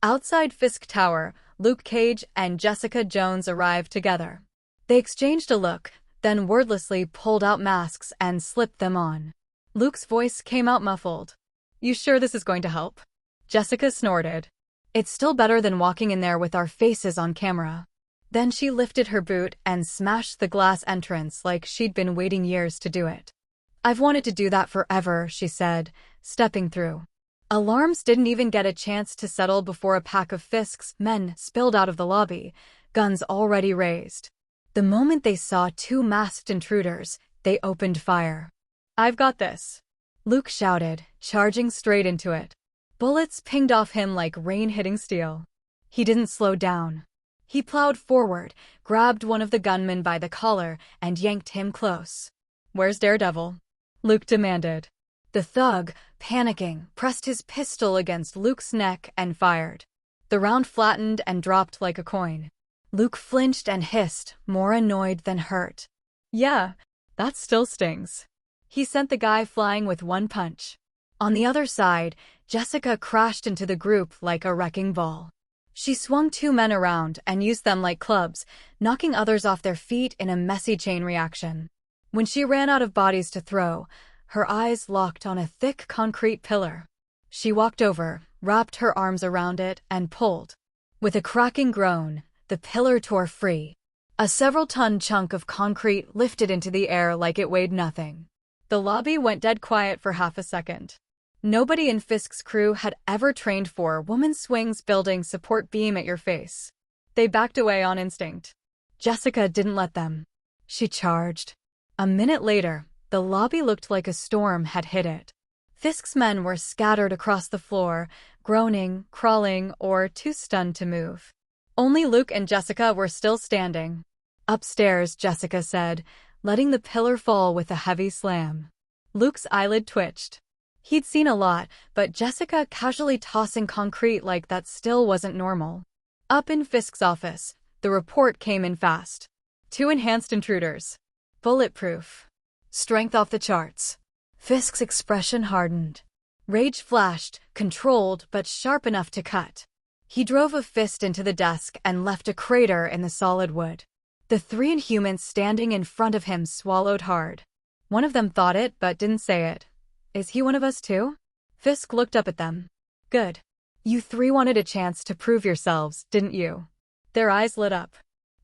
Outside Fisk Tower, Luke Cage and Jessica Jones arrived together. They exchanged a look, then wordlessly pulled out masks and slipped them on. Luke's voice came out muffled. "You sure this is going to help?" Jessica snorted. "It's still better than walking in there with our faces on camera." Then she lifted her boot and smashed the glass entrance like she'd been waiting years to do it. "I've wanted to do that forever," she said, stepping through. Alarms didn't even get a chance to settle before a pack of Fisk's men spilled out of the lobby, guns already raised. The moment they saw two masked intruders, they opened fire. "I've got this," Luke shouted, charging straight into it. Bullets pinged off him like rain hitting steel. He didn't slow down. He plowed forward, grabbed one of the gunmen by the collar, and yanked him close. "Where's Daredevil?" Luke demanded. The thug, panicking, pressed his pistol against Luke's neck and fired. The round flattened and dropped like a coin. Luke flinched and hissed, more annoyed than hurt. "Yeah, that still stings." He sent the guy flying with one punch. On the other side, Jessica crashed into the group like a wrecking ball. She swung two men around and used them like clubs, knocking others off their feet in a messy chain reaction. When she ran out of bodies to throw, her eyes locked on a thick concrete pillar. She walked over, wrapped her arms around it, and pulled. With a cracking groan, the pillar tore free. A several-ton chunk of concrete lifted into the air like it weighed nothing. The lobby went dead quiet for half a second. Nobody in Fisk's crew had ever trained for woman swings building support beam at your face. They backed away on instinct. Jessica didn't let them. She charged. A minute later, the lobby looked like a storm had hit it. Fisk's men were scattered across the floor, groaning, crawling, or too stunned to move. Only Luke and Jessica were still standing. "Upstairs," Jessica said, letting the pillar fall with a heavy slam. Luke's eyelid twitched. He'd seen a lot, but Jessica casually tossing concrete like that still wasn't normal. Up in Fisk's office, the report came in fast. 2 enhanced intruders. Bulletproof. Strength off the charts. Fisk's expression hardened. Rage flashed, controlled but sharp enough to cut. He drove a fist into the desk and left a crater in the solid wood. The 3 Inhumans standing in front of him swallowed hard. One of them thought it but didn't say it. "Is he one of us too?" Fisk looked up at them. "Good. You 3 wanted a chance to prove yourselves, didn't you?" Their eyes lit up.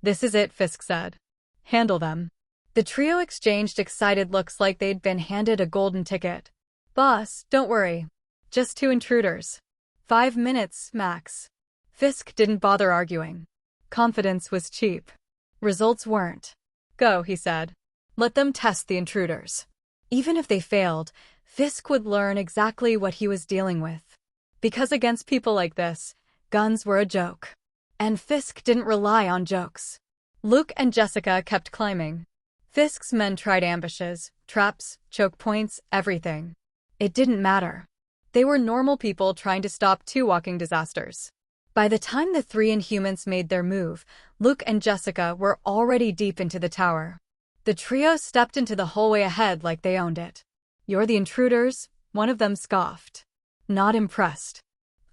"This is it," Fisk said. "Handle them." The trio exchanged excited looks like they'd been handed a golden ticket. "Boss, don't worry. Just 2 intruders. 5 minutes, max." Fisk didn't bother arguing. Confidence was cheap. Results weren't. "Go," he said. "Let them test the intruders." Even if they failed, Fisk would learn exactly what he was dealing with. Because against people like this, guns were a joke. And Fisk didn't rely on jokes. Luke and Jessica kept climbing. Fisk's men tried ambushes, traps, choke points, everything. It didn't matter. They were normal people trying to stop 2 walking disasters. By the time the 3 Inhumans made their move, Luke and Jessica were already deep into the tower. The trio stepped into the hallway ahead like they owned it. "You're the intruders?" one of them scoffed. Not impressed.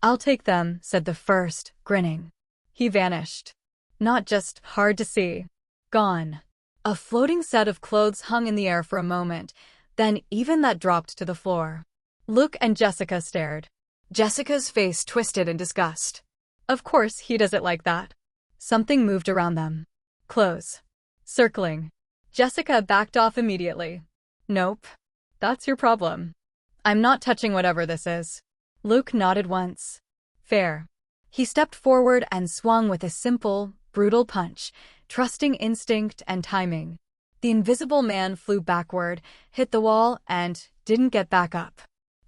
"I'll take them," said the first, grinning. He vanished. Not just hard to see. Gone. A floating set of clothes hung in the air for a moment, then even that dropped to the floor. Luke and Jessica stared. Jessica's face twisted in disgust. Of course he does it like that. Something moved around them. Clothes. Circling. Jessica backed off immediately. "Nope. That's your problem. I'm not touching whatever this is." Luke nodded once. "Fair." He stepped forward and swung with a simple, brutal punch, trusting instinct and timing. The invisible man flew backward, hit the wall, and didn't get back up.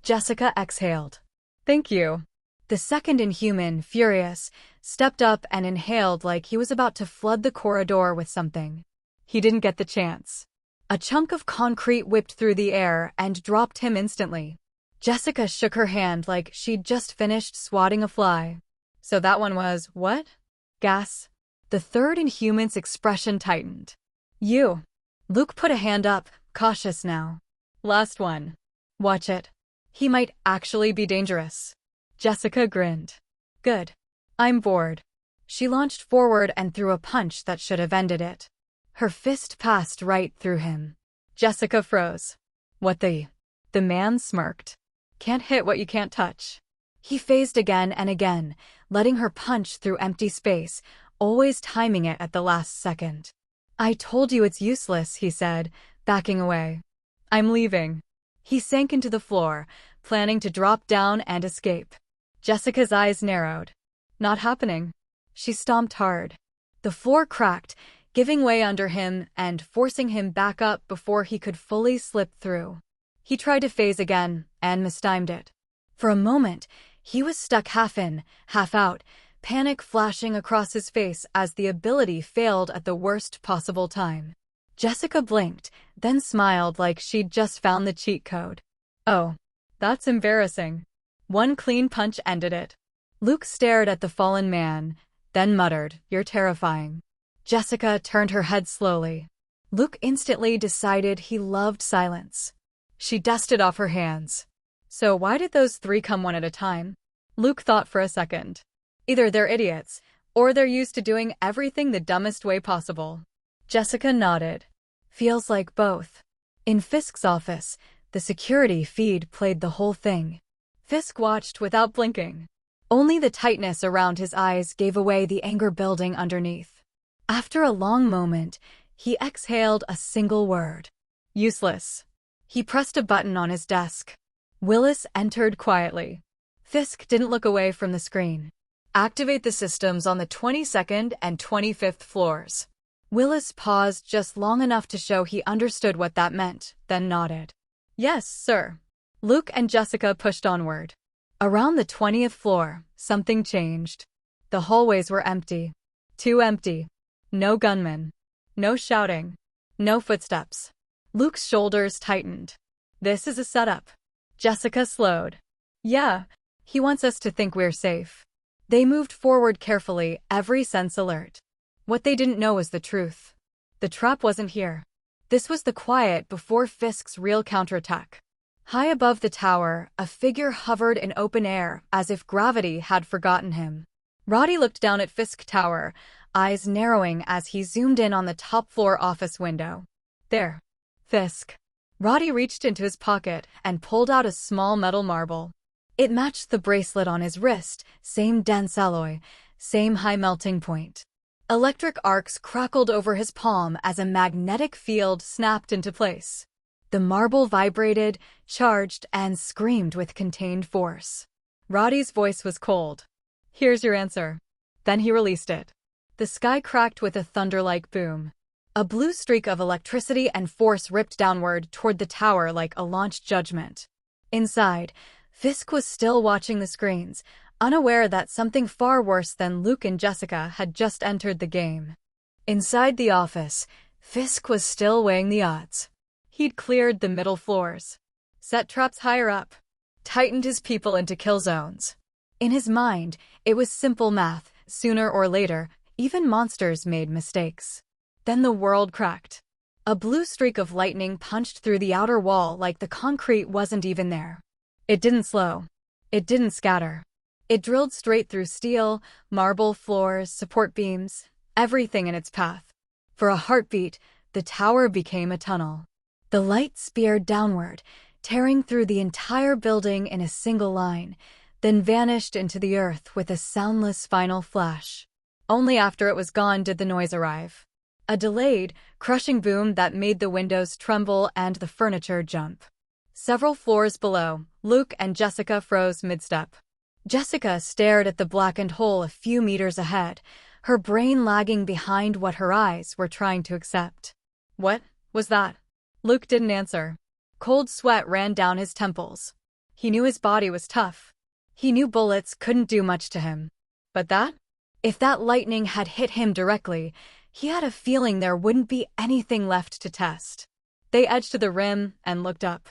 Jessica exhaled. "Thank you." The second Inhuman, furious, stepped up and inhaled like he was about to flood the corridor with something. He didn't get the chance. A chunk of concrete whipped through the air and dropped him instantly. Jessica shook her hand like she'd just finished swatting a fly. "So that one was what?" "Gas." The third Inhuman's expression tightened. "You." Luke put a hand up, cautious now. "Last one. Watch it. He might actually be dangerous." Jessica grinned. "Good. I'm bored. She launched forward and threw a punch that should have ended it. Her fist passed right through him. Jessica froze. What the? The man smirked. Can't hit what you can't touch. He phased again and again, letting her punch through empty space, always timing it at the last second. I told you it's useless, he said, backing away. I'm leaving. He sank into the floor, planning to drop down and escape. Jessica's eyes narrowed. Not happening. She stomped hard. The floor cracked, giving way under him and forcing him back up before he could fully slip through. He tried to phase again and mistimed it. For a moment, he was stuck half in, half out, panic flashing across his face as the ability failed at the worst possible time. Jessica blinked, then smiled like she'd just found the cheat code. Oh, that's embarrassing. One clean punch ended it. Luke stared at the fallen man, then muttered, "You're terrifying." Jessica turned her head slowly. Luke instantly decided he loved silence. She dusted off her hands. So why did those three come one at a time? Luke thought for a second. Either they're idiots, or they're used to doing everything the dumbest way possible. Jessica nodded. Feels like both. In Fisk's office, the security feed played the whole thing. Fisk watched without blinking. Only the tightness around his eyes gave away the anger building underneath. After a long moment, he exhaled a single word. Useless. He pressed a button on his desk. Willis entered quietly. Fisk didn't look away from the screen. Activate the systems on the 22nd and 25th floors. Willis paused just long enough to show he understood what that meant, then nodded. Yes, sir. Luke and Jessica pushed onward. Around the 20th floor, something changed. The hallways were empty. Too empty. No gunmen. No shouting. No footsteps. Luke's shoulders tightened. This is a setup. Jessica slowed. Yeah, he wants us to think we're safe. They moved forward carefully, every sense alert. What they didn't know was the truth. The trap wasn't here. This was the quiet before Fisk's real counterattack. High above the tower, a figure hovered in open air, as if gravity had forgotten him. Roddy looked down at Fisk Tower, eyes narrowing as he zoomed in on the top-floor office window. There. Fisk. Roddy reached into his pocket and pulled out a small metal marble. It matched the bracelet on his wrist, same dense alloy, same high melting point. Electric arcs crackled over his palm as a magnetic field snapped into place. The marble vibrated, charged, and screamed with contained force. Roddy's voice was cold. Here's your answer. Then he released it. The sky cracked with a thunder-like boom. A blue streak of electricity and force ripped downward toward the tower like a launched judgment. Inside, Fisk was still watching the screens, unaware that something far worse than Luke and Jessica had just entered the game. Inside the office, Fisk was still weighing the odds. He'd cleared the middle floors, set traps higher up, tightened his people into kill zones. In his mind, it was simple math. Sooner or later, even monsters made mistakes. Then the world cracked. A blue streak of lightning punched through the outer wall like the concrete wasn't even there. It didn't slow. It didn't scatter. It drilled straight through steel, marble floors, support beams, everything in its path. For a heartbeat, the tower became a tunnel. The light speared downward, tearing through the entire building in a single line, then vanished into the earth with a soundless final flash. Only after it was gone did the noise arrive. A delayed, crushing boom that made the windows tremble and the furniture jump. Several floors below, Luke and Jessica froze mid-step. Jessica stared at the blackened hole a few meters ahead, her brain lagging behind what her eyes were trying to accept. What was that? Luke didn't answer. Cold sweat ran down his temples. He knew his body was tough. He knew bullets couldn't do much to him. But that? If that lightning had hit him directly, he had a feeling there wouldn't be anything left to test. They edged to the rim and looked up.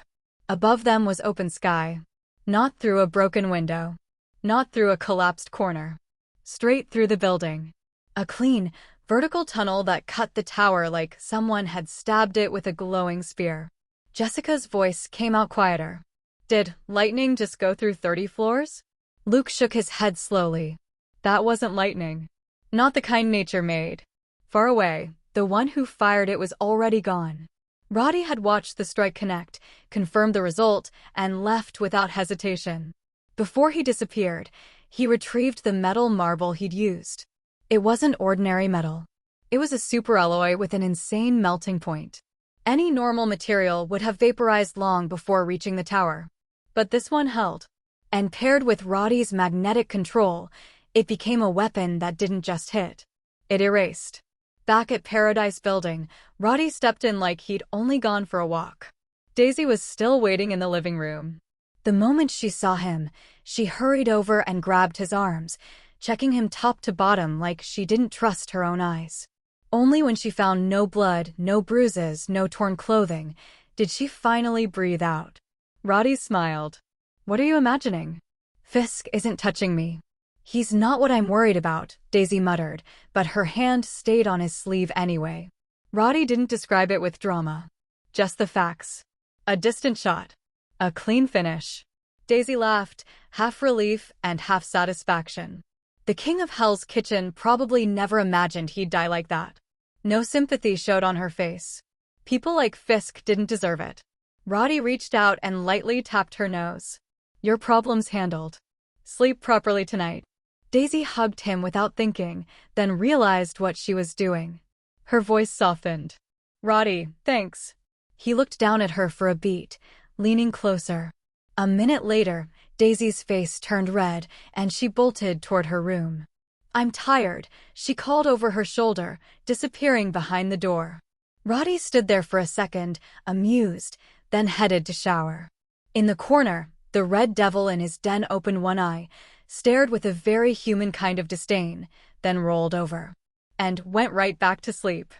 Above them was open sky. Not through a broken window. Not through a collapsed corner. Straight through the building. A clean, vertical tunnel that cut the tower like someone had stabbed it with a glowing spear. Jessica's voice came out quieter. Did lightning just go through 30 floors? Luke shook his head slowly. That wasn't lightning. Not the kind nature made. Far away, the one who fired it was already gone. Roddy had watched the strike connect, confirmed the result, and left without hesitation. Before he disappeared, he retrieved the metal marble he'd used. It wasn't ordinary metal. It was a superalloy with an insane melting point. Any normal material would have vaporized long before reaching the tower. But this one held. And paired with Roddy's magnetic control, it became a weapon that didn't just hit. It erased. Back at Paradise Building, Roddy stepped in like he'd only gone for a walk. Daisy was still waiting in the living room. The moment she saw him, she hurried over and grabbed his arms, checking him top to bottom like she didn't trust her own eyes. Only when she found no blood, no bruises, no torn clothing, did she finally breathe out. Roddy smiled. "What are you imagining?" "Fisk isn't touching me." "He's not what I'm worried about," Daisy muttered, but her hand stayed on his sleeve anyway. Roddy didn't describe it with drama. Just the facts. A distant shot. A clean finish. Daisy laughed, half relief and half satisfaction. The king of Hell's Kitchen probably never imagined he'd die like that. No sympathy showed on her face. People like Fisk didn't deserve it. Roddy reached out and lightly tapped her nose. "Your problem's handled. Sleep properly tonight." Daisy hugged him without thinking, then realized what she was doing. Her voice softened. "Roddy, thanks." He looked down at her for a beat, leaning closer. A minute later, Daisy's face turned red, and she bolted toward her room. "I'm tired," she called over her shoulder, disappearing behind the door. Roddy stood there for a second, amused, then headed to shower. In the corner, the red devil in his den opened one eye, stared with a very human kind of disdain, then rolled over. And went right back to sleep.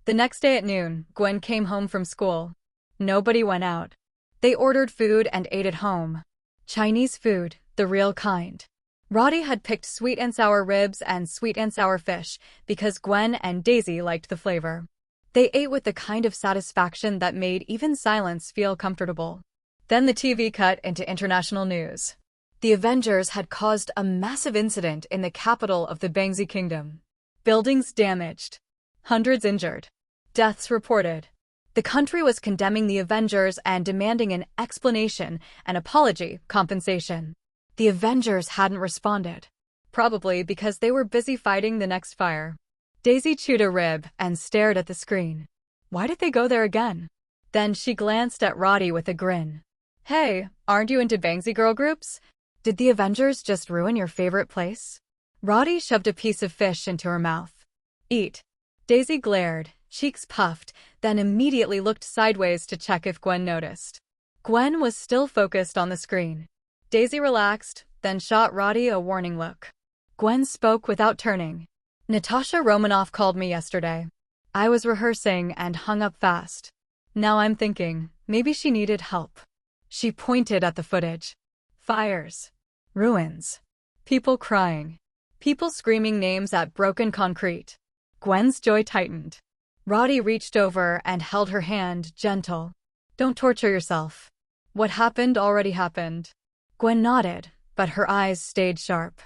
The next day at noon, Gwen came home from school. Nobody went out. They ordered food and ate at home. Chinese food, the real kind. Roddy had picked sweet and sour ribs and sweet and sour fish because Gwen and Daisy liked the flavor. They ate with the kind of satisfaction that made even silence feel comfortable. Then the TV cut into international news. The Avengers had caused a massive incident in the capital of the Bangsi Kingdom. Buildings damaged. Hundreds injured. Deaths reported. The country was condemning the Avengers and demanding an explanation, an apology, compensation. The Avengers hadn't responded. Probably because they were busy fighting the next fire. Daisy chewed a rib and stared at the screen. Why did they go there again? Then she glanced at Roddy with a grin. "Hey, aren't you into Bangsi girl groups? Did the Avengers just ruin your favorite place?" Roddy shoved a piece of fish into her mouth. "Eat." Daisy glared, cheeks puffed, then immediately looked sideways to check if Gwen noticed. Gwen was still focused on the screen. Daisy relaxed, then shot Roddy a warning look. Gwen spoke without turning. "Natasha Romanoff called me yesterday. I was rehearsing and hung up fast. Now I'm thinking, maybe she needed help." She pointed at the footage. Fires. Ruins. People crying. People screaming names at broken concrete. Gwen's joy tightened. Roddy reached over and held her hand, gentle. "Don't torture yourself. What happened already happened." Gwen nodded, but her eyes stayed sharp.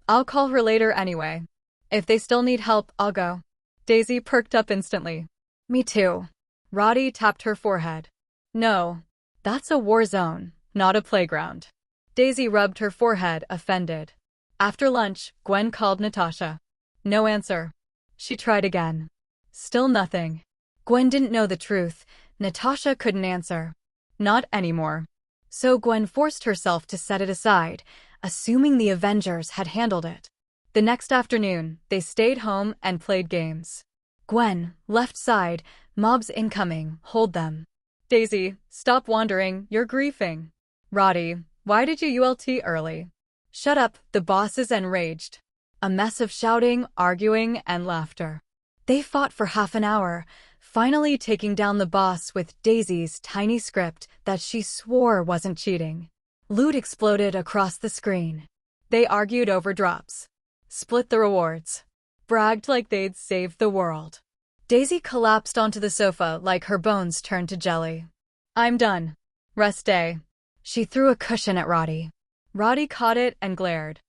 "I'll call her later anyway. If they still need help, I'll go." Daisy perked up instantly. "Me too." Roddy tapped her forehead. "No. That's a war zone, not a playground." Daisy rubbed her forehead, offended. After lunch, Gwen called Natasha. No answer. She tried again. Still nothing. Gwen didn't know the truth. Natasha couldn't answer. Not anymore. So Gwen forced herself to set it aside, assuming the Avengers had handled it. The next afternoon, they stayed home and played games. Gwen, left side, mobs incoming, hold them. Daisy, stop wandering, you're griefing. Roddy, why did you ult early? Shut up, the boss is enraged. A mess of shouting, arguing, and laughter. They fought for half an hour, finally taking down the boss with Daisy's tiny script that she swore wasn't cheating. Loot exploded across the screen. They argued over drops. Split the rewards. Bragged like they'd saved the world. Daisy collapsed onto the sofa like her bones turned to jelly. I'm done. Rest day. She threw a cushion at Roddy. Roddy caught it and glared.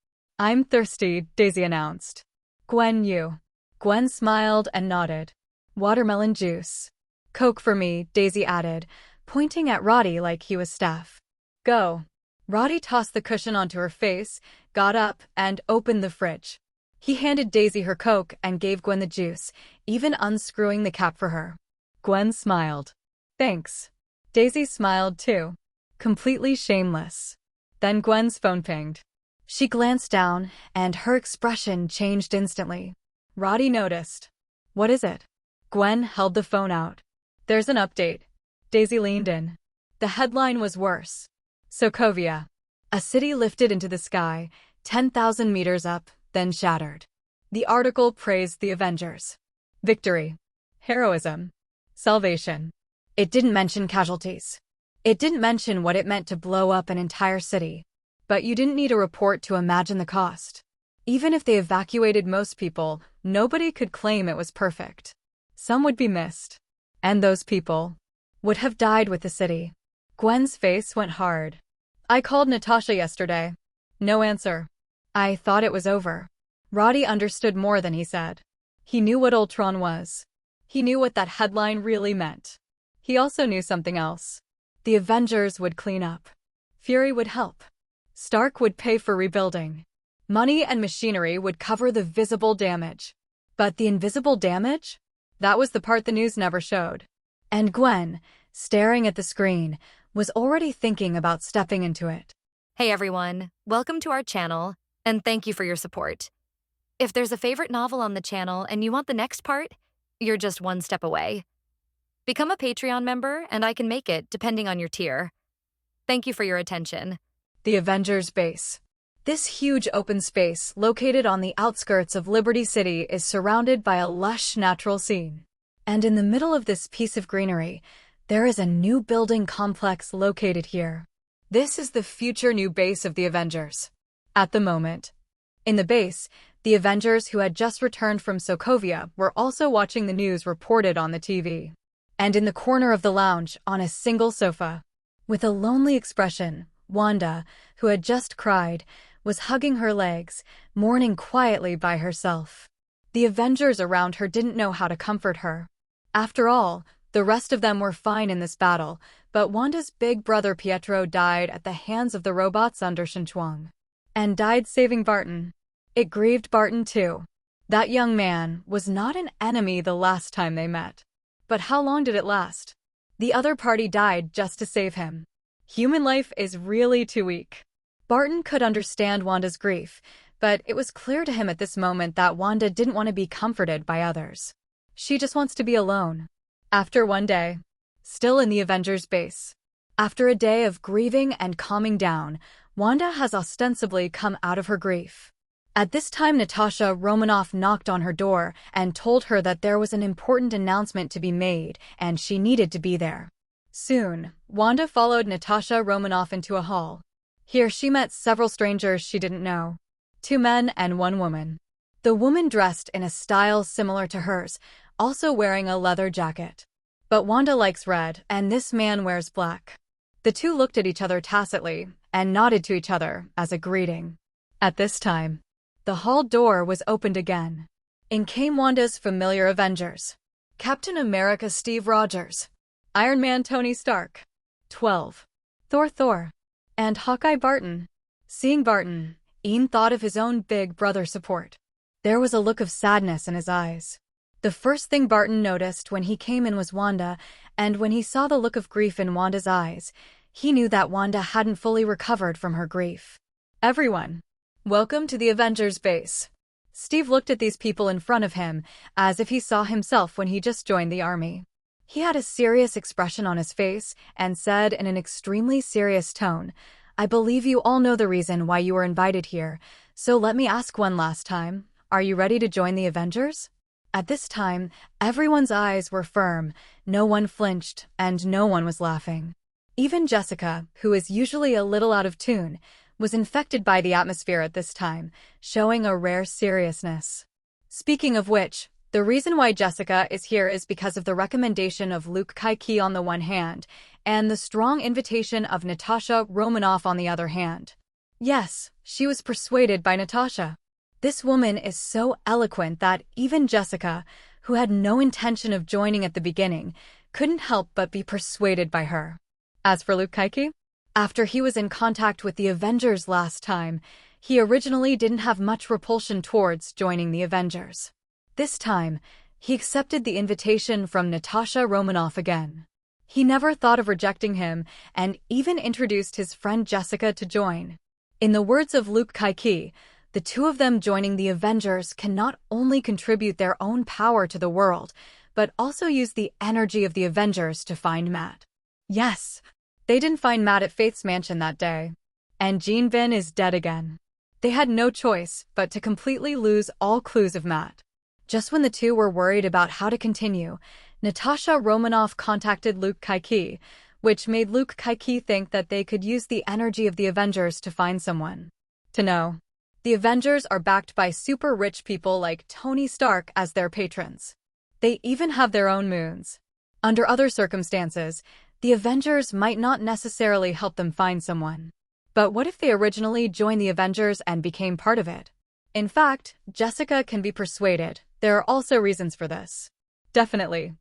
I'm thirsty, Daisy announced. Gwen, you. Gwen smiled and nodded. Watermelon juice. Coke for me, Daisy added, pointing at Roddy like he was staff. Go. Roddy tossed the cushion onto her face, got up, and opened the fridge. He handed Daisy her Coke and gave Gwen the juice, even unscrewing the cap for her. Gwen smiled. Thanks. Daisy smiled too. Completely shameless. Then Gwen's phone pinged. She glanced down, and her expression changed instantly. Roddy noticed. What is it? Gwen held the phone out. There's an update. Daisy leaned in. The headline was worse. Sokovia. A city lifted into the sky, 10,000 meters up, then shattered. The article praised the Avengers. Victory. Heroism. Salvation. It didn't mention casualties. It didn't mention what it meant to blow up an entire city. But you didn't need a report to imagine the cost. Even if they evacuated most people, nobody could claim it was perfect. Some would be missed. And those people would have died with the city. Gwen's face went hard. I called Natasha yesterday. No answer. I thought it was over. Roddy understood more than he said. He knew what Ultron was. He knew what that headline really meant. He also knew something else. The Avengers would clean up. Fury would help. Stark would pay for rebuilding. Money and machinery would cover the visible damage. But the invisible damage? That was the part the news never showed. And Gwen, staring at the screen, was already thinking about stepping into it. Hey everyone, welcome to our channel, and thank you for your support. If there's a favorite novel on the channel and you want the next part, you're just one step away. Become a Patreon member and I can make it depending on your tier. Thank you for your attention. The Avengers base. This huge open space, located on the outskirts of Liberty City, is surrounded by a lush natural scene. And in the middle of this piece of greenery, there is a new building complex located here. This is the future new base of the Avengers. At the moment. In the base, the Avengers who had just returned from Sokovia were also watching the news reported on the TV. And in the corner of the lounge, on a single sofa, with a lonely expression, Wanda, who had just cried, was hugging her legs, mourning quietly by herself. The Avengers around her didn't know how to comfort her. After all, the rest of them were fine in this battle, but Wanda's big brother Pietro died at the hands of the robots under Shinchuang. And died saving Barton. It grieved Barton too. That young man was not an enemy the last time they met. But how long did it last? The other party died just to save him. Human life is really too weak. Barton could understand Wanda's grief, but it was clear to him at this moment that Wanda didn't want to be comforted by others. She just wants to be alone. After one day, still in the Avengers base. After a day of grieving and calming down, Wanda has ostensibly come out of her grief. At this time, Natasha Romanoff knocked on her door and told her that there was an important announcement to be made and she needed to be there. Soon, Wanda followed Natasha Romanoff into a hall. Here she met several strangers she didn't know. 2 men and 1 woman. The woman dressed in a style similar to hers, also wearing a leather jacket. But Wanda likes red, and this man wears black. The 2 looked at each other tacitly and nodded to each other as a greeting. At this time, the hall door was opened again. In came Wanda's familiar Avengers. Captain America Steve Rogers, Iron Man Tony Stark, 12, Thor, and Hawkeye Barton. Seeing Barton, Ian thought of his own big brother support. There was a look of sadness in his eyes. The first thing Barton noticed when he came in was Wanda, and when he saw the look of grief in Wanda's eyes, he knew that Wanda hadn't fully recovered from her grief. Everyone, welcome to the Avengers base. Steve looked at these people in front of him, as if he saw himself when he just joined the army. He had a serious expression on his face, and said in an extremely serious tone, I believe you all know the reason why you were invited here, so let me ask one last time, are you ready to join the Avengers? At this time, everyone's eyes were firm, no one flinched, and no one was laughing. Even Jessica, who is usually a little out of tune, was infected by the atmosphere at this time, showing a rare seriousness. Speaking of which, the reason why Jessica is here is because of the recommendation of Luke Kaiki on the one hand, and the strong invitation of Natasha Romanoff on the other hand. Yes, She was persuaded by Natasha. This woman is so eloquent that even Jessica, who had no intention of joining at the beginning, couldn't help but be persuaded by her. As for Luke Kaiki, after he was in contact with the Avengers last time, he originally didn't have much repulsion towards joining the Avengers. This time, he accepted the invitation from Natasha Romanoff again. He never thought of rejecting him and even introduced his friend Jessica to join. In the words of Luke Kaiki, the two of them joining the Avengers can not only contribute their own power to the world, but also use the energy of the Avengers to find Matt. Yes, they didn't find Matt at Faith's mansion that day. And Jean Vin is dead again. They had no choice but to completely lose all clues of Matt. Just when the two were worried about how to continue, Natasha Romanoff contacted Luke Kaiki, which made Luke Kaiki think that they could use the energy of the Avengers to find someone. To know, the Avengers are backed by super rich people like Tony Stark as their patrons. They even have their own moons. Under other circumstances, the Avengers might not necessarily help them find someone. But what if they originally joined the Avengers and became part of it? In fact, Jessica can be persuaded. There are also reasons for this. Definitely.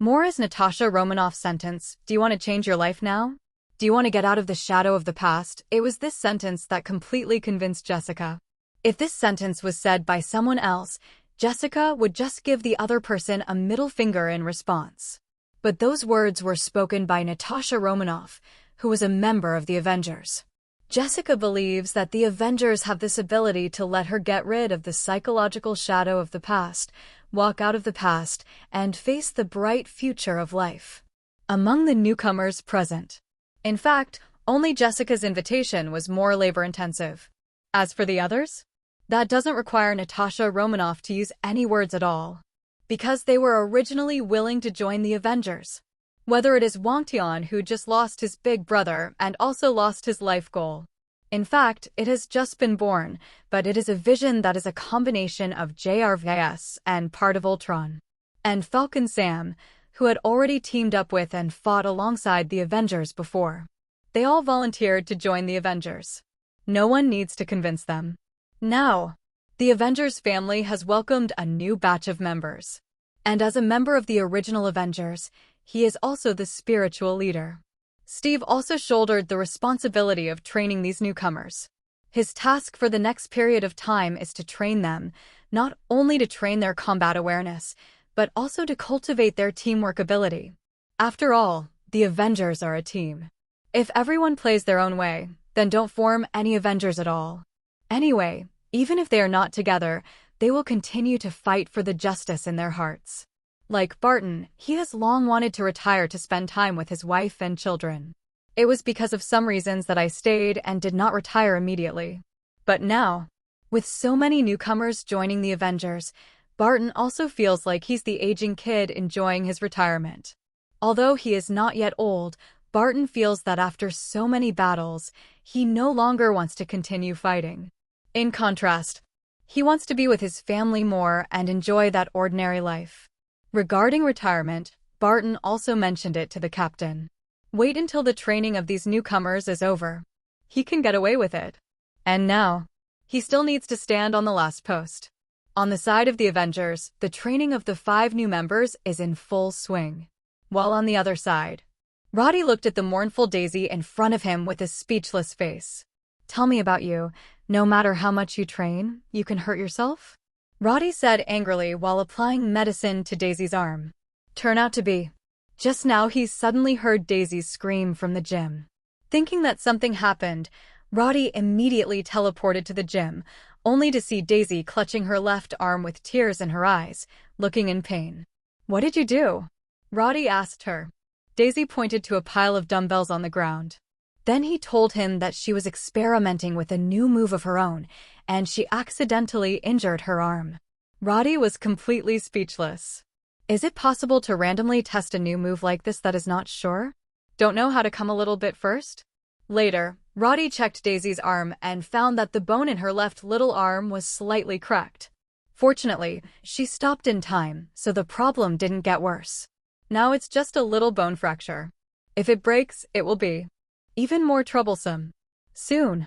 More as Natasha Romanoff's sentence, "Do you want to change your life now? Do you want to get out of the shadow of the past?" It was this sentence that completely convinced Jessica. If this sentence was said by someone else, Jessica would just give the other person a middle finger in response. But those words were spoken by Natasha Romanoff, who was a member of the Avengers. Jessica believes that the Avengers have this ability to let her get rid of the psychological shadow of the past, walk out of the past, and face the bright future of life. Among the newcomers present, in fact, only Jessica's invitation was more labor-intensive. As for the others, that doesn't require Natasha Romanoff to use any words at all, because they were originally willing to join the Avengers. Whether it is Wang Tian, who just lost his big brother and also lost his life goal. In fact, it has just been born, but it is a vision that is a combination of JRVS and part of Ultron. And Falcon Sam, who had already teamed up with and fought alongside the Avengers before. They all volunteered to join the Avengers. No one needs to convince them. Now, the Avengers family has welcomed a new batch of members. And as a member of the original Avengers, he is also the spiritual leader. Steve also shouldered the responsibility of training these newcomers. His task for the next period of time is to train them, not only to train their combat awareness, but also to cultivate their teamwork ability. After all, the Avengers are a team. If everyone plays their own way, then don't form any Avengers at all. Anyway, even if they are not together, they will continue to fight for the justice in their hearts. Like Barton, he has long wanted to retire to spend time with his wife and children. It was because of some reasons that I stayed and did not retire immediately. But now, with so many newcomers joining the Avengers, Barton also feels like he's the aging kid enjoying his retirement. Although he is not yet old, Barton feels that after so many battles, he no longer wants to continue fighting. In contrast, he wants to be with his family more and enjoy that ordinary life. Regarding retirement, Barton also mentioned it to the captain. Wait until the training of these newcomers is over. He can get away with it. And now, he still needs to stand on the last post. On the side of the Avengers, the training of the 5 new members is in full swing. While on the other side, Roddy looked at the mournful Daisy in front of him with a speechless face. "Tell me about you. No matter how much you train, you can hurt yourself?" Roddy said angrily while applying medicine to Daisy's arm. Turn out to be. Just now he suddenly heard Daisy's scream from the gym. Thinking that something happened, Roddy immediately teleported to the gym, only to see Daisy clutching her left arm with tears in her eyes, looking in pain. "What did you do?" Roddy asked her. Daisy pointed to a pile of dumbbells on the ground. Then he told him that she was experimenting with a new move of her own, and she accidentally injured her arm. Roddy was completely speechless. Is it possible to randomly test a new move like this that is not sure? Don't know how to come a little bit first? Later, Roddy checked Daisy's arm and found that the bone in her left little arm was slightly cracked. Fortunately, she stopped in time, so the problem didn't get worse. Now it's just a little bone fracture. If it breaks, it will be even more troublesome. Soon.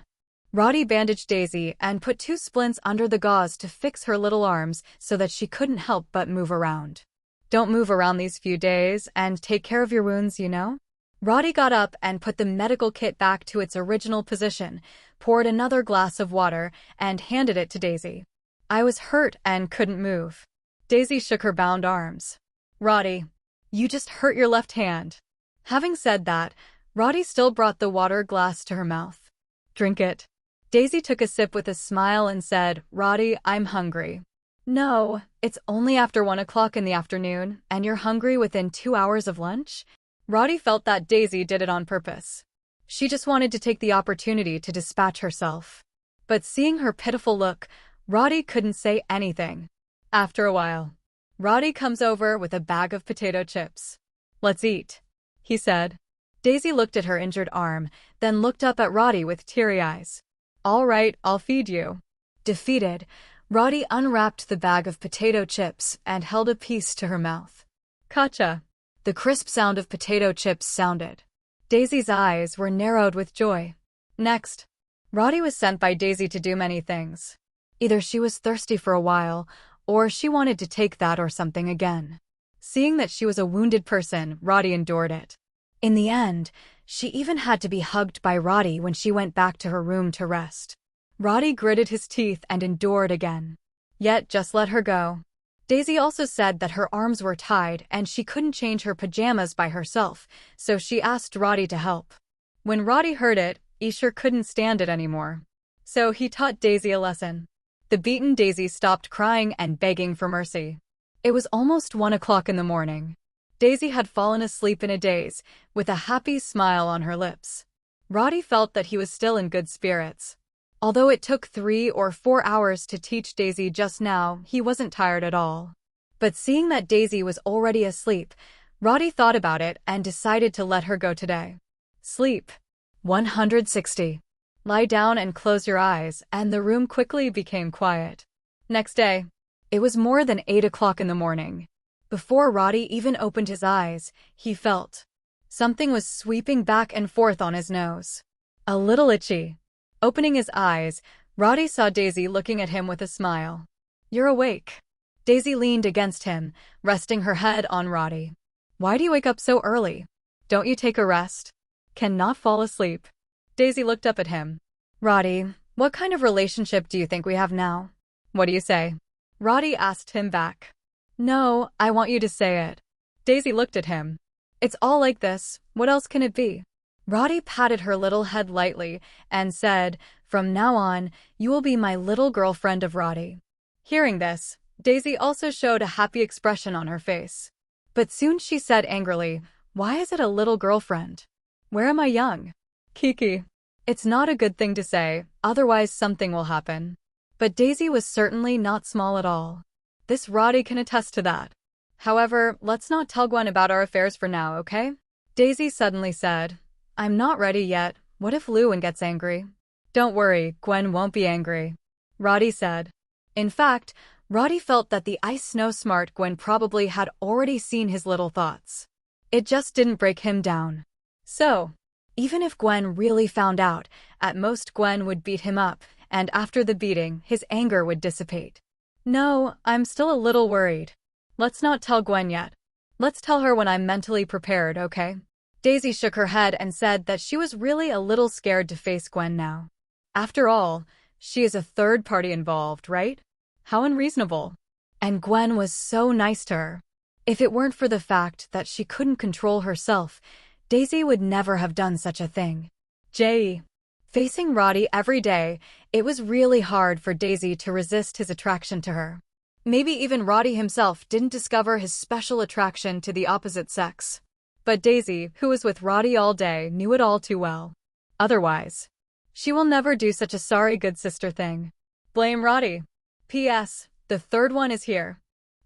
Roddy bandaged Daisy and put 2 splints under the gauze to fix her little arms so that she couldn't help but move around. Don't move around these few days and take care of your wounds, you know? Roddy got up and put the medical kit back to its original position, poured another glass of water, and handed it to Daisy. I was hurt and couldn't move. Daisy shook her bound arms. Roddy, you just hurt your left hand. Having said that, Roddy still brought the water glass to her mouth. Drink it. Daisy took a sip with a smile and said, Roddy, I'm hungry. No, it's only after 1 o'clock in the afternoon, and you're hungry within 2 hours of lunch? Roddy felt that Daisy did it on purpose. She just wanted to take the opportunity to dispatch herself. But seeing her pitiful look, Roddy couldn't say anything. After a while, Roddy comes over with a bag of potato chips. Let's eat, he said. Daisy looked at her injured arm, then looked up at Roddy with teary eyes. All right, I'll feed you. Defeated, Roddy unwrapped the bag of potato chips and held a piece to her mouth. Gotcha. The crisp sound of potato chips sounded. Daisy's eyes were narrowed with joy. Next, Roddy was sent by Daisy to do many things. Either she was thirsty for a while, or she wanted to take that or something again. Seeing that she was a wounded person, Roddy endured it. In the end, she even had to be hugged by Roddy when she went back to her room to rest. Roddy gritted his teeth and endured again. Yet just let her go. Daisy also said that her arms were tied and she couldn't change her pajamas by herself, so she asked Roddy to help. When Roddy heard it, he sure couldn't stand it anymore. So he taught Daisy a lesson. The beaten Daisy stopped crying and begging for mercy. It was almost 1 o'clock in the morning. Daisy had fallen asleep in a daze, with a happy smile on her lips. Roddy felt that he was still in good spirits. Although it took 3 or 4 hours to teach Daisy just now, he wasn't tired at all. But seeing that Daisy was already asleep, Roddy thought about it and decided to let her go today. Sleep. 160. Lie down and close your eyes, and the room quickly became quiet. Next day, it was more than 8 o'clock in the morning. Before Roddy even opened his eyes, he felt something was sweeping back and forth on his nose. A little itchy. Opening his eyes, Roddy saw Daisy looking at him with a smile. You're awake. Daisy leaned against him, resting her head on Roddy. Why do you wake up so early? Don't you take a rest? Cannot fall asleep. Daisy looked up at him. Roddy, what kind of relationship do you think we have now? What do you say? Roddy asked him back. No, I want you to say it. Daisy looked at him. It's all like this, what else can it be? Roddy patted her little head lightly and said, From now on, you will be my little girlfriend of Roddy. Hearing this, Daisy also showed a happy expression on her face. But soon she said angrily, Why is it a little girlfriend? Where am I young? Kiki. It's not a good thing to say, otherwise something will happen. But Daisy was certainly not small at all. This Roddy can attest to that. However, let's not tell Gwen about our affairs for now, okay? Daisy suddenly said, I'm not ready yet. What if Lewin gets angry? Don't worry, Gwen won't be angry. Roddy said. In fact, Roddy felt that the ice-snow-smart Gwen probably had already seen his little thoughts. It just didn't break him down. So, even if Gwen really found out, at most Gwen would beat him up, and after the beating, his anger would dissipate. No, I'm still a little worried. Let's not tell Gwen yet. Let's tell her when I'm mentally prepared, okay? Daisy shook her head and said that she was really a little scared to face Gwen now. After all, she is a third party involved, right? How unreasonable. And Gwen was so nice to her. If it weren't for the fact that she couldn't control herself, Daisy would never have done such a thing. Facing Roddy every day, it was really hard for Daisy to resist his attraction to her. Maybe even Roddy himself didn't discover his special attraction to the opposite sex. But Daisy, who was with Roddy all day, knew it all too well. Otherwise, she will never do such a sorry good sister thing. Blame Roddy. P.S. The third one is here.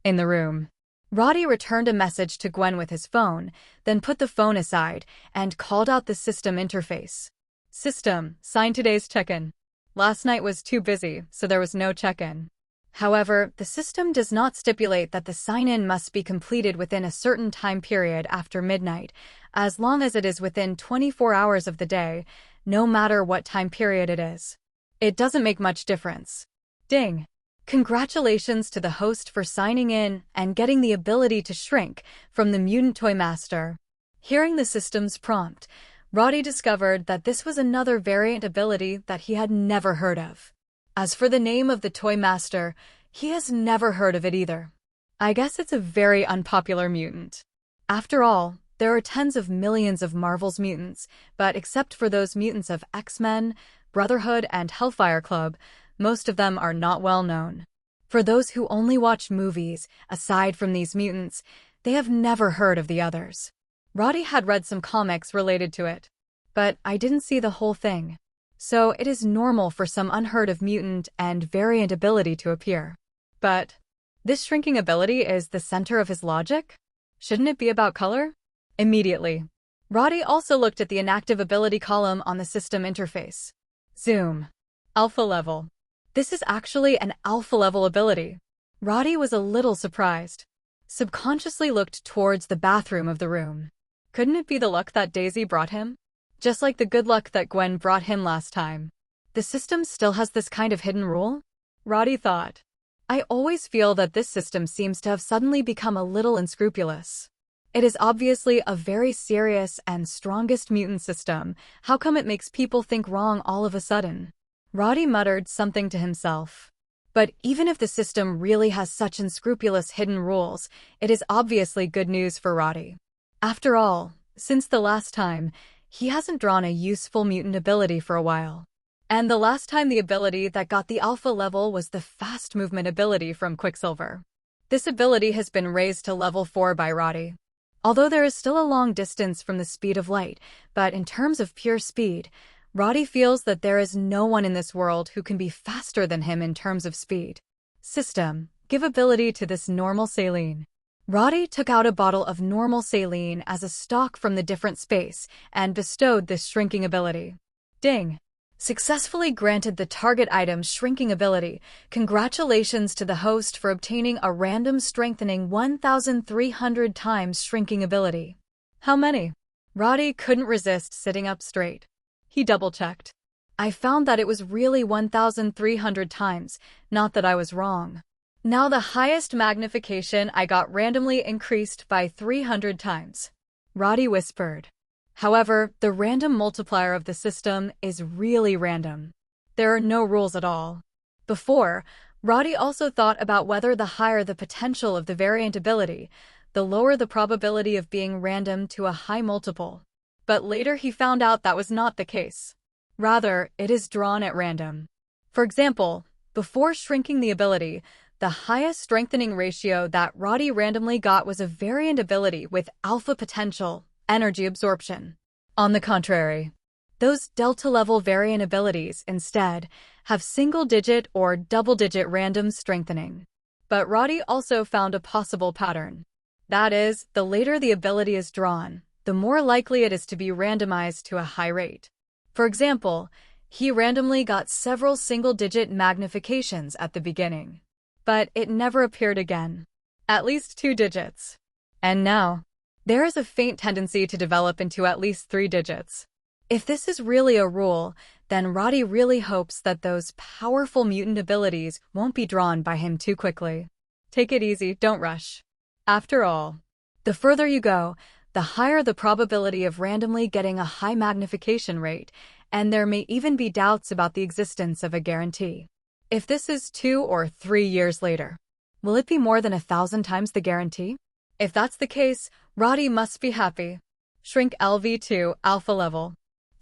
In the room. Roddy returned a message to Gwen with his phone, then put the phone aside and called out the system interface. System, sign today's check-in. Last night was too busy, so there was no check-in. However, the system does not stipulate that the sign-in must be completed within a certain time period after midnight, as long as it is within 24 hours of the day, no matter what time period it is. It doesn't make much difference. Ding. Congratulations to the host for signing in and getting the ability to shrink from the Mutant Toy Master. Hearing the system's prompt, Roddy discovered that this was another variant ability that he had never heard of. As for the name of the Toy Master, he has never heard of it either. I guess it's a very unpopular mutant. After all, there are tens of millions of Marvel's mutants, but except for those mutants of X-Men, Brotherhood, and Hellfire Club, most of them are not well known. For those who only watch movies, aside from these mutants, they have never heard of the others. Roddy had read some comics related to it, but I didn't see the whole thing. So it is normal for some unheard of mutant and variant ability to appear. But this shrinking ability is the center of his logic? Shouldn't it be about color? Immediately, Roddy also looked at the inactive ability column on the system interface. Zoom. Alpha level. This is actually an alpha level ability. Roddy was a little surprised. Subconsciously looked towards the bathroom of the room. Couldn't it be the luck that Daisy brought him? Just like the good luck that Gwen brought him last time. The system still has this kind of hidden rule? Roddy thought. I always feel that this system seems to have suddenly become a little unscrupulous. It is obviously a very serious and strongest mutant system. How come it makes people think wrong all of a sudden? Roddy muttered something to himself. But even if the system really has such unscrupulous hidden rules, it is obviously good news for Roddy. After all, since the last time, he hasn't drawn a useful mutant ability for a while. And the last time the ability that got the alpha level was the fast movement ability from Quicksilver. This ability has been raised to level 4 by Roddy. Although there is still a long distance from the speed of light, but in terms of pure speed, Roddy feels that there is no one in this world who can be faster than him in terms of speed. System, give ability to this normal saline. Roddy took out a bottle of normal saline as a stock from the different space and bestowed this shrinking ability. Ding. Successfully granted the target item's shrinking ability. Congratulations to the host for obtaining a random strengthening 1,300 times shrinking ability. How many? Roddy couldn't resist sitting up straight. He double-checked. I found that it was really 1,300 times, not that I was wrong. Now the highest magnification I got randomly increased by 300 times. Roddy whispered. However, the random multiplier of the system is really random. There are no rules at all. Before, Roddy also thought about whether the higher the potential of the variant ability, the lower the probability of being random to a high multiple. But later he found out that was not the case. Rather, it is drawn at random. For example, before shrinking the ability, the highest strengthening ratio that Roddy randomly got was a variant ability with alpha potential, energy absorption. On the contrary, those delta-level variant abilities, instead, have single-digit or double-digit random strengthening. But Roddy also found a possible pattern. That is, the later the ability is drawn, the more likely it is to be randomized to a high rate. For example, he randomly got several single-digit magnifications at the beginning. But it never appeared again. At least 2 digits. And now, there is a faint tendency to develop into at least 3 digits. If this is really a rule, then Roddy really hopes that those powerful mutant abilities won't be drawn by him too quickly. Take it easy, don't rush. After all, the further you go, the higher the probability of randomly getting a high magnification rate, and there may even be doubts about the existence of a guarantee. If this is 2 or 3 years later, will it be more than 1,000 times the guarantee? If that's the case, Roddy must be happy. Shrink LV2 alpha level.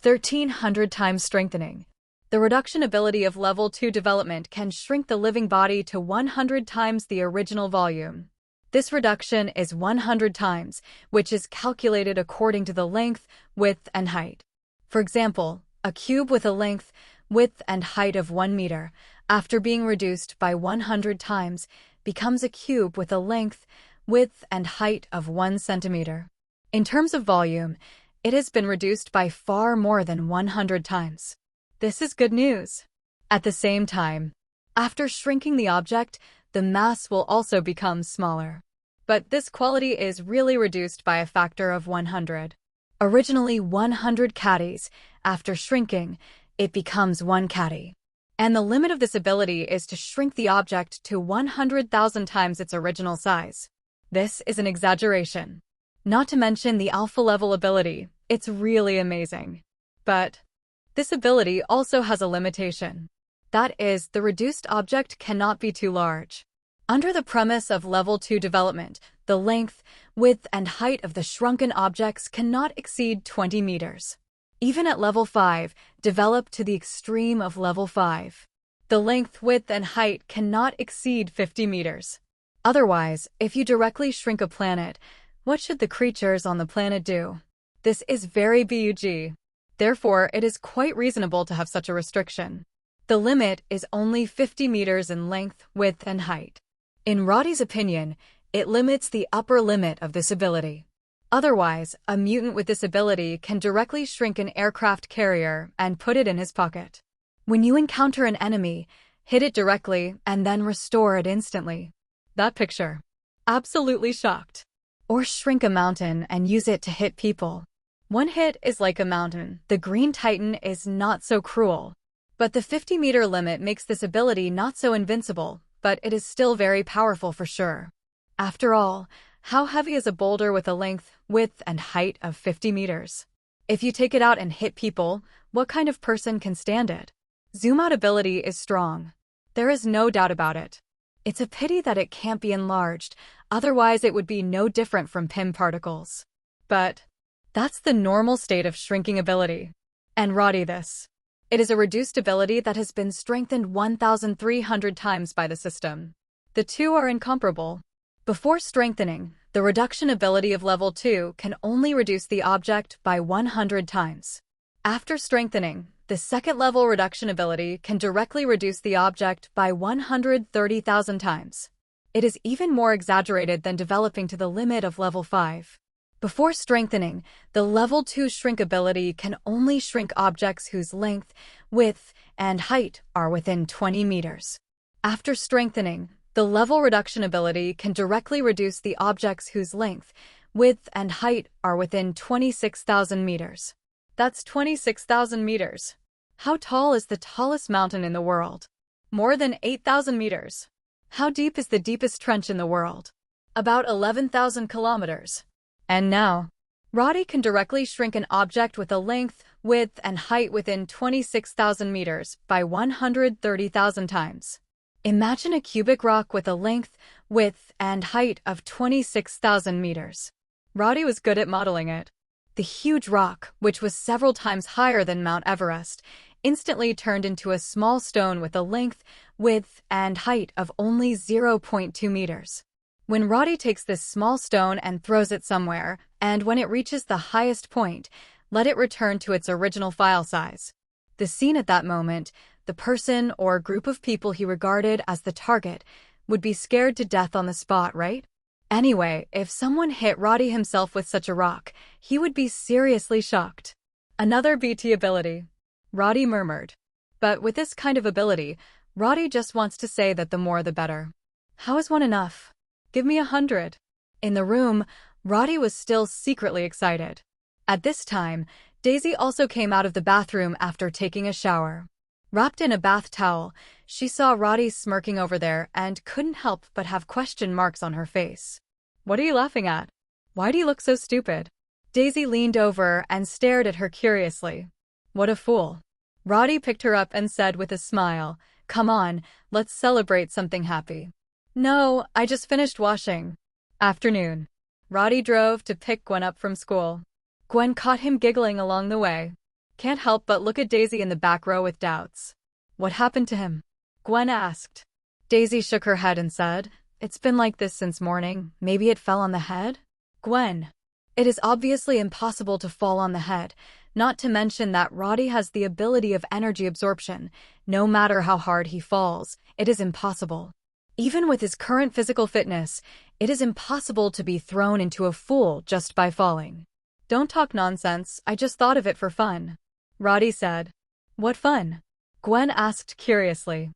1,300 times strengthening. The reduction ability of level 2 development can shrink the living body to 100 times the original volume. This reduction is 100 times, which is calculated according to the length, width, and height. For example, a cube with a length, width, and height of 1 meter, after being reduced by 100 times, becomes a cube with a length, width, and height of 1 centimeter. In terms of volume, it has been reduced by far more than 100 times. This is good news. At the same time, after shrinking the object, the mass will also become smaller. But this quality is really reduced by a factor of 100. Originally 100 caddies, after shrinking, it becomes 1 caddy. And the limit of this ability is to shrink the object to 100,000 times its original size. This is an exaggeration. Not to mention the alpha level ability, it's really amazing. But this ability also has a limitation. That is, the reduced object cannot be too large. Under the premise of level 2 development, the length, width, and height of the shrunken objects cannot exceed 20 meters. Even at level 5, developed to the extreme of level 5, the length, width, and height cannot exceed 50 meters. Otherwise, if you directly shrink a planet, what should the creatures on the planet do? This is very bug. Therefore, it is quite reasonable to have such a restriction. The limit is only 50 meters in length, width, and height. In Roddy's opinion, it limits the upper limit of this ability. Otherwise, a mutant with this ability can directly shrink an aircraft carrier and put it in his pocket. When you encounter an enemy, hit it directly and then restore it instantly. That picture. Absolutely shocked. Or shrink a mountain and use it to hit people. One hit is like a mountain. The Green Titan is not so cruel. But the 50-meter limit makes this ability not so invincible, but it is still very powerful for sure. After all, how heavy is a boulder with a length, width, and height of 50 meters? If you take it out and hit people, what kind of person can stand it? Zoom out ability is strong. There is no doubt about it. It's a pity that it can't be enlarged, otherwise it would be no different from PIM particles. But that's the normal state of shrinking ability. And Roddy this. It is a reduced ability that has been strengthened 1,300 times by the system. The two are incomparable. Before strengthening, the reduction ability of level 2 can only reduce the object by 100 times. After strengthening, the second level reduction ability can directly reduce the object by 130,000 times. It is even more exaggerated than developing to the limit of level 5. Before strengthening, the level 2 shrink ability can only shrink objects whose length, width, and height are within 20 meters. After strengthening, the level reduction ability can directly reduce the objects whose length, width, and height are within 26,000 meters. That's 26,000 meters. How tall is the tallest mountain in the world? More than 8,000 meters. How deep is the deepest trench in the world? About 11,000 kilometers. And now, Roddy can directly shrink an object with a length, width, and height within 26,000 meters by 130,000 times. Imagine a cubic rock with a length, width, and height of 26,000 meters. Roddy was good at modeling it. The huge rock, which was several times higher than Mount Everest, instantly turned into a small stone with a length, width, and height of only 0.2 meters. When Roddy takes this small stone and throws it somewhere, and when it reaches the highest point, let it return to its original file size. The scene at that moment, the person or group of people he regarded as the target would be scared to death on the spot, right? Anyway, if someone hit Roddy himself with such a rock, he would be seriously shocked. Another BT ability, Roddy murmured. But with this kind of ability, Roddy just wants to say that the more the better. How is one enough? Give me 100. In the room, Roddy was still secretly excited. At this time, Daisy also came out of the bathroom after taking a shower. Wrapped in a bath towel, she saw Roddy smirking over there and couldn't help but have question marks on her face. What are you laughing at? Why do you look so stupid? Daisy leaned over and stared at her curiously. What a fool. Roddy picked her up and said with a smile, "Come on, let's celebrate something happy." "No, I just finished washing." Afternoon. Roddy drove to pick Gwen up from school. Gwen caught him giggling along the way. Can't help but look at Daisy in the back row with doubts. "What happened to him?" Gwen asked. Daisy shook her head and said, "It's been like this since morning. Maybe it fell on the head?" Gwen. It is obviously impossible to fall on the head, not to mention that Roddy has the ability of energy absorption. No matter how hard he falls, it is impossible. Even with his current physical fitness, it is impossible to be thrown into a pool just by falling. "Don't talk nonsense, I just thought of it for fun," Roddy said. "What fun?" Gwen asked curiously.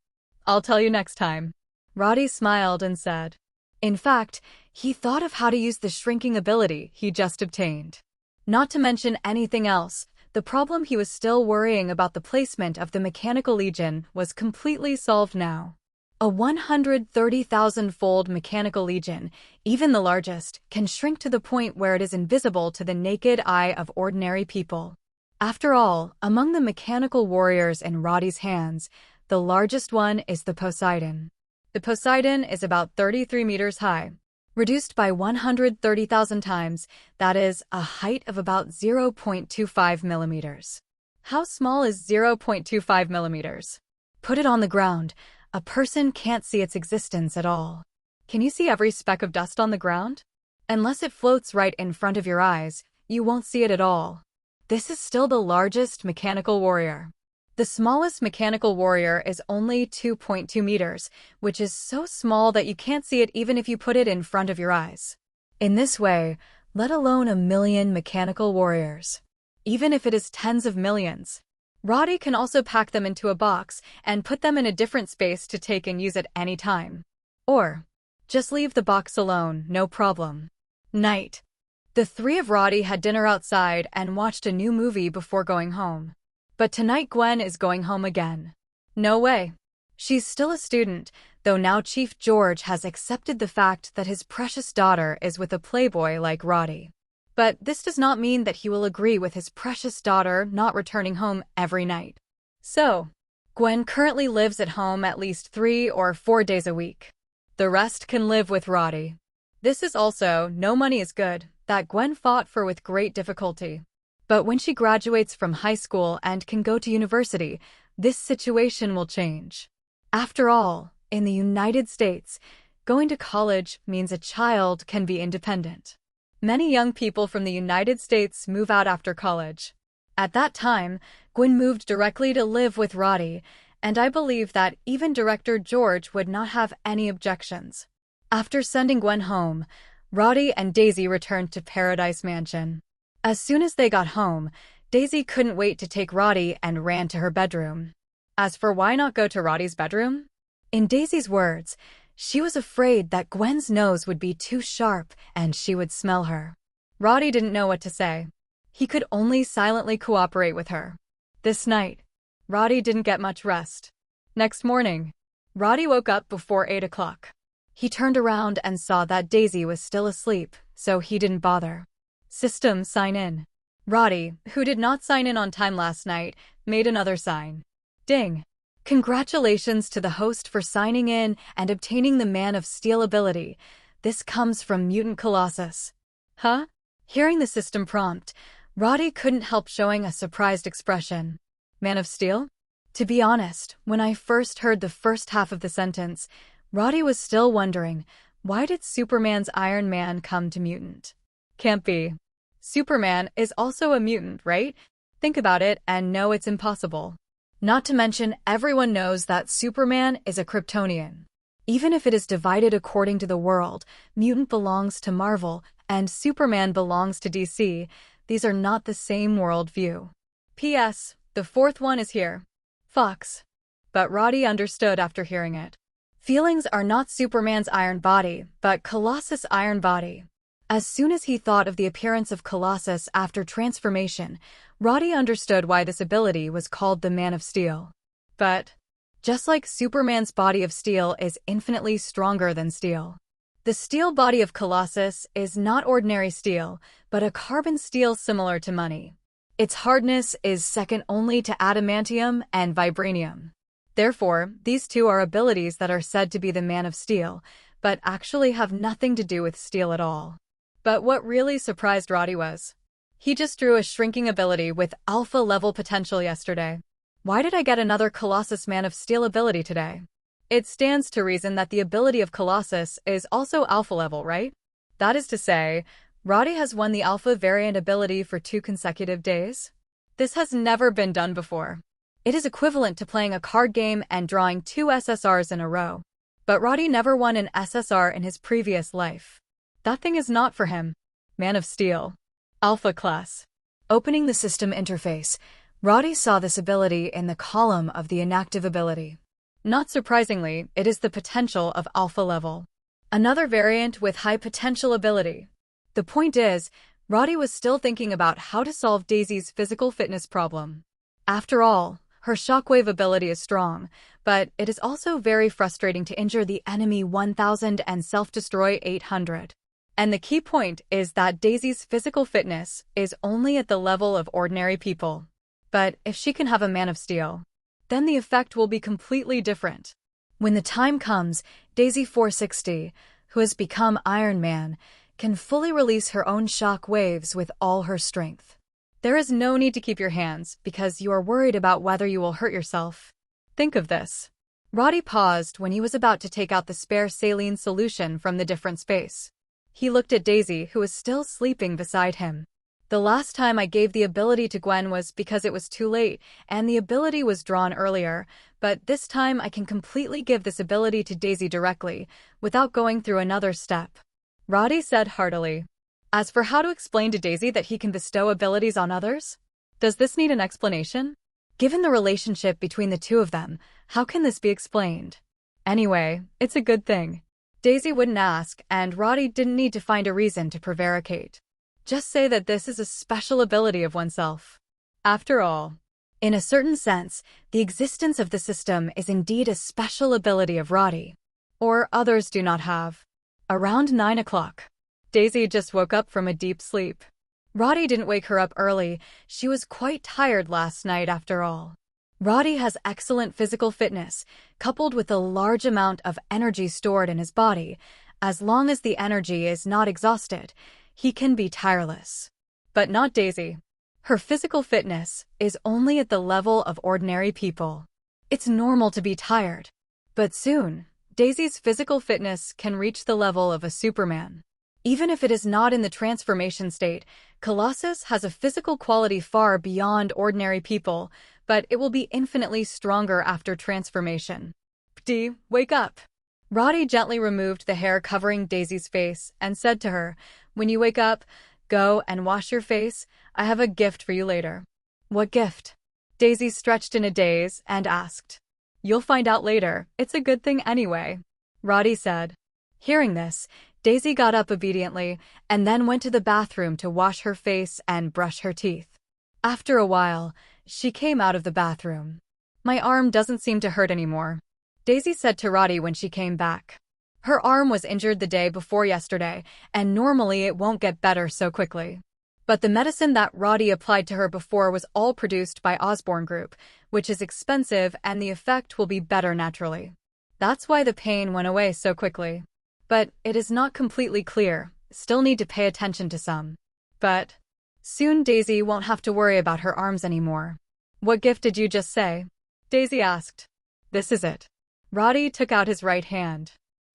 "I'll tell you next time." Roddy smiled and said. In fact, he thought of how to use the shrinking ability he just obtained. Not to mention anything else, the problem he was still worrying about, the placement of the mechanical legion, was completely solved now. A 130,000-fold mechanical legion, even the largest, can shrink to the point where it is invisible to the naked eye of ordinary people. After all, among the mechanical warriors in Roddy's hands, the largest one is the Poseidon. The Poseidon is about 33 meters high. Reduced by 130,000 times, that is a height of about 0.25 millimeters. How small is 0.25 millimeters? Put it on the ground. A person can't see its existence at all. Can you see every speck of dust on the ground? Unless it floats right in front of your eyes, you won't see it at all. This is still the largest mechanical warrior. The smallest mechanical warrior is only 2.2 meters, which is so small that you can't see it even if you put it in front of your eyes. In this way, let alone a million mechanical warriors. Even if it is tens of millions. Roddy can also pack them into a box and put them in a different space to take and use at any time. Or, just leave the box alone, no problem. Night. The three of Roddy had dinner outside and watched a new movie before going home. But tonight Gwen is going home again. No way. She's still a student, though now Chief George has accepted the fact that his precious daughter is with a playboy like Roddy. But this does not mean that he will agree with his precious daughter not returning home every night. So, Gwen currently lives at home at least 3 or 4 days a week. The rest can live with Roddy. This is also No Money is Good, that Gwen fought for with great difficulty. But when she graduates from high school and can go to university, this situation will change. After all, in the United States, going to college means a child can be independent. Many young people from the United States move out after college. At that time, Gwen moved directly to live with Roddy, and I believe that even Director George would not have any objections. After sending Gwen home, Roddy and Daisy returned to Paradise Mansion. As soon as they got home, Daisy couldn't wait to take Roddy and ran to her bedroom. As for why not go to Roddy's bedroom? In Daisy's words, she was afraid that Gwen's nose would be too sharp and she would smell her. Roddy didn't know what to say. He could only silently cooperate with her. This night, Roddy didn't get much rest. Next morning, Roddy woke up before 8 o'clock. He turned around and saw that Daisy was still asleep, so he didn't bother. System sign in. Roddy, who did not sign in on time last night, made another sign. Ding. Congratulations to the host for signing in and obtaining the Man of Steel ability. This comes from Mutant Colossus. Huh? Hearing the system prompt, Roddy couldn't help showing a surprised expression. Man of Steel? To be honest, when I first heard the first half of the sentence, Roddy was still wondering, why did Superman's Iron Man come to mutant? Can't be. Superman is also a mutant, right? Think about it and know it's impossible. Not to mention, everyone knows that Superman is a Kryptonian. Even if it is divided according to the world, mutant belongs to Marvel and Superman belongs to DC. These are not the same worldview. P.S. The fourth one is here. Fox. But Roddy understood after hearing it. Feelings are not Superman's iron body, but Colossus' iron body. As soon as he thought of the appearance of Colossus after transformation, Roddy understood why this ability was called the Man of Steel. But, just like Superman's body of steel is infinitely stronger than steel, the steel body of Colossus is not ordinary steel, but a carbon steel similar to money. Its hardness is second only to adamantium and vibranium. Therefore, these two are abilities that are said to be the Man of Steel, but actually have nothing to do with steel at all. But what really surprised Roddy was, he just drew a shrinking ability with alpha-level potential yesterday. Why did I get another Colossus Man of Steel ability today? It stands to reason that the ability of Colossus is also alpha-level, right? That is to say, Roddy has won the alpha variant ability for 2 consecutive days. This has never been done before. It is equivalent to playing a card game and drawing 2 SSRs in a row. But Roddy never won an SSR in his previous life. That thing is not for him. Man of Steel. Alpha class. Opening the system interface, Roddy saw this ability in the column of the inactive ability. Not surprisingly, it is the potential of alpha level. Another variant with high potential ability. The point is, Roddy was still thinking about how to solve Daisy's physical fitness problem. After all, her shockwave ability is strong, but it is also very frustrating to injure the enemy 1000 and self-destroy 800. And the key point is that Daisy's physical fitness is only at the level of ordinary people. But if she can have a Man of Steel, then the effect will be completely different. When the time comes, Daisy 460, who has become Iron Man, can fully release her own shock waves with all her strength. There is no need to keep your hands because you are worried about whether you will hurt yourself. Think of this. Roddy paused when he was about to take out the spare saline solution from the different space. He looked at Daisy, who was still sleeping beside him. The last time I gave the ability to Gwen was because it was too late, and the ability was drawn earlier, but this time I can completely give this ability to Daisy directly, without going through another step. Roddy said heartily. As for how to explain to Daisy that he can bestow abilities on others? Does this need an explanation? Given the relationship between the two of them, how can this be explained? Anyway, it's a good thing. Daisy wouldn't ask, and Roddy didn't need to find a reason to prevaricate. Just say that this is a special ability of oneself. After all, in a certain sense, the existence of the system is indeed a special ability of Roddy. Or others do not have. Around 9 o'clock. Daisy just woke up from a deep sleep. Roddy didn't wake her up early. She was quite tired last night after all. Roddy has excellent physical fitness, coupled with a large amount of energy stored in his body. As long as the energy is not exhausted, he can be tireless. But not Daisy. Her physical fitness is only at the level of ordinary people. It's normal to be tired. But soon, Daisy's physical fitness can reach the level of a Superman. Even if it is not in the transformation state, Colossus has a physical quality far beyond ordinary people, but it will be infinitely stronger after transformation. Pty, wake up! Roddy gently removed the hair covering Daisy's face and said to her, "When you wake up, go and wash your face. I have a gift for you later." "What gift?" Daisy stretched in a daze and asked. "You'll find out later. It's a good thing anyway," Roddy said. Hearing this, Daisy got up obediently and then went to the bathroom to wash her face and brush her teeth. After a while, she came out of the bathroom. "My arm doesn't seem to hurt anymore," Daisy said to Roddy when she came back. Her arm was injured the day before yesterday, and normally it won't get better so quickly. But the medicine that Roddy applied to her before was all produced by Osborne Group, which is expensive, and the effect will be better naturally. That's why the pain went away so quickly. But it is not completely clear, still need to pay attention to some. But soon Daisy won't have to worry about her arms anymore. "What gift did you just say?" Daisy asked. "This is it." Roddy took out his right hand.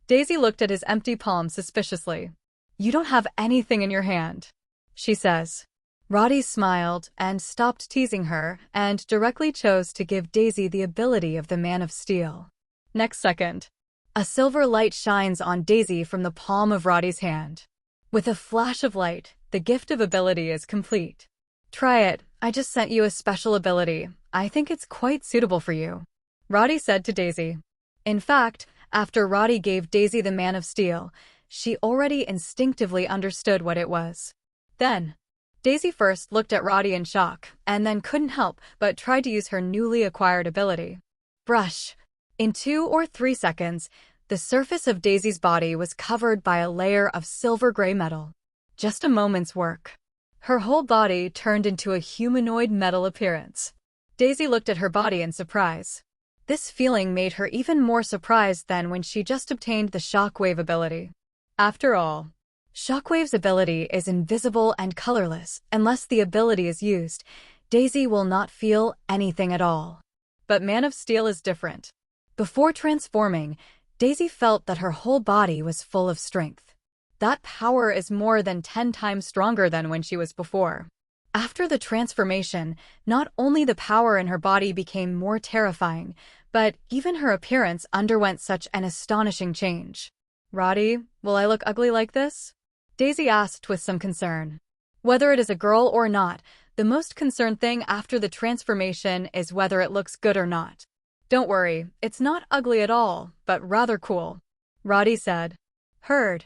Daisy looked at his empty palm suspiciously. "You don't have anything in your hand," she says. Roddy smiled and stopped teasing her and directly chose to give Daisy the ability of the Man of Steel. Next second, a silver light shines on Daisy from the palm of Roddy's hand. With a flash of light, the gift of ability is complete. "Try it. I just sent you a special ability. I think it's quite suitable for you," Roddy said to Daisy. In fact, after Roddy gave Daisy the Man of Steel, she already instinctively understood what it was. Then, Daisy first looked at Roddy in shock, and then couldn't help but tried to use her newly acquired ability. Brush. In 2 or 3 seconds, the surface of Daisy's body was covered by a layer of silver-gray metal. Just a moment's work. Her whole body turned into a humanoid metal appearance. Daisy looked at her body in surprise. This feeling made her even more surprised than when she just obtained the shockwave ability. After all, Shockwave's ability is invisible and colorless. Unless the ability is used, Daisy will not feel anything at all. But Man of Steel is different. Before transforming, Daisy felt that her whole body was full of strength. That power is more than 10 times stronger than when she was before. After the transformation, not only the power in her body became more terrifying, but even her appearance underwent such an astonishing change. "Roddy, will I look ugly like this?" Daisy asked with some concern. Whether it is a girl or not, the most concerned thing after the transformation is whether it looks good or not. "Don't worry, it's not ugly at all, but rather cool," Roddy said. "Heard."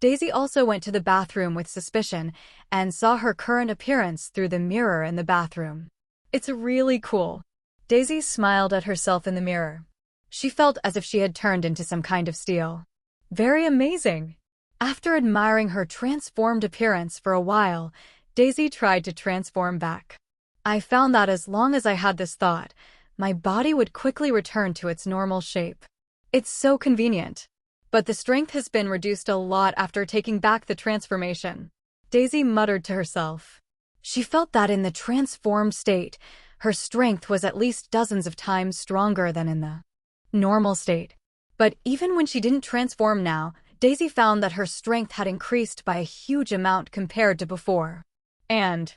Daisy also went to the bathroom with suspicion and saw her current appearance through the mirror in the bathroom. It's really cool. Daisy smiled at herself in the mirror. She felt as if she had turned into some kind of steel. Very amazing. After admiring her transformed appearance for a while, Daisy tried to transform back. I found that as long as I had this thought, my body would quickly return to its normal shape. It's so convenient. But the strength has been reduced a lot after taking back the transformation. Daisy muttered to herself. She felt that in the transformed state, her strength was at least dozens of times stronger than in the normal state. But even when she didn't transform now, Daisy found that her strength had increased by a huge amount compared to before. And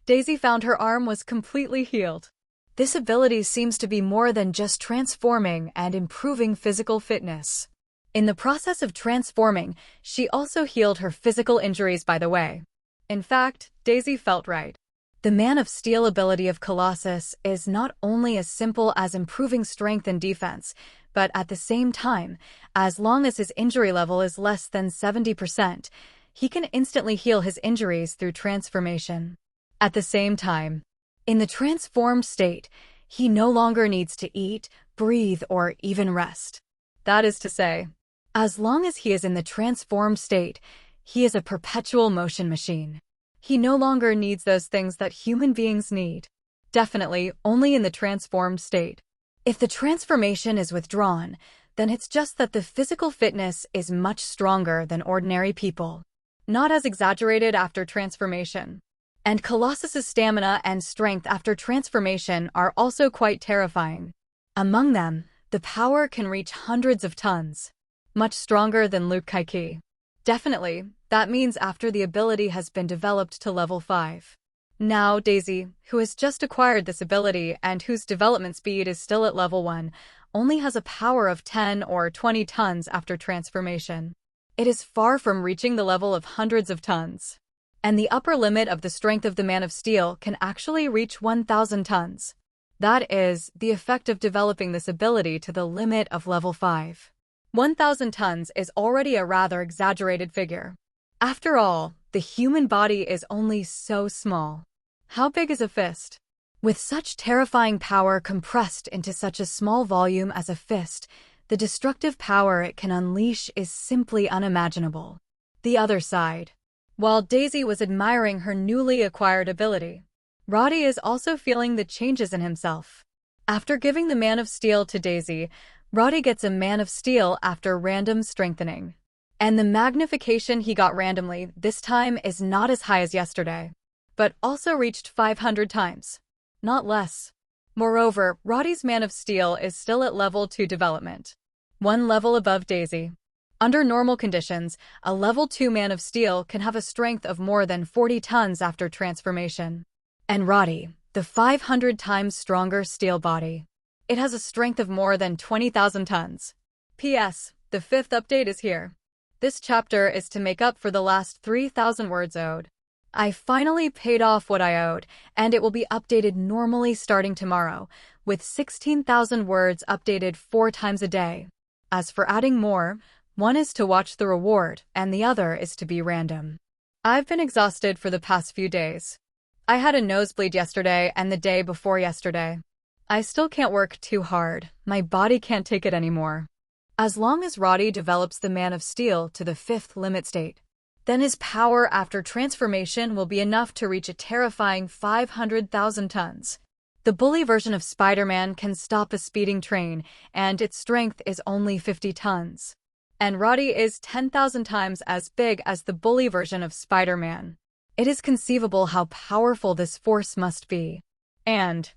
Daisy found her arm was completely healed. This ability seems to be more than just transforming and improving physical fitness. In the process of transforming, she also healed her physical injuries, by the way. In fact, Daisy felt right. The Man of Steel ability of Colossus is not only as simple as improving strength and defense, but at the same time, as long as his injury level is less than 70%, he can instantly heal his injuries through transformation. At the same time, in the transformed state, he no longer needs to eat, breathe, or even rest. That is to say, as long as he is in the transformed state, he is a perpetual motion machine. He no longer needs those things that human beings need. Definitely only in the transformed state. If the transformation is withdrawn, then it's just that the physical fitness is much stronger than ordinary people. Not as exaggerated after transformation. And Colossus's stamina and strength after transformation are also quite terrifying. Among them, the power can reach hundreds of tons. Much stronger than Luke Kaiki. Definitely, that means after the ability has been developed to level 5. Now Daisy, who has just acquired this ability and whose development speed is still at level 1, only has a power of 10 or 20 tons after transformation. It is far from reaching the level of hundreds of tons. And the upper limit of the strength of the Man of Steel can actually reach 1,000 tons. That is, the effect of developing this ability to the limit of level 5. 1,000 tons is already a rather exaggerated figure. After all, the human body is only so small. How big is a fist? With such terrifying power compressed into such a small volume as a fist, the destructive power it can unleash is simply unimaginable. The other side. While Daisy was admiring her newly acquired ability, Roddy is also feeling the changes in himself. After giving the Man of Steel to Daisy, Roddy gets a Man of Steel after random strengthening. And the magnification he got randomly this time is not as high as yesterday, but also reached 500 times. Not less. Moreover, Roddy's Man of Steel is still at level 2 development. One level above Daisy. Under normal conditions, a level 2 Man of Steel can have a strength of more than 40 tons after transformation. And Roddy, the 500 times stronger steel body. It has a strength of more than 20,000 tons. P.S. The 5th update is here. This chapter is to make up for the last 3,000 words owed. I finally paid off what I owed, and it will be updated normally starting tomorrow, with 16,000 words updated 4 times a day. As for adding more, one is to watch the reward, and the other is to be random. I've been exhausted for the past few days. I had a nosebleed yesterday and the day before yesterday. I still can't work too hard. My body can't take it anymore. As long as Roddy develops the Man of Steel to the 5th limit state, then his power after transformation will be enough to reach a terrifying 500,000 tons. The bully version of Spider-Man can stop a speeding train, and its strength is only 50 tons. And Roddy is 10,000 times as big as the bully version of Spider-Man. It is conceivable how powerful this force must be. And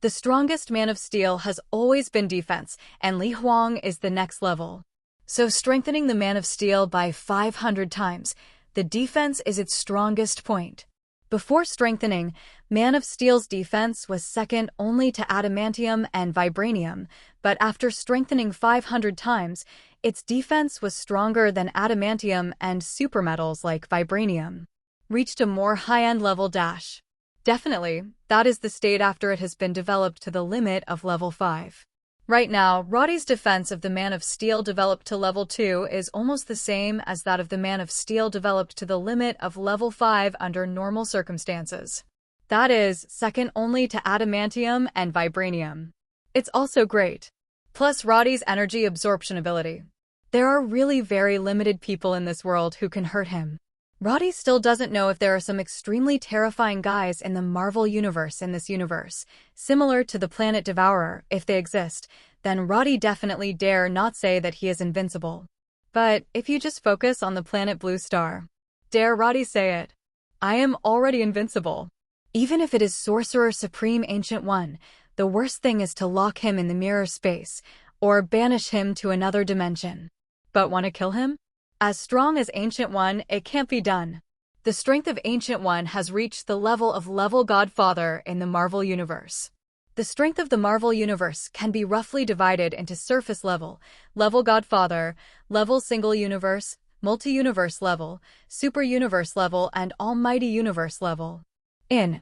the strongest Man of Steel has always been defense, and Li Huang is the next level. So strengthening the Man of Steel by 500 times, the defense is its strongest point. Before strengthening, Man of Steel's defense was second only to adamantium and vibranium, but after strengthening 500 times, its defense was stronger than adamantium and supermetals like vibranium. Reached a more high-end level dash. Definitely, that is the state after it has been developed to the limit of level 5. Right now, Roddy's defense of the Man of Steel developed to level 2 is almost the same as that of the Man of Steel developed to the limit of level 5 under normal circumstances. That is, second only to adamantium and vibranium. It's also great. Plus Roddy's energy absorption ability. There are really very limited people in this world who can hurt him. Roddy still doesn't know if there are some extremely terrifying guys in the Marvel Universe in this universe, similar to the Planet Devourer. If they exist, then Roddy definitely dare not say that he is invincible. But if you just focus on the planet Blue Star, dare Roddy say it. I am already invincible. Even if it is Sorcerer Supreme Ancient One, the worst thing is to lock him in the mirror space, or banish him to another dimension. But want to kill him? As strong as Ancient One, it can't be done. The strength of Ancient One has reached the level of Level Godfather in the Marvel Universe. The strength of the Marvel Universe can be roughly divided into surface level, Level Godfather, Level Single Universe, Multi-Universe level, Super Universe level, and Almighty Universe level. In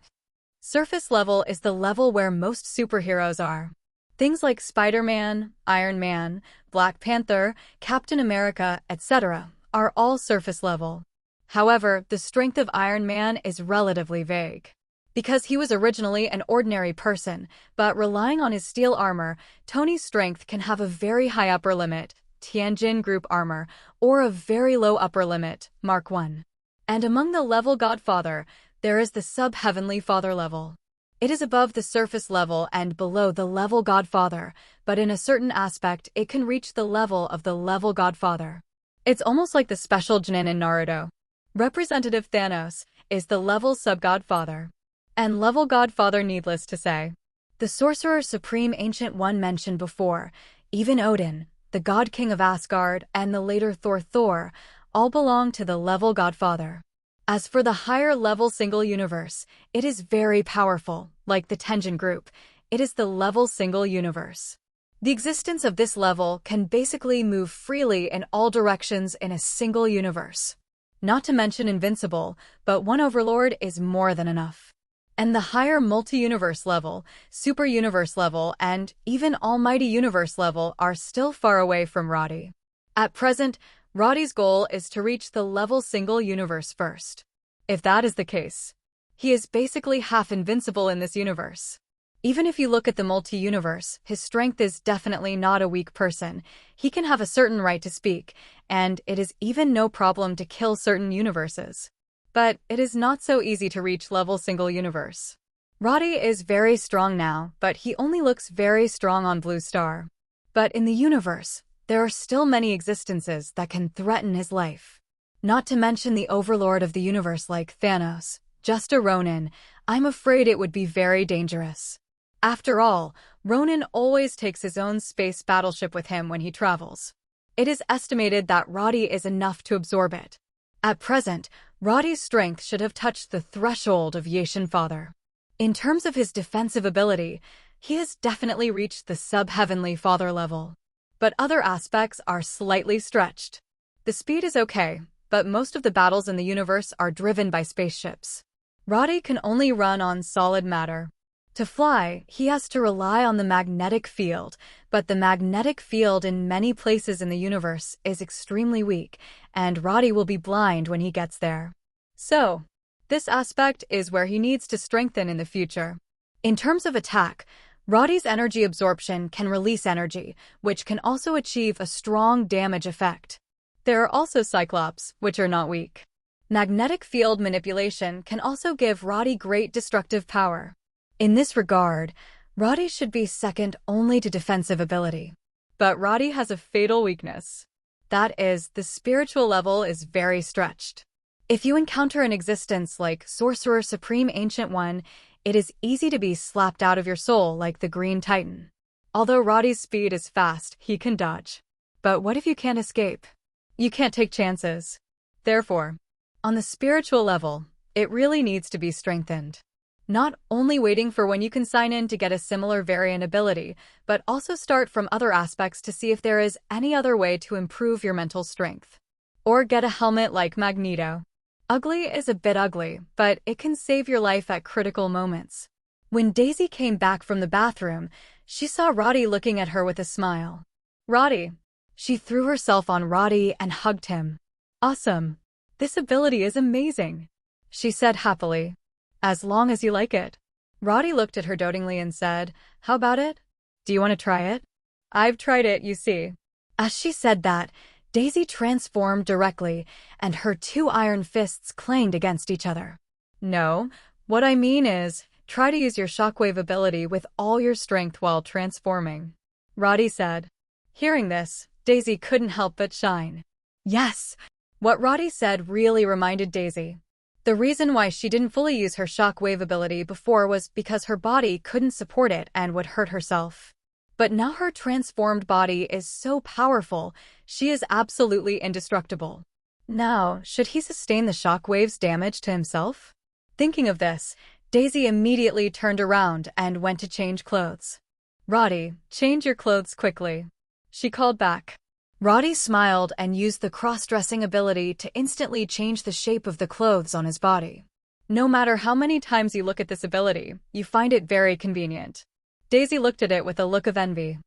surface level is the level where most superheroes are. Things like Spider-Man, Iron Man, Black Panther, Captain America, etc. are all surface level. However, the strength of Iron Man is relatively vague. Because he was originally an ordinary person, but relying on his steel armor, Tony's strength can have a very high upper limit, Tianjin Group armor, or a very low upper limit, Mark I. And among the level Godfather, there is the sub-heavenly father level. It is above the surface level and below the level Godfather, but in a certain aspect it can reach the level of the level Godfather. It's almost like the special Genin in Naruto. Representative Thanos is the level sub-Godfather. And level Godfather, needless to say. The Sorcerer Supreme Ancient One mentioned before, even Odin, the God King of Asgard, and the later Thor, all belong to the level Godfather. As for the higher level single universe, it is very powerful, like the Tenjin Group. It is the level single universe. The existence of this level can basically move freely in all directions in a single universe. Not to mention invincible, but one overlord is more than enough. And the higher multi-universe level, super universe level, and even almighty universe level are still far away from Roddy. At present, Roddy's goal is to reach the level single universe first. If that is the case, he is basically half invincible in this universe. Even if you look at the multi-universe, his strength is definitely not a weak person. He can have a certain right to speak, and it is even no problem to kill certain universes. But it is not so easy to reach level single universe. Roddy is very strong now, but he only looks very strong on Blue Star. But in the universe, there are still many existences that can threaten his life. Not to mention the overlord of the universe like Thanos, just a Ronin. I'm afraid it would be very dangerous. After all, Ronin always takes his own space battleship with him when he travels. It is estimated that Roddy is enough to absorb it. At present, Roddy's strength should have touched the threshold of Yaishin Father. In terms of his defensive ability, he has definitely reached the sub-heavenly father level. But other aspects are slightly stretched. The speed is okay, but most of the battles in the universe are driven by spaceships. Roddy can only run on solid matter. To fly, he has to rely on the magnetic field, but the magnetic field in many places in the universe is extremely weak, and Roddy will be blind when he gets there. So, this aspect is where he needs to strengthen in the future. In terms of attack, Roddy's energy absorption can release energy, which can also achieve a strong damage effect. There are also Cyclops, which are not weak. Magnetic field manipulation can also give Roddy great destructive power. In this regard, Roddy should be second only to defensive ability. But Roddy has a fatal weakness. That is, the spiritual level is very stretched. If you encounter an existence like Sorcerer Supreme Ancient One, it is easy to be slapped out of your soul like the Green Titan. Although Roddy's speed is fast, he can dodge. But what if you can't escape? You can't take chances. Therefore, on the spiritual level, it really needs to be strengthened. Not only waiting for when you can sign in to get a similar variant ability, but also start from other aspects to see if there is any other way to improve your mental strength. Or get a helmet like Magneto. Ugly is a bit ugly, but it can save your life at critical moments. When Daisy came back from the bathroom, She saw Roddy looking at her with a smile. Roddy. She threw herself on Roddy and hugged him. Awesome. This ability is amazing, she said happily. As long as you like it. Roddy looked at her dotingly and said, how about it? Do you want to try it? I've tried it, you see. As she said that, Daisy transformed directly, and her two iron fists clanged against each other. No, what I mean is, try to use your shockwave ability with all your strength while transforming, Roddy said. Hearing this, Daisy couldn't help but shine. Yes! What Roddy said really reminded Daisy. The reason why she didn't fully use her shockwave ability before was because her body couldn't support it and would hurt herself. But now her transformed body is so powerful, she is absolutely indestructible. Now, should he sustain the shockwave's damage to himself? Thinking of this, Daisy immediately turned around and went to change clothes. Roddy, change your clothes quickly, she called back. Roddy smiled and used the cross-dressing ability to instantly change the shape of the clothes on his body. No matter how many times you look at this ability, you find it very convenient. Daisy looked at it with a look of envy.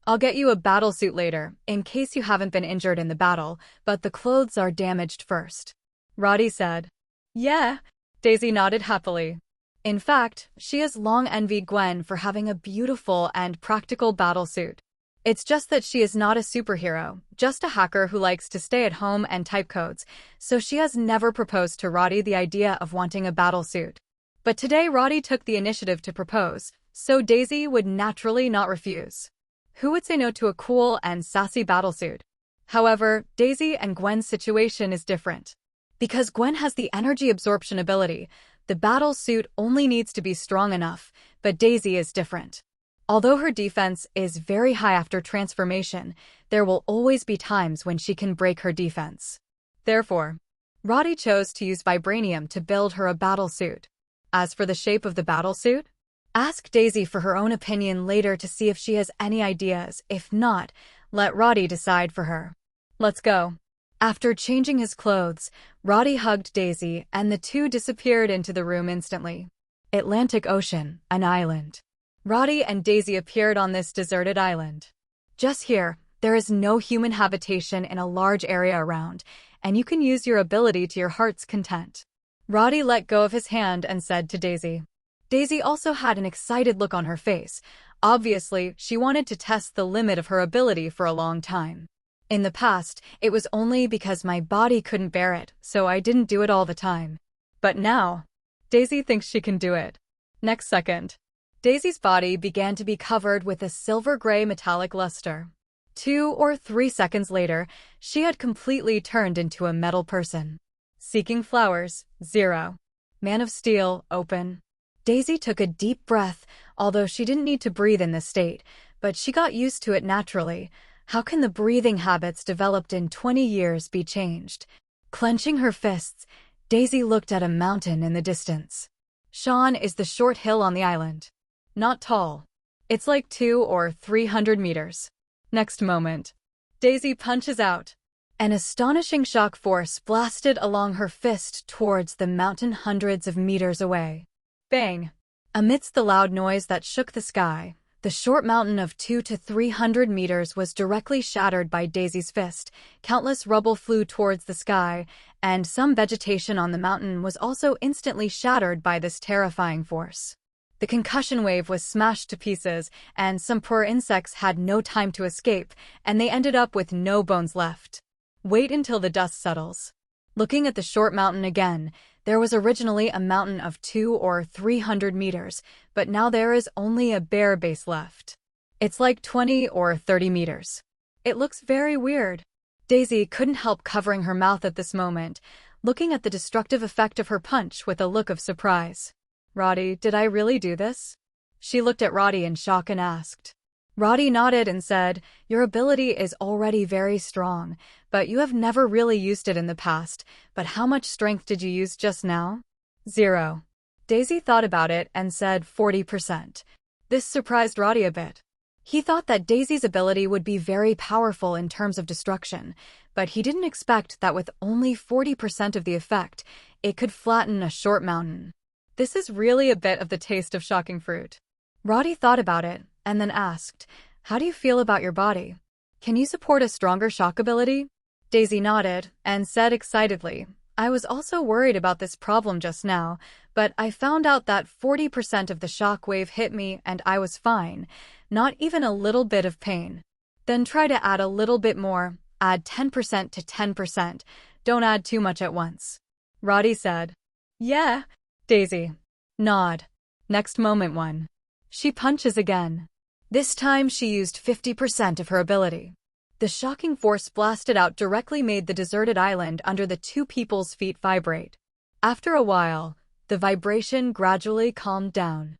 I'll get you a battle suit later, in case you haven't been injured in the battle, but the clothes are damaged first, Roddy said. Yeah, Daisy nodded happily. In fact, she has long envied Gwen for having a beautiful and practical battle suit. It's just that she is not a superhero, just a hacker who likes to stay at home and type codes, so she has never proposed to Roddy the idea of wanting a battle suit. But today Roddy took the initiative to propose, so Daisy would naturally not refuse. Who would say no to a cool and sassy battle suit? However, Daisy and Gwen's situation is different. Because Gwen has the energy absorption ability, the battle suit only needs to be strong enough, but Daisy is different. Although her defense is very high after transformation, there will always be times when she can break her defense. Therefore, Roddy chose to use vibranium to build her a battle suit. As for the shape of the battle suit, ask Daisy for her own opinion later to see if she has any ideas. If not, let Roddy decide for her. Let's go. After changing his clothes, Roddy hugged Daisy and the two disappeared into the room instantly. Atlantic Ocean, an island. Roddy and Daisy appeared on this deserted island. Just here, there is no human habitation in a large area around, and you can use your ability to your heart's content. Roddy let go of his hand and said to Daisy. Daisy also had an excited look on her face. Obviously, she wanted to test the limit of her ability for a long time. In the past, it was only because my body couldn't bear it, so I didn't do it all the time. But now, Daisy thinks she can do it. Next second, Daisy's body began to be covered with a silver-gray metallic luster. 2 or 3 seconds later, she had completely turned into a metal person. Seeking flowers, 0. Man of Steel, open. Daisy took a deep breath, although she didn't need to breathe in this state, but she got used to it naturally. How can the breathing habits developed in 20 years be changed? Clenching her fists, Daisy looked at a mountain in the distance. Sean is the short hill on the island. Not tall. It's like 200 or 300 meters. Next moment, Daisy punches out. An astonishing shock force blasted along her fist towards the mountain hundreds of meters away. Bang! Amidst the loud noise that shook the sky, the short mountain of 200 to 300 meters was directly shattered by Daisy's fist. Countless rubble flew towards the sky, and some vegetation on the mountain was also instantly shattered by this terrifying force. The concussion wave was smashed to pieces, and some poor insects had no time to escape, and they ended up with no bones left. Wait until the dust settles. Looking at the short mountain again, there was originally a mountain of 200 or 300 meters, but now there is only a bare base left. It's like 20 or 30 meters. It looks very weird. Daisy couldn't help covering her mouth at this moment, looking at the destructive effect of her punch with a look of surprise. Roddy, did I really do this? She looked at Roddy in shock and asked. Roddy nodded and said, your ability is already very strong, but you have never really used it in the past. But how much strength did you use just now? 0. Daisy thought about it and said 40%. This surprised Roddy a bit. He thought that Daisy's ability would be very powerful in terms of destruction, but he didn't expect that with only 40% of the effect, it could flatten a short mountain. This is really a bit of the taste of shocking fruit. Roddy thought about it, and then asked, "How do you feel about your body? Can you support a stronger shock ability?" Daisy nodded and said excitedly, "I was also worried about this problem just now, but I found out that 40% of the shock wave hit me and I was fine, not even a little bit of pain. Then try to add a little bit more, add 10% to 10%, don't add too much at once." Roddy said, "Yeah." Daisy. Nod. Next moment 1. She punches again. This time she used 50% of her ability. The shocking force blasted out directly made the deserted island under the two people's feet vibrate. After a while, the vibration gradually calmed down.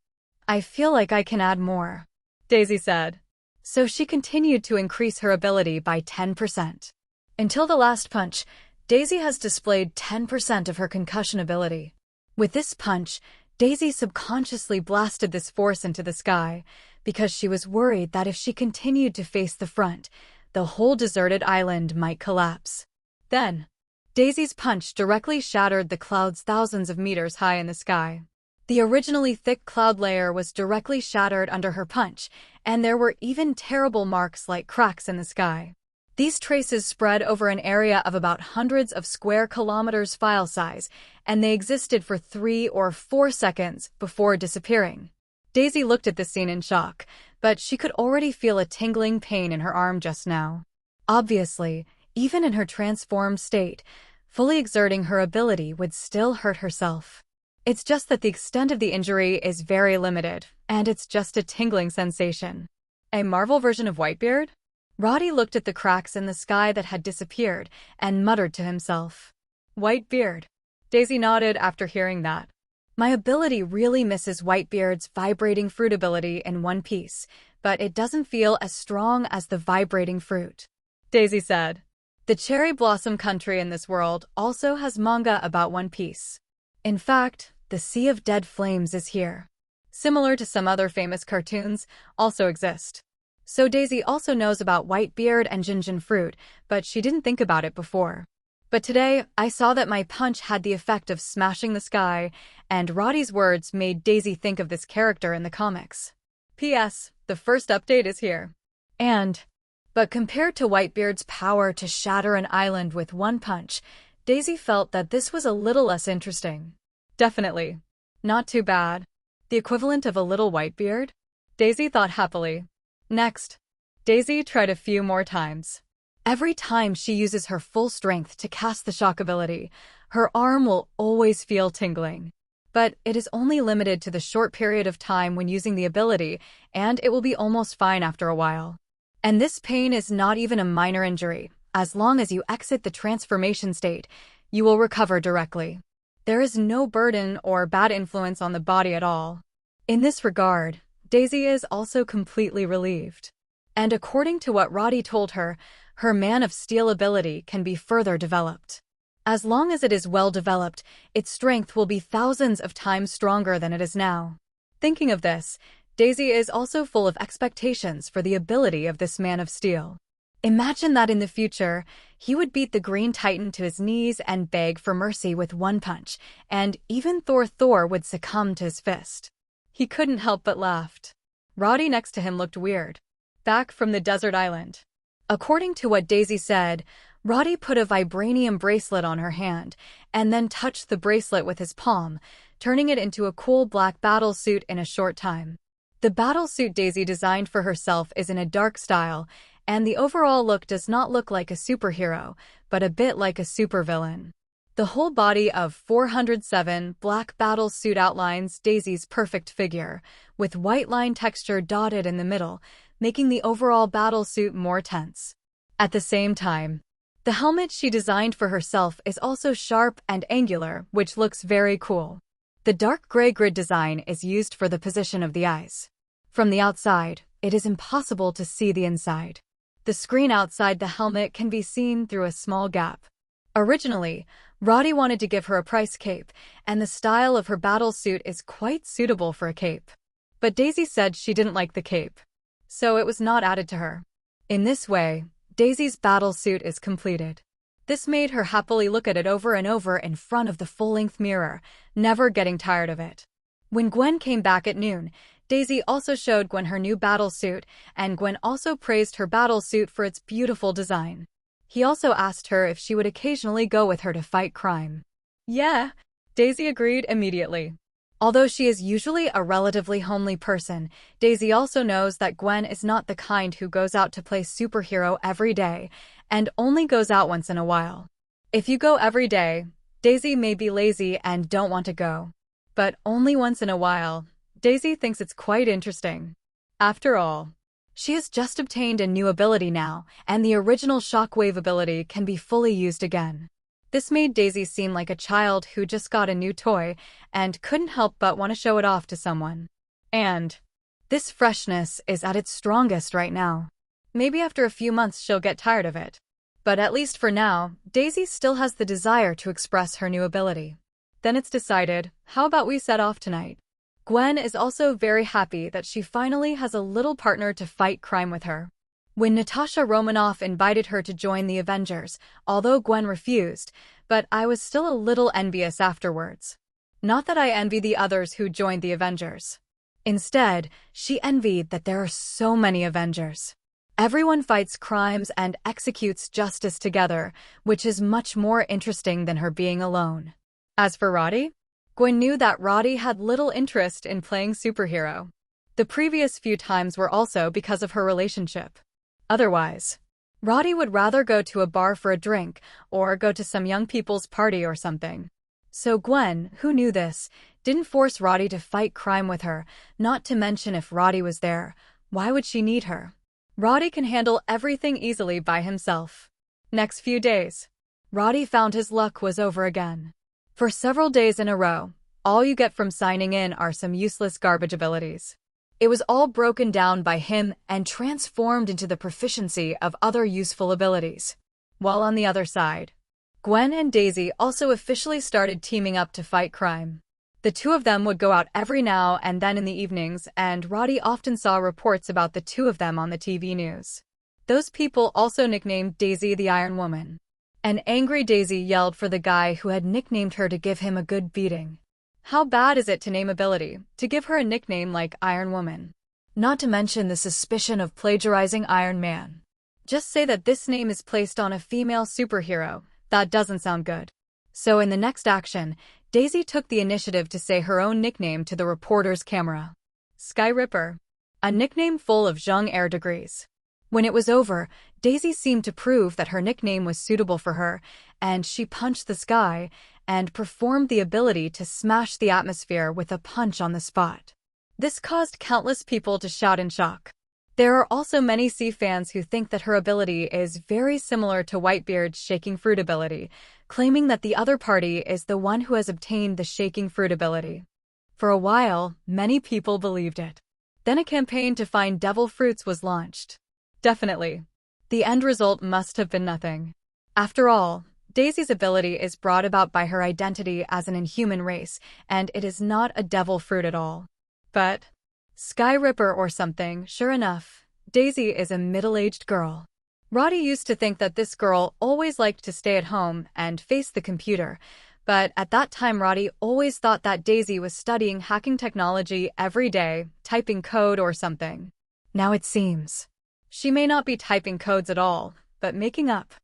"I feel like I can add more," Daisy said. So she continued to increase her ability by 10%. Until the last punch, Daisy has displayed 10% of her concussion ability. With this punch, Daisy subconsciously blasted this force into the sky, because she was worried that if she continued to face the front, the whole deserted island might collapse. Then, Daisy's punch directly shattered the clouds thousands of meters high in the sky. The originally thick cloud layer was directly shattered under her punch, and there were even terrible marks like cracks in the sky. These traces spread over an area of about hundreds of square kilometers file size, and they existed for 3 or 4 seconds before disappearing. Daisy looked at the scene in shock, but she could already feel a tingling pain in her arm just now. Obviously, even in her transformed state, fully exerting her ability would still hurt herself. It's just that the extent of the injury is very limited, and it's just a tingling sensation. A Marvel version of Whitebeard? Roddy looked at the cracks in the sky that had disappeared and muttered to himself. "Whitebeard." Daisy nodded after hearing that. "My ability really misses Whitebeard's vibrating fruit ability in One Piece, but it doesn't feel as strong as the vibrating fruit," Daisy said. The cherry blossom country in this world also has manga about One Piece. In fact, the Sea of Dead Flames is here. Similar to some other famous cartoons, also exist. So Daisy also knows about Whitebeard and Jinjin fruit, but she didn't think about it before. But today, I saw that my punch had the effect of smashing the sky, and Roddy's words made Daisy think of this character in the comics. P.S. The first update is here. But compared to Whitebeard's power to shatter an island with one punch, Daisy felt that this was a little less interesting. Definitely. Not too bad. The equivalent of a little Whitebeard? Daisy thought happily. Next, Daisy tried a few more times. Every time she uses her full strength to cast the shock ability, her arm will always feel tingling. But it is only limited to the short period of time when using the ability, and it will be almost fine after a while. And this pain is not even a minor injury. As long as you exit the transformation state, you will recover directly. There is no burden or bad influence on the body at all. In this regard, Daisy is also completely relieved. And according to what Roddy told her, her Man of Steel ability can be further developed. As long as it is well developed, its strength will be thousands of times stronger than it is now. Thinking of this, Daisy is also full of expectations for the ability of this Man of Steel. Imagine that in the future, he would beat the Green Titan to his knees and beg for mercy with one punch, and even Thor would succumb to his fist. He couldn't help but laughed. Roddy next to him looked weird. Back from the desert island. According to what Daisy said, Roddy put a vibranium bracelet on her hand, and then touched the bracelet with his palm, turning it into a cool black battle suit in a short time. The battle suit Daisy designed for herself is in a dark style, and the overall look does not look like a superhero, but a bit like a supervillain. The whole body of 407 black battle suit outlines Daisy's perfect figure, with white line texture dotted in the middle, making the overall battle suit more tense. At the same time, the helmet she designed for herself is also sharp and angular, which looks very cool. The dark gray grid design is used for the position of the eyes. From the outside, it is impossible to see the inside. The screen outside the helmet can be seen through a small gap. Originally, Roddy wanted to give her a price cape, and the style of her battle suit is quite suitable for a cape. But Daisy said she didn't like the cape, so it was not added to her. In this way, Daisy's battle suit is completed. This made her happily look at it over and over in front of the full-length mirror, never getting tired of it. When Gwen came back at noon, Daisy also showed Gwen her new battle suit, and Gwen also praised her battle suit for its beautiful design. He also asked her if she would occasionally go with her to fight crime. Yeah, Daisy agreed immediately. Although she is usually a relatively homely person, Daisy also knows that Gwen is not the kind who goes out to play superhero every day, and only goes out once in a while. If you go every day, Daisy may be lazy and don't want to go. But only once in a while, Daisy thinks it's quite interesting. After all, she has just obtained a new ability now, and the original shockwave ability can be fully used again. This made Daisy seem like a child who just got a new toy and couldn't help but want to show it off to someone. And this freshness is at its strongest right now. Maybe after a few months she'll get tired of it. But at least for now, Daisy still has the desire to express her new ability. Then it's decided, how about we set off tonight? Gwen is also very happy that she finally has a little partner to fight crime with her. When Natasha Romanoff invited her to join the Avengers, although Gwen refused, but I was still a little envious afterwards. Not that I envy the others who joined the Avengers. Instead, she envied that there are so many Avengers. Everyone fights crimes and executes justice together, which is much more interesting than her being alone. As for Roddy, Gwen knew that Roddy had little interest in playing superhero. The previous few times were also because of her relationship. Otherwise, Roddy would rather go to a bar for a drink or go to some young people's party or something. So Gwen, who knew this, didn't force Roddy to fight crime with her, not to mention if Roddy was there, why would she need her? Roddy can handle everything easily by himself. Next few days, Roddy found his luck was over again. For several days in a row, all you get from signing in are some useless garbage abilities. It was all broken down by him and transformed into the proficiency of other useful abilities. While on the other side, Gwen and Daisy also officially started teaming up to fight crime. The two of them would go out every now and then in the evenings, and Roddy often saw reports about the two of them on the TV news. Those people also nicknamed Daisy the Iron Woman. An angry Daisy yelled for the guy who had nicknamed her to give him a good beating. How bad is it to name ability, to give her a nickname like Iron Woman? Not to mention the suspicion of plagiarizing Iron Man. Just say that this name is placed on a female superhero. That doesn't sound good. So in the next action, Daisy took the initiative to say her own nickname to the reporter's camera. Sky Ripper. A nickname full of Zheng air degrees. When it was over, Daisy seemed to prove that her nickname was suitable for her, and she punched the sky and performed the ability to smash the atmosphere with a punch on the spot. This caused countless people to shout in shock. There are also many C fans who think that her ability is very similar to Whitebeard's shaking fruit ability, claiming that the other party is the one who has obtained the shaking fruit ability. For a while, many people believed it. Then a campaign to find devil fruits was launched. Definitely. The end result must have been nothing. After all, Daisy's ability is brought about by her identity as an inhuman race, and it is not a devil fruit at all. But Sky Ripper or something, sure enough, Daisy is a middle-aged girl. Roddy used to think that this girl always liked to stay at home and face the computer, but at that time Roddy always thought that Daisy was studying hacking technology every day, typing code or something. Now it seems she may not be typing codes at all, but making up.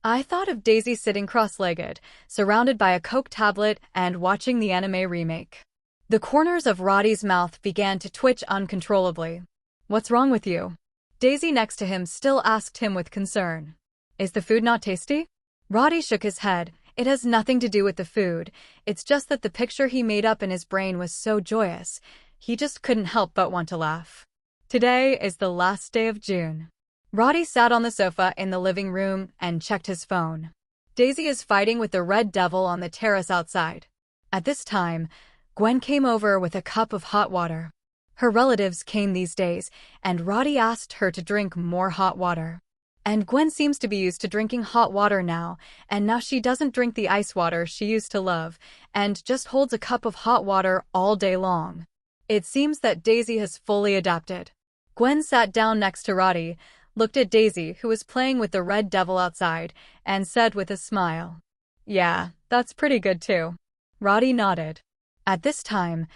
I thought of Daisy sitting cross-legged, surrounded by a Coke tablet and watching the anime remake. The corners of Roddy's mouth began to twitch uncontrollably. What's wrong with you? Daisy next to him still asked him with concern. Is the food not tasty? Roddy shook his head. It has nothing to do with the food. It's just that the picture he made up in his brain was so joyous, he just couldn't help but want to laugh. Today is the last day of June. Roddy sat on the sofa in the living room and checked his phone. Daisy is fighting with the Red Devil on the terrace outside. At this time, Gwen came over with a cup of hot water. Her relatives came these days, and Roddy asked her to drink more hot water. And Gwen seems to be used to drinking hot water now, and now she doesn't drink the ice water she used to love, and just holds a cup of hot water all day long. It seems that Daisy has fully adapted. Gwen sat down next to Roddy, looked at Daisy, who was playing with the Red Devil outside, and said with a smile, "Yeah, that's pretty good too." Roddy nodded. At this time,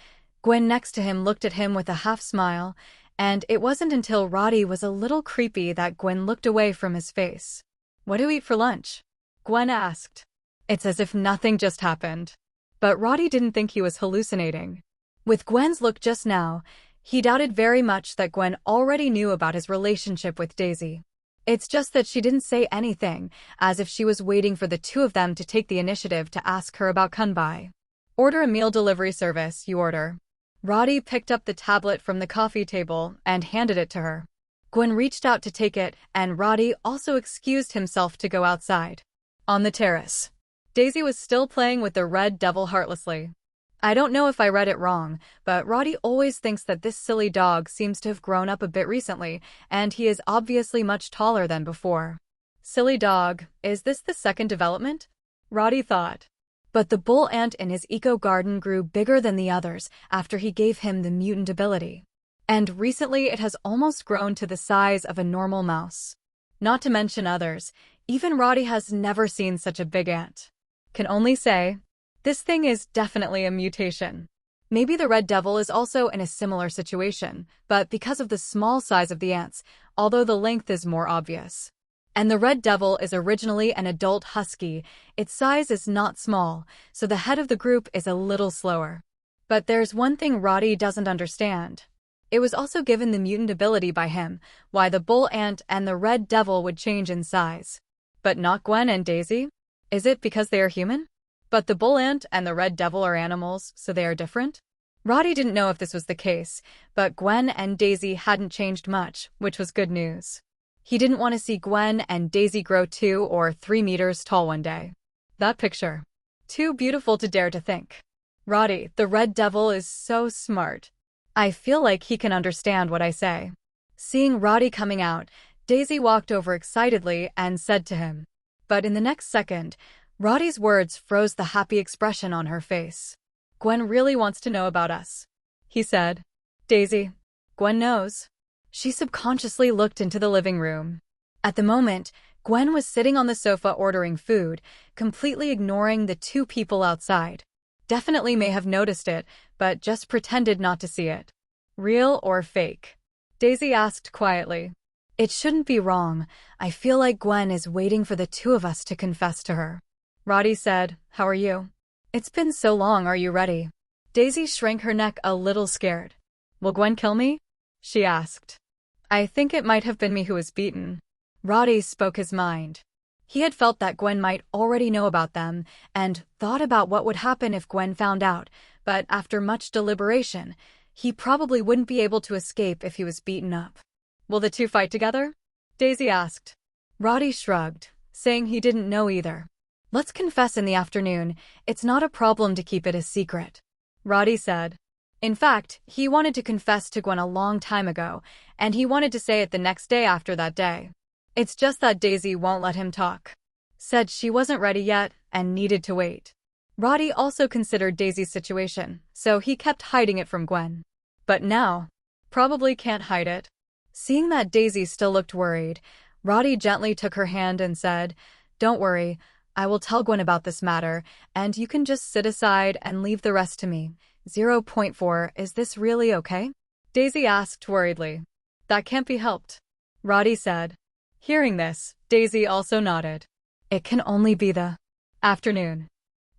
Gwen next to him looked at him with a half smile, and it wasn't until Roddy was a little creepy that Gwen looked away from his face. "What do you eat for lunch?" Gwen asked. It's as if nothing just happened. But Roddy didn't think he was hallucinating. With Gwen's look just now, he doubted very much that Gwen already knew about his relationship with Daisy. It's just that she didn't say anything, as if she was waiting for the two of them to take the initiative to ask her about Kunbai. "Order a meal delivery service, you order." Roddy picked up the tablet from the coffee table and handed it to her. Gwen reached out to take it, and Roddy also excused himself to go outside. On the terrace, Daisy was still playing with the red devil heartlessly. I don't know if I read it wrong, but Roddy always thinks that this silly dog seems to have grown up a bit recently, and he is obviously much taller than before. Silly dog, is this the second development? Roddy thought. But the bull ant in his eco-garden grew bigger than the others after he gave him the mutant ability. And recently it has almost grown to the size of a normal mouse. Not to mention others, even Roddy has never seen such a big ant. Can only say, this thing is definitely a mutation. Maybe the red devil is also in a similar situation, but because of the small size of the ants, although the length is more obvious. And the red devil is originally an adult husky, its size is not small, so the head of the group is a little slower. But there's one thing Roddy doesn't understand. It was also given the mutant ability by him, why the bull ant and the red devil would change in size. But not Gwen and Daisy? Is it because they are human? But the bull ant and the red devil are animals, so they are different? Roddy didn't know if this was the case, but Gwen and Daisy hadn't changed much, which was good news. He didn't want to see Gwen and Daisy grow 2 or 3 meters tall one day. That picture. Too beautiful to dare to think. Roddy, the red devil, is so smart. I feel like he can understand what I say. Seeing Roddy coming out, Daisy walked over excitedly and said to him. But in the next second, Roddy's words froze the happy expression on her face. "Gwen really wants to know about us," he said. "Daisy, Gwen knows." She subconsciously looked into the living room. At the moment, Gwen was sitting on the sofa ordering food, completely ignoring the two people outside. Definitely may have noticed it, but just pretended not to see it. "Real or fake?" Daisy asked quietly. "It shouldn't be wrong. I feel like Gwen is waiting for the two of us to confess to her." Roddy said, "How are you?" "It's been so long, are you ready?" Daisy shrank her neck a little scared. "Will Gwen kill me?" she asked. "I think it might have been me who was beaten." Roddy spoke his mind. He had felt that Gwen might already know about them, and thought about what would happen if Gwen found out, but after much deliberation, he probably wouldn't be able to escape if he was beaten up. "Will the two fight together?" Daisy asked. Roddy shrugged, saying he didn't know either. "Let's confess in the afternoon. It's not a problem to keep it a secret," Roddy said. In fact, he wanted to confess to Gwen a long time ago, and he wanted to say it the next day after that day. It's just that Daisy won't let him talk. Said she wasn't ready yet and needed to wait. Roddy also considered Daisy's situation, so he kept hiding it from Gwen. But now, probably can't hide it. Seeing that Daisy still looked worried, Roddy gently took her hand and said, "Don't worry, I will tell Gwen about this matter, and you can just sit aside and leave the rest to me. 0.4, is this really okay?" Daisy asked worriedly. "That can't be helped," Roddy said. Hearing this, Daisy also nodded. It can only be the afternoon.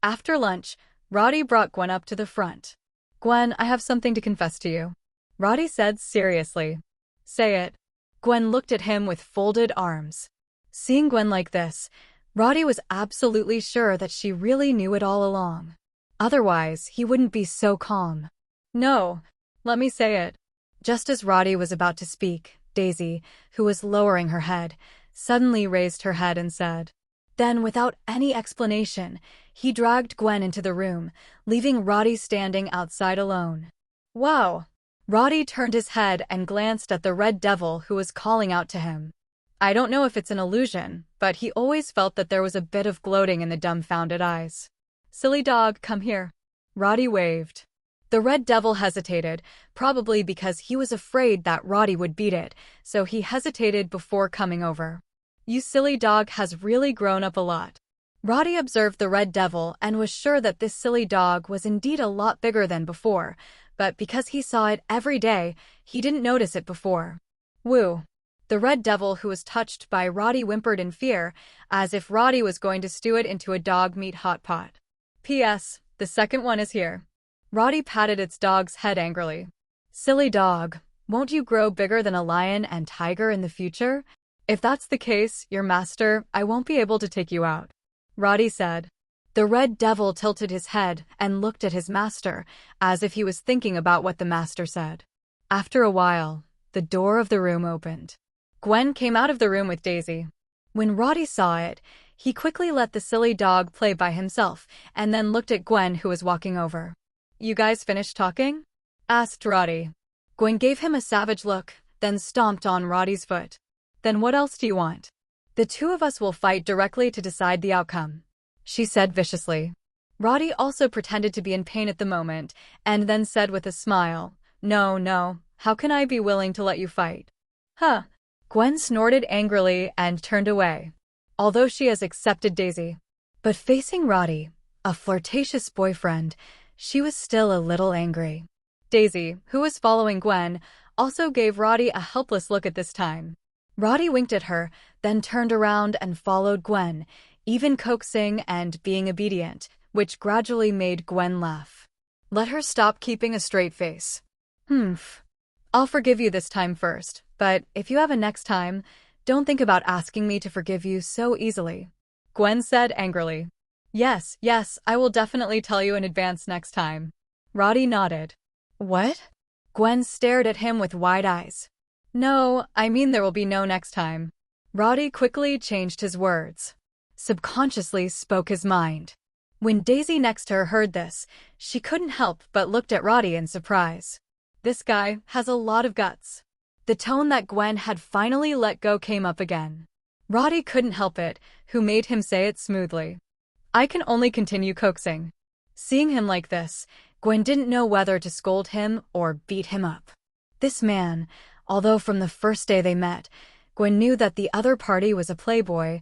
After lunch, Roddy brought Gwen up to the front. "Gwen, I have something to confess to you," Roddy said seriously. "Say it." Gwen looked at him with folded arms. Seeing Gwen like this, Roddy was absolutely sure that she really knew it all along. Otherwise, he wouldn't be so calm. "No, let me say it." Just as Roddy was about to speak, Daisy, who was lowering her head, suddenly raised her head and said. Then, without any explanation, he dragged Gwen into the room, leaving Roddy standing outside alone. "Wow!" Roddy turned his head and glanced at the red devil who was calling out to him. I don't know if it's an illusion, but he always felt that there was a bit of gloating in the dumbfounded eyes. "Silly dog, come here." Roddy waved. The red devil hesitated, probably because he was afraid that Roddy would beat it, so he hesitated before coming over. "You silly dog has really grown up a lot." Roddy observed the red devil and was sure that this silly dog was indeed a lot bigger than before, but because he saw it every day, he didn't notice it before. Woo! The red devil who was touched by Roddy whimpered in fear, as if Roddy was going to stew it into a dog meat hot pot. P.S. The second one is here. Roddy patted its dog's head angrily. Silly dog, won't you grow bigger than a lion and tiger in the future? If that's the case, your master, I won't be able to take you out, Roddy said. The red devil tilted his head and looked at his master, as if he was thinking about what the master said. After a while, the door of the room opened. Gwen came out of the room with Daisy. When Roddy saw it, he quickly let the silly dog play by himself and then looked at Gwen, who was walking over. You guys finished talking? Asked Roddy. Gwen gave him a savage look, then stomped on Roddy's foot. Then what else do you want? The two of us will fight directly to decide the outcome, she said viciously. Roddy also pretended to be in pain at the moment, and then said with a smile, No, how can I be willing to let you fight? Huh. Gwen snorted angrily and turned away, although she has accepted Daisy. But facing Roddy, a flirtatious boyfriend, she was still a little angry. Daisy, who was following Gwen, also gave Roddy a helpless look at this time. Roddy winked at her, then turned around and followed Gwen, even coaxing and being obedient, which gradually made Gwen laugh. Let her stop keeping a straight face. I'll forgive you this time first, but if you have a next time, don't think about asking me to forgive you so easily, Gwen said angrily. Yes, I will definitely tell you in advance next time. Roddy nodded. What? Gwen stared at him with wide eyes. No, I mean there will be no next time. Roddy quickly changed his words. Subconsciously spoke his mind. When Daisy next to her heard this, she couldn't help but looked at Roddy in surprise. This guy has a lot of guts. The tone that Gwen had finally let go came up again. Roddy couldn't help it, who made him say it smoothly. I can only continue coaxing. Seeing him like this, Gwen didn't know whether to scold him or beat him up. This man, although from the first day they met, Gwen knew that the other party was a playboy,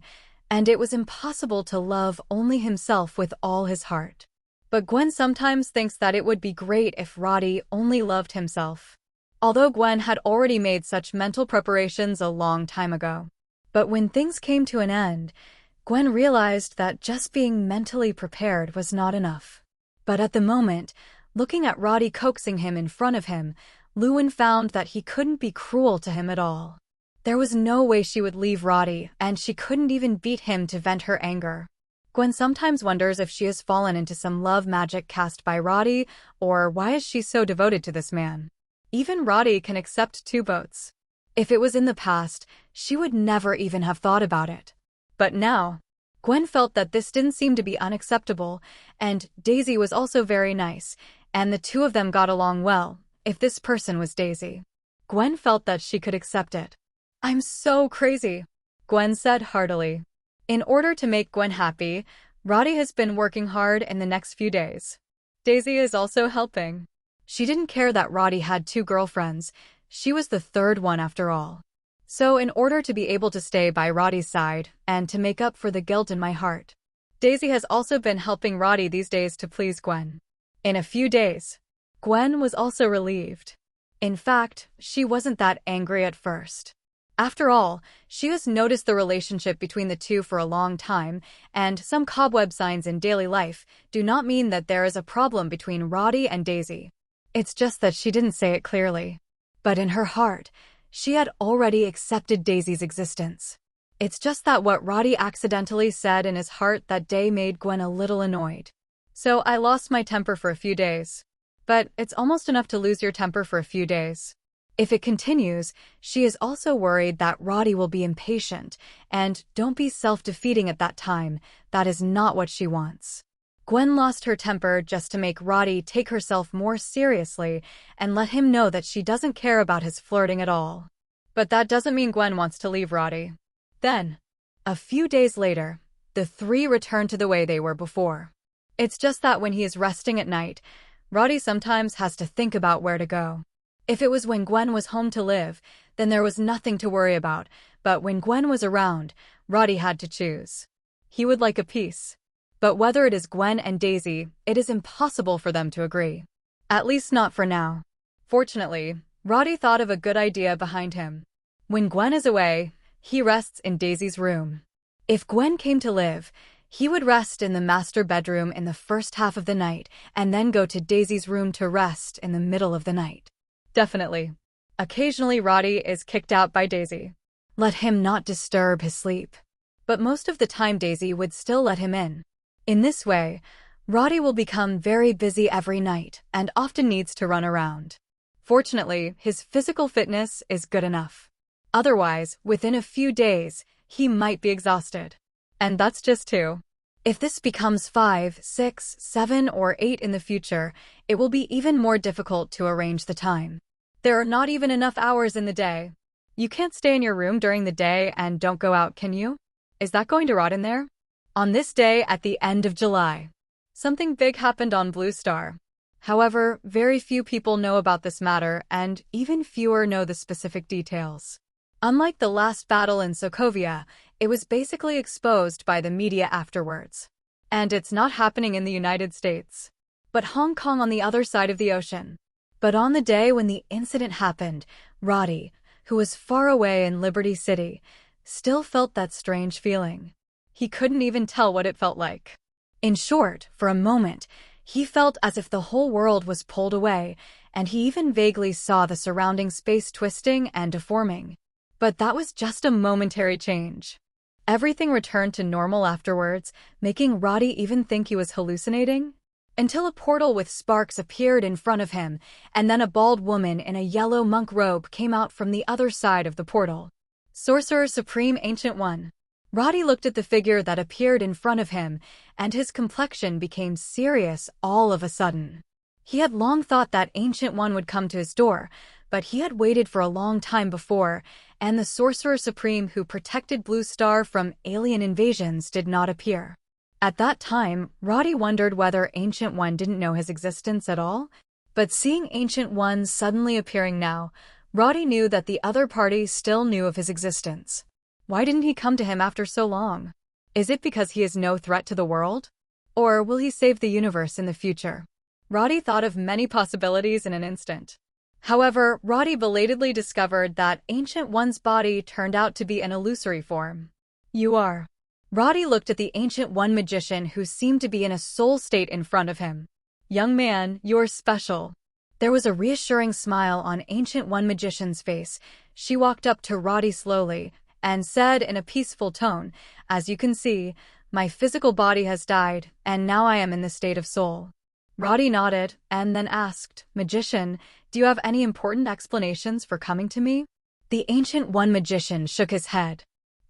and it was impossible to love only himself with all his heart. But Gwen sometimes thinks that it would be great if Roddy only loved himself. Although Gwen had already made such mental preparations a long time ago. But when things came to an end, Gwen realized that just being mentally prepared was not enough. But at the moment, looking at Roddy coaxing him in front of him, Lewin found that he couldn't be cruel to him at all. There was no way she would leave Roddy, and she couldn't even beat him to vent her anger. Gwen sometimes wonders if she has fallen into some love magic cast by Roddy, or why is she so devoted to this man? Even Roddy can accept two votes. If it was in the past, she would never even have thought about it. But now, Gwen felt that this didn't seem to be unacceptable, and Daisy was also very nice, and the two of them got along well. If this person was Daisy, Gwen felt that she could accept it. I'm so crazy, Gwen said heartily. In order to make Gwen happy, Roddy has been working hard in the next few days. Daisy is also helping. She didn't care that Roddy had two girlfriends. She was the third one after all. So in order to be able to stay by Roddy's side and to make up for the guilt in my heart, Daisy has also been helping Roddy these days to please Gwen. In a few days, Gwen was also relieved. In fact, she wasn't that angry at first. After all, she has noticed the relationship between the two for a long time, and some cobweb signs in daily life do not mean that there is a problem between Roddy and Daisy. It's just that she didn't say it clearly. But in her heart, she had already accepted Daisy's existence. It's just that what Roddy accidentally said in his heart that day made Gwen a little annoyed. So I lost my temper for a few days. But it's almost enough to lose your temper for a few days. If it continues, she is also worried that Roddy will be impatient, and don't be self-defeating at that time. That is not what she wants. Gwen lost her temper just to make Roddy take herself more seriously and let him know that she doesn't care about his flirting at all. But that doesn't mean Gwen wants to leave Roddy. Then, a few days later, the three return to the way they were before. It's just that when he is resting at night, Roddy sometimes has to think about where to go. If it was when Gwen was home to live, then there was nothing to worry about, but when Gwen was around, Roddy had to choose. He would like a piece. But whether it is Gwen and Daisy, it is impossible for them to agree. At least not for now. Fortunately, Roddy thought of a good idea behind him. When Gwen is away, he rests in Daisy's room. If Gwen came to live, he would rest in the master bedroom in the first half of the night and then go to Daisy's room to rest in the middle of the night. Definitely. Occasionally Roddy is kicked out by Daisy. Let him not disturb his sleep. But most of the time Daisy would still let him in. In this way, Roddy will become very busy every night and often needs to run around. Fortunately, his physical fitness is good enough. Otherwise, within a few days, he might be exhausted. And that's just 2. If this becomes 5, 6, 7, or 8 in the future, it will be even more difficult to arrange the time. There are not even enough hours in the day. You can't stay in your room during the day and don't go out, can you? Is that going to rot in there? On this day at the end of July, something big happened on Blue Star. However, very few people know about this matter, and even fewer know the specific details. Unlike the last battle in Sokovia, it was basically exposed by the media afterwards. And it's not happening in the United States, but Hong Kong on the other side of the ocean. But on the day when the incident happened, Roddy, who was far away in Liberty City, still felt that strange feeling. He couldn't even tell what it felt like. In short, for a moment, he felt as if the whole world was pulled away, and he even vaguely saw the surrounding space twisting and deforming. But that was just a momentary change. Everything returned to normal afterwards, making Roddy even think he was hallucinating. Until a portal with sparks appeared in front of him, and then a bald woman in a yellow monk robe came out from the other side of the portal. Sorcerer Supreme Ancient One. Roddy looked at the figure that appeared in front of him, and his complexion became serious all of a sudden. He had long thought that Ancient One would come to his door, but he had waited for a long time before, and the Sorcerer Supreme who protected Blue Star from alien invasions did not appear. At that time, Roddy wondered whether Ancient One didn't know his existence at all, but seeing Ancient One suddenly appearing now, Roddy knew that the other party still knew of his existence. Why didn't he come to him after so long? Is it because he is no threat to the world? Or will he save the universe in the future? Roddy thought of many possibilities in an instant. However, Roddy belatedly discovered that Ancient One's body turned out to be an illusory form. You are. Roddy looked at the Ancient One magician who seemed to be in a soul state in front of him. Young man, you're special. There was a reassuring smile on Ancient One magician's face. She walked up to Roddy slowly and said in a peaceful tone, "As you can see, my physical body has died, and now I am in the state of soul." Roddy nodded and then asked, "Magician, do you have any important explanations for coming to me?" The Ancient One magician shook his head.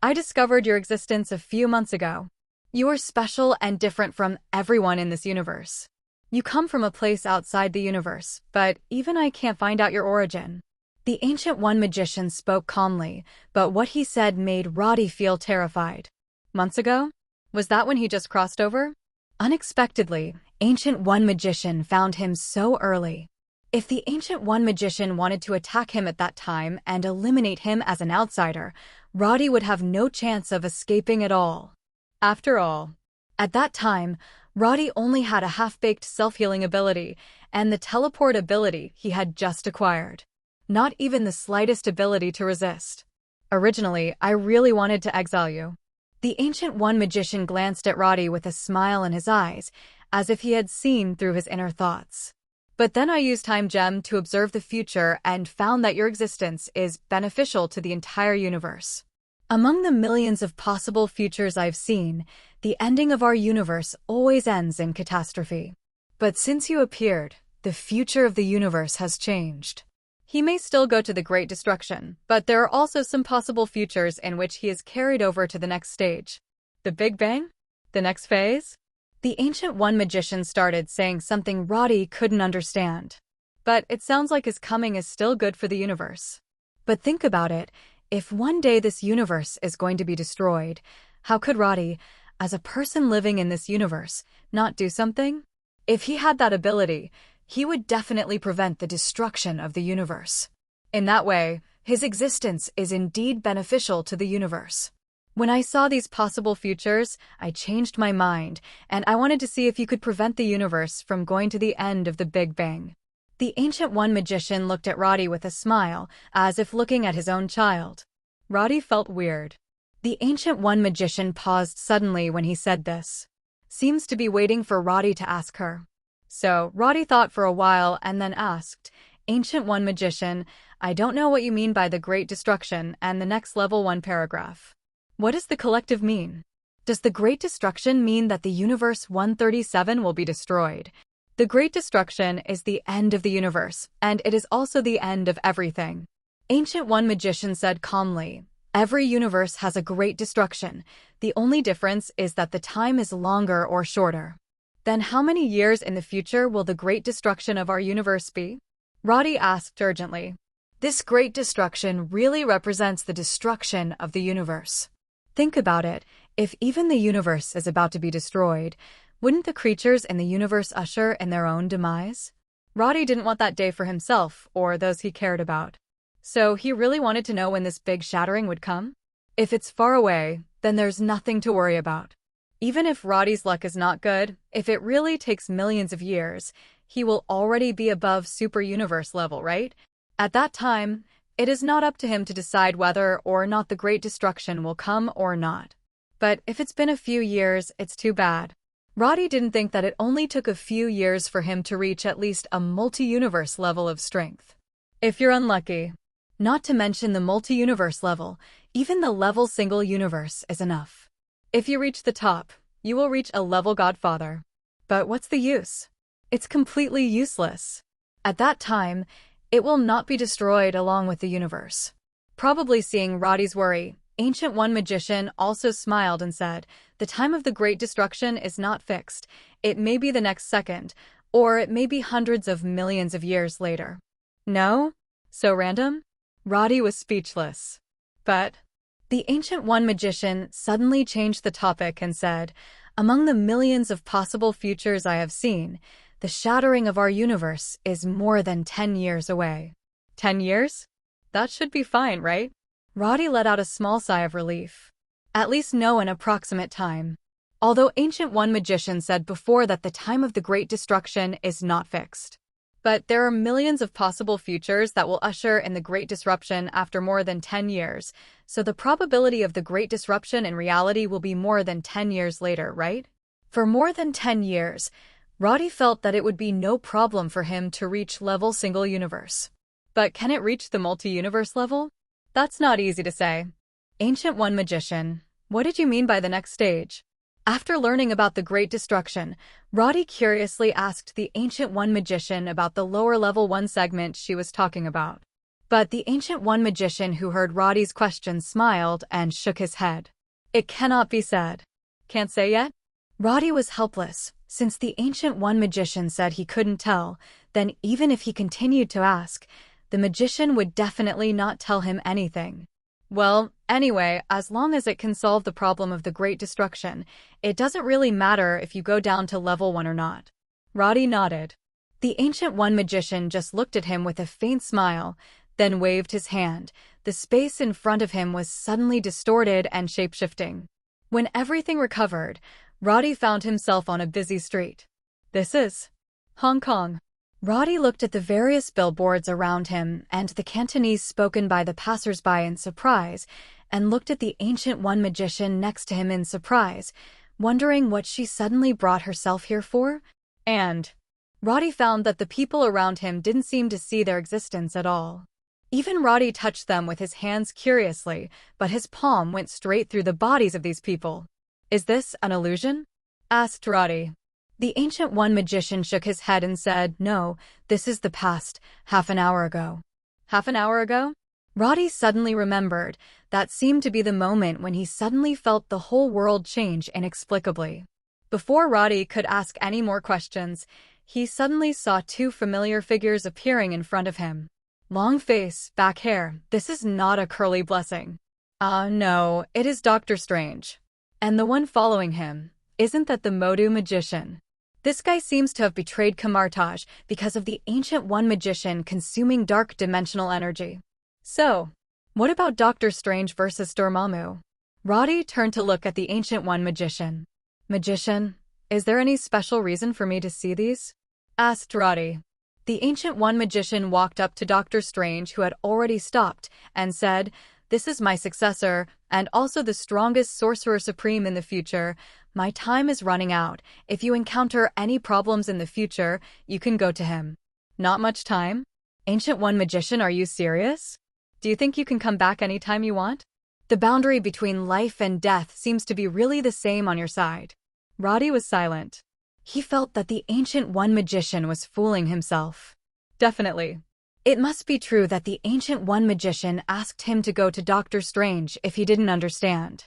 "I discovered your existence a few months ago. You are special and different from everyone in this universe. You come from a place outside the universe, but even I can't find out your origin." The Ancient One magician spoke calmly, but what he said made Roddy feel terrified. Months ago? Was that when he just crossed over? Unexpectedly, Ancient One magician found him so early. If the Ancient One magician wanted to attack him at that time and eliminate him as an outsider, Roddy would have no chance of escaping at all. After all, at that time, Roddy only had a half-baked self-healing ability and the teleport ability he had just acquired. Not even the slightest ability to resist. Originally, I really wanted to exile you. The Ancient One magician glanced at Roddy with a smile in his eyes, as if he had seen through his inner thoughts. But then I used Time Gem to observe the future and found that your existence is beneficial to the entire universe. Among the millions of possible futures I've seen, the ending of our universe always ends in catastrophe. But since you appeared, the future of the universe has changed. He may still go to the Great Destruction, but there are also some possible futures in which he is carried over to the next stage. The Big Bang? The next phase? The Ancient One magician started saying something Roddy couldn't understand. But it sounds like his coming is still good for the universe. But think about it, if one day this universe is going to be destroyed, how could Roddy, as a person living in this universe, not do something? If he had that ability, he would definitely prevent the destruction of the universe. In that way, his existence is indeed beneficial to the universe. When I saw these possible futures, I changed my mind, and I wanted to see if you could prevent the universe from going to the end of the Big Bang. The Ancient One magician looked at Roddy with a smile, as if looking at his own child. Roddy felt weird. The Ancient One magician paused suddenly when he said this. Seems to be waiting for Roddy to ask her. So, Roddy thought for a while and then asked, Ancient One magician, I don't know what you mean by the Great Destruction and the next level 1 paragraph. What does the collective mean? Does the Great Destruction mean that the universe 137 will be destroyed? The Great Destruction is the end of the universe, and it is also the end of everything. Ancient One magician said calmly, every universe has a Great Destruction. The only difference is that the time is longer or shorter. Then how many years in the future will the Great Destruction of our universe be? Roddy asked urgently. This Great Destruction really represents the destruction of the universe. Think about it, if even the universe is about to be destroyed, wouldn't the creatures in the universe usher in their own demise? Roddy didn't want that day for himself or those he cared about. So he really wanted to know when this big shattering would come? If it's far away, then there's nothing to worry about. Even if Roddy's luck is not good, if it really takes millions of years, he will already be above super universe level, right? At that time, it is not up to him to decide whether or not the Great Destruction will come or not. But if it's been a few years, it's too bad. Roddy didn't think that it only took a few years for him to reach at least a multi-universe level of strength. If you're unlucky, not to mention the multi-universe level, even the level single universe is enough. If you reach the top, you will reach a level Godfather. But what's the use? It's completely useless. At that time, it will not be destroyed along with the universe. Probably seeing Roddy's worry, Ancient One magician also smiled and said, the time of the Great Destruction is not fixed. It may be the next second, or it may be hundreds of millions of years later. No? So random? Roddy was speechless. But the Ancient One magician suddenly changed the topic and said, among the millions of possible futures I have seen, the shattering of our universe is more than 10 years away. 10 years? That should be fine, right? Roddy let out a small sigh of relief. At least know an approximate time. Although Ancient One magician said before that the time of the Great Destruction is not fixed. But there are millions of possible futures that will usher in the Great Disruption after more than 10 years, so the probability of the Great Disruption in reality will be more than 10 years later, right? For more than 10 years, Roddy felt that it would be no problem for him to reach level single universe. But can it reach the multi-universe level? That's not easy to say. Ancient One magician, what did you mean by the next stage? After learning about the Great Destruction, Roddy curiously asked the Ancient One magician about the lower level 1 segment she was talking about. But the Ancient One magician who heard Roddy's question smiled and shook his head. It cannot be said. Can't say yet? Roddy was helpless. Since the Ancient One magician said he couldn't tell, then even if he continued to ask, the magician would definitely not tell him anything. Well, anyway, as long as it can solve the problem of the Great Destruction, it doesn't really matter if you go down to level 1 or not. Roddy nodded. The Ancient One magician just looked at him with a faint smile, then waved his hand. The space in front of him was suddenly distorted and shape-shifting. When everything recovered, Roddy found himself on a busy street. This is Hong Kong. Roddy looked at the various billboards around him and the Cantonese spoken by the passers-by in surprise, and looked at the Ancient One magician next to him in surprise, wondering what she suddenly brought herself here for. And Roddy found that the people around him didn't seem to see their existence at all. Even Roddy touched them with his hands curiously, but his palm went straight through the bodies of these people. Is this an illusion? Asked Roddy. The Ancient One magician shook his head and said, no, this is the past, half an hour ago. Half an hour ago? Roddy suddenly remembered. That seemed to be the moment when he suddenly felt the whole world change inexplicably. Before Roddy could ask any more questions, he suddenly saw two familiar figures appearing in front of him. Long face, back hair, this is not a curly blessing. No, it is Dr. Strange. And the one following him, isn't that the Modu magician? This guy seems to have betrayed Kamartaj because of the Ancient One magician consuming dark dimensional energy. So, what about Dr. Strange versus Dormammu? Roddy turned to look at the Ancient One magician. Magician, is there any special reason for me to see these? Asked Roddy. The Ancient One magician walked up to Doctor Strange, who had already stopped, and said, "This is my successor, and also the strongest sorcerer supreme in the future. My time is running out. If you encounter any problems in the future, you can go to him." Not much time? Ancient One magician, are you serious? Do you think you can come back anytime you want? The boundary between life and death seems to be really the same on your side. Roddy was silent. He felt that the Ancient One magician was fooling himself. Definitely. It must be true that the Ancient One magician asked him to go to Doctor Strange if he didn't understand.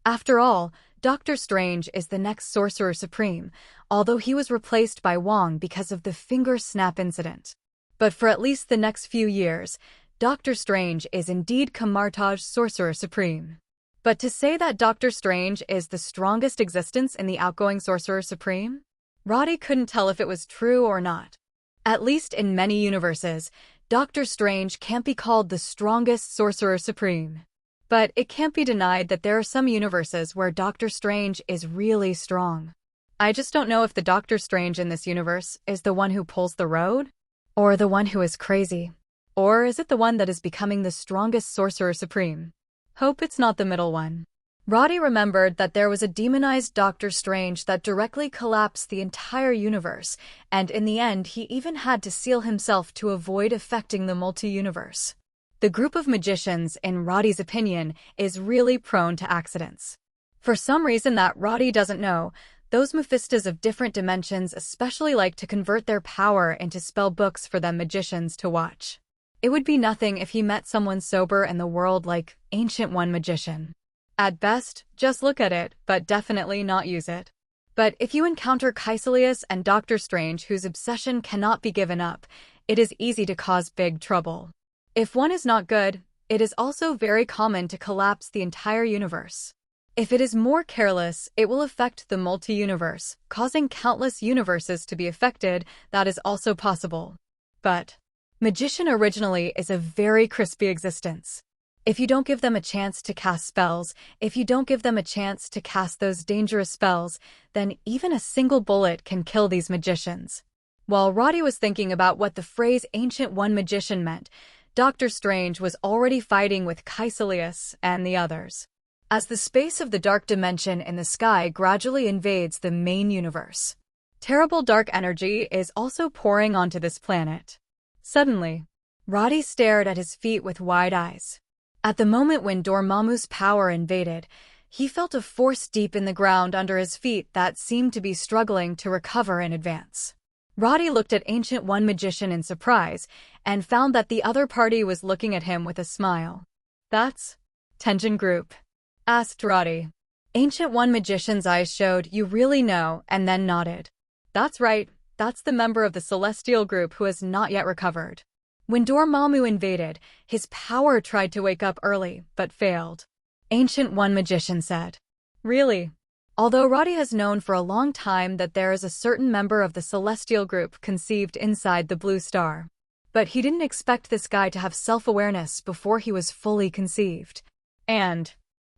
After all, Doctor Strange is the next Sorcerer Supreme, although he was replaced by Wong because of the finger snap incident. But for at least the next few years, Doctor Strange is indeed Kamar-Taj's Sorcerer Supreme. But to say that Doctor Strange is the strongest existence in the outgoing Sorcerer Supreme? Roddy couldn't tell if it was true or not. At least in many universes, Doctor Strange can't be called the strongest Sorcerer Supreme. But it can't be denied that there are some universes where Doctor Strange is really strong. I just don't know if the Doctor Strange in this universe is the one who pulls the road, or the one who is crazy. Or is it the one that is becoming the strongest Sorcerer Supreme? Hope it's not the middle one. Roddy remembered that there was a demonized Doctor Strange that directly collapsed the entire universe, and in the end he even had to seal himself to avoid affecting the multi-universe. The group of magicians, in Roddy's opinion, is really prone to accidents. For some reason that Roddy doesn't know, those Mephistas of different dimensions especially like to convert their power into spell books for them magicians to watch. It would be nothing if he met someone sober in the world like Ancient One magician. At best, just look at it, but definitely not use it. But if you encounter Kaecilius and Doctor Strange whose obsession cannot be given up, it is easy to cause big trouble. If one is not good, it is also very common to collapse the entire universe. If it is more careless, it will affect the multi-universe, causing countless universes to be affected. That is also possible. But magician originally is a very crispy existence. If you don't give them a chance to cast spells, if you don't give them a chance to cast those dangerous spells, then even a single bullet can kill these magicians. While Roddy was thinking about what the phrase Ancient One magician meant, Doctor Strange was already fighting with Kaecilius and the others. As the space of the dark dimension in the sky gradually invades the main universe, terrible dark energy is also pouring onto this planet. Suddenly, Roddy stared at his feet with wide eyes. At the moment when Dormammu's power invaded, he felt a force deep in the ground under his feet that seemed to be struggling to recover in advance. Roddy looked at Ancient One magician in surprise and found that the other party was looking at him with a smile. "That's Tenjin Group?" asked Roddy. Ancient One magician's eyes showed, "You really know," and then nodded. "That's right, that's the member of the Celestial Group who has not yet recovered. When Dormammu invaded, his power tried to wake up early, but failed," Ancient One magician said. Really? Although Roddy has known for a long time that there is a certain member of the Celestial Group conceived inside the Blue Star. But he didn't expect this guy to have self-awareness before he was fully conceived. And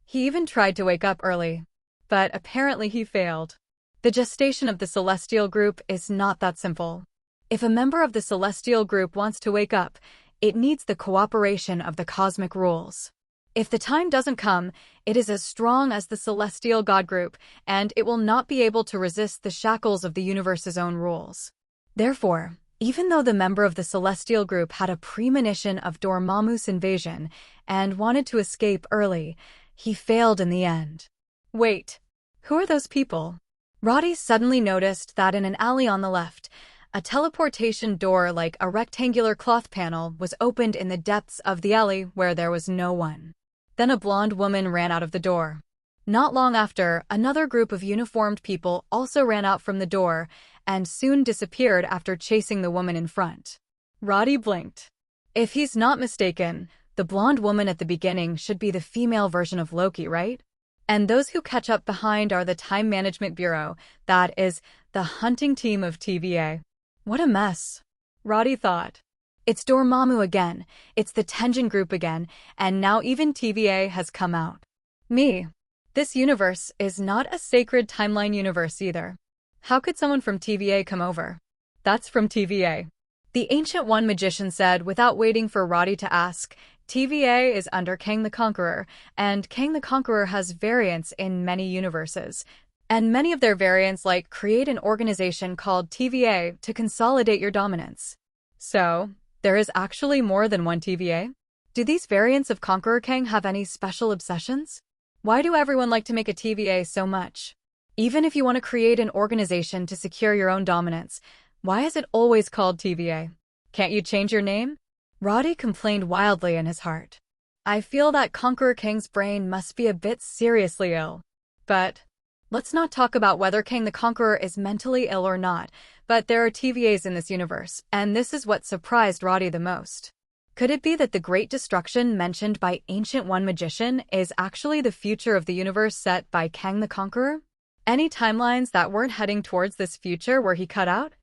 he even tried to wake up early. But apparently he failed. The gestation of the Celestial Group is not that simple. If a member of the Celestial Group wants to wake up, it needs the cooperation of the cosmic rules. If the time doesn't come, it is as strong as the Celestial God Group, and it will not be able to resist the shackles of the universe's own rules. Therefore, even though the member of the Celestial Group had a premonition of Dormammu's invasion and wanted to escape early, he failed in the end. Wait, who are those people? Roddy suddenly noticed that in an alley on the left, a teleportation door like a rectangular cloth panel was opened in the depths of the alley where there was no one. Then a blonde woman ran out of the door. Not long after, another group of uniformed people also ran out from the door and soon disappeared after chasing the woman in front. Roddy blinked. If he's not mistaken, the blonde woman at the beginning should be the female version of Loki, right? And those who catch up behind are the Time Management Bureau, that is, the hunting team of TVA. What a mess, Roddy thought. It's Dormammu again, it's the Tenjin Group again, and now even TVA has come out. Me. This universe is not a sacred timeline universe either. How could someone from TVA come over? That's from TVA. The Ancient One magician said without waiting for Roddy to ask. TVA is under Kang the Conqueror, and Kang the Conqueror has variants in many universes. And many of their variants create an organization called TVA to consolidate your dominance. So, there is actually more than one TVA? Do these variants of Conqueror Kang have any special obsessions? Why do everyone like to make a TVA so much? Even if you want to create an organization to secure your own dominance, why is it always called TVA? Can't you change your name? Roddy complained wildly in his heart. I feel that Conqueror Kang's brain must be a bit seriously ill. But let's not talk about whether Kang the Conqueror is mentally ill or not, but there are TVAs in this universe, and this is what surprised Roddy the most. Could it be that the Great Destruction mentioned by Ancient One Magician is actually the future of the universe set by Kang the Conqueror? Any timelines that weren't heading towards this future were he cut out?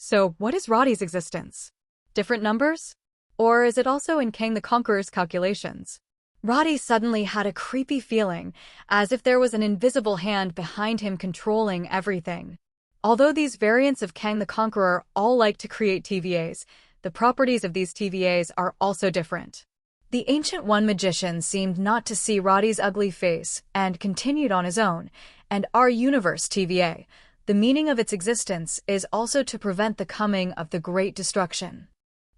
So what is Roddy's existence? Different numbers? Or is it also in Kang the Conqueror's calculations? Roddy suddenly had a creepy feeling, as if there was an invisible hand behind him controlling everything. Although these variants of Kang the Conqueror all like to create TVAs, the properties of these TVAs are also different. The Ancient One magician seemed not to see Roddy's ugly face and continued on his own, and our universe TVA, the meaning of its existence is also to prevent the coming of the Great Destruction.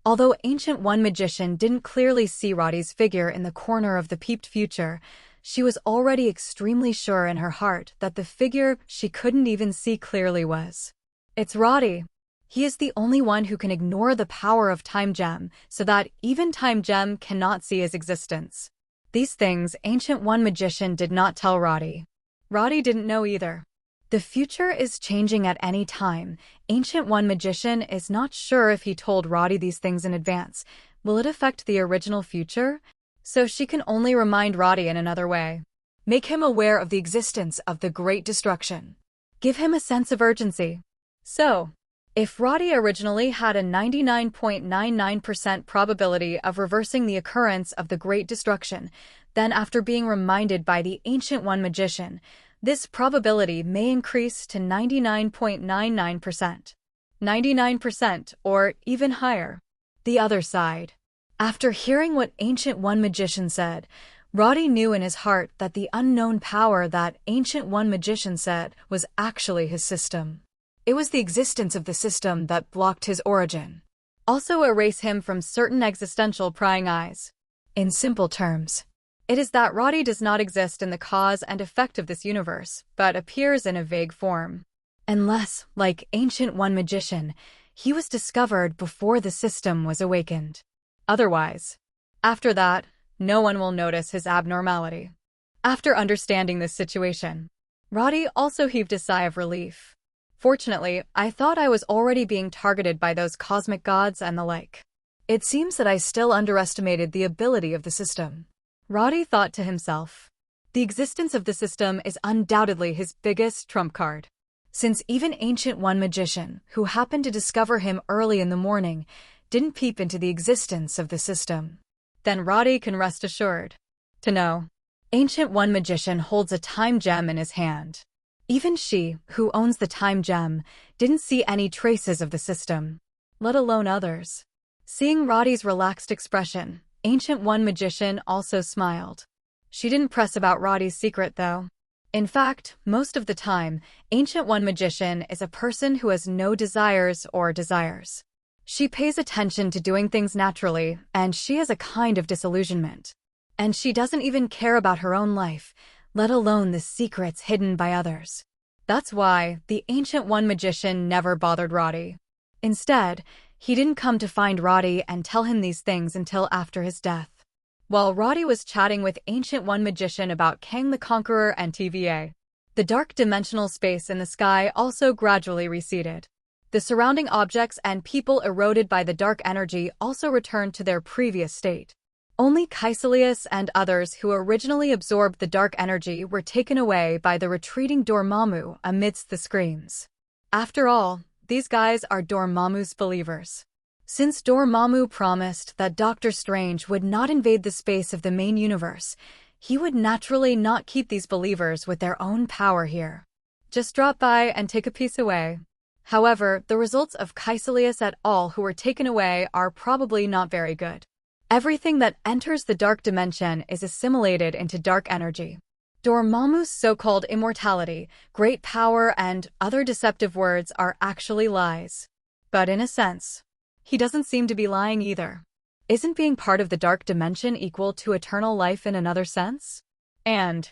Although Ancient One magician didn't clearly see Roddy's figure in the corner of the peeped future, she was already extremely sure in her heart that the figure she couldn't even see clearly was. It's Roddy. He is the only one who can ignore the power of Time Gem so that even Time Gem cannot see his existence. These things Ancient One magician did not tell Roddy. Roddy didn't know either. The future is changing at any time. Ancient One magician is not sure if he told Roddy these things in advance. Will it affect the original future? So she can only remind Roddy in another way. Make him aware of the existence of the Great Destruction. Give him a sense of urgency. So, if Roddy originally had a 99.99% probability of reversing the occurrence of the Great Destruction, then after being reminded by the Ancient One magician, this probability may increase to 99.99%. 99% or even higher. The other side. After hearing what Ancient One magician said, Roddy knew in his heart that the unknown power that Ancient One magician said was actually his system. It was the existence of the system that blocked his origin. Also erase him from certain existential prying eyes. In simple terms, it is that Roddy does not exist in the cause and effect of this universe, but appears in a vague form. Unless, like Ancient One magician, he was discovered before the system was awakened. Otherwise, after that, no one will notice his abnormality. After understanding this situation, Roddy also heaved a sigh of relief. Fortunately, I thought I was already being targeted by those cosmic gods and the like. It seems that I still underestimated the ability of the system. Roddy thought to himself. The existence of the system is undoubtedly his biggest trump card. Since even Ancient One magician, who happened to discover him early in the morning, didn't peep into the existence of the system, then Roddy can rest assured to know. Ancient One magician holds a time gem in his hand. Even she, who owns the time gem, didn't see any traces of the system, let alone others. Seeing Roddy's relaxed expression, Ancient One magician also smiled. She didn't press about Roddy's secret, though. In fact, most of the time, Ancient One magician is a person who has no desires or desires. She pays attention to doing things naturally, and she has a kind of disillusionment. And she doesn't even care about her own life, let alone the secrets hidden by others. That's why the Ancient One magician never bothered Roddy. Instead, he didn't come to find Roddy and tell him these things until after his death. While Roddy was chatting with Ancient One magician about Kang the Conqueror and TVA, the dark dimensional space in the sky also gradually receded. The surrounding objects and people eroded by the dark energy also returned to their previous state. Only Kaiselius and others who originally absorbed the dark energy were taken away by the retreating Dormammu amidst the screams. After all, these guys are Dormammu's believers. Since Dormammu promised that Doctor Strange would not invade the space of the main universe, he would naturally not keep these believers with their own power here. Just drop by and take a piece away. However, the results of Caecilius et al. Who were taken away are probably not very good. Everything that enters the dark dimension is assimilated into dark energy. Dormammu's so-called immortality, great power, and other deceptive words are actually lies. But in a sense, he doesn't seem to be lying either. Isn't being part of the dark dimension equal to eternal life in another sense? And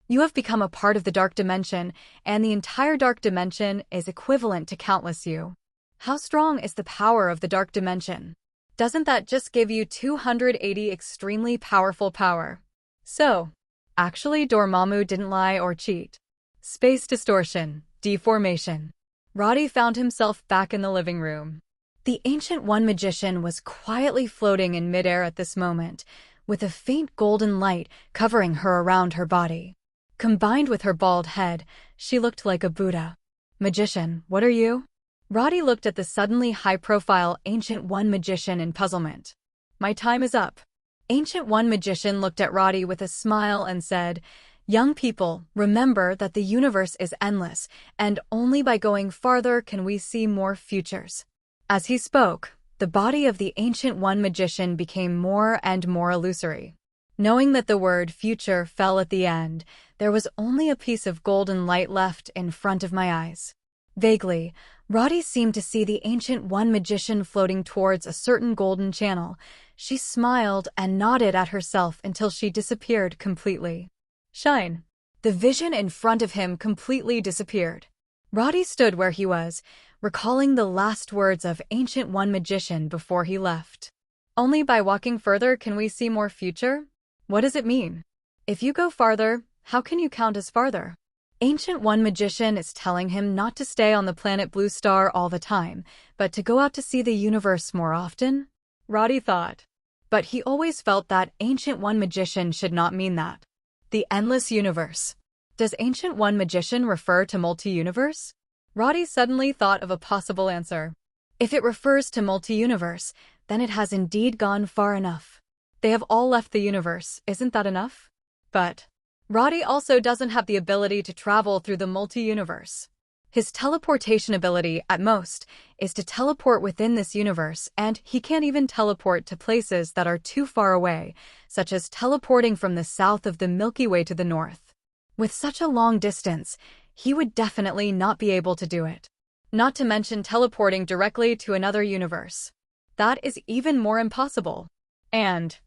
you have become a part of the dark dimension, and the entire dark dimension is equivalent to countless you. How strong is the power of the dark dimension? Doesn't that just give you 280 extremely powerful power? So, actually Dormammu didn't lie or cheat. Space distortion, deformation. Roddy found himself back in the living room. The Ancient One magician was quietly floating in midair at this moment, with a faint golden light covering her around her body. Combined with her bald head, she looked like a Buddha. Magician, what are you? Roddy looked at the suddenly high-profile Ancient One magician in puzzlement. My time is up. Ancient One magician looked at Roddy with a smile and said, young people, remember that the universe is endless, and only by going farther can we see more futures. As he spoke, the body of the Ancient One magician became more and more illusory. Knowing that the word future fell at the end, there was only a piece of golden light left in front of my eyes. Vaguely, Roddy seemed to see the Ancient One magician floating towards a certain golden channel. She smiled and nodded at herself until she disappeared completely. Shine. The vision in front of him completely disappeared. Roddy stood where he was, recalling the last words of Ancient One magician before he left. Only by walking further can we see more future? What does it mean? If you go farther, how can you count as farther? Ancient One magician is telling him not to stay on the planet Blue Star all the time, but to go out to see the universe more often? Roddy thought. But he always felt that Ancient One magician should not mean that. The endless universe. Does Ancient One magician refer to multi-universe? Roddy suddenly thought of a possible answer. If it refers to multi-universe, then it has indeed gone far enough. They have all left the universe, isn't that enough? But Roddy also doesn't have the ability to travel through the multi-universe. His teleportation ability, at most, is to teleport within this universe, and he can't even teleport to places that are too far away, such as teleporting from the south of the Milky Way to the north. With such a long distance, he would definitely not be able to do it. Not to mention teleporting directly to another universe. That is even more impossible. And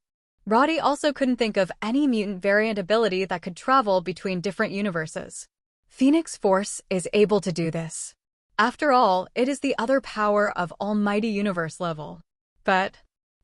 Roddy also couldn't think of any mutant variant ability that could travel between different universes. Phoenix Force is able to do this. After all, it is the other power of almighty universe level. But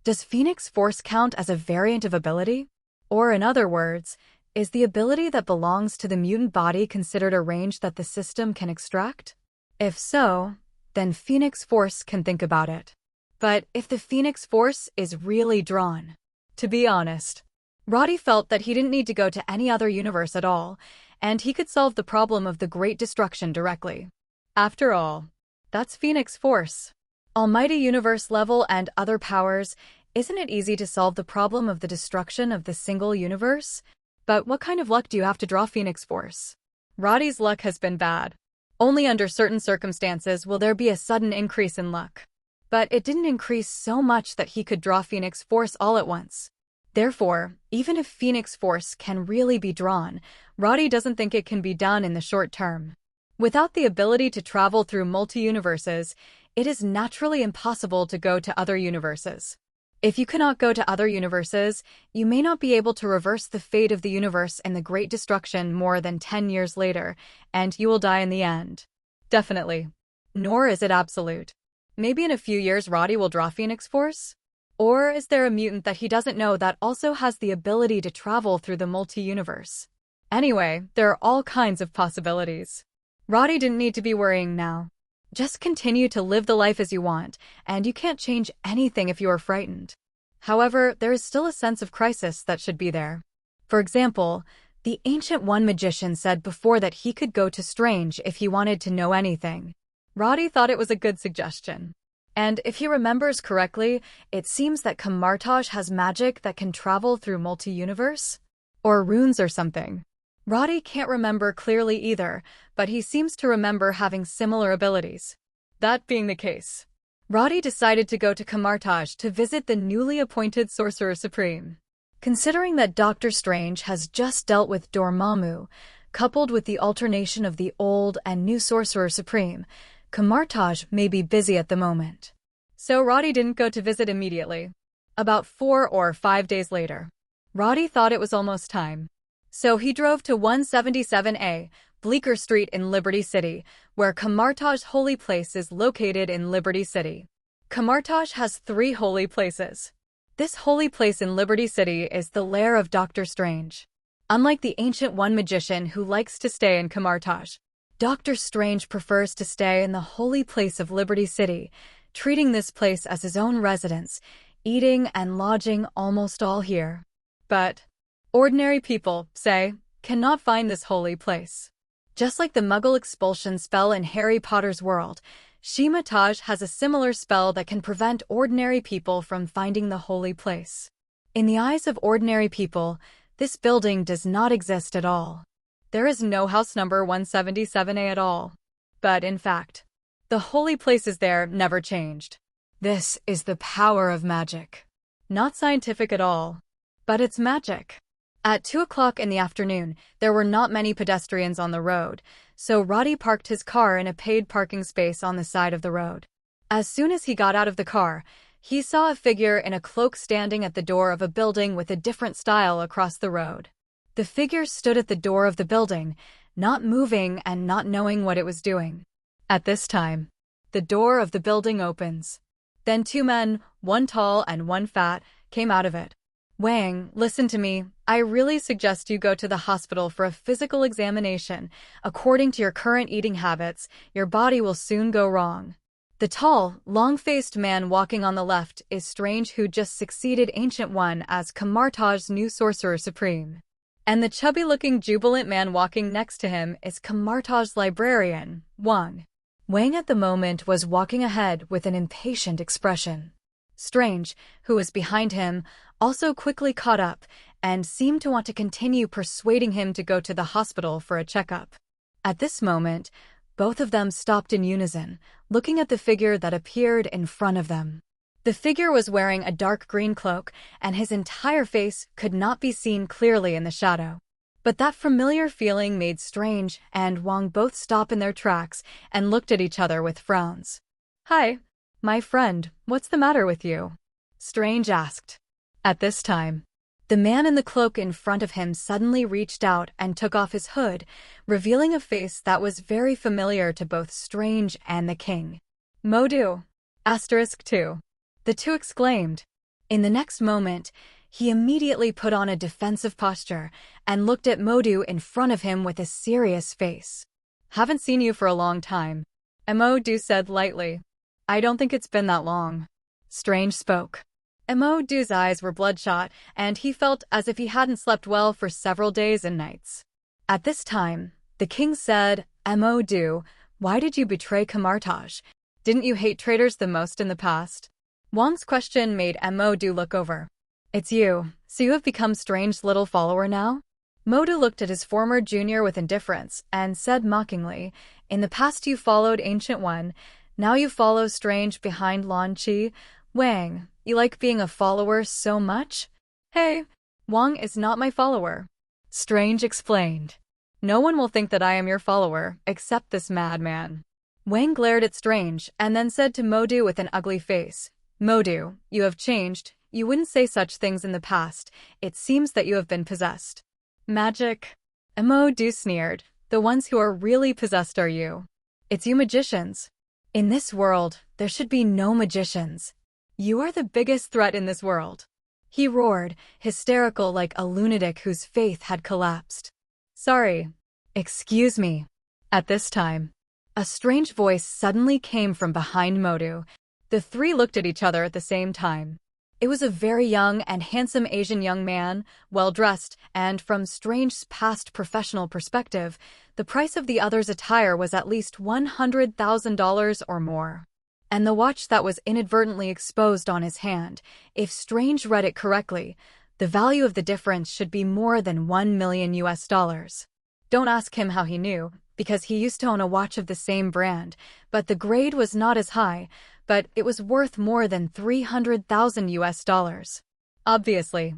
does Phoenix Force count as a variant of ability? Or in other words, is the ability that belongs to the mutant body considered a range that the system can extract? If so, then Phoenix Force can think about it. But if the Phoenix Force is really drawn, to be honest, Roddy felt that he didn't need to go to any other universe at all, and he could solve the problem of the Great Destruction directly. After all, that's Phoenix Force. Almighty universe level and other powers, isn't it easy to solve the problem of the destruction of the single universe? But what kind of luck do you have to draw Phoenix Force? Roddy's luck has been bad. Only under certain circumstances will there be a sudden increase in luck. But it didn't increase so much that he could draw Phoenix Force all at once. Therefore, even if Phoenix Force can really be drawn, Roddy doesn't think it can be done in the short term. Without the ability to travel through multi-universes, it is naturally impossible to go to other universes. If you cannot go to other universes, you may not be able to reverse the fate of the universe in the Great Destruction more than 10 years later, and you will die in the end. Definitely. Nor is it absolute. Maybe in a few years Roddy will draw Phoenix Force? Or is there a mutant that he doesn't know that also has the ability to travel through the multi-universe? Anyway, there are all kinds of possibilities. Roddy didn't need to be worrying now. Just continue to live the life as you want, and you can't change anything if you are frightened. However, there is still a sense of crisis that should be there. For example, the Ancient One magician said before that he could go to Strange if he wanted to know anything. Roddy thought it was a good suggestion. And if he remembers correctly, it seems that Kamartaj has magic that can travel through multi-universe? Or runes or something. Roddy can't remember clearly either, but he seems to remember having similar abilities. That being the case, Roddy decided to go to Camartage to visit the newly appointed Sorcerer Supreme. Considering that Doctor Strange has just dealt with Dormammu, coupled with the alternation of the old and new Sorcerer Supreme, Camartage may be busy at the moment. So Roddy didn't go to visit immediately. About 4 or 5 days later, Roddy thought it was almost time. So he drove to 177A, Bleecker Street in Liberty City, where Camartage Holy Place is located in Liberty City. Camartage has 3 holy places. This holy place in Liberty City is the lair of Doctor Strange. Unlike the Ancient One magician who likes to stay in Camartage, Doctor Strange prefers to stay in the holy place of Liberty City, treating this place as his own residence, eating and lodging almost all here. But ordinary people, say, cannot find this holy place. Just like the Muggle expulsion spell in Harry Potter's world, Shima-Taj has a similar spell that can prevent ordinary people from finding the holy place. In the eyes of ordinary people, this building does not exist at all. There is no house number 177A at all. But in fact, the holy places there never changed. This is the power of magic. Not scientific at all, but it's magic. At 2 o'clock in the afternoon, there were not many pedestrians on the road, so Roddy parked his car in a paid parking space on the side of the road. As soon as he got out of the car, he saw a figure in a cloak standing at the door of a building with a different style across the road. The figure stood at the door of the building, not moving and not knowing what it was doing. At this time, the door of the building opens. Then 2 men, one tall and one fat, came out of it. Wang, listen to me. I really suggest you go to the hospital for a physical examination. According to your current eating habits, your body will soon go wrong. The tall, long-faced man walking on the left is Strange, who just succeeded Ancient One as Camartage's new Sorcerer Supreme. And the chubby-looking jubilant man walking next to him is Camartage's librarian, Wang. Wang at the moment was walking ahead with an impatient expression. Strange, who was behind him, also quickly caught up and seemed to want to continue persuading him to go to the hospital for a checkup. At this moment, both of them stopped in unison, looking at the figure that appeared in front of them. The figure was wearing a dark green cloak, and his entire face could not be seen clearly in the shadow. But that familiar feeling made Strange and Wang both stop in their tracks and looked at each other with frowns. "Hi, my friend, what's the matter with you?" Strange asked. At this time, the man in the cloak in front of him suddenly reached out and took off his hood, revealing a face that was very familiar to both Strange and the king. "Modu! *2. The 2 exclaimed. In the next moment, he immediately put on a defensive posture and looked at Modu in front of him with a serious face. "Haven't seen you for a long time," Modu said lightly. "I don't think it's been that long." Strange spoke. Modu's eyes were bloodshot, and he felt as if he hadn't slept well for several days and nights. At this time, the king said, "Modu, why did you betray Camartage? Didn't you hate traitors the most in the past?" Wang's question made Modu look over. "It's you, so you have become Strange's little follower now?" Modu looked at his former junior with indifference and said mockingly, "In the past you followed Ancient One, now you follow Strange behind Lan Chi. Wang, you like being a follower so much?" "Hey, Wang is not my follower," Strange explained. "No one will think that I am your follower, except this madman." Wang glared at Strange and then said to Modu with an ugly face, "Modu, you have changed. You wouldn't say such things in the past. It seems that you have been possessed." "Magic?" Modu sneered. "The ones who are really possessed are you. It's you magicians. In this world, there should be no magicians. You are the biggest threat in this world." He roared, hysterical like a lunatic whose faith had collapsed. "Sorry. Excuse me." At this time, a strange voice suddenly came from behind Modu. The 3 looked at each other at the same time. It was a very young and handsome Asian young man, well-dressed, and from Strange's past professional perspective, the price of the other's attire was at least $100,000 or more. And the watch that was inadvertently exposed on his hand, if Strange read it correctly, The value of the difference should be more than $1 million US. Don't ask him how he knew, because he used to own a watch of the same brand, but the grade was not as high, but it was worth more than 300,000 US. Obviously.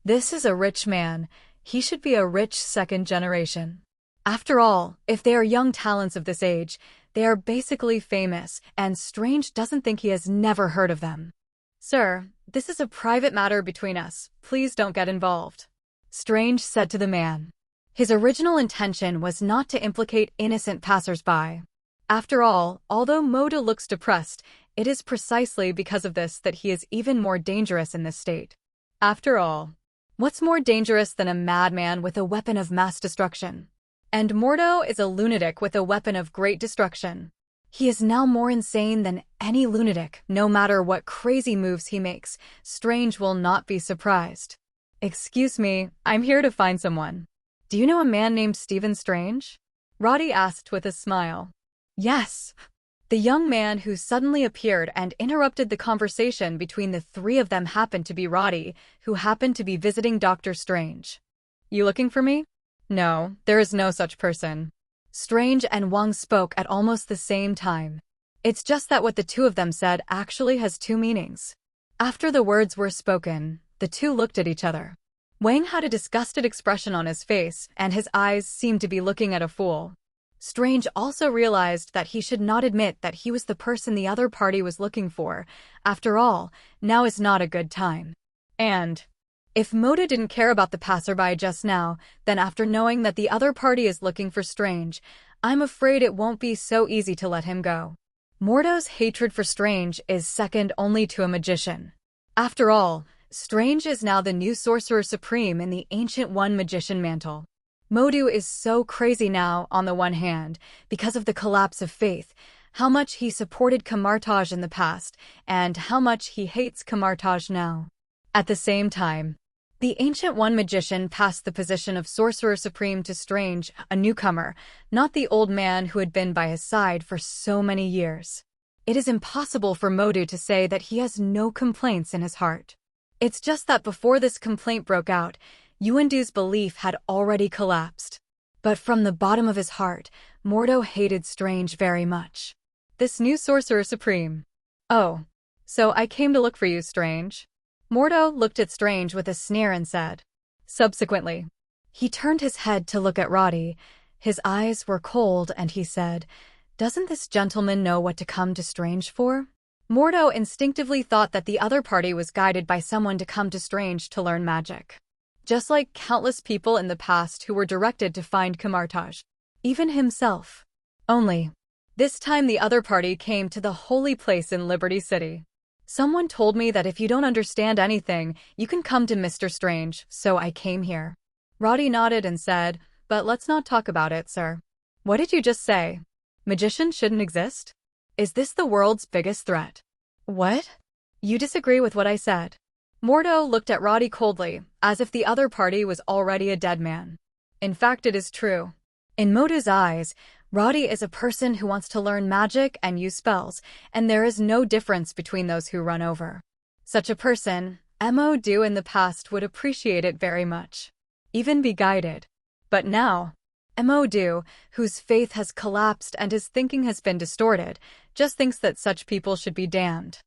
This is a rich man. He should be a rich second generation. After all, if they are young talents of this age, they are basically famous, and Strange doesn't think he has never heard of them. Sir, this is a private matter between us. Please don't get involved, Strange said to the man. His original intention was not to implicate innocent passers-by. After all, although Moda looks depressed, it is precisely because of this that he is even more dangerous in this state. After all, what's more dangerous than a madman with a weapon of mass destruction? And Mordo is a lunatic with a weapon of great destruction. He is now more insane than any lunatic. No matter what crazy moves he makes, Strange will not be surprised. Excuse me, I'm here to find someone. Do you know a man named Stephen Strange? Roddy asked with a smile. Yes. The young man who suddenly appeared and interrupted the conversation between the three of them happened to be Roddy, who happened to be visiting Dr. Strange. You looking for me? No, there is no such person. Strange and Wang spoke at almost the same time. It's just that what the two of them said actually has two meanings. After the words were spoken, the two looked at each other. Wang had a disgusted expression on his face, and his eyes seemed to be looking at a fool. Strange also realized that he should not admit that he was the person the other party was looking for. After all, now is not a good time. And if Moda didn't care about the passerby just now, then after knowing that the other party is looking for Strange, I'm afraid it won't be so easy to let him go. Mordo's hatred for Strange is second only to a magician. After all, Strange is now the new Sorcerer Supreme in the Ancient One Magician mantle. Modu is so crazy now, on the one hand, because of the collapse of faith, how much he supported Kamartaj in the past, and how much he hates Kamartaj now. At the same time, the Ancient One Magician passed the position of Sorcerer Supreme to Strange, a newcomer, not the old man who had been by his side for so many years. It is impossible for Modu to say that he has no complaints in his heart. It's just that before this complaint broke out, Yuandu's belief had already collapsed. But from the bottom of his heart, Mordo hated Strange very much. This new Sorcerer Supreme. Oh, so I came to look for you, Strange. Mordo looked at Strange with a sneer and said. Subsequently, he turned his head to look at Roddy. His eyes were cold and he said, "Doesn't this gentleman know what to come to Strange for?" Mordo instinctively thought that the other party was guided by someone to come to Strange to learn magic. Just like countless people in the past who were directed to find Kamartaj. Even himself. Only, this time the other party came to the holy place in Liberty City. Someone told me that if you don't understand anything, you can come to Mr. Strange, so I came here. Roddy nodded and said, "But let's not talk about it, sir." What did you just say? Magicians shouldn't exist? Is this the world's biggest threat? What? You disagree with what I said? Mordo looked at Roddy coldly, as if the other party was already a dead man. In fact, it is true. In Modu's eyes, Roddy is a person who wants to learn magic and use spells, and there is no difference between those who run over. Such a person, Modu in the past would appreciate it very much. Even be guided. But now, Modu, whose faith has collapsed and his thinking has been distorted, just thinks that such people should be damned.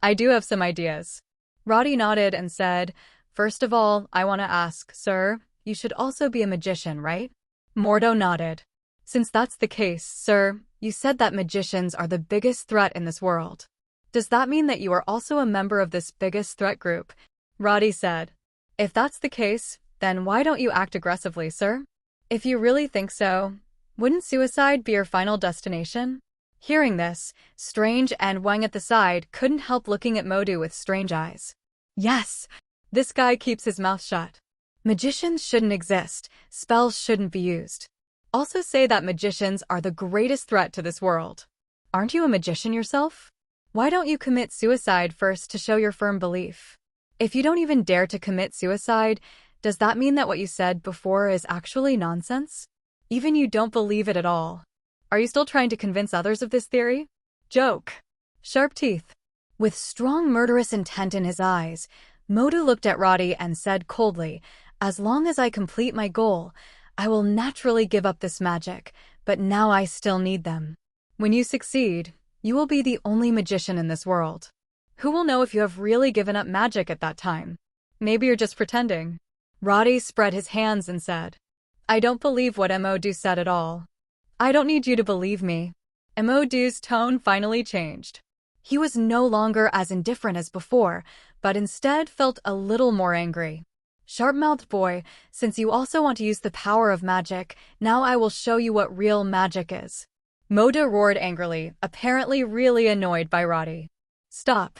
I do have some ideas. Roddy nodded and said, "First of all, I want to ask, sir, you should also be a magician, right?" Mordo nodded. "Since that's the case, sir, you said that magicians are the biggest threat in this world. Does that mean that you are also a member of this biggest threat group?" Roddy said, "If that's the case, then why don't you act aggressively, sir? If you really think so, wouldn't suicide be your final destination?" Hearing this, Strange and Wang at the side couldn't help looking at Modu with strange eyes. Yes, this guy keeps his mouth shut. Magicians shouldn't exist, spells shouldn't be used. Also say that magicians are the greatest threat to this world. Aren't you a magician yourself? Why don't you commit suicide first to show your firm belief? If you don't even dare to commit suicide, does that mean that what you said before is actually nonsense? Even you don't believe it at all. Are you still trying to convince others of this theory? Joke. Sharp teeth. With strong murderous intent in his eyes, Modu looked at Roddy and said coldly, "As long as I complete my goal, I will naturally give up this magic, but now I still need them. When you succeed, you will be the only magician in this world. Who will know if you have really given up magic at that time? Maybe you're just pretending." Roddy spread his hands and said, "I don't believe what Modu said at all. I don't need you to believe me." Modu's tone finally changed. He was no longer as indifferent as before, but instead felt a little more angry. "Sharp-mouthed boy, since you also want to use the power of magic, now I will show you what real magic is." Modu roared angrily, apparently really annoyed by Roddy. "Stop.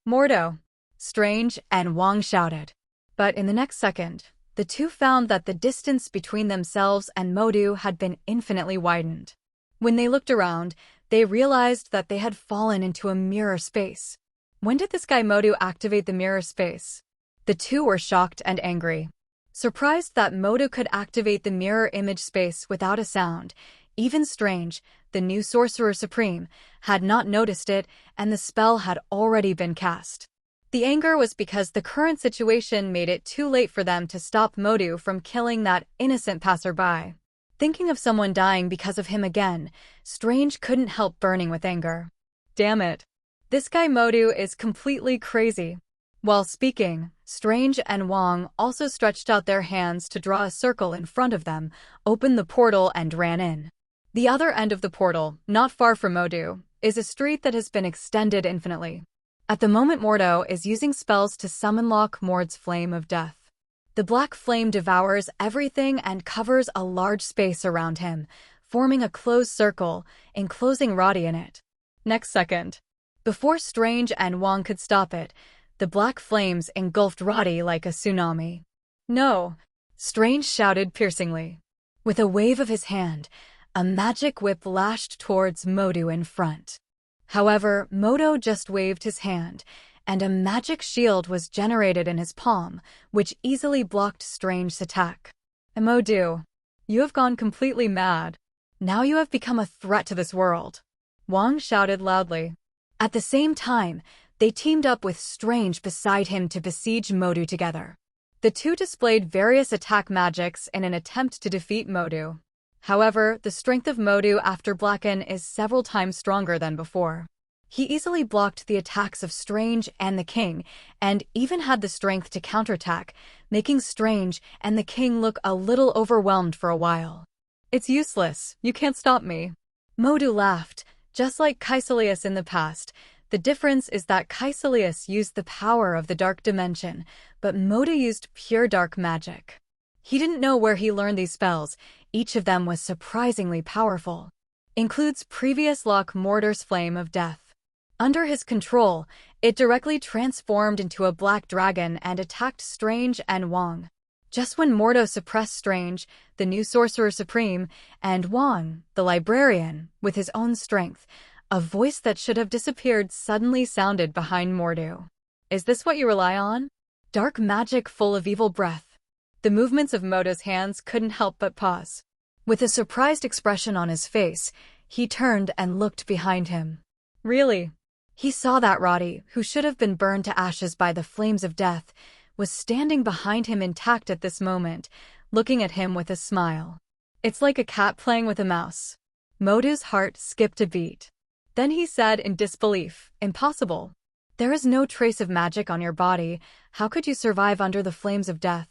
Mordo!" Strange and Wong shouted. But in the next second, the two found that the distance between themselves and Modu had been infinitely widened. When they looked around, they realized that they had fallen into a mirror space. When did this guy Modu activate the mirror space? The two were shocked and angry. Surprised that Modu could activate the mirror image space without a sound, even Strange, the new Sorcerer Supreme, had not noticed it, and the spell had already been cast. The anger was because the current situation made it too late for them to stop Modu from killing that innocent passerby. Thinking of someone dying because of him again, Strange couldn't help burning with anger. Damn it. This guy Modu is completely crazy. While speaking, Strange and Wong also stretched out their hands to draw a circle in front of them, opened the portal and ran in. The other end of the portal, not far from Modu, is a street that has been extended infinitely. At the moment Mordo is using spells to summon lock Mord's Flame of Death. The black flame devours everything and covers a large space around him, forming a closed circle, enclosing Roddy in it. Next second, before Strange and Wong could stop it, the black flames engulfed Roddy like a tsunami. "No!" Strange shouted piercingly. With a wave of his hand, a magic whip lashed towards Modu in front. However, Modu just waved his hand, and a magic shield was generated in his palm, which easily blocked Strange's attack. "Modu, you have gone completely mad. Now you have become a threat to this world," Wong shouted loudly. At the same time, they teamed up with Strange beside him to besiege Modu together. The two displayed various attack magics in an attempt to defeat Modu. However, the strength of Modu after Blacken is several times stronger than before. He easily blocked the attacks of Strange and the King, and even had the strength to counterattack, making Strange and the King look a little overwhelmed for a while. "It's useless, you can't stop me." Modu laughed, just like Kaisalius in the past. The difference is that Kaisalius used the power of the dark dimension, but Modu used pure dark magic. He didn't know where he learned these spells. Each of them was surprisingly powerful. Includes previous Lock Mortar's Flame of Death. Under his control, it directly transformed into a black dragon and attacked Strange and Wong. Just when Mordo suppressed Strange, the new Sorcerer Supreme, and Wong, the Librarian, with his own strength, a voice that should have disappeared suddenly sounded behind Mordo. "Is this what you rely on? Dark magic full of evil breath." The movements of Mordo's hands couldn't help but pause. With a surprised expression on his face, he turned and looked behind him. Really? He saw that Roddy, who should have been burned to ashes by the flames of death, was standing behind him intact at this moment, looking at him with a smile. "It's like a cat playing with a mouse." Modu's heart skipped a beat. Then he said in disbelief, "Impossible. There is no trace of magic on your body. How could you survive under the flames of death?"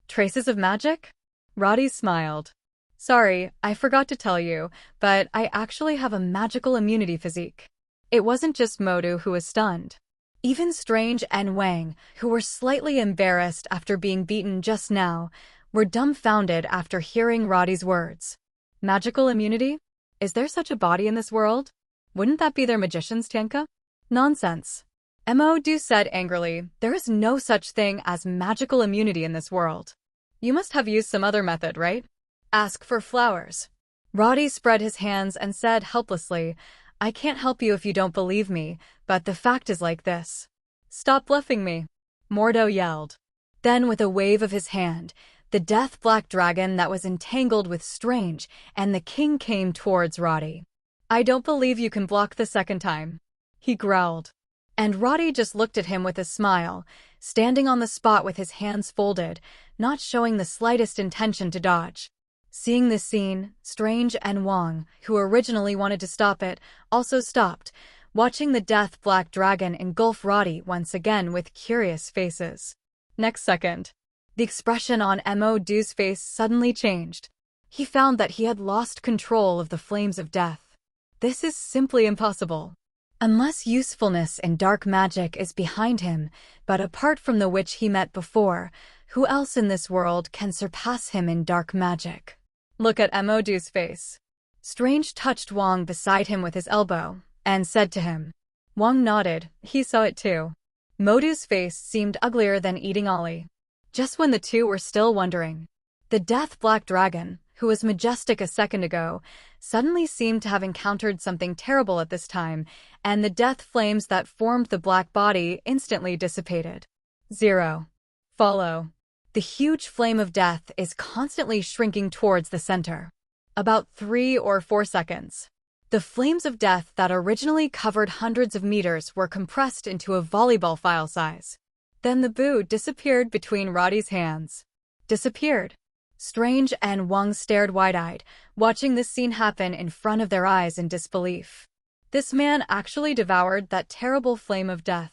"Traces of magic?" Roddy smiled. "Sorry, I forgot to tell you, but I actually have a magical immunity physique." It wasn't just Modu who was stunned. Even Strange and Wang, who were slightly embarrassed after being beaten just now, were dumbfounded after hearing Roddy's words. Magical immunity? Is there such a body in this world? Wouldn't that be their magician's teacup? Nonsense. Modu said angrily, "There is no such thing as magical immunity in this world. You must have used some other method, right? Ask for flowers." Roddy spread his hands and said helplessly, "I can't help you if you don't believe me, but the fact is like this." "Stop bluffing me," Mordo yelled. Then with a wave of his hand, the death black dragon that was entangled with Strange and the King came towards Roddy. "I don't believe you can block the second time," he growled. And Roddy just looked at him with a smile, standing on the spot with his hands folded, not showing the slightest intention to dodge. Seeing this scene, Strange and Wong, who originally wanted to stop it, also stopped, watching the death black dragon engulf Roddy once again with curious faces. Next second, the expression on Mo.Do's face suddenly changed. He found that he had lost control of the flames of death. This is simply impossible. Unless usefulness in dark magic is behind him, but apart from the witch he met before, who else in this world can surpass him in dark magic? Look at Mo.Do's face. Strange touched Wong beside him with his elbow, and said to him. Wong nodded, he saw it too. Mo.Do's face seemed uglier than eating Ollie. Just when the two were still wondering, the death black dragon, who was majestic a second ago, suddenly seemed to have encountered something terrible at this time, and the death flames that formed the black body instantly dissipated. 0. Follow. The huge flame of death is constantly shrinking towards the center. About 3 or 4 seconds. The flames of death that originally covered hundreds of meters were compressed into a volleyball file size. Then the boo disappeared between Roddy's hands. Disappeared. Strange and Wong stared wide-eyed, watching this scene happen in front of their eyes in disbelief. This man actually devoured that terrible flame of death.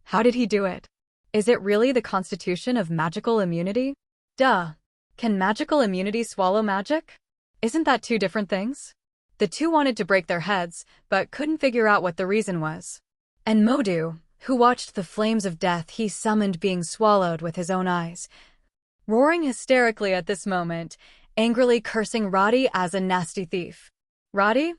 How did he do it? Is it really the constitution of magical immunity? Duh. Can magical immunity swallow magic? Isn't that two different things? The two wanted to break their heads, but couldn't figure out what the reason was. And Mo.Do, who watched the flames of death he summoned being swallowed with his own eyes, roaring hysterically at this moment, angrily cursing Roddy as a nasty thief. Roddy?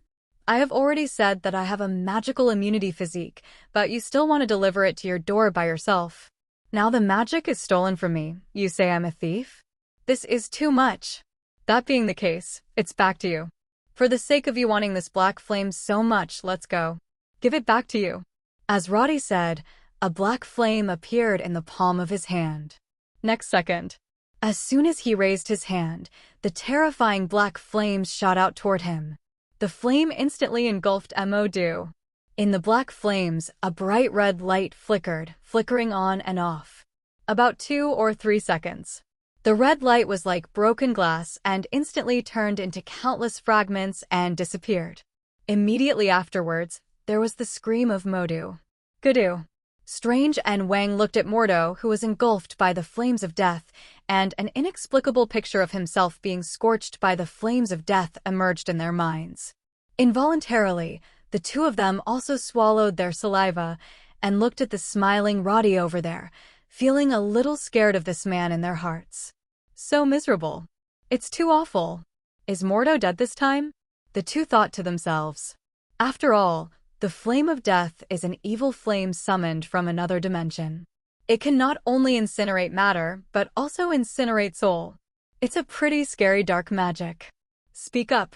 I have already said that I have a magical immunity physique, but you still want to deliver it to your door by yourself. Now the magic is stolen from me, you say I'm a thief? This is too much. That being the case, it's back to you. For the sake of you wanting this black flame so much, let's go. Give it back to you. As Roddy said, a black flame appeared in the palm of his hand. Next second. As soon as he raised his hand, the terrifying black flames shot out toward him. The flame instantly engulfed Mo.Do. In the black flames, a bright red light flickered, flickering on and off. About 2 or 3 seconds. The red light was like broken glass and instantly turned into countless fragments and disappeared. Immediately afterwards, there was the scream of Mo.Do. Goo. Strange and Wang looked at Mordo, who was engulfed by the flames of death, and an inexplicable picture of himself being scorched by the flames of death emerged in their minds. Involuntarily, the two of them also swallowed their saliva and looked at the smiling Roddy over there, feeling a little scared of this man in their hearts. So miserable. It's too awful. Is Mordo dead this time? The two thought to themselves. After all, the flame of death is an evil flame summoned from another dimension. It can not only incinerate matter, but also incinerate soul. It's a pretty scary dark magic. Speak up.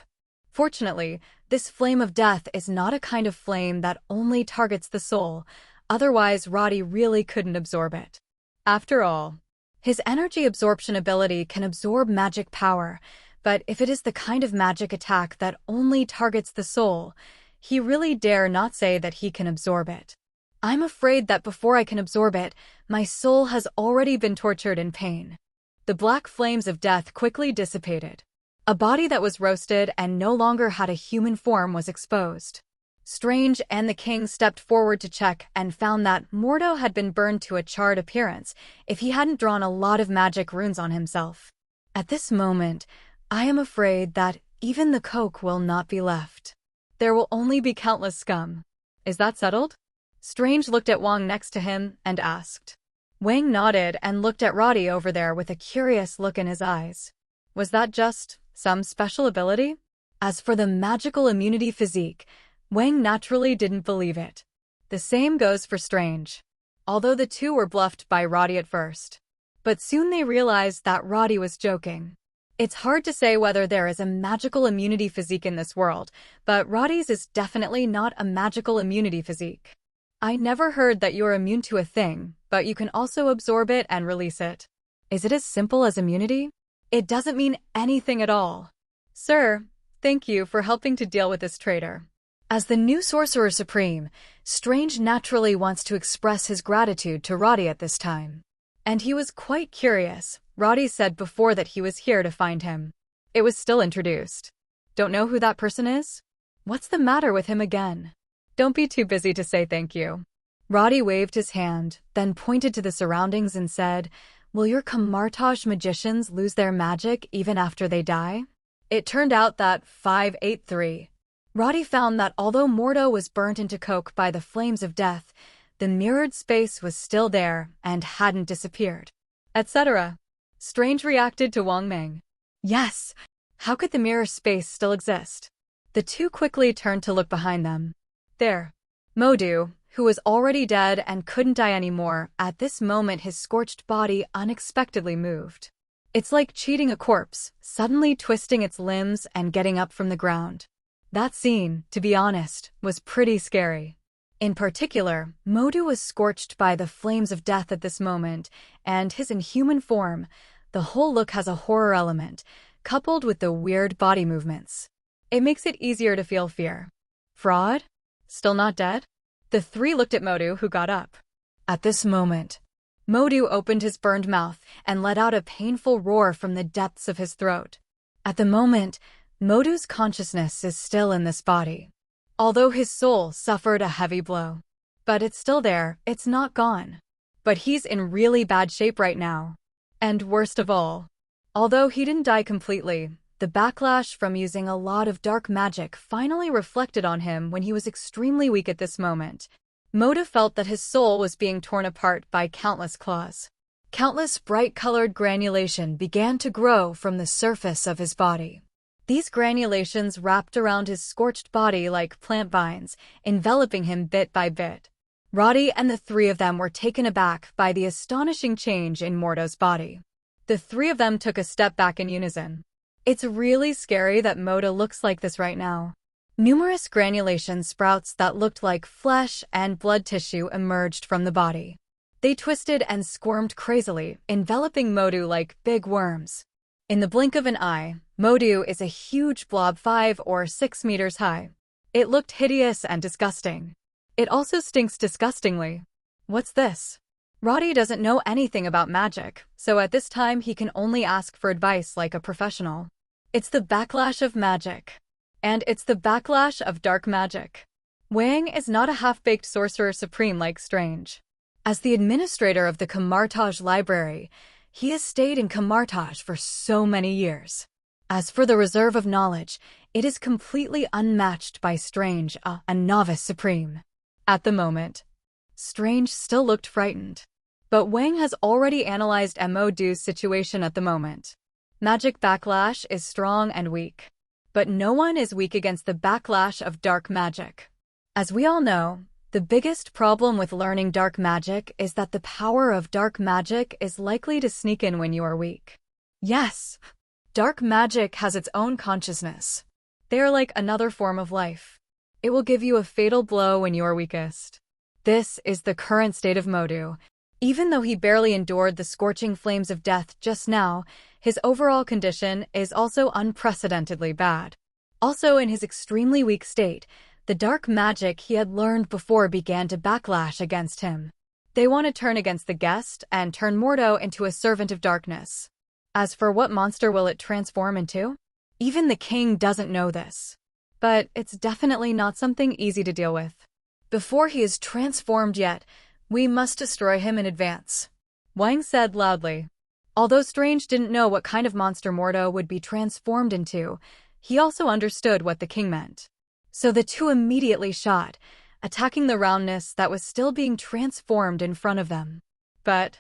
Fortunately, this flame of death is not a kind of flame that only targets the soul, otherwise Roddy really couldn't absorb it. After all, his energy absorption ability can absorb magic power, but if it is the kind of magic attack that only targets the soul, he really dare not say that he can absorb it. I'm afraid that before I can absorb it, my soul has already been tortured in pain. The black flames of death quickly dissipated. A body that was roasted and no longer had a human form was exposed. Strange and the king stepped forward to check and found that Mordo had been burned to a charred appearance if he hadn't drawn a lot of magic runes on himself. At this moment, I am afraid that even the coke will not be left. There will only be countless scum. Is that settled? Strange looked at Wang next to him and asked. Wang nodded and looked at Roddy over there with a curious look in his eyes. Was that just some special ability? As for the magical immunity physique, Wang naturally didn't believe it. The same goes for Strange. Although the two were bluffed by Roddy at first. But soon they realized that Roddy was joking. It's hard to say whether there is a magical immunity physique in this world, but Roddy's is definitely not a magical immunity physique. I never heard that you're immune to a thing, but you can also absorb it and release it. Is it as simple as immunity? It doesn't mean anything at all. Sir, thank you for helping to deal with this traitor. As the new Sorcerer Supreme, Strange naturally wants to express his gratitude to Roddy at this time. And he was quite curious. Roddy said before that he was here to find him. It was still introduced. Don't know who that person is? What's the matter with him again? Don't be too busy to say thank you. Roddy waved his hand, then pointed to the surroundings and said, "Will your Camartage magicians lose their magic even after they die?" It turned out that 583. Roddy found that although Mordo was burnt into coke by the flames of death, the mirrored space was still there and hadn't disappeared, etc. Strange reacted to Wang Ming. Yes, how could the mirror space still exist? The two quickly turned to look behind them. There. Modu, who was already dead and couldn't die anymore, at this moment his scorched body unexpectedly moved. It's like cheating a corpse, suddenly twisting its limbs and getting up from the ground. That scene, to be honest, was pretty scary. In particular, Modu was scorched by the flames of death at this moment, and his inhuman form, the whole look has a horror element, coupled with the weird body movements. It makes it easier to feel fear. Fraud? Still not dead? The three looked at Modu, who got up. At this moment, Modu opened his burned mouth and let out a painful roar from the depths of his throat. At the moment, Modu's consciousness is still in this body, although his soul suffered a heavy blow. But it's still there, it's not gone. But he's in really bad shape right now. And worst of all, although he didn't die completely, the backlash from using a lot of dark magic finally reflected on him when he was extremely weak at this moment. Modu felt that his soul was being torn apart by countless claws. Countless bright-colored granulation began to grow from the surface of his body. These granulations wrapped around his scorched body like plant vines, enveloping him bit by bit. Roddy and the three of them were taken aback by the astonishing change in Mordo's body. The three of them took a step back in unison. It's really scary that Mordo looks like this right now. Numerous granulation sprouts that looked like flesh and blood tissue emerged from the body. They twisted and squirmed crazily, enveloping Modu like big worms. In the blink of an eye, Modu is a huge blob 5 or 6 meters high. It looked hideous and disgusting. It also stinks disgustingly. What's this? Roddy doesn't know anything about magic, so at this time he can only ask for advice like a professional. It's the backlash of magic. And it's the backlash of dark magic. Wang is not a half-baked sorcerer supreme like Strange. As the administrator of the Camartage Library, he has stayed in Camartage for so many years. As for the reserve of knowledge, it is completely unmatched by Strange, a novice supreme. At the moment, Strange still looked frightened. But Wang has already analyzed Modu's situation at the moment. Magic backlash is strong and weak. But no one is weak against the backlash of dark magic. As we all know, the biggest problem with learning dark magic is that the power of dark magic is likely to sneak in when you are weak. Yes, dark magic has its own consciousness. They are like another form of life. It will give you a fatal blow when you are weakest. This is the current state of Modu. Even though he barely endured the scorching flames of death just now, his overall condition is also unprecedentedly bad. Also, in his extremely weak state, the dark magic he had learned before began to backlash against him. They want to turn against the guest and turn Mordo into a servant of darkness. As for what monster will it transform into? Even the king doesn't know this. But it's definitely not something easy to deal with. Before he is transformed yet, we must destroy him in advance, Wang said loudly. Although Strange didn't know what kind of monster Mordo would be transformed into, he also understood what the king meant. So the two immediately shot, attacking the roundness that was still being transformed in front of them. But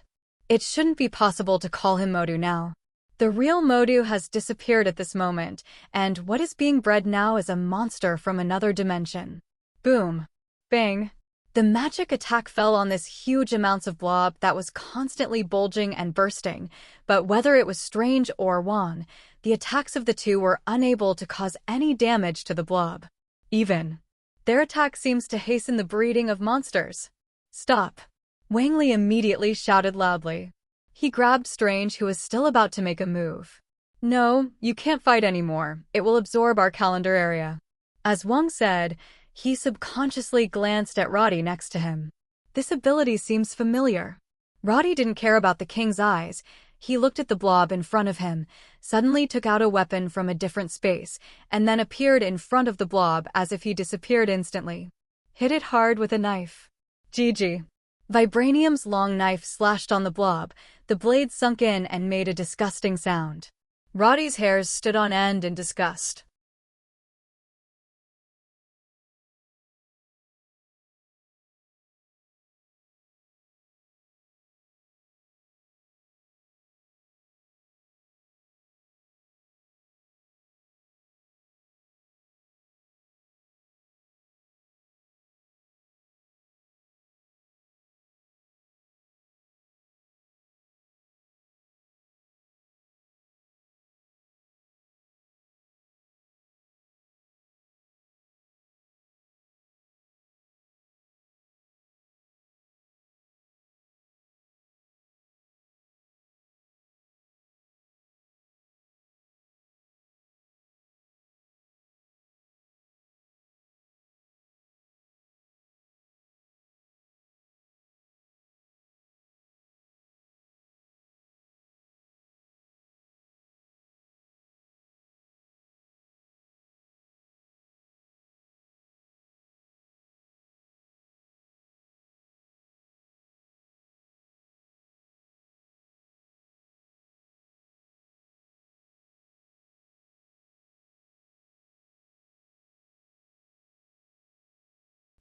it shouldn't be possible to call him Modu now. The real Modu has disappeared at this moment, and what is being bred now is a monster from another dimension. Boom. Bang. The magic attack fell on this huge amounts of blob that was constantly bulging and bursting, but whether it was Strange or Wang, the attacks of the two were unable to cause any damage to the blob. Even their attack seems to hasten the breeding of monsters. Stop. Wang Li immediately shouted loudly. He grabbed Strange, who was still about to make a move. No, you can't fight anymore. It will absorb our calendar area. As Wang said, He subconsciously glanced at Roddy next to him. This ability seems familiar. Roddy didn't care about the king's eyes. He looked at the blob in front of him, suddenly took out a weapon from a different space, and then appeared in front of the blob as if he disappeared instantly. Hit it hard with a knife. GG. Vibranium's long knife slashed on the blob. The blade sunk in and made a disgusting sound. Roddy's hairs stood on end in disgust.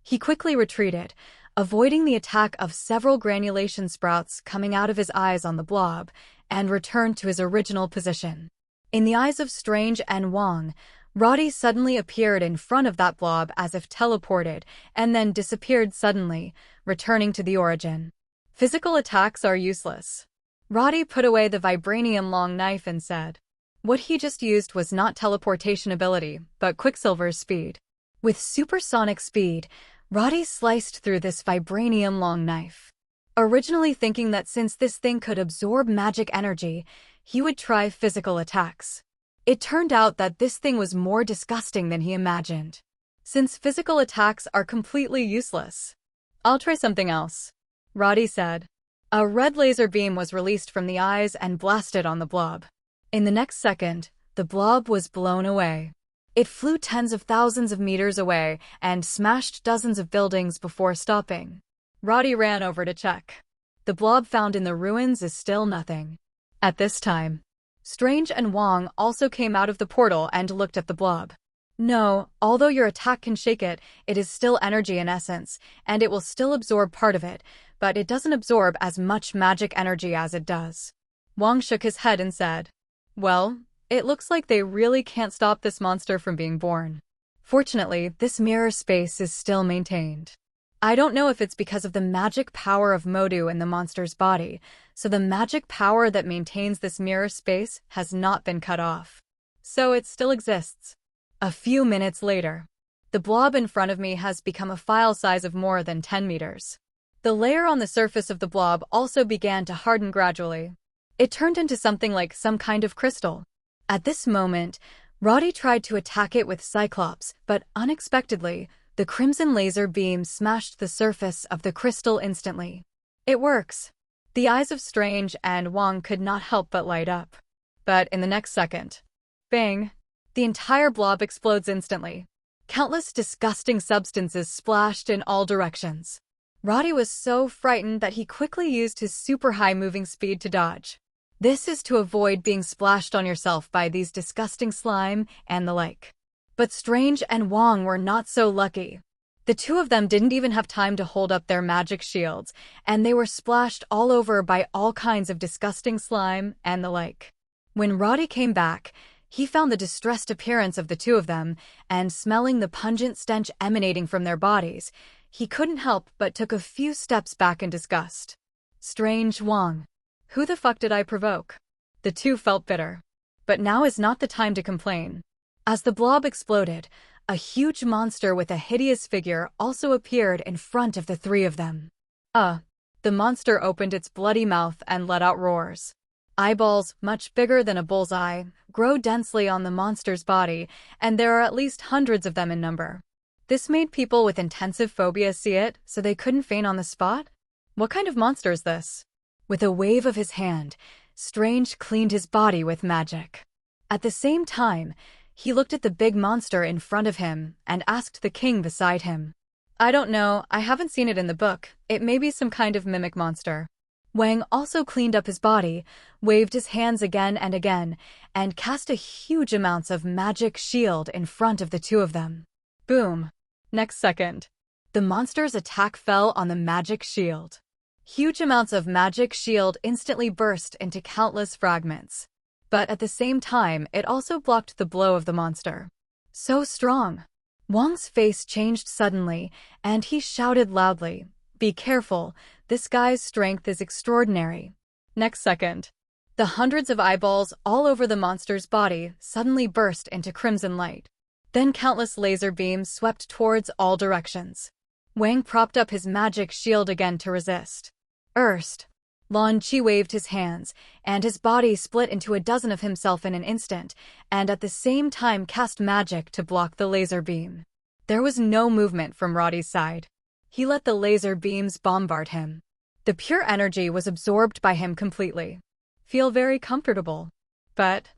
He quickly retreated, avoiding the attack of several granulation sprouts coming out of his eyes on the blob, and returned to his original position. In the eyes of Strange and Wong, Roddy suddenly appeared in front of that blob as if teleported, and then disappeared suddenly, returning to the origin. Physical attacks are useless. Roddy put away the vibranium long knife and said, what he just used was not teleportation ability, but Quicksilver's speed. With supersonic speed, Roddy sliced through this vibranium long knife. Originally thinking that since this thing could absorb magic energy, he would try physical attacks. It turned out that this thing was more disgusting than he imagined. Since physical attacks are completely useless. I'll try something else, Roddy said. A red laser beam was released from the eyes and blasted on the blob. In the next second, the blob was blown away. It flew tens of thousands of meters away and smashed dozens of buildings before stopping. Roddy ran over to check. The blob found in the ruins is still nothing. At this time, Strange and Wong also came out of the portal and looked at the blob. No, although your attack can shake it, it is still energy in essence, and it will still absorb part of it, but it doesn't absorb as much magic energy as it does. Wong shook his head and said, well, it looks like they really can't stop this monster from being born. Fortunately, this mirror space is still maintained. I don't know if it's because of the magic power of Modu in the monster's body, so the magic power that maintains this mirror space has not been cut off. So it still exists. A few minutes later, the blob in front of me has become a file size of more than 10 meters. The layer on the surface of the blob also began to harden gradually. It turned into something like some kind of crystal. At this moment, Roddy tried to attack it with Cyclops, but unexpectedly, the crimson laser beam smashed the surface of the crystal instantly. It works. The eyes of Strange and Wong could not help but light up. But in the next second, bang, the entire blob explodes instantly. Countless disgusting substances splashed in all directions. Roddy was so frightened that he quickly used his super high moving speed to dodge. This is to avoid being splashed on yourself by these disgusting slime and the like. But Strange and Wong were not so lucky. The two of them didn't even have time to hold up their magic shields, and they were splashed all over by all kinds of disgusting slime and the like. When Roddy came back, he found the distressed appearance of the two of them, and smelling the pungent stench emanating from their bodies, he couldn't help but took a few steps back in disgust. Strange Wong. Who the fuck did I provoke? The two felt bitter. But now is not the time to complain. As the blob exploded, a huge monster with a hideous figure also appeared in front of the three of them. The monster opened its bloody mouth and let out roars. Eyeballs, much bigger than a bullseye, grow densely on the monster's body, and there are at least hundreds of them in number. This made people with intensive phobia see it, so they couldn't faint on the spot? What kind of monster is this? With a wave of his hand, Strange cleaned his body with magic. At the same time, he looked at the big monster in front of him and asked the king beside him. I don't know, I haven't seen it in the book. It may be some kind of mimic monster. Wang also cleaned up his body, waved his hands again and again, and cast a huge amounts of magic shield in front of the two of them. Boom. Next second, the monster's attack fell on the magic shield. Huge amounts of magic shield instantly burst into countless fragments. But at the same time, it also blocked the blow of the monster. So strong. Wang's face changed suddenly, and he shouted loudly, "Be careful, this guy's strength is extraordinary." Next second, the hundreds of eyeballs all over the monster's body suddenly burst into crimson light. Then countless laser beams swept towards all directions. Wang propped up his magic shield again to resist. Erst. Lan Chi waved his hands, and his body split into a dozen of himself in an instant, and at the same time cast magic to block the laser beam. There was no movement from Roddy's side. He let the laser beams bombard him. The pure energy was absorbed by him completely. Feel very comfortable. But,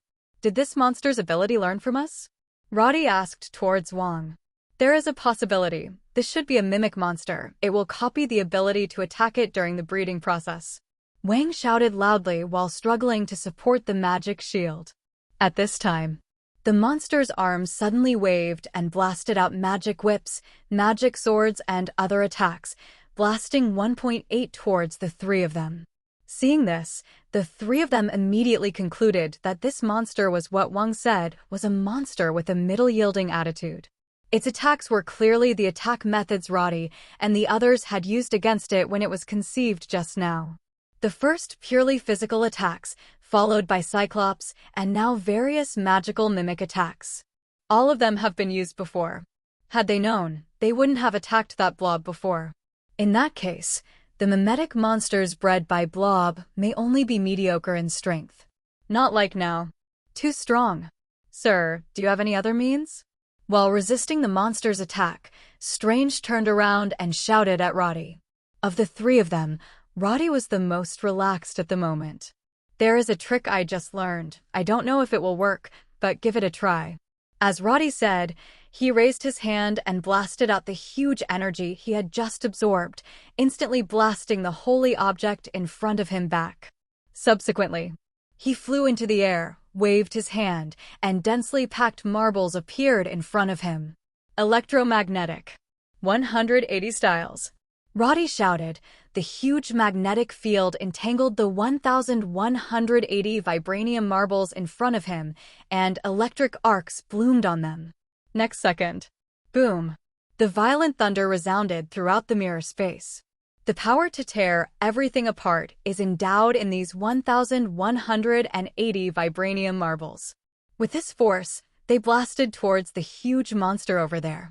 did this monster's ability learn from us? Roddy asked towards Wang. There is a possibility. This should be a mimic monster. It will copy the ability to attack it during the breeding process. Wang shouted loudly while struggling to support the magic shield. At this time, the monster's arms suddenly waved and blasted out magic whips, magic swords, and other attacks, blasting 1.8 towards the three of them. Seeing this, the three of them immediately concluded that this monster was what Wang said was a monster with a middle-yielding attitude. Its attacks were clearly the attack methods Roddy and the others had used against it when it was conceived just now. The first purely physical attacks, followed by Cyclops, and now various magical mimic attacks. All of them have been used before. Had they known, they wouldn't have attacked that blob before. In that case, the mimetic monsters bred by blob may only be mediocre in strength. Not like now. Too strong. Sir, do you have any other means? While resisting the monster's attack, Strange turned around and shouted at Roddy. Of the three of them, Roddy was the most relaxed at the moment. There is a trick I just learned. I don't know if it will work, but give it a try. As Roddy said, he raised his hand and blasted out the huge energy he had just absorbed, instantly blasting the holy object in front of him back. Subsequently, he flew into the air, waved his hand, and densely packed marbles appeared in front of him. Electromagnetic. 180 styles. Roddy shouted. The huge magnetic field entangled the 1,180 vibranium marbles in front of him, and electric arcs bloomed on them. Next second. Boom. The violent thunder resounded throughout the mirror space. The power to tear everything apart is endowed in these 1,180 vibranium marbles. With this force, they blasted towards the huge monster over there.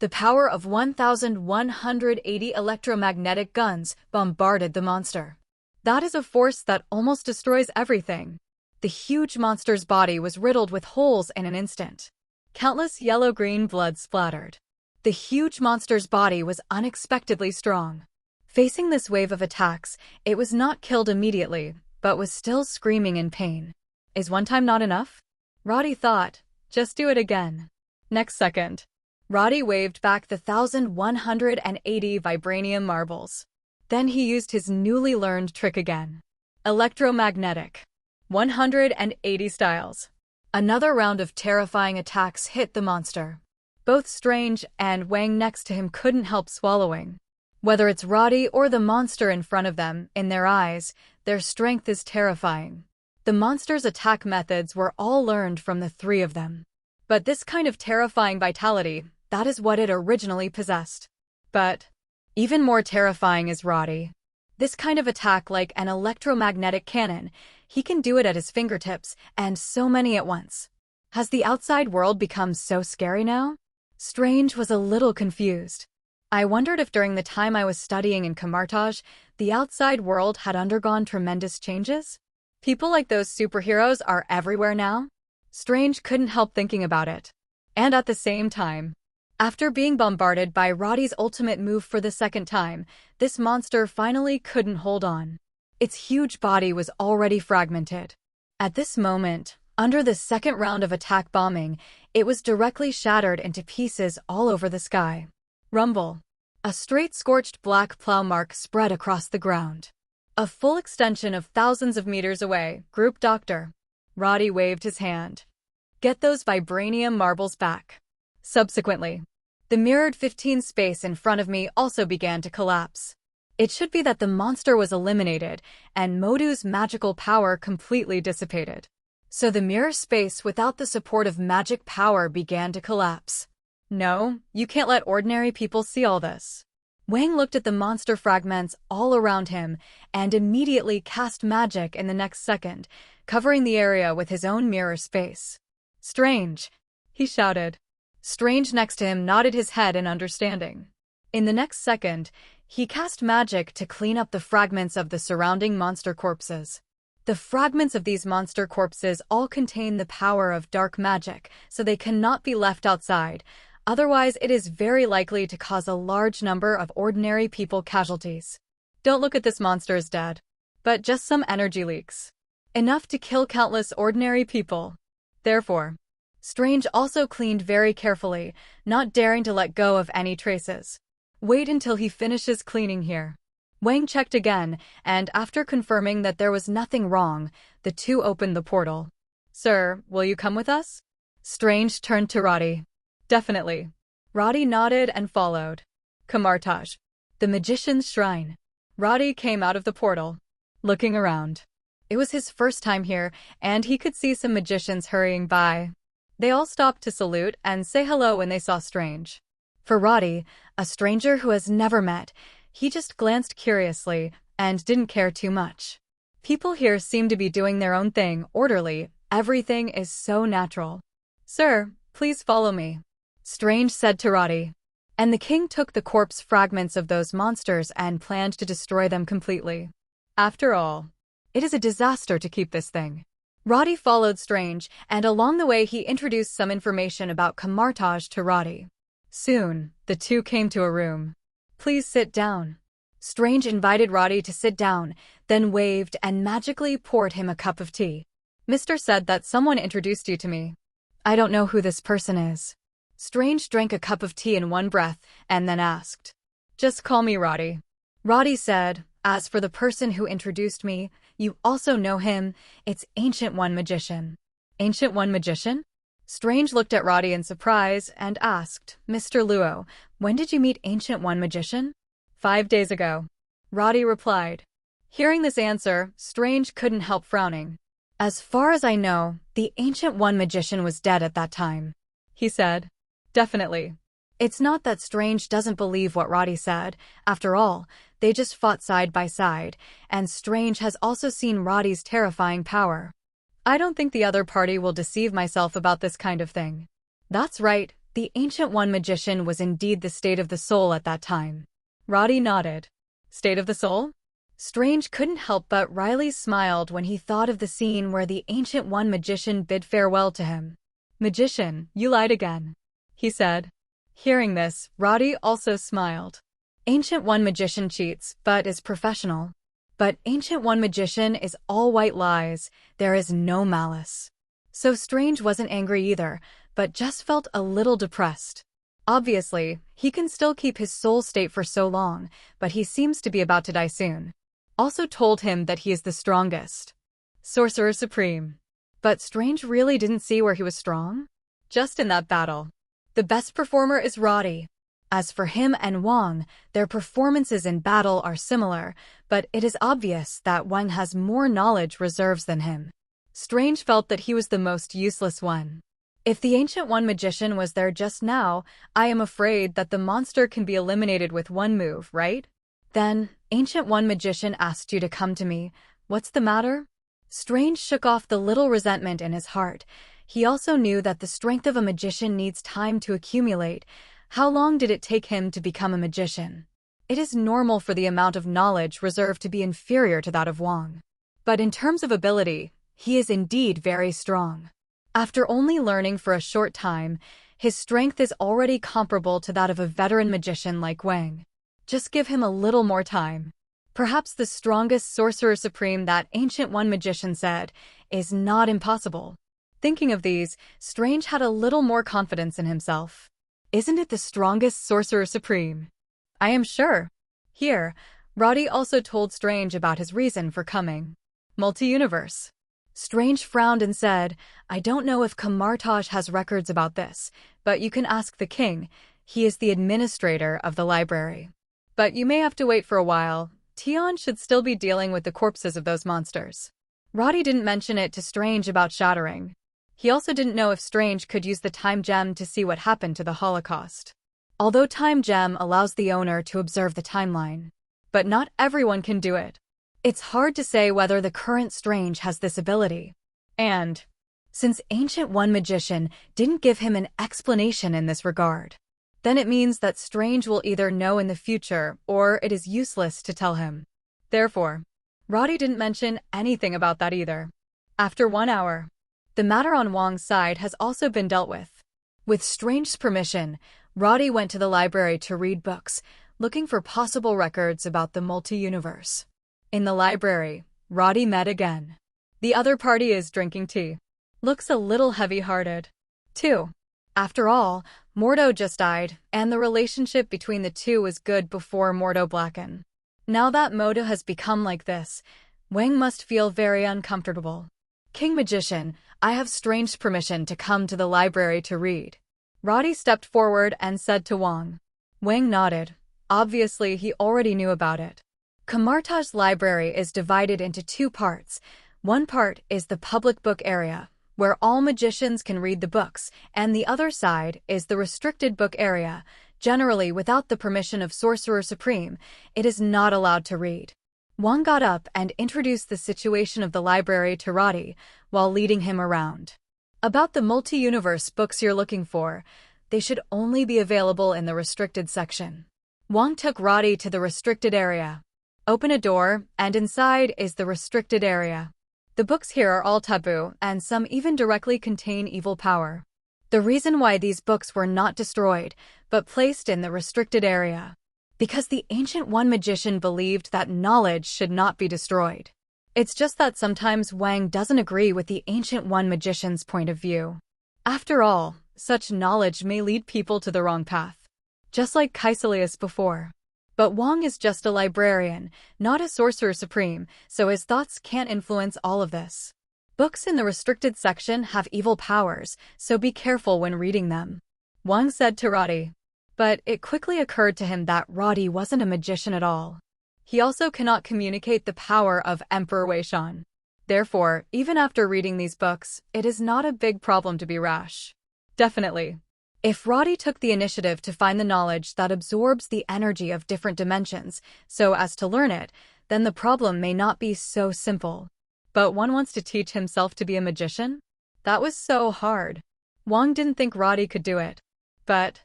The power of 1,180 electromagnetic guns bombarded the monster. That is a force that almost destroys everything. The huge monster's body was riddled with holes in an instant. Countless yellow-green blood splattered. The huge monster's body was unexpectedly strong. Facing this wave of attacks, it was not killed immediately, but was still screaming in pain. Is one time not enough? Roddy thought. Just do it again. Next second, Roddy waved back the 1,180 vibranium marbles. Then he used his newly learned trick again. Electromagnetic. 180 styles. Another round of terrifying attacks hit the monster. Both Strange and Wang next to him couldn't help swallowing. Whether it's Roddy or the monster in front of them, in their eyes, their strength is terrifying. The monster's attack methods were all learned from the three of them. But this kind of terrifying vitality, that is what it originally possessed. But even more terrifying is Roddy. This kind of attack, like an electromagnetic cannon, he can do it at his fingertips, and so many at once. Has the outside world become so scary now? Strange was a little confused. I wondered if during the time I was studying in Camartage, the outside world had undergone tremendous changes? People like those superheroes are everywhere now? Strange couldn't help thinking about it. And at the same time, after being bombarded by Roddy's ultimate move for the second time, this monster finally couldn't hold on. Its huge body was already fragmented. At this moment, under the second round of attack bombing, it was directly shattered into pieces all over the sky. Rumble. A straight scorched black plow mark spread across the ground. A full extension of thousands of meters away, Group Doctor. Roddy waved his hand. Get those vibranium marbles back. Subsequently, the mirrored 15 space in front of me also began to collapse. It should be that the monster was eliminated, and Modu's magical power completely dissipated. So the mirror space without the support of magic power began to collapse. No, you can't let ordinary people see all this. Wang looked at the monster fragments all around him and immediately cast magic in the next second, covering the area with his own mirror space. Strange, he shouted. Strange next to him nodded his head in understanding. In the next second, he cast magic to clean up the fragments of the surrounding monster corpses. The fragments of these monster corpses all contain the power of dark magic, so they cannot be left outside. Otherwise, it is very likely to cause a large number of ordinary people casualties. Don't look at this monster as dead, but just some energy leaks. Enough to kill countless ordinary people. Therefore, Strange also cleaned very carefully, not daring to let go of any traces. Wait until he finishes cleaning here. Wang checked again, and after confirming that there was nothing wrong, the two opened the portal. Sir, will you come with us? Strange turned to Roddy. Definitely. Roddy nodded and followed. Camartage. The Magician's Shrine. Roddy came out of the portal, looking around. It was his first time here, and he could see some magicians hurrying by. They all stopped to salute and say hello when they saw Strange. For Roddy, a stranger who has never met, he just glanced curiously and didn't care too much. People here seem to be doing their own thing, orderly. Everything is so natural. Sir, please follow me, Strange said to Roddy. And the king took the corpse fragments of those monsters and planned to destroy them completely. After all, it is a disaster to keep this thing. Roddy followed Strange, and along the way he introduced some information about Camartage to Roddy. Soon, the two came to a room. Please sit down. Strange invited Roddy to sit down, then waved and magically poured him a cup of tea. Mr. said that someone introduced you to me. I don't know who this person is. Strange drank a cup of tea in one breath and then asked. Just call me Roddy. Roddy said, as for the person who introduced me, you also know him. It's Ancient One Magician. Ancient One Magician? Strange looked at Roddy in surprise and asked, Mr. Luo, when did you meet Ancient One Magician? 5 days ago. Roddy replied. Hearing this answer, Strange couldn't help frowning. As far as I know, the Ancient One Magician was dead at that time, he said. Definitely. It's not that Strange doesn't believe what Roddy said. After all, they just fought side by side, and Strange has also seen Roddy's terrifying power. I don't think the other party will deceive myself about this kind of thing. That's right, the Ancient One Magician was indeed the state of the soul at that time. Roddy nodded. State of the soul? Strange couldn't help but wryly smiled when he thought of the scene where the Ancient One Magician bid farewell to him. Magician, you lied again, he said. Hearing this, Roddy also smiled. Ancient One magician cheats, but is professional. But Ancient One magician is all white lies, there is no malice. So Strange wasn't angry either, but just felt a little depressed. Obviously, he can still keep his soul state for so long, but he seems to be about to die soon. Also told him that he is the strongest. Sorcerer Supreme. But Strange really didn't see where he was strong? Just in that battle. The best performer is Roddy. As for him and Wang, their performances in battle are similar, but it is obvious that Wang has more knowledge reserves than him. Strange felt that he was the most useless one. If the Ancient One magician was there just now, I am afraid that the monster can be eliminated with one move, right? Then, Ancient One magician asked you to come to me. What's the matter? Strange shook off the little resentment in his heart. He also knew that the strength of a magician needs time to accumulate. How long did it take him to become a magician? It is normal for the amount of knowledge reserved to be inferior to that of Wang. But in terms of ability, he is indeed very strong. After only learning for a short time, his strength is already comparable to that of a veteran magician like Wang. Just give him a little more time. Perhaps the strongest Sorcerer Supreme that Ancient One magician said is not impossible. Thinking of these, Strange had a little more confidence in himself. Isn't it the strongest Sorcerer Supreme? I am sure. Here, Roddy also told Strange about his reason for coming. Multi-universe. Strange frowned and said, I don't know if Kamartaj has records about this, but you can ask the king. He is the administrator of the library. But you may have to wait for a while. Tion should still be dealing with the corpses of those monsters. Roddy didn't mention it to Strange about shattering. He also didn't know if Strange could use the time gem to see what happened to the Holocaust. Although time gem allows the owner to observe the timeline. But not everyone can do it. It's hard to say whether the current Strange has this ability. And, since Ancient One magician didn't give him an explanation in this regard, then it means that Strange will either know in the future or it is useless to tell him. Therefore, Roddy didn't mention anything about that either. After 1 hour, the matter on Wang's side has also been dealt with. With Strange's permission, Roddy went to the library to read books, looking for possible records about the multi-universe. In the library, Roddy met again. The other party is drinking tea. Looks a little heavy-hearted. 2. After all, Mordo just died, and the relationship between the two was good before Mordo Blacken. Now that Mordo has become like this, Wang must feel very uncomfortable. King Magician, I have Strange's permission to come to the library to read. Roddy stepped forward and said to Wang. Wang nodded. Obviously, he already knew about it. Kamartaj's library is divided into 2 parts. One part is the public book area, where all magicians can read the books, and the other side is the restricted book area. Generally, without the permission of Sorcerer Supreme, it is not allowed to read. Wang got up and introduced the situation of the library to Roddy, while leading him around. About the multi-universe books you're looking for, they should only be available in the restricted section. Wang took Roddy to the restricted area. Open a door, and inside is the restricted area. The books here are all taboo, and some even directly contain evil power. The reason why these books were not destroyed, but placed in the restricted area. Because the Ancient One magician believed that knowledge should not be destroyed. It's just that sometimes Wang doesn't agree with the Ancient One magician's point of view. After all, such knowledge may lead people to the wrong path. Just like Kaiselius before. But Wang is just a librarian, not a Sorcerer Supreme, so his thoughts can't influence all of this. Books in the restricted section have evil powers, so be careful when reading them. Wang said to Roddy. But it quickly occurred to him that Roddy wasn't a magician at all. He also cannot communicate the power of Emperor Weishan. Therefore, even after reading these books, it is not a big problem to be rash. Definitely. If Roddy took the initiative to find the knowledge that absorbs the energy of different dimensions, so as to learn it, then the problem may not be so simple. But one wants to teach himself to be a magician? That was so hard. Wang didn't think Roddy could do it. But,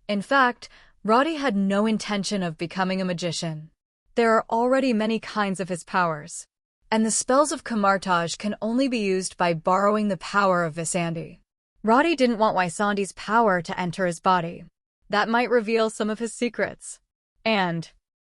in fact, Roddy had no intention of becoming a magician. There are already many kinds of his powers. And the spells of Kamartaj can only be used by borrowing the power of Visandi. Roddy didn't want Wysandi's power to enter his body. That might reveal some of his secrets. And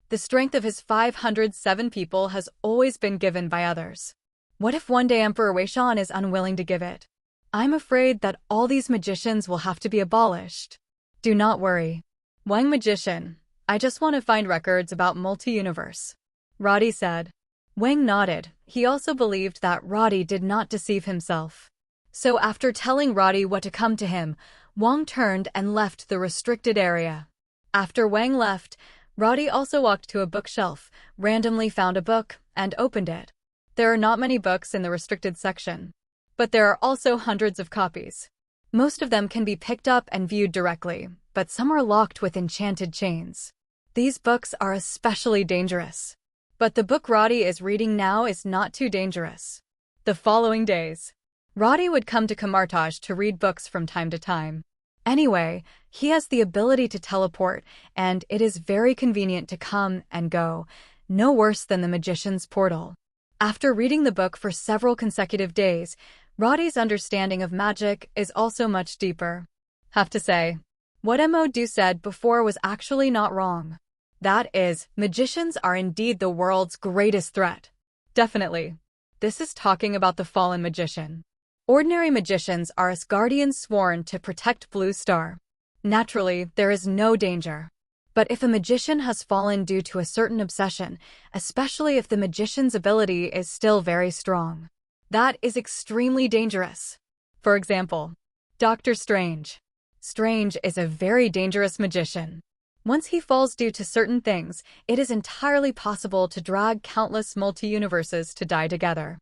the strength of his 507 people has always been given by others. What if one day Emperor Weishan is unwilling to give it? I'm afraid that all these magicians will have to be abolished. Do not worry. Wang Magician, I just want to find records about multi-universe. Roddy said. Wang nodded. He also believed that Roddy did not deceive himself. So after telling Roddy what to come to him, Wang turned and left the restricted area. After Wang left, Roddy also walked to a bookshelf, randomly found a book, and opened it. There are not many books in the restricted section, but there are also hundreds of copies. Most of them can be picked up and viewed directly, but some are locked with enchanted chains. These books are especially dangerous. But the book Roddy is reading now is not too dangerous. The following days, Roddy would come to Kamartaj to read books from time to time. Anyway, he has the ability to teleport, and it is very convenient to come and go, no worse than the magician's portal. After reading the book for several consecutive days, Roddy's understanding of magic is also much deeper. Have to say, what Mo.Du said before was actually not wrong. That is, magicians are indeed the world's greatest threat. Definitely. This is talking about the fallen magician. Ordinary magicians are Asgardians sworn to protect Blue Star. Naturally, there is no danger. But if a magician has fallen due to a certain obsession, especially if the magician's ability is still very strong, that is extremely dangerous. For example, Doctor Strange. Strange is a very dangerous magician. Once he falls due to certain things, it is entirely possible to drag countless multi-universes to die together.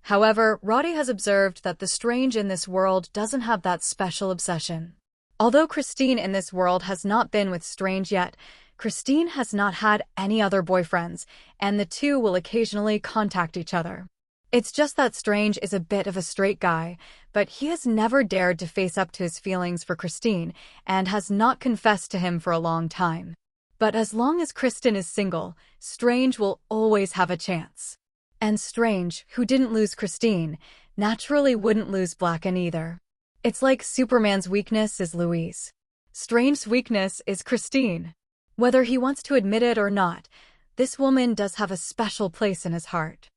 However, Roddy has observed that the strange in this world doesn't have that special obsession. Although Christine in this world has not been with Strange yet, Christine has not had any other boyfriends, and the two will occasionally contact each other. It's just that Strange is a bit of a straight guy, but he has never dared to face up to his feelings for Christine and has not confessed to him for a long time. But as long as Kristen is single, Strange will always have a chance. And Strange, who didn't lose Christine, naturally wouldn't lose Blacken either. It's like Superman's weakness is Louise. Strange's weakness is Christine. Whether he wants to admit it or not, this woman does have a special place in his heart.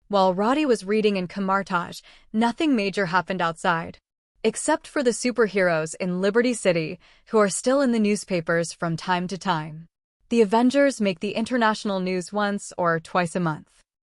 While Roddy was reading in Kamartaj, nothing major happened outside. Except for the superheroes in Liberty City, who are still in the newspapers from time to time. The Avengers make the international news once or twice a month.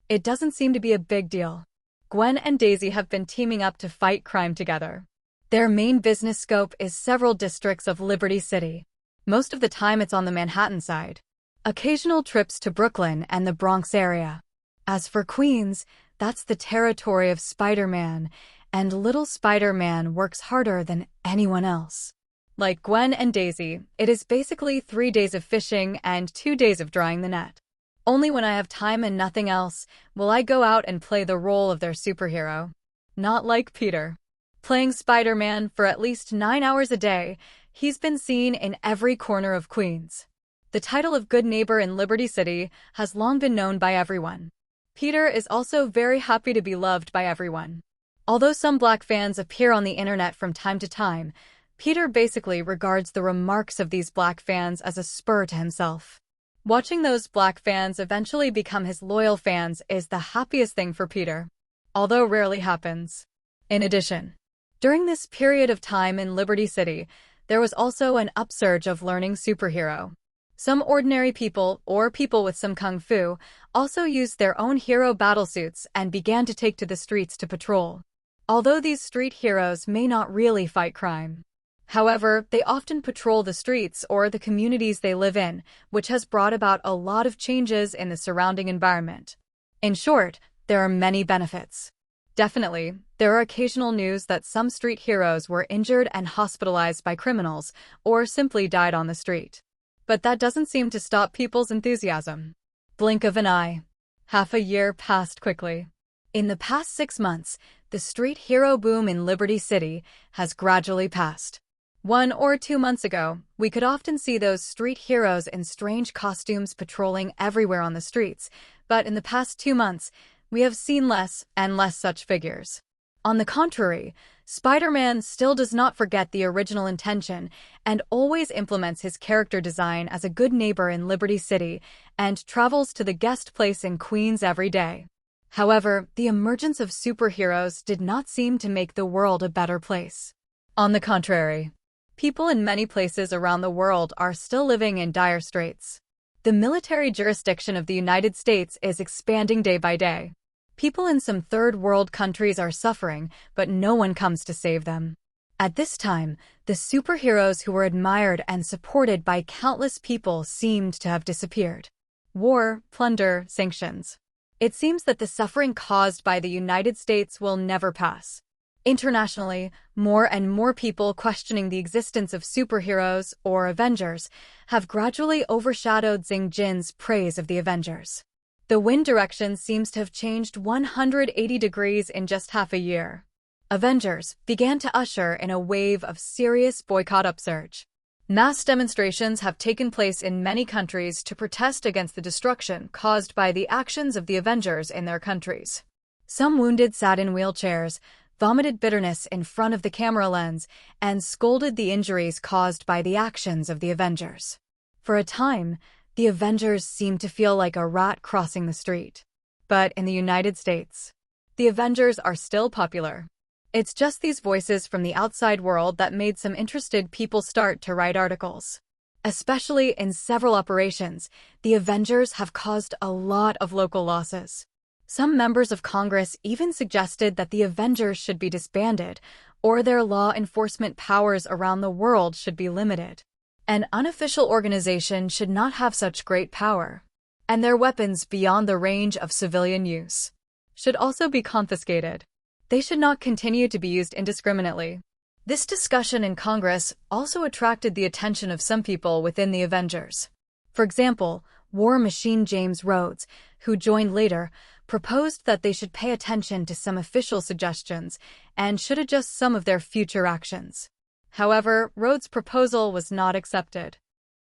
It doesn't seem to be a big deal. Gwen and Daisy have been teaming up to fight crime together. Their main business scope is several districts of Liberty City. Most of the time it's on the Manhattan side. Occasional trips to Brooklyn and the Bronx area. As for Queens, that's the territory of Spider-Man, and little Spider-Man works harder than anyone else. Like Gwen and Daisy, it is basically 3 days of fishing and 2 days of drying the net. Only when I have time and nothing else will I go out and play the role of their superhero. Not like Peter. Playing Spider-Man for at least 9 hours a day, he's been seen in every corner of Queens. The title of good neighbor in Liberty City has long been known by everyone. Peter is also very happy to be loved by everyone. Although some Black fans appear on the internet from time to time, Peter basically regards the remarks of these Black fans as a spur to himself. Watching those Black fans eventually become his loyal fans is the happiest thing for Peter, although rarely happens. In addition, during this period of time in Liberty City, there was also an upsurge of learning superhero. Some ordinary people, or people with some kung fu, also used their own hero battlesuits and began to take to the streets to patrol. Although these street heroes may not really fight crime. However, they often patrol the streets or the communities they live in, which has brought about a lot of changes in the surrounding environment. In short, there are many benefits. Definitely, there are occasional news that some street heroes were injured and hospitalized by criminals, or simply died on the street. But that doesn't seem to stop people's enthusiasm. Blink of an eye. Half a year passed quickly. In the past 6 months, the street hero boom in Liberty City has gradually passed. 1 or 2 months ago, we could often see those street heroes in strange costumes patrolling everywhere on the streets, but in the past 2 months, we have seen less and less such figures. On the contrary, Spider-Man still does not forget the original intention and always implements his character design as a good neighbor in Liberty City and travels to the guest place in Queens every day. However, the emergence of superheroes did not seem to make the world a better place. On the contrary, people in many places around the world are still living in dire straits. The military jurisdiction of the United States is expanding day by day. People in some third world countries are suffering, but no one comes to save them. At this time, the superheroes who were admired and supported by countless people seemed to have disappeared. War, plunder, sanctions. It seems that the suffering caused by the United States will never pass. Internationally, more and more people questioning the existence of superheroes, or Avengers, have gradually overshadowed Xing Jin's praise of the Avengers. The wind direction seems to have changed 180 degrees in just half a year. Avengers began to usher in a wave of serious boycott upsurge. Mass demonstrations have taken place in many countries to protest against the destruction caused by the actions of the Avengers in their countries. Some wounded sat in wheelchairs, vomited bitterness in front of the camera lens, and scolded the injuries caused by the actions of the Avengers. For a time, the Avengers seemed to feel like a rat crossing the street. But in the United States, the Avengers are still popular. It's just these voices from the outside world that made some interested people start to write articles. Especially in several operations, the Avengers have caused a lot of local losses. Some members of Congress even suggested that the Avengers should be disbanded, or their law enforcement powers around the world should be limited. An unofficial organization should not have such great power, and their weapons beyond the range of civilian use should also be confiscated. They should not continue to be used indiscriminately. This discussion in Congress also attracted the attention of some people within the Avengers. For example, War Machine James Rhodes, who joined later, proposed that they should pay attention to some official suggestions and should adjust some of their future actions. However, Rhodes' proposal was not accepted.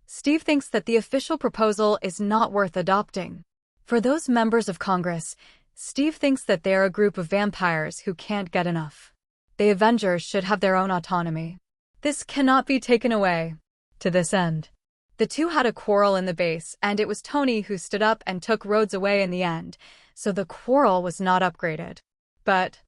Steve thinks that the official proposal is not worth adopting. For those members of Congress, Steve thinks that they are a group of vampires who can't get enough. The Avengers should have their own autonomy. This cannot be taken away. To this end, the two had a quarrel in the base, and it was Tony who stood up and took Rhodes away in the end, so the quarrel was not upgraded. But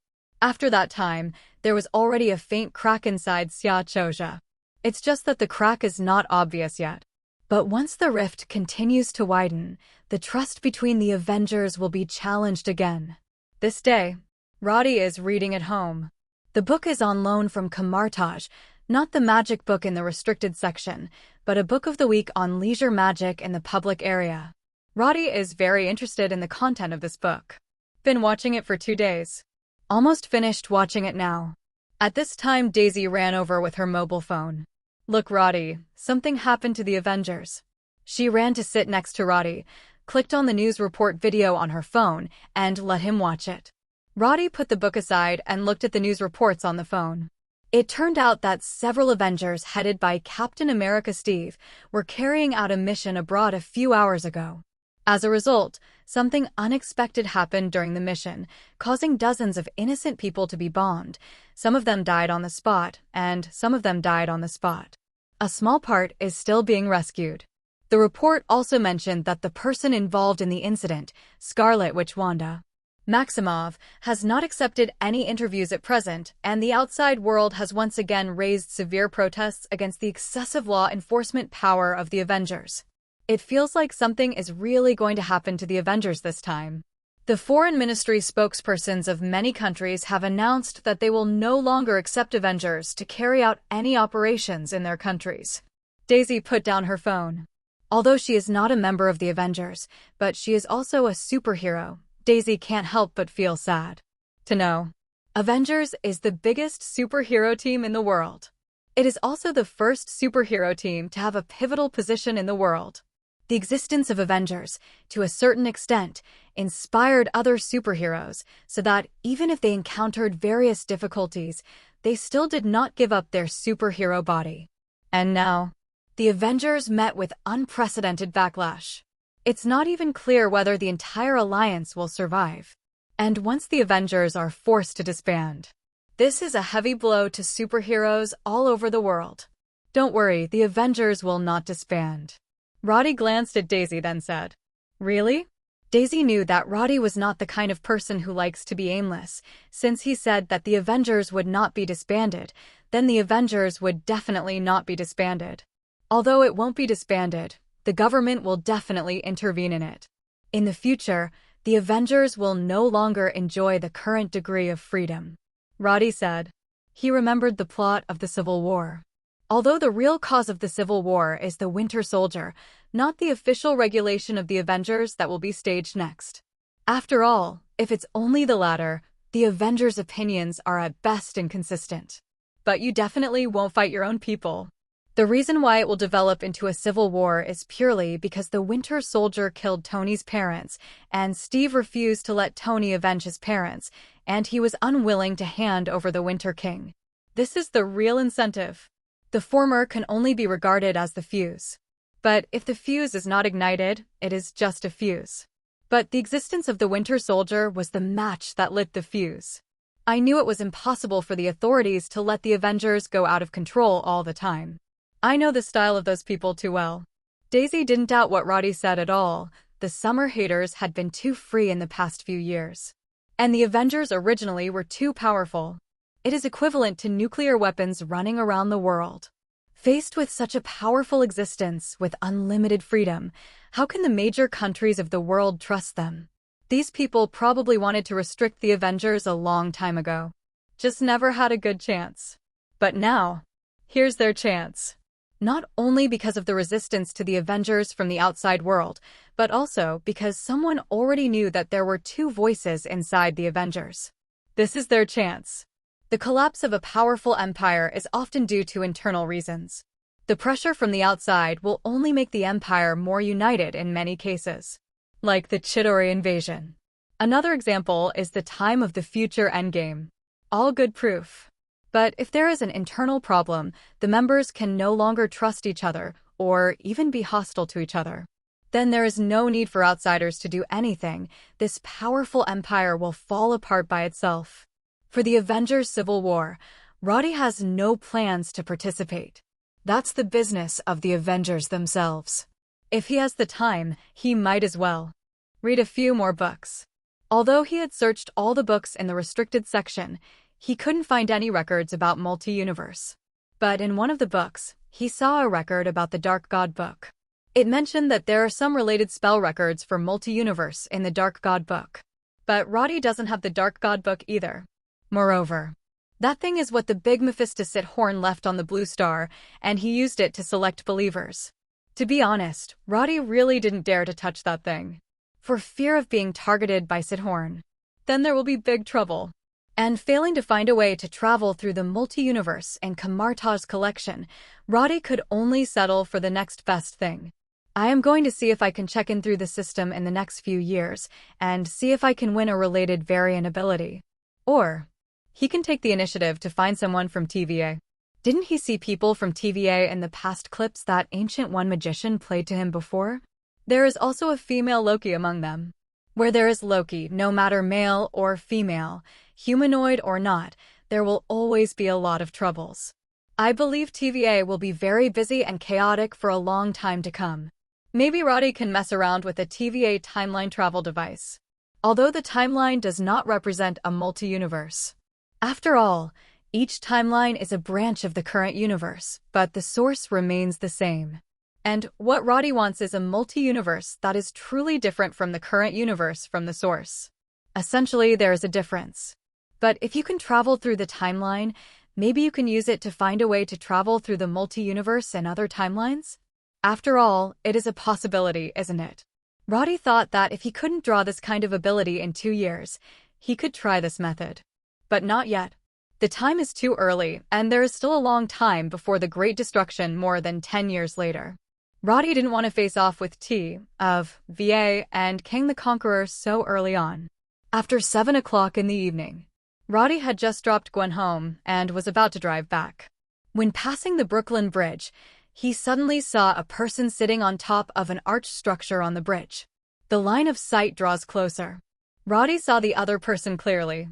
after that time, there was already a faint crack inside Xia Choja. It's just that the crack is not obvious yet. But once the rift continues to widen, the trust between the Avengers will be challenged again. This day, Roddy is reading at home. The book is on loan from Kamartaj, not the magic book in the restricted section, but a book of the week on leisure magic in the public area. Roddy is very interested in the content of this book. Been watching it for 2 days. Almost finished watching it now. At this time, Daisy ran over with her mobile phone. Look, Roddy, something happened to the Avengers. She ran to sit next to Roddy, clicked on the news report video on her phone, and let him watch it. Roddy put the book aside and looked at the news reports on the phone. It turned out that several Avengers headed by Captain America Steve were carrying out a mission abroad a few hours ago. As a result, something unexpected happened during the mission, causing dozens of innocent people to be bombed. Some of them died on the spot, and some of them died on the spot. A small part is still being rescued. The report also mentioned that the person involved in the incident, Scarlet Witch Wanda Maximoff, has not accepted any interviews at present, and the outside world has once again raised severe protests against the excessive law enforcement power of the Avengers. It feels like something is really going to happen to the Avengers this time. The foreign ministry spokespersons of many countries have announced that they will no longer accept Avengers to carry out any operations in their countries. Daisy put down her phone. Although she is not a member of the Avengers, but she is also a superhero, Daisy can't help but feel sad to know Avengers is the biggest superhero team in the world. It is also the first superhero team to have a pivotal position in the world. The existence of Avengers, to a certain extent, inspired other superheroes so that even if they encountered various difficulties, they still did not give up their superhero body. And now, the Avengers met with unprecedented backlash. It's not even clear whether the entire alliance will survive. And once the Avengers are forced to disband, this is a heavy blow to superheroes all over the world. Don't worry, the Avengers will not disband. Roddy glanced at Daisy, then said, "Really?" Daisy knew that Roddy was not the kind of person who likes to be aimless. Since he said that the Avengers would not be disbanded, then the Avengers would definitely not be disbanded. Although it won't be disbanded, the government will definitely intervene in it. In the future, the Avengers will no longer enjoy the current degree of freedom. Roddy said. He remembered the plot of the Civil War. Although the real cause of the Civil War is the Winter Soldier, not the official regulation of the Avengers that will be staged next. After all, if it's only the latter, the Avengers' opinions are at best inconsistent. But you definitely won't fight your own people. The reason why it will develop into a civil war is purely because the Winter Soldier killed Tony's parents, and Steve refused to let Tony avenge his parents, and he was unwilling to hand over the Winter King. This is the real incentive. The former can only be regarded as the fuse. But if the fuse is not ignited, it is just a fuse. But the existence of the Winter Soldier was the match that lit the fuse. I knew it was impossible for the authorities to let the Avengers go out of control all the time. I know the style of those people too well. Daisy didn't doubt what Roddy said at all. The summer haters had been too free in the past few years. And the Avengers originally were too powerful. It is equivalent to nuclear weapons running around the world. Faced with such a powerful existence with unlimited freedom, how can the major countries of the world trust them? These people probably wanted to restrict the Avengers a long time ago. Just never had a good chance. But now, here's their chance. Not only because of the resistance to the Avengers from the outside world, but also because someone already knew that there were two voices inside the Avengers. This is their chance. The collapse of a powerful empire is often due to internal reasons. The pressure from the outside will only make the empire more united in many cases. Like the Chitauri invasion. Another example is the Time of the Future Endgame. All good proof. But if there is an internal problem, the members can no longer trust each other, or even be hostile to each other. Then there is no need for outsiders to do anything. This powerful empire will fall apart by itself. For the Avengers Civil War, Roddy has no plans to participate. That's the business of the Avengers themselves. If he has the time, he might as well read a few more books. Although he had searched all the books in the restricted section, he couldn't find any records about multi-universe. But in one of the books, he saw a record about the Dark God book. It mentioned that there are some related spell records for multi-universe in the Dark God book. But Roddy doesn't have the Dark God book either. Moreover, that thing is what the big Mephistosid horn left on the blue star, and he used it to select believers. To be honest, Roddy really didn't dare to touch that thing, for fear of being targeted by Sidhorn. Then there will be big trouble. And failing to find a way to travel through the multi-universe and Kamartaj's collection, Roddy could only settle for the next best thing. I am going to see if I can check in through the system in the next few years, and see if I can win a related variant ability. Or he can take the initiative to find someone from TVA. Didn't he see people from TVA in the past clips that Ancient One magician played to him before? There is also a female Loki among them. Where there is Loki, no matter male or female, humanoid or not, there will always be a lot of troubles. I believe TVA will be very busy and chaotic for a long time to come. Maybe Roddy can mess around with a TVA timeline travel device. Although the timeline does not represent a multi-universe. After all, each timeline is a branch of the current universe, but the source remains the same. And what Roddy wants is a multi-universe that is truly different from the current universe from the source. Essentially, there is a difference. But if you can travel through the timeline, maybe you can use it to find a way to travel through the multi-universe and other timelines? After all, it is a possibility, isn't it? Roddy thought that if he couldn't draw this kind of ability in 2 years, he could try this method. But not yet. The time is too early, and there is still a long time before the Great Destruction more than 10 years later. Roddy didn't want to face off with T of VA and King the Conqueror so early on. After 7 o'clock in the evening, Roddy had just dropped Gwen home and was about to drive back. When passing the Brooklyn Bridge, he suddenly saw a person sitting on top of an arch structure on the bridge. The line of sight draws closer. Roddy saw the other person clearly.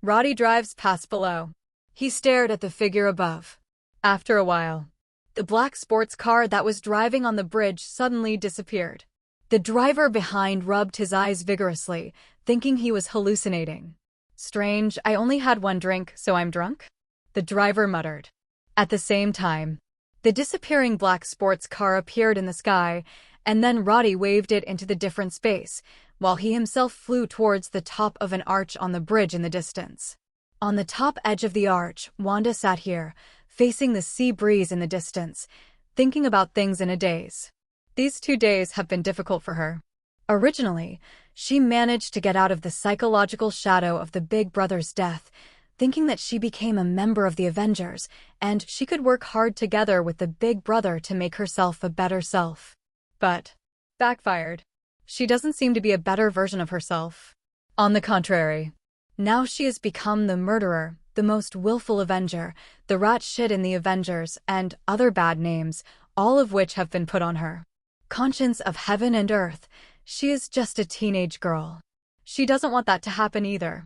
Roddy drives past below. He stared at the figure above. After a while, the black sports car that was driving on the bridge suddenly disappeared. The driver behind rubbed his eyes vigorously, thinking he was hallucinating. Strange, I only had 1 drink, so I'm drunk? The driver muttered. At the same time, the disappearing black sports car appeared in the sky, and then Roddy waved it into the different space, while he himself flew towards the top of an arch on the bridge in the distance. On the top edge of the arch, Wanda sat here, facing the sea breeze in the distance, thinking about things in a daze. These 2 days have been difficult for her. Originally, she managed to get out of the psychological shadow of the Big Brother's death, thinking that she became a member of the Avengers, and she could work hard together with the Big Brother to make herself a better self. But backfired. She doesn't seem to be a better version of herself. On the contrary, now she has become the murderer, the most willful Avenger, the rat shit in the Avengers, and other bad names, all of which have been put on her. Conscience of heaven and earth, she is just a teenage girl. She doesn't want that to happen either.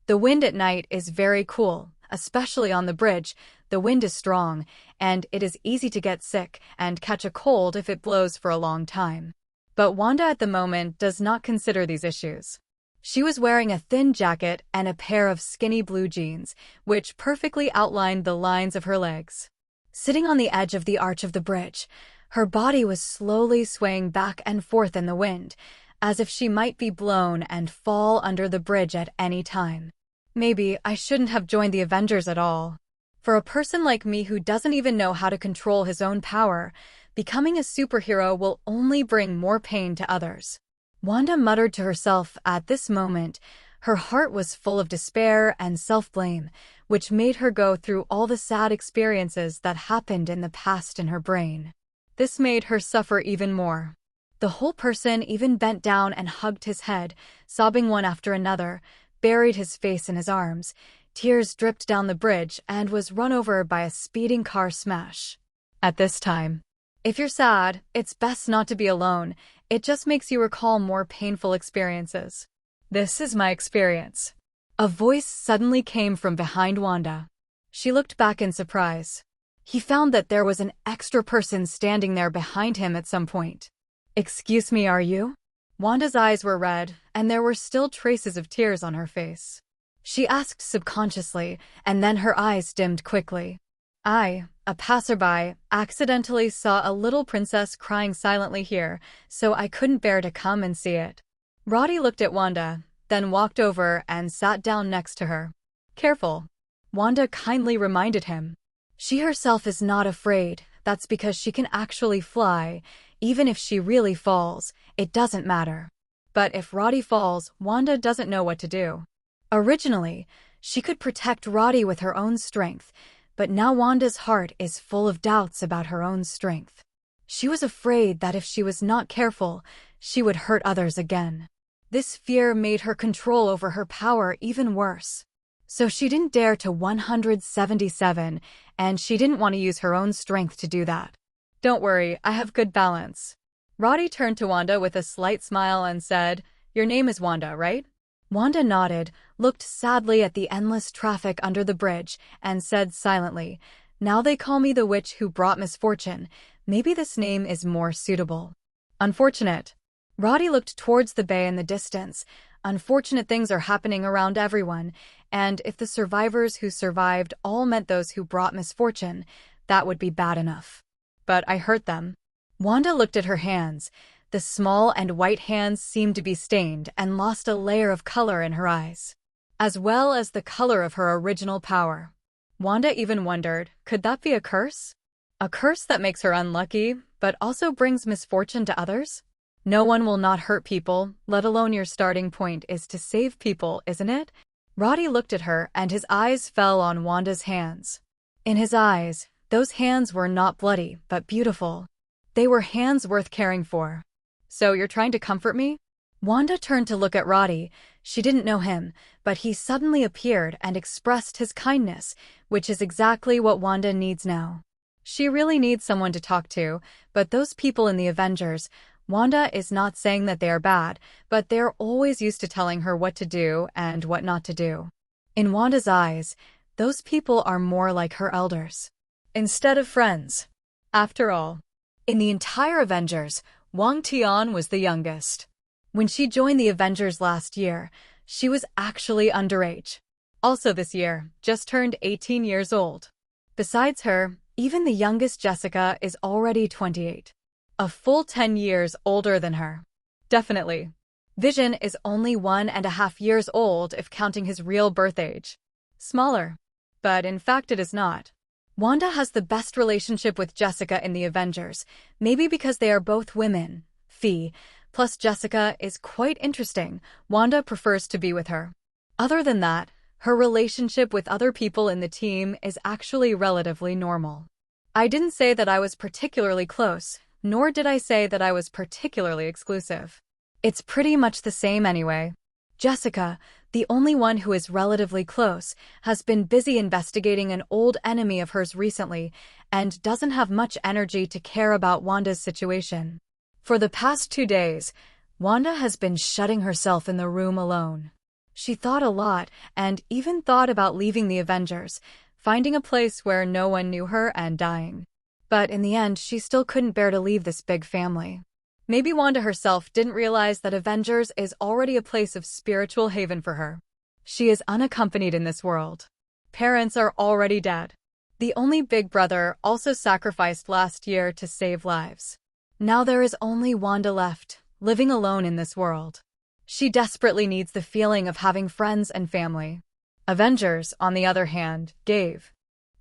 The wind at night is very cool, especially on the bridge. The wind is strong, and it is easy to get sick and catch a cold if it blows for a long time. But Wanda at the moment does not consider these issues. She was wearing a thin jacket and a pair of skinny blue jeans, which perfectly outlined the lines of her legs. Sitting on the edge of the arch of the bridge, her body was slowly swaying back and forth in the wind, as if she might be blown and fall under the bridge at any time. Maybe I shouldn't have joined the Avengers at all. For a person like me who doesn't even know how to control his own power, becoming a superhero will only bring more pain to others. Wanda muttered to herself at this moment. Her heart was full of despair and self-blame, which made her go through all the sad experiences that happened in the past in her brain. This made her suffer even more. The whole person even bent down and hugged his head, sobbing one after another, buried his face in his arms. Tears dripped down the bridge and was run over by a speeding car smash. At this time, if you're sad, it's best not to be alone. It just makes you recall more painful experiences. This is my experience. A voice suddenly came from behind Wanda. She looked back in surprise. He found that there was an extra person standing there behind him at some point. Excuse me, are you? Wanda's eyes were red, and there were still traces of tears on her face. She asked subconsciously, and then her eyes dimmed quickly. I, a passerby, accidentally saw a little princess crying silently here, so I couldn't bear to come and see it. Roddy looked at Wanda, then walked over and sat down next to her. Careful, Wanda kindly reminded him. She herself is not afraid. That's because she can actually fly. Even if she really falls, it doesn't matter. But if Roddy falls, Wanda doesn't know what to do. Originally, she could protect Roddy with her own strength, but now Wanda's heart is full of doubts about her own strength. She was afraid that if she was not careful, she would hurt others again. This fear made her control over her power even worse. So she didn't dare to 177, and she didn't want to use her own strength to do that. Don't worry, I have good balance. Roddy turned to Wanda with a slight smile and said, "Your name is Wanda, right?" Wanda nodded, looked sadly at the endless traffic under the bridge, and said silently, "Now they call me the witch who brought misfortune. Maybe this name is more suitable." Unfortunate. Roddy looked towards the bay in the distance. Unfortunate things are happening around everyone, and if the survivors who survived all meant those who brought misfortune, that would be bad enough. but I hurt them. Wanda looked at her hands. The small and white hands seemed to be stained and lost a layer of color in her eyes, as well as the color of her original power. Wanda even wondered, could that be a curse? A curse that makes her unlucky, but also brings misfortune to others? No one will not hurt people, let alone your starting point is to save people, isn't it? Roddy looked at her and his eyes fell on Wanda's hands. In his eyes, those hands were not bloody, but beautiful. They were hands worth caring for. So you're trying to comfort me? Wanda turned to look at Roddy. She didn't know him, but he suddenly appeared and expressed his kindness, which is exactly what Wanda needs now. She really needs someone to talk to, but those people in the Avengers, Wanda is not saying that they are bad, but they're always used to telling her what to do and what not to do. In Wanda's eyes, those people are more like her elders, instead of friends. After all, in the entire Avengers, Wang Tian was the youngest. When she joined the Avengers last year, she was actually underage. Also this year, just turned 18 years old. Besides her, even the youngest Jessica is already 28. A full 10 years older than her. Definitely. Vision is only 1.5 years old if counting his real birth age. Smaller. But in fact it is not. Wanda has the best relationship with Jessica in the Avengers, maybe because they are both women. Plus Jessica is quite interesting. Wanda prefers to be with her. Other than that, her relationship with other people in the team is actually relatively normal. I didn't say that I was particularly close, nor did I say that I was particularly exclusive. It's pretty much the same anyway. Jessica, the only one who is relatively close, has been busy investigating an old enemy of hers recently and doesn't have much energy to care about Wanda's situation. For the past 2 days, Wanda has been shutting herself in the room alone. She thought a lot and even thought about leaving the Avengers, finding a place where no one knew her and dying. But in the end, she still couldn't bear to leave this big family. Maybe Wanda herself didn't realize that Avengers is already a place of spiritual haven for her. She is unaccompanied in this world. Parents are already dead. The only big brother also sacrificed last year to save lives. Now there is only Wanda left, living alone in this world. She desperately needs the feeling of having friends and family. Avengers, on the other hand, gave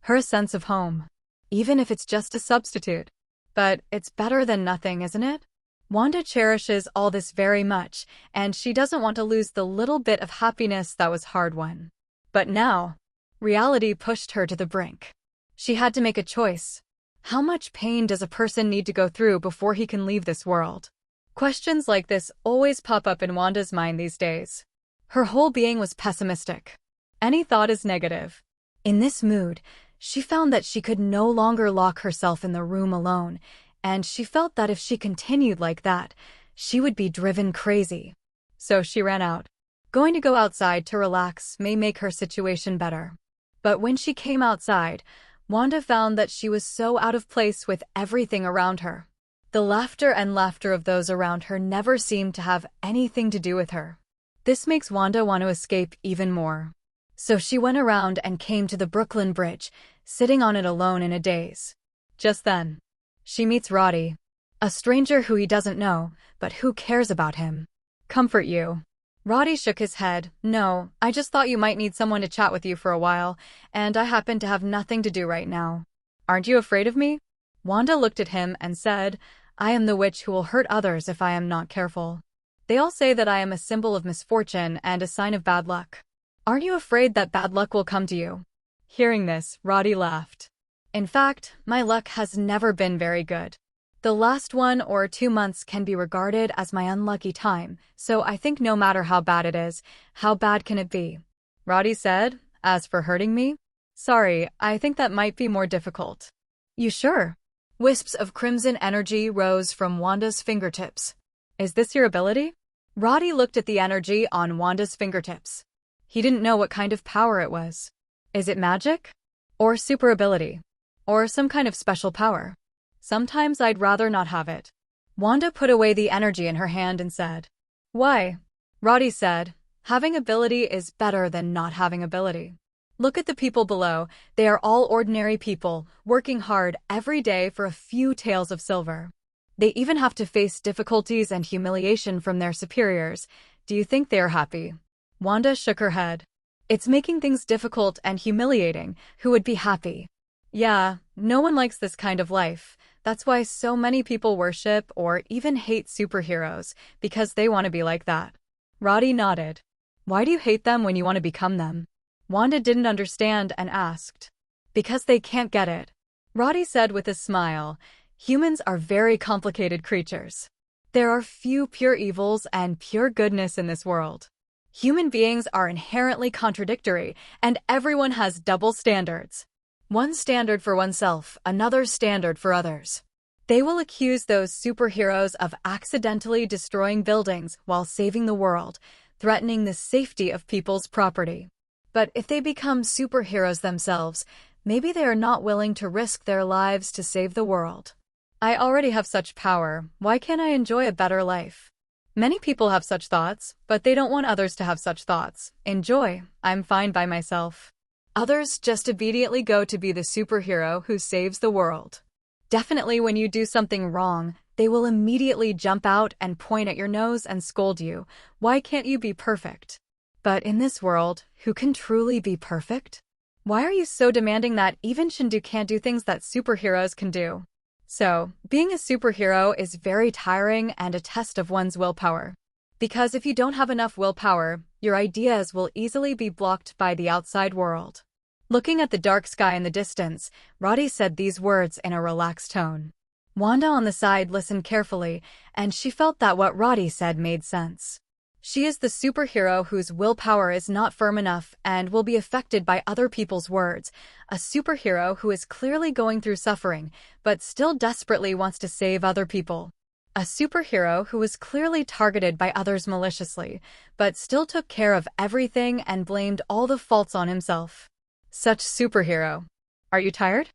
her a sense of home. Even if it's just a substitute. But it's better than nothing, isn't it? Wanda cherishes all this very much, and she doesn't want to lose the little bit of happiness that was hard-won. But now, reality pushed her to the brink. She had to make a choice. How much pain does a person need to go through before he can leave this world? Questions like this always pop up in Wanda's mind these days. Her whole being was pessimistic. Any thought is negative. In this mood, she found that she could no longer lock herself in the room alone, and she felt that if she continued like that, she would be driven crazy. So she ran out. Going to go outside to relax may make her situation better. But when she came outside, Wanda found that she was so out of place with everything around her. The laughter of those around her never seemed to have anything to do with her. This makes Wanda want to escape even more. So she went around and came to the Brooklyn Bridge, sitting on it alone in a daze. Just then, she meets Roddy, a stranger who he doesn't know, but who cares about him. Comfort you. Roddy shook his head. No, I just thought you might need someone to chat with you for a while, and I happen to have nothing to do right now. Aren't you afraid of me? Wanda looked at him and said, I am the witch who will hurt others if I am not careful. They all say that I am a symbol of misfortune and a sign of bad luck. Aren't you afraid that bad luck will come to you? Hearing this, Roddy laughed. In fact, my luck has never been very good. The last 1 or 2 months can be regarded as my unlucky time, so I think no matter how bad it is, how bad can it be? Roddy said, as for hurting me? Sorry, I think that might be more difficult. You sure? Wisps of crimson energy rose from Wanda's fingertips. Is this your ability? Roddy looked at the energy on Wanda's fingertips. He didn't know what kind of power it was. Is it magic? Or super ability? Or some kind of special power? Sometimes I'd rather not have it. Wanda put away the energy in her hand and said, Why? Roddy said, having ability is better than not having ability. Look at the people below. They are all ordinary people, working hard every day for a few taels of silver. They even have to face difficulties and humiliation from their superiors. Do you think they are happy? Wanda shook her head. It's making things difficult and humiliating. Who would be happy? Yeah, no one likes this kind of life. That's why so many people worship or even hate superheroes, because they want to be like that. Roddy nodded. Why do you hate them when you want to become them? Wanda didn't understand and asked. Because they can't get it. Roddy said with a smile, humans are very complicated creatures. There are few pure evils and pure goodness in this world. Human beings are inherently contradictory, and everyone has double standards. One standard for oneself, another standard for others. They will accuse those superheroes of accidentally destroying buildings while saving the world, threatening the safety of people's property. But if they become superheroes themselves, maybe they are not willing to risk their lives to save the world. I already have such power, why can't I enjoy a better life? Many people have such thoughts, but they don't want others to have such thoughts. Enjoy, I'm fine by myself. Others just immediately go to be the superhero who saves the world. Definitely when you do something wrong, they will immediately jump out and point at your nose and scold you. Why can't you be perfect? But in this world, who can truly be perfect? Why are you so demanding that even Shindu can't do things that superheroes can do? So, being a superhero is very tiring and a test of one's willpower. Because if you don't have enough willpower, your ideas will easily be blocked by the outside world. Looking at the dark sky in the distance, Roddy said these words in a relaxed tone. Wanda on the side listened carefully, and she felt that what Roddy said made sense. She is the superhero whose willpower is not firm enough and will be affected by other people's words, a superhero who is clearly going through suffering, but still desperately wants to save other people. A superhero who was clearly targeted by others maliciously, but still took care of everything and blamed all the faults on himself. Such superhero. Are you tired?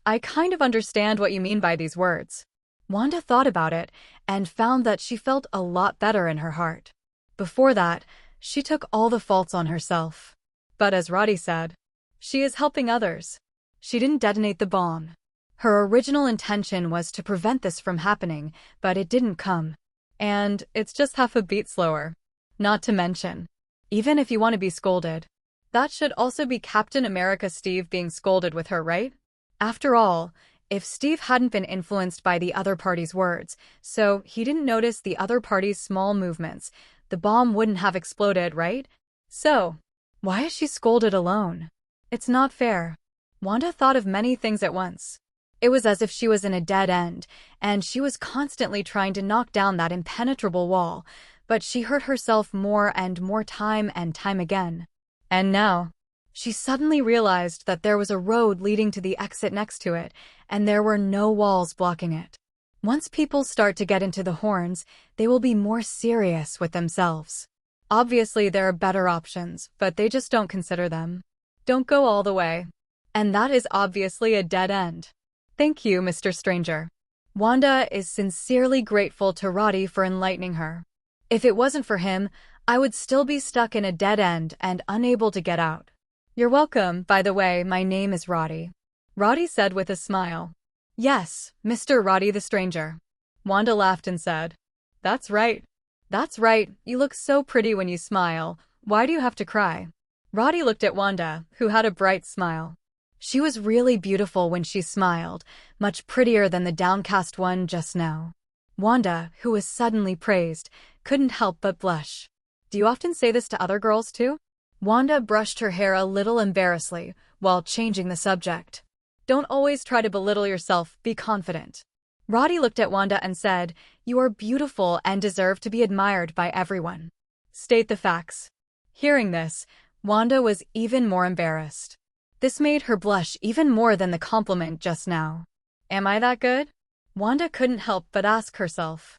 I kind of understand what you mean by these words. Wanda thought about it and found that she felt a lot better in her heart. Before that, she took all the faults on herself. But as Roddy said, she is helping others. She didn't detonate the bomb. Her original intention was to prevent this from happening, but it didn't come. And it's just half a beat slower. Not to mention, even if you want to be scolded, that should also be Captain America Steve being scolded with her, right? After all, if Steve hadn't been influenced by the other party's words, so he didn't notice the other party's small movements, the bomb wouldn't have exploded, right? So, why is she scolded alone? It's not fair. Wanda thought of many things at once. It was as if she was in a dead end, and she was constantly trying to knock down that impenetrable wall, but she hurt herself more and more time and time again. And now, she suddenly realized that there was a road leading to the exit next to it, and there were no walls blocking it. Once people start to get into the horns, they will be more serious with themselves. Obviously, there are better options, but they just don't consider them. Don't go all the way. And that is obviously a dead end. Thank you, Mr. Stranger. Wanda is sincerely grateful to Roddy for enlightening her. If it wasn't for him, I would still be stuck in a dead end and unable to get out. You're welcome, by the way, my name is Roddy. Roddy said with a smile. Yes, Mr. Roddy the Stranger. Wanda laughed and said, That's right. That's right, you look so pretty when you smile. Why do you have to cry? Roddy looked at Wanda, who had a bright smile. She was really beautiful when she smiled, much prettier than the downcast one just now. Wanda, who was suddenly praised, couldn't help but blush. Do you often say this to other girls too? Wanda brushed her hair a little embarrassedly, while changing the subject. Don't always try to belittle yourself, be confident. Roddy looked at Wanda and said, You are beautiful and deserve to be admired by everyone. State the facts. Hearing this, Wanda was even more embarrassed. This made her blush even more than the compliment just now. Am I that good? Wanda couldn't help but ask herself.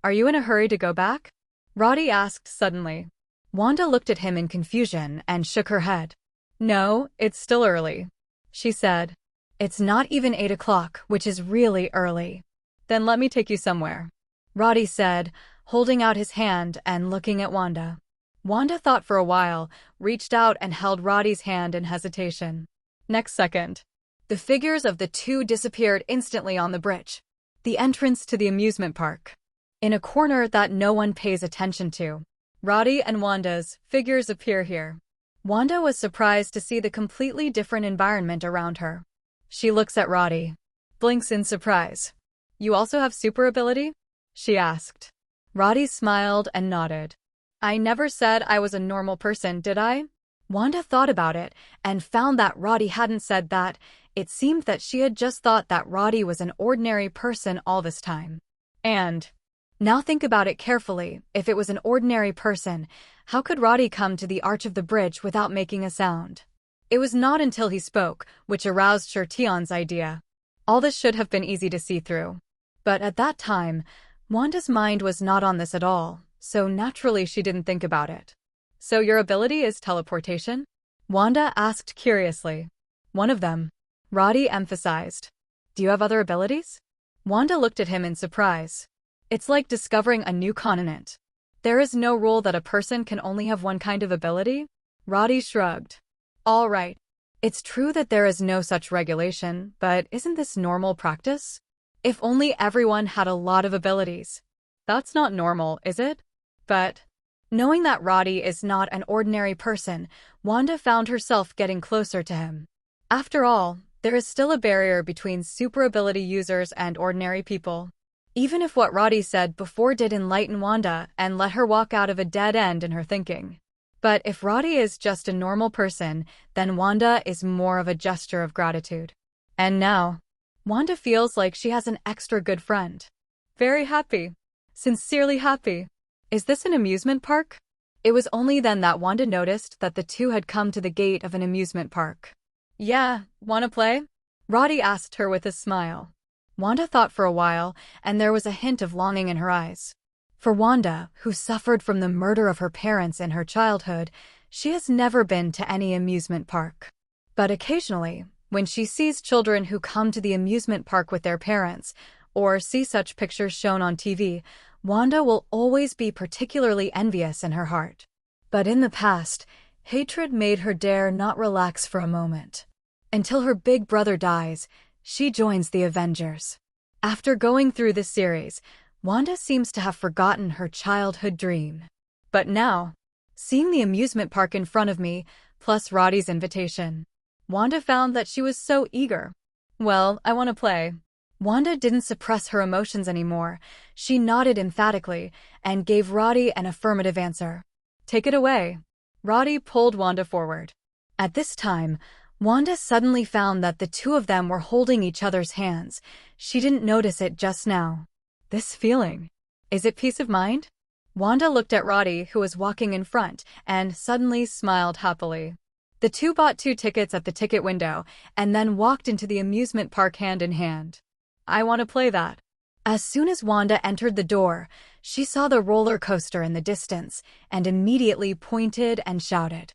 Are you in a hurry to go back? Roddy asked suddenly. Wanda looked at him in confusion and shook her head. No, it's still early, she said. It's not even 8 o'clock, which is really early. Then let me take you somewhere, Roddy said, holding out his hand and looking at Wanda. Wanda thought for a while, reached out and held Roddy's hand in hesitation. Next second, the figures of the two disappeared instantly on the bridge, the entrance to the amusement park. In a corner that no one pays attention to, Roddy and Wanda's figures appear here. Wanda was surprised to see the completely different environment around her. She looks at Roddy, blinks in surprise. You also have super ability? She asked. Roddy smiled and nodded. I never said I was a normal person, did I? Wanda thought about it and found that Roddy hadn't said that. It seemed that she had just thought that Roddy was an ordinary person all this time. And now think about it carefully. If it was an ordinary person, how could Roddy come to the arch of the bridge without making a sound? It was not until he spoke, which aroused Tion's idea. All this should have been easy to see through. But at that time, Wanda's mind was not on this at all, so naturally she didn't think about it. So your ability is teleportation? Wanda asked curiously. One of them, Roddy emphasized. Do you have other abilities? Wanda looked at him in surprise. It's like discovering a new continent. There is no rule that a person can only have one kind of ability? Roddy shrugged. All right. It's true that there is no such regulation, but isn't this normal practice? If only everyone had a lot of abilities. That's not normal, is it? But knowing that Roddy is not an ordinary person, Wanda found herself getting closer to him. After all, there is still a barrier between super ability users and ordinary people. Even if what Roddy said before did enlighten Wanda and let her walk out of a dead end in her thinking. But if Roddy is just a normal person, then Wanda is more of a gesture of gratitude. And now, Wanda feels like she has an extra good friend. Very happy. Sincerely happy. Is this an amusement park? It was only then that Wanda noticed that the two had come to the gate of an amusement park. Yeah, wanna play? Roddy asked her with a smile. Wanda thought for a while, and there was a hint of longing in her eyes. For Wanda, who suffered from the murder of her parents in her childhood, she has never been to any amusement park. But occasionally, when she sees children who come to the amusement park with their parents, or see such pictures shown on TV, Wanda will always be particularly envious in her heart. But in the past, hatred made her dare not relax for a moment. Until her big brother dies, she joins the Avengers. After going through this series, Wanda seems to have forgotten her childhood dream. But now, seeing the amusement park in front of me, plus Roddy's invitation, Wanda found that she was so eager. Well, I want to play. Wanda didn't suppress her emotions anymore. She nodded emphatically and gave Roddy an affirmative answer. Take it away. Roddy pulled Wanda forward. At this time, Wanda suddenly found that the two of them were holding each other's hands. She didn't notice it just now. This feeling. Is it peace of mind? Wanda looked at Roddy, who was walking in front, and suddenly smiled happily. The two bought 2 tickets at the ticket window, and then walked into the amusement park hand in hand. I want to play that. As soon as Wanda entered the door, she saw the roller coaster in the distance, and immediately pointed and shouted.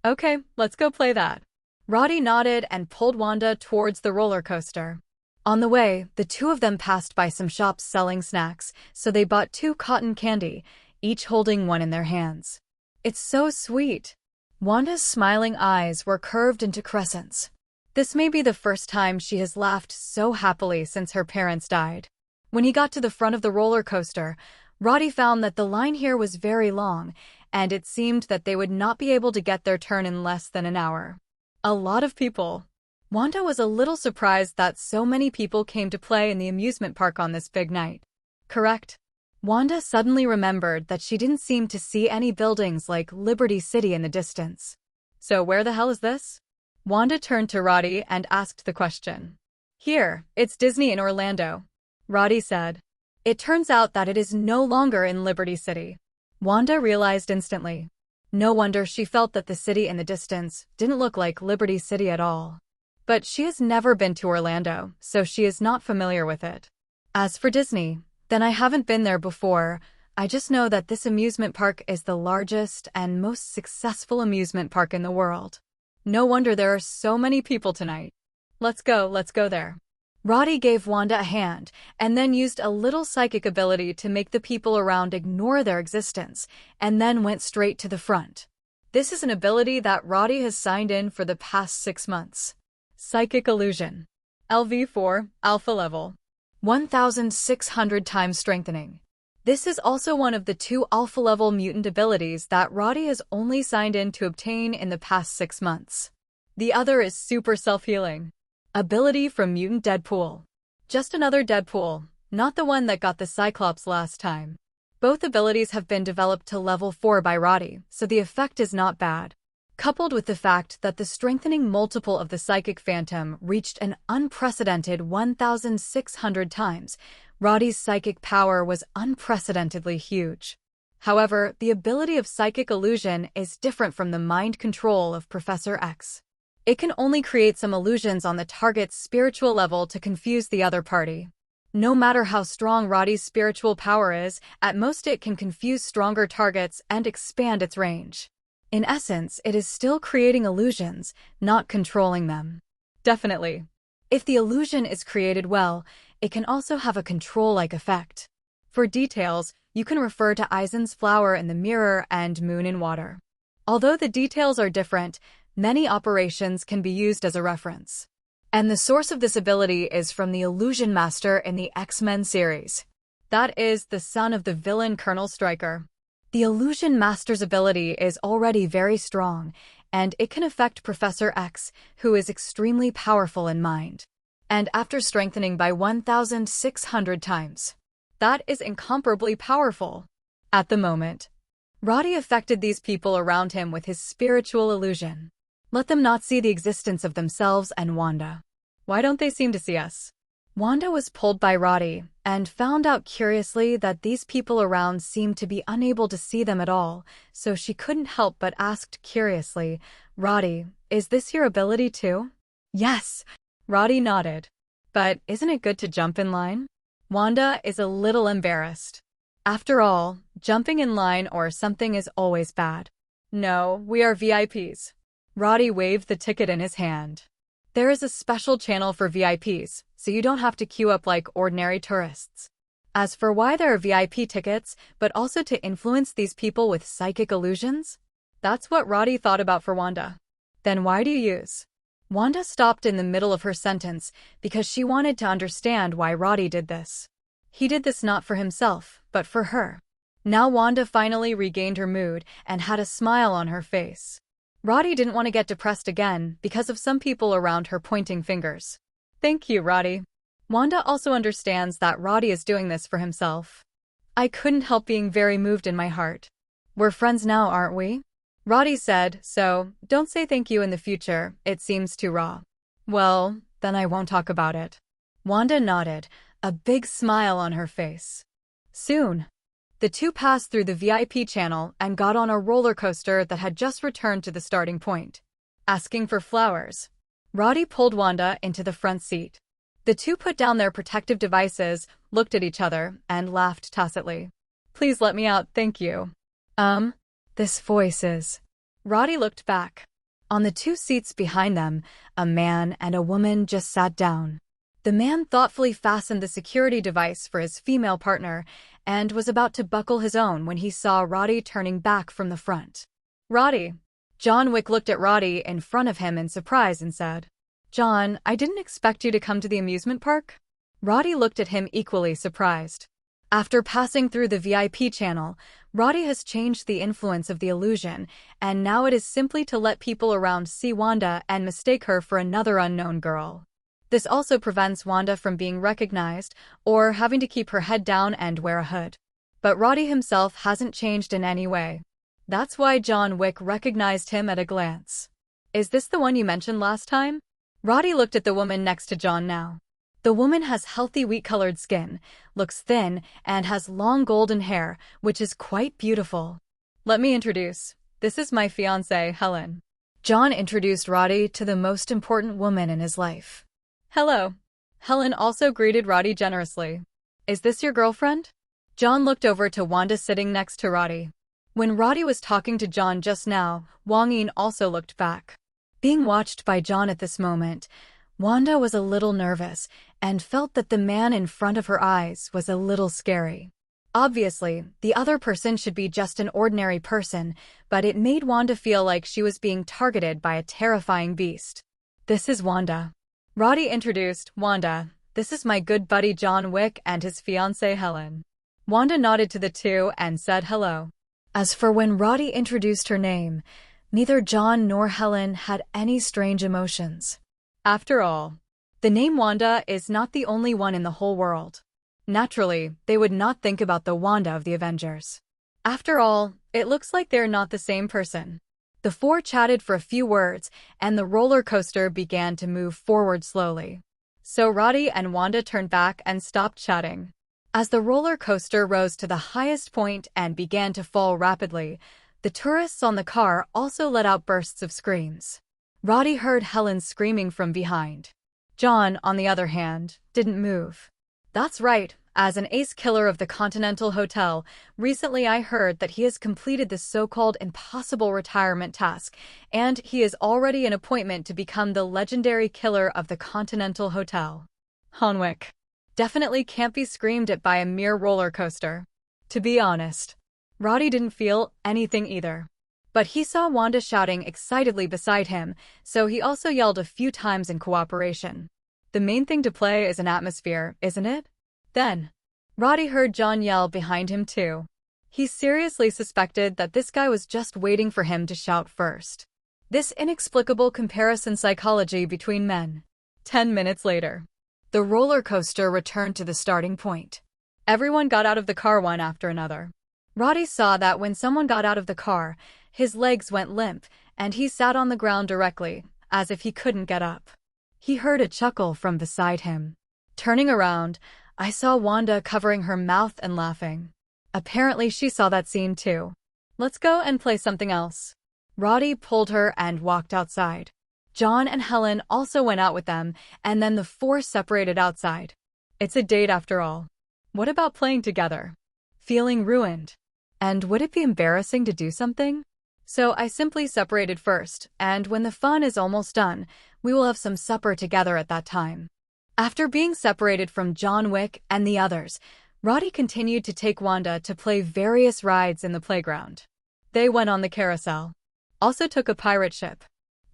Okay, let's go play that. Roddy nodded and pulled Wanda towards the roller coaster. On the way, the two of them passed by some shops selling snacks, so they bought 2 cotton candy, each holding one in their hands. It's so sweet. Wanda's smiling eyes were curved into crescents. This may be the first time she has laughed so happily since her parents died. When he got to the front of the roller coaster, Roddy found that the line here was very long, and it seemed that they would not be able to get their turn in less than an hour. A lot of people. Wanda was a little surprised that so many people came to play in the amusement park on this big night. Correct? Wanda suddenly remembered that she didn't seem to see any buildings like Liberty City in the distance. So where the hell is this? Wanda turned to Roddy and asked the question. Here, it's Disney in Orlando, Roddy said. It turns out that it is no longer in Liberty City. Wanda realized instantly. No wonder she felt that the city in the distance didn't look like Liberty City at all. But she has never been to Orlando, so she is not familiar with it. As for Disney, Then I haven't been there before. I just know that this amusement park is the largest and most successful amusement park in the world. No wonder there are so many people tonight. Let's go there. Roddy gave Wanda a hand, and then used a little psychic ability to make the people around ignore their existence, and then went straight to the front. This is an ability that Roddy has signed in for the past 6 months. Psychic Illusion. LV4, Alpha Level. 1,600 times Strengthening. This is also one of the 2 Alpha-level mutant abilities that Roddy has only signed in to obtain in the past 6 months. The other is Super Self-Healing. Ability from Mutant Deadpool. Just another Deadpool, not the one that got the Cyclops last time. Both abilities have been developed to level 4 by Roddy, so the effect is not bad. Coupled with the fact that the strengthening multiple of the Psychic Phantom reached an unprecedented 1,600 times, Roddy's psychic power was unprecedentedly huge. However, the ability of Psychic Illusion is different from the mind control of Professor X. It can only create some illusions on the target's spiritual level to confuse the other party. No matter how strong Roddy's spiritual power is, at most it can confuse stronger targets and expand its range. In essence, it is still creating illusions, not controlling them. Definitely. If the illusion is created well, it can also have a control-like effect. For details, you can refer to Eisen's flower in the mirror and moon in water. Although the details are different, many operations can be used as a reference. And the source of this ability is from the Illusion Master in the X-Men series. That is the son of the villain Colonel Stryker. The Illusion Master's ability is already very strong, and it can affect Professor X, who is extremely powerful in mind. And after strengthening by 1,600 times. That is incomparably powerful. At the moment, Roddy affected these people around him with his spiritual illusion. Let them not see the existence of themselves and Wanda. Why don't they seem to see us? Wanda was pulled by Roddy, and found out curiously that these people around seemed to be unable to see them at all, so she couldn't help but asked curiously, "Roddy, is this your ability too?" "Yes." Roddy nodded. "But isn't it good to jump in line?" Wanda is a little embarrassed. After all, jumping in line or something is always bad. "No, we are VIPs. Roddy waved the ticket in his hand. "There is a special channel for VIPs, so you don't have to queue up like ordinary tourists. As for why there are VIP tickets, but also to influence these people with psychic illusions?" That's what Roddy thought about for Wanda. "Then why do you use?" Wanda stopped in the middle of her sentence because she wanted to understand why Roddy did this. He did this not for himself, but for her. Now Wanda finally regained her mood and had a smile on her face. Roddy didn't want to get depressed again because of some people around her pointing fingers. "Thank you, Roddy." Wanda also understands that Roddy is doing this for himself. "I couldn't help being very moved in my heart. We're friends now, aren't we?" Roddy said, "So, don't say thank you in the future, it seems too raw." "Well, then I won't talk about it." Wanda nodded, a big smile on her face. Soon, the two passed through the VIP channel and got on a roller coaster that had just returned to the starting point. Asking for flowers, Roddy pulled Wanda into the front seat. The two put down their protective devices, looked at each other, and laughed tacitly. "Please let me out, thank you." This voice is... Roddy looked back. On the 2 seats behind them, a man and a woman just sat down. The man thoughtfully fastened the security device for his female partner and was about to buckle his own when he saw Roddy turning back from the front. "Roddy." John Wick looked at Roddy in front of him in surprise and said, "John, I didn't expect you to come to the amusement park." Roddy looked at him equally surprised. After passing through the VIP channel, Roddy has changed the influence of the illusion, and now it is simply to let people around see Wanda and mistake her for another unknown girl. This also prevents Wanda from being recognized or having to keep her head down and wear a hood. But Roddy himself hasn't changed in any way. That's why John Wick recognized him at a glance. "Is this the one you mentioned last time?" Roddy looked at the woman next to John now. The woman has healthy wheat-colored skin, looks thin, and has long golden hair, which is quite beautiful. "Let me introduce. This is my fiancée, Helen." John introduced Roddy to the most important woman in his life. "Hello." Helen also greeted Roddy generously. Is this your girlfriend? John looked over to Wanda sitting next to Roddy. When Roddy was talking to John just now, Wang Yin also looked back. Being watched by John at this moment, Wanda was a little nervous and felt that the man in front of her eyes was a little scary. Obviously, the other person should be just an ordinary person, but it made Wanda feel like she was being targeted by a terrifying beast. This is Wanda. Roddy introduced. Wanda, this is my good buddy John Wick and his fiancée Helen. Wanda nodded to the two and said hello. As for when Roddy introduced her name, neither John nor Helen had any strange emotions. After all, the name Wanda is not the only one in the whole world. Naturally, they would not think about the Wanda of the Avengers. After all, it looks like they're not the same person. The four chatted for a few words, and the roller coaster began to move forward slowly. So Roddy and Wanda turned back and stopped chatting. As the roller coaster rose to the highest point and began to fall rapidly, the tourists on the car also let out bursts of screams. Roddy heard Helen screaming from behind. John, on the other hand, didn't move. That's right, as an ace killer of the Continental Hotel, recently I heard that he has completed the so-called impossible retirement task, and he is already an appointment to become the legendary killer of the Continental Hotel. Hanwick. Definitely can't be screamed at by a mere roller coaster. To be honest, Roddy didn't feel anything either. But he saw Wanda shouting excitedly beside him, so he also yelled a few times in cooperation. The main thing to play is an atmosphere, isn't it? Then, Roddy heard John yell behind him too. He seriously suspected that this guy was just waiting for him to shout first. This inexplicable comparison psychology between men. 10 minutes later, the roller coaster returned to the starting point. Everyone got out of the car one after another. Roddy saw that when someone got out of the car, his legs went limp, and he sat on the ground directly, as if he couldn't get up. He heard a chuckle from beside him. Turning around, I saw Wanda covering her mouth and laughing. Apparently she saw that scene too. Let's go and play something else. Roddy pulled her and walked outside. John and Helen also went out with them, and then the four separated outside. It's a date after all. What about playing together? Feeling ruined. And would it be embarrassing to do something? So I simply separated first, and when the fun is almost done, we will have some supper together at that time. After being separated from John Wick and the others, Roddy continued to take Wanda to play various rides in the playground. They went on the carousel. Also took a pirate ship.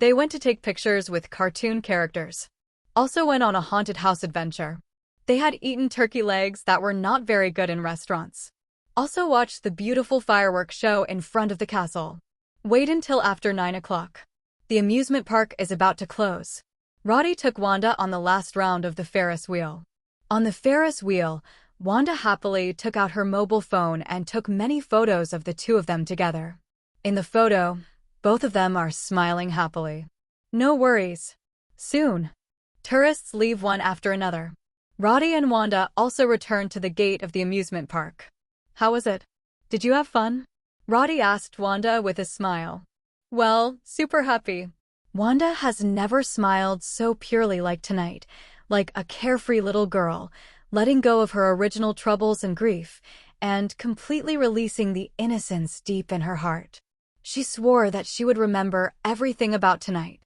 They went to take pictures with cartoon characters. Also went on a haunted house adventure. They had eaten turkey legs that were not very good in restaurants. Also watched the beautiful fireworks show in front of the castle. Wait until after 9 o'clock. The amusement park is about to close. Roddy took Wanda on the last round of the Ferris wheel. On the Ferris wheel, Wanda happily took out her mobile phone and took many photos of the two of them together. In the photo, both of them are smiling happily. No worries. Soon. Tourists leave one after another. Roddy and Wanda also returned to the gate of the amusement park. How was it? Did you have fun? Roddy asked Wanda with a smile. Well, super happy. Wanda has never smiled so purely like tonight, like a carefree little girl, letting go of her original troubles and grief, and completely releasing the innocence deep in her heart. She swore that she would remember everything about tonight.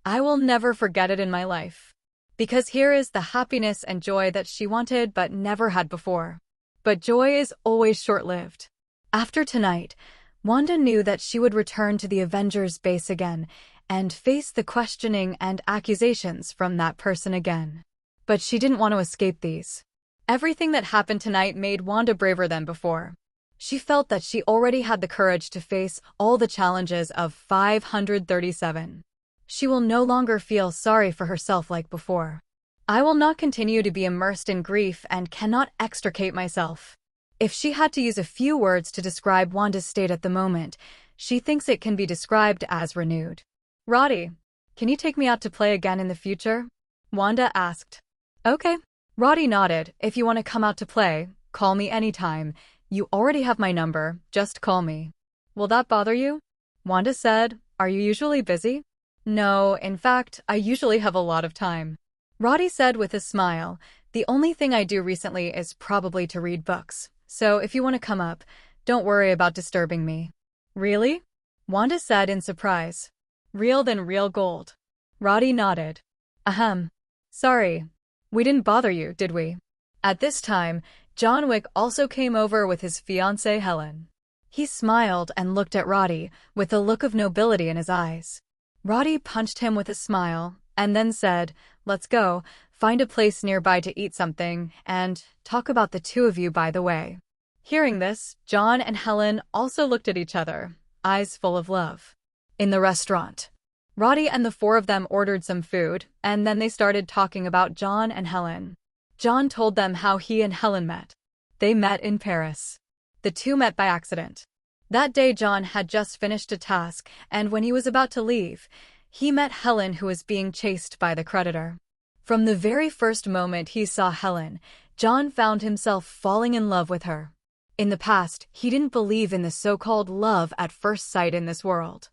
I will never forget it in my life. Because here is the happiness and joy that she wanted but never had before. But joy is always short-lived. After tonight, Wanda knew that she would return to the Avengers base again and face the questioning and accusations from that person again. But she didn't want to escape these. Everything that happened tonight made Wanda braver than before. She felt that she already had the courage to face all the challenges of 537. She will no longer feel sorry for herself like before. I will not continue to be immersed in grief and cannot extricate myself. If she had to use a few words to describe Wanda's state at the moment, she thinks it can be described as renewed. Roddy, can you take me out to play again in the future? Wanda asked. Okay. Roddy nodded. If you want to come out to play, call me anytime. You already have my number, just call me. Will that bother you? Wanda said. Are you usually busy? No, in fact, I usually have a lot of time. Roddy said with a smile. The only thing I do recently is probably to read books, so if you want to come up, don't worry about disturbing me. Really? Wanda said in surprise. Real than real gold. Roddy nodded. Ahem. Sorry. We didn't bother you, did we? At this time, John Wick also came over with his fiancée Helen. He smiled and looked at Roddy, with a look of nobility in his eyes. Roddy punched him with a smile, and then said, "Let's go, find a place nearby to eat something, and talk about the two of you by the way." Hearing this, John and Helen also looked at each other, eyes full of love. In the restaurant, Roddy and the four of them ordered some food, and then they started talking about John and Helen. John told them how he and Helen met. They met in Paris. The two met by accident. That day John had just finished a task, and when he was about to leave, he met Helen, who was being chased by the creditor. From the very first moment he saw Helen, John found himself falling in love with her. In the past, he didn't believe in the so-called love at first sight in this world.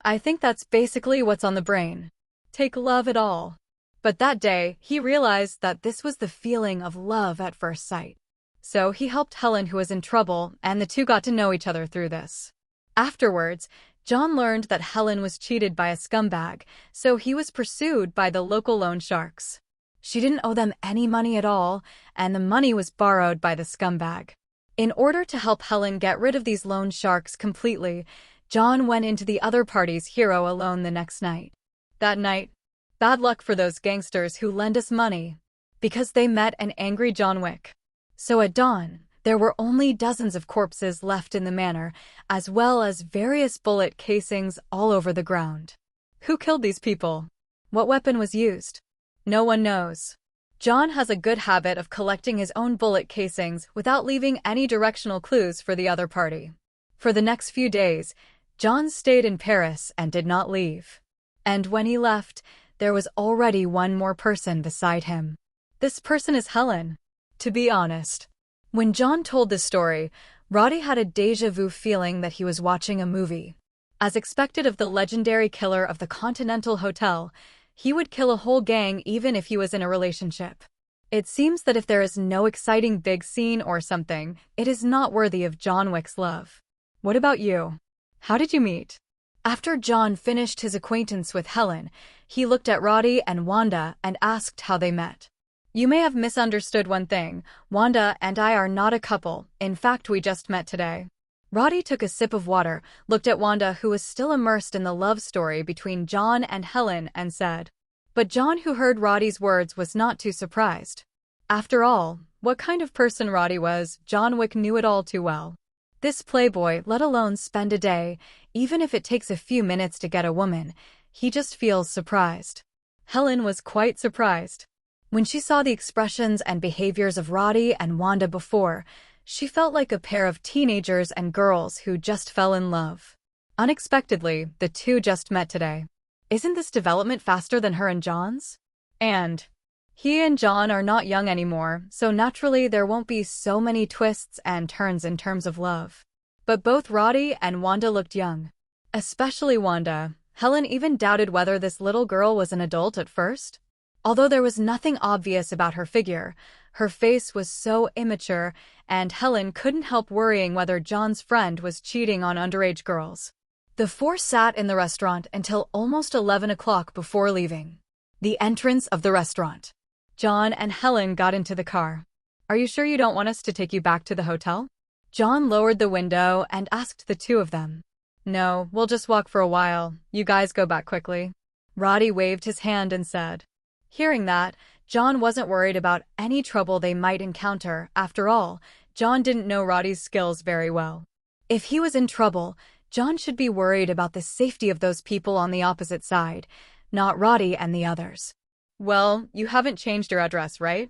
I think that's basically what's on the brain. Take love at all. But that day, he realized that this was the feeling of love at first sight. So he helped Helen, who was in trouble, and the two got to know each other through this. Afterwards, John learned that Helen was cheated by a scumbag, so he was pursued by the local loan sharks. She didn't owe them any money at all, and the money was borrowed by the scumbag. In order to help Helen get rid of these loan sharks completely, John went into the other party's hero alone the next night. That night, bad luck for those gangsters who lend us money, because they met an angry John Wick. So at dawn, there were only dozens of corpses left in the manor, as well as various bullet casings all over the ground. Who killed these people? What weapon was used? No one knows. John has a good habit of collecting his own bullet casings without leaving any directional clues for the other party. For the next few days, John stayed in Paris and did not leave. And when he left, there was already one more person beside him. This person is Helen. To be honest, when John told this story, Roddy had a déjà vu feeling that he was watching a movie. As expected of the legendary killer of the Continental Hotel, he would kill a whole gang even if he was in a relationship. It seems that if there is no exciting big scene or something, it is not worthy of John Wick's love. What about you? How did you meet? After John finished his acquaintance with Helen, he looked at Roddy and Wanda and asked how they met. You may have misunderstood one thing. Wanda and I are not a couple. In fact, we just met today. Roddy took a sip of water, looked at Wanda, who was still immersed in the love story between John and Helen, and said. But John, who heard Roddy's words, was not too surprised. After all, what kind of person Roddy was, John Wick knew it all too well. This playboy, let alone spend a day, even if it takes a few minutes to get a woman, he just feels surprised. Helen was quite surprised. When she saw the expressions and behaviors of Roddy and Wanda before, she felt like a pair of teenagers and girls who just fell in love. Unexpectedly, the two just met today. Isn't this development faster than her and John's? And he and John are not young anymore, so naturally there won't be so many twists and turns in terms of love. But both Roddy and Wanda looked young. Especially Wanda. Helen even doubted whether this little girl was an adult at first. Although there was nothing obvious about her figure, her face was so immature, and Helen couldn't help worrying whether John's friend was cheating on underage girls. The four sat in the restaurant until almost 11 o'clock before leaving. The entrance of the restaurant. John and Helen got into the car. Are you sure you don't want us to take you back to the hotel? John lowered the window and asked the two of them. No, we'll just walk for a while. You guys go back quickly. Roddy waved his hand and said. Hearing that, John wasn't worried about any trouble they might encounter. After all, John didn't know Roddy's skills very well. If he was in trouble, John should be worried about the safety of those people on the opposite side, not Roddy and the others. Well, you haven't changed your address, right?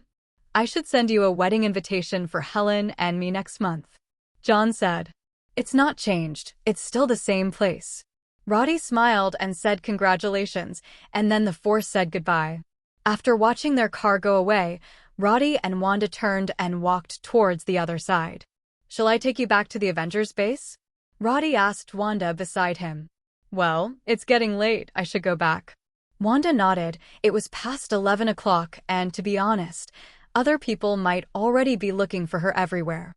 I should send you a wedding invitation for Helen and me next month. John said. It's not changed, it's still the same place. Roddy smiled and said congratulations, and then the four said goodbye. After watching their car go away, Roddy and Wanda turned and walked towards the other side. Shall I take you back to the Avengers base? Roddy asked Wanda beside him. Well, it's getting late, I should go back. Wanda nodded. It was past 11 o'clock, and to be honest, Other people might already be looking for her everywhere.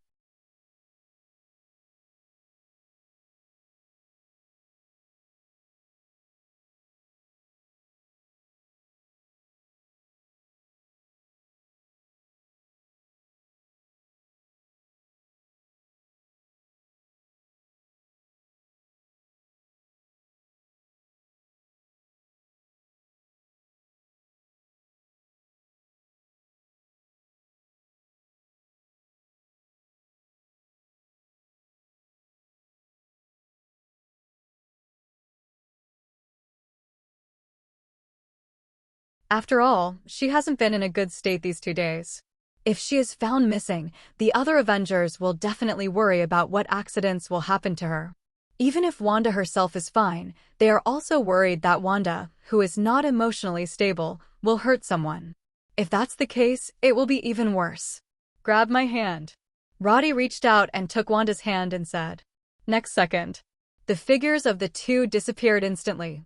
After all, she hasn't been in a good state these 2 days. If she is found missing, the other Avengers will definitely worry about what accidents will happen to her. Even if Wanda herself is fine, they are also worried that Wanda, who is not emotionally stable, will hurt someone. If that's the case, it will be even worse. Grab my hand. Roddy reached out and took Wanda's hand and said. Next second, the figures of the two disappeared instantly.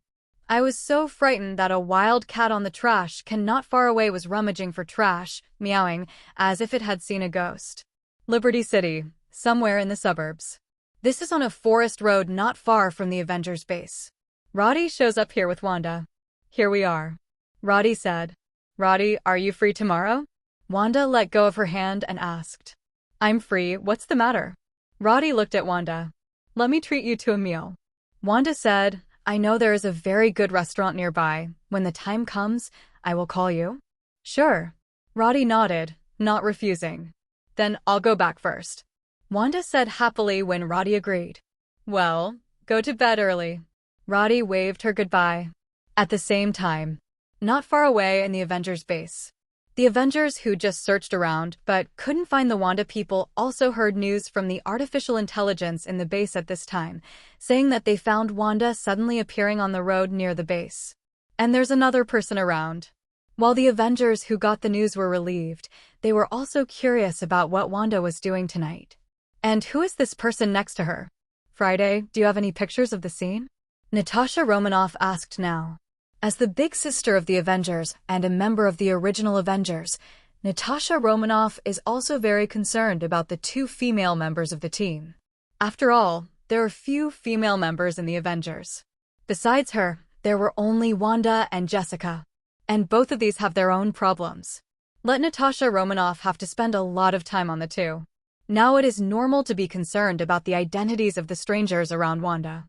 I was so frightened that a wild cat on the trash can not far away was rummaging for trash, meowing, as if it had seen a ghost. Liberty City, somewhere in the suburbs. This is on a forest road not far from the Avengers base. Roddy shows up here with Wanda. Here we are. Roddy said. Roddy, are you free tomorrow? Wanda let go of her hand and asked. I'm free, what's the matter? Roddy looked at Wanda. Let me treat you to a meal. Wanda said, I know there is a very good restaurant nearby. When the time comes, I will call you. Sure. Roddy nodded, not refusing. Then I'll go back first. Wanda said happily when Roddy agreed. Well, go to bed early. Roddy waved her goodbye. At the same time, not far away in the Avengers base. The Avengers who just searched around but couldn't find the Wanda people also heard news from the artificial intelligence in the base at this time, saying that they found Wanda suddenly appearing on the road near the base. And there's another person around. While the Avengers who got the news were relieved, they were also curious about what Wanda was doing tonight. And who is this person next to her? Friday, do you have any pictures of the scene? Natasha Romanoff asked now. As the big sister of the Avengers and a member of the original Avengers, Natasha Romanoff is also very concerned about the two female members of the team. After all, there are few female members in the Avengers. Besides her, there were only Wanda and Jessica. And both of these have their own problems. Let Natasha Romanoff have to spend a lot of time on the two. Now it is normal to be concerned about the identities of the strangers around Wanda.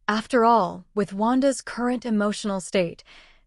After all, with Wanda's current emotional state,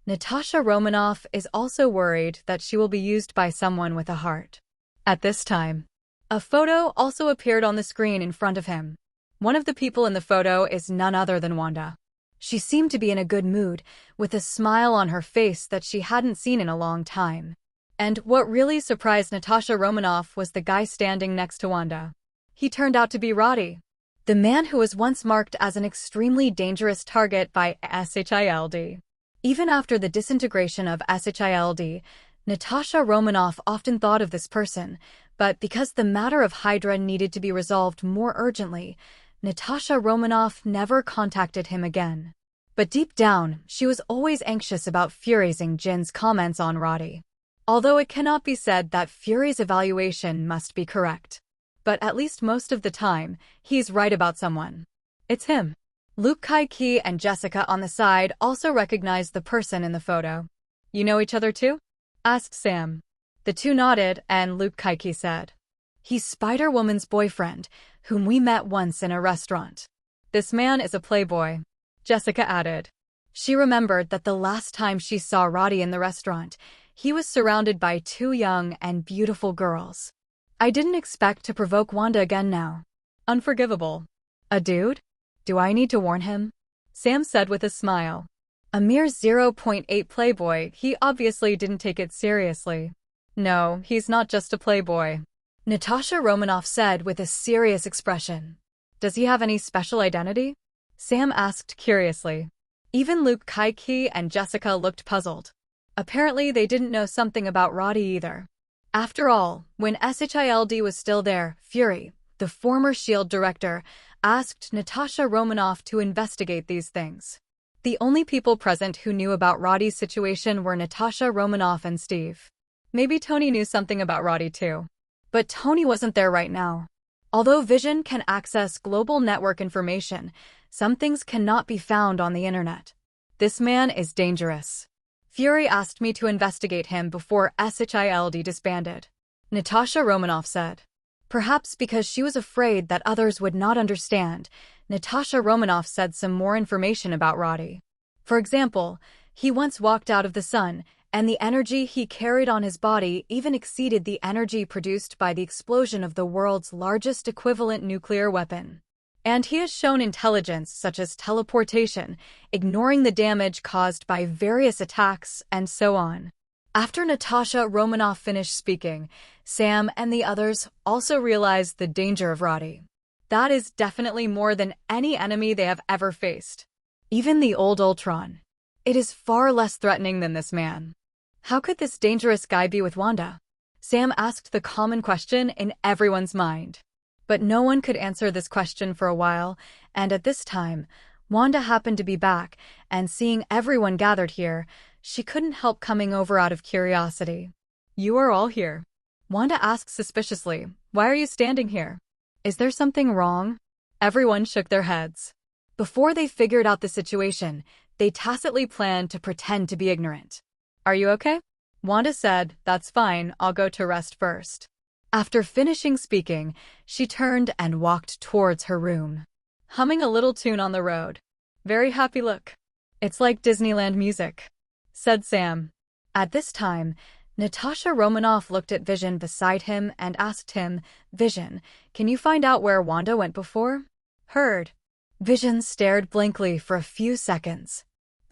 Natasha Romanoff is also worried that she will be used by someone with a heart. At this time, a photo also appeared on the screen in front of him. One of the people in the photo is none other than Wanda. She seemed to be in a good mood, with a smile on her face that she hadn't seen in a long time. And what really surprised Natasha Romanoff was the guy standing next to Wanda. He turned out to be Roddy, the man who was once marked as an extremely dangerous target by SHIELD. Even after the disintegration of SHIELD, Natasha Romanoff often thought of this person, but because the matter of Hydra needed to be resolved more urgently, Natasha Romanoff never contacted him again. But deep down, she was always anxious about Fury's and Jin's comments on Roddy. Although it cannot be said that Fury's evaluation must be correct. But at least most of the time, he's right about someone. It's him. Luke Kai-Ki and Jessica on the side also recognized the person in the photo. You know each other too? Asked Sam. The two nodded, and Luke Kai-Ki said, He's Spider-Woman's boyfriend, whom we met once in a restaurant. This man is a playboy. Jessica added. She remembered that the last time she saw Roddy in the restaurant, he was surrounded by two young and beautiful girls. I didn't expect to provoke Wanda again now. Unforgivable. A dude? Do I need to warn him? Sam said with a smile. A mere 0.8 playboy, he obviously didn't take it seriously. No, he's not just a playboy. Natasha Romanoff said with a serious expression. Does he have any special identity? Sam asked curiously. Even Luke Kai-Ki and Jessica looked puzzled. Apparently they didn't know something about Roddy either. After all, when SHIELD was still there, Fury, the former S.H.I.E.L.D. director, asked Natasha Romanoff to investigate these things. The only people present who knew about Roddy's situation were Natasha Romanoff and Steve. Maybe Tony knew something about Roddy too. But Tony wasn't there right now. Although Vision can access global network information, some things cannot be found on the internet. This man is dangerous. Fury asked me to investigate him before SHILD disbanded, Natasha Romanoff said. Perhaps because she was afraid that others would not understand, Natasha Romanoff said some more information about Roddy. For example, he once walked out of the sun, and the energy he carried on his body even exceeded the energy produced by the explosion of the world's largest equivalent nuclear weapon. And he has shown intelligence such as teleportation, ignoring the damage caused by various attacks, and so on. After Natasha Romanoff finished speaking, Sam and the others also realized the danger of Roddy. That is definitely more than any enemy they have ever faced. Even the old Ultron. It is far less threatening than this man. How could this dangerous guy be with Wanda? Sam asked the common question in everyone's mind. But no one could answer this question for a while, and at this time, Wanda happened to be back, and seeing everyone gathered here, she couldn't help coming over out of curiosity. You are all here. Wanda asked suspiciously, why are you standing here? Is there something wrong? Everyone shook their heads. Before they figured out the situation, they tacitly planned to pretend to be ignorant. Are you okay? Wanda said, that's fine, I'll go to rest first. After finishing speaking, she turned and walked towards her room, humming a little tune on the road. Very happy look. It's like Disneyland music, said Sam. At this time, Natasha Romanoff looked at Vision beside him and asked him, Vision, can you find out where Wanda went before? Heard. Vision stared blankly for a few seconds.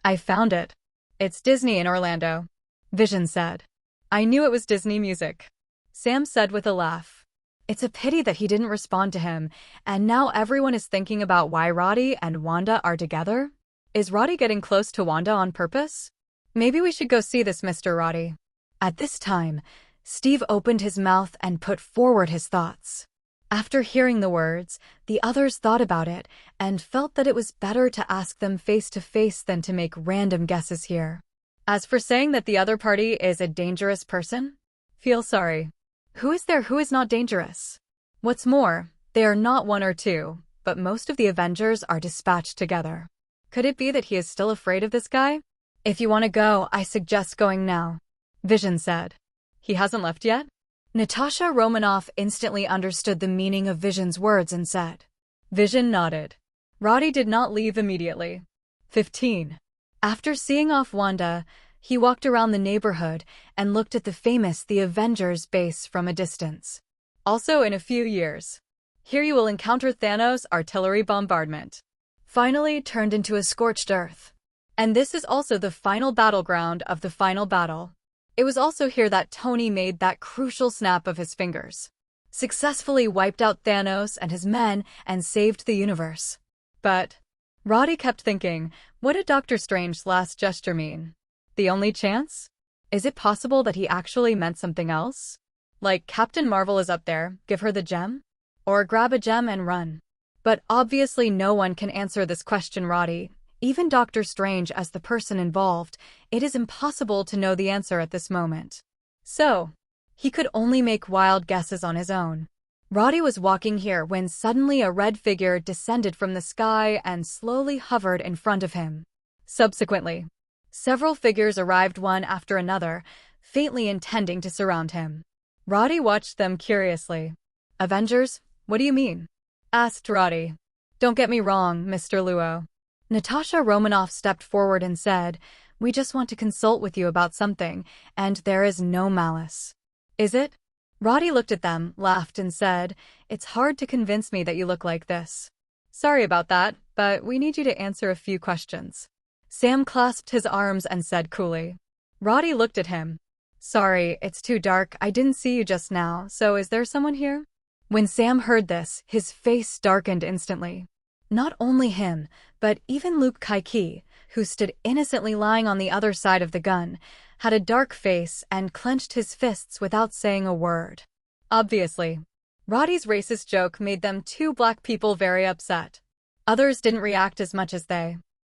I found it. It's Disney in Orlando, Vision said. I knew it was Disney music, Sam said with a laugh. It's a pity that he didn't respond to him, and now everyone is thinking about why Roddy and Wanda are together. Is Roddy getting close to Wanda on purpose? Maybe we should go see this Mr. Roddy. At this time, Steve opened his mouth and put forward his thoughts. After hearing the words, the others thought about it and felt that it was better to ask them face to face than to make random guesses here. As for saying that the other party is a dangerous person, feel sorry. Who is there who is not dangerous? What's more, they are not one or two, but most of the Avengers are dispatched together. Could it be that he is still afraid of this guy? If you want to go, I suggest going now, Vision said. He hasn't left yet? Natasha Romanoff instantly understood the meaning of Vision's words and said. Vision nodded. Roddy did not leave immediately. 15. After seeing off Wanda, he walked around the neighborhood and looked at the famous The Avengers base from a distance. Also in a few years, here you will encounter Thanos' artillery bombardment. Finally turned into a scorched earth. And this is also the final battleground of the final battle. It was also here that Tony made that crucial snap of his fingers, successfully wiped out Thanos and his men and saved the universe. But Roddy kept thinking, what did Doctor Strange's last gesture mean? The only chance? Is it possible that he actually meant something else? Like Captain Marvel is up there, give her the gem? Or grab a gem and run? But obviously no one can answer this question, Roddy. Even Doctor Strange as the person involved, it is impossible to know the answer at this moment. So, he could only make wild guesses on his own. Roddy was walking here when suddenly a red figure descended from the sky and slowly hovered in front of him. Subsequently, several figures arrived one after another, faintly intending to surround him. Roddy watched them curiously. Avengers, what do you mean? Asked Roddy. Don't get me wrong, Mr. Luo. Natasha Romanoff stepped forward and said, we just want to consult with you about something, and there is no malice. Is it? Roddy looked at them, laughed and said, it's hard to convince me that you look like this. Sorry about that, but we need you to answer a few questions. Sam clasped his arms and said coolly. Roddy looked at him. Sorry, it's too dark, I didn't see you just now, so is there someone here? When Sam heard this, his face darkened instantly. Not only him, but even Luke Kaiki, who stood innocently lying on the other side of the gun, had a dark face and clenched his fists without saying a word. Obviously, Roddy's racist joke made them two black people very upset. Others didn't react as much as they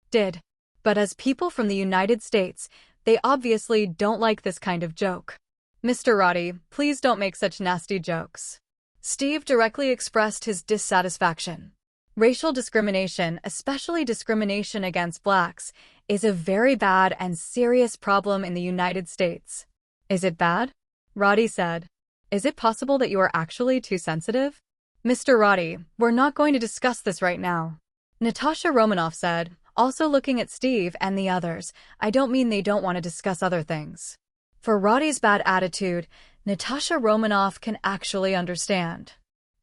did. But as people from the United States, they obviously don't like this kind of joke. Mr. Roddy, please don't make such nasty jokes. Steve directly expressed his dissatisfaction. Racial discrimination, especially discrimination against blacks, is a very bad and serious problem in the United States. Is it bad? Roddy said. Is it possible that you are actually too sensitive? Mr. Roddy, we're not going to discuss this right now. Natasha Romanoff said, also looking at Steve and the others. I don't mean they don't want to discuss other things. For Roddy's bad attitude, Natasha Romanoff can actually understand.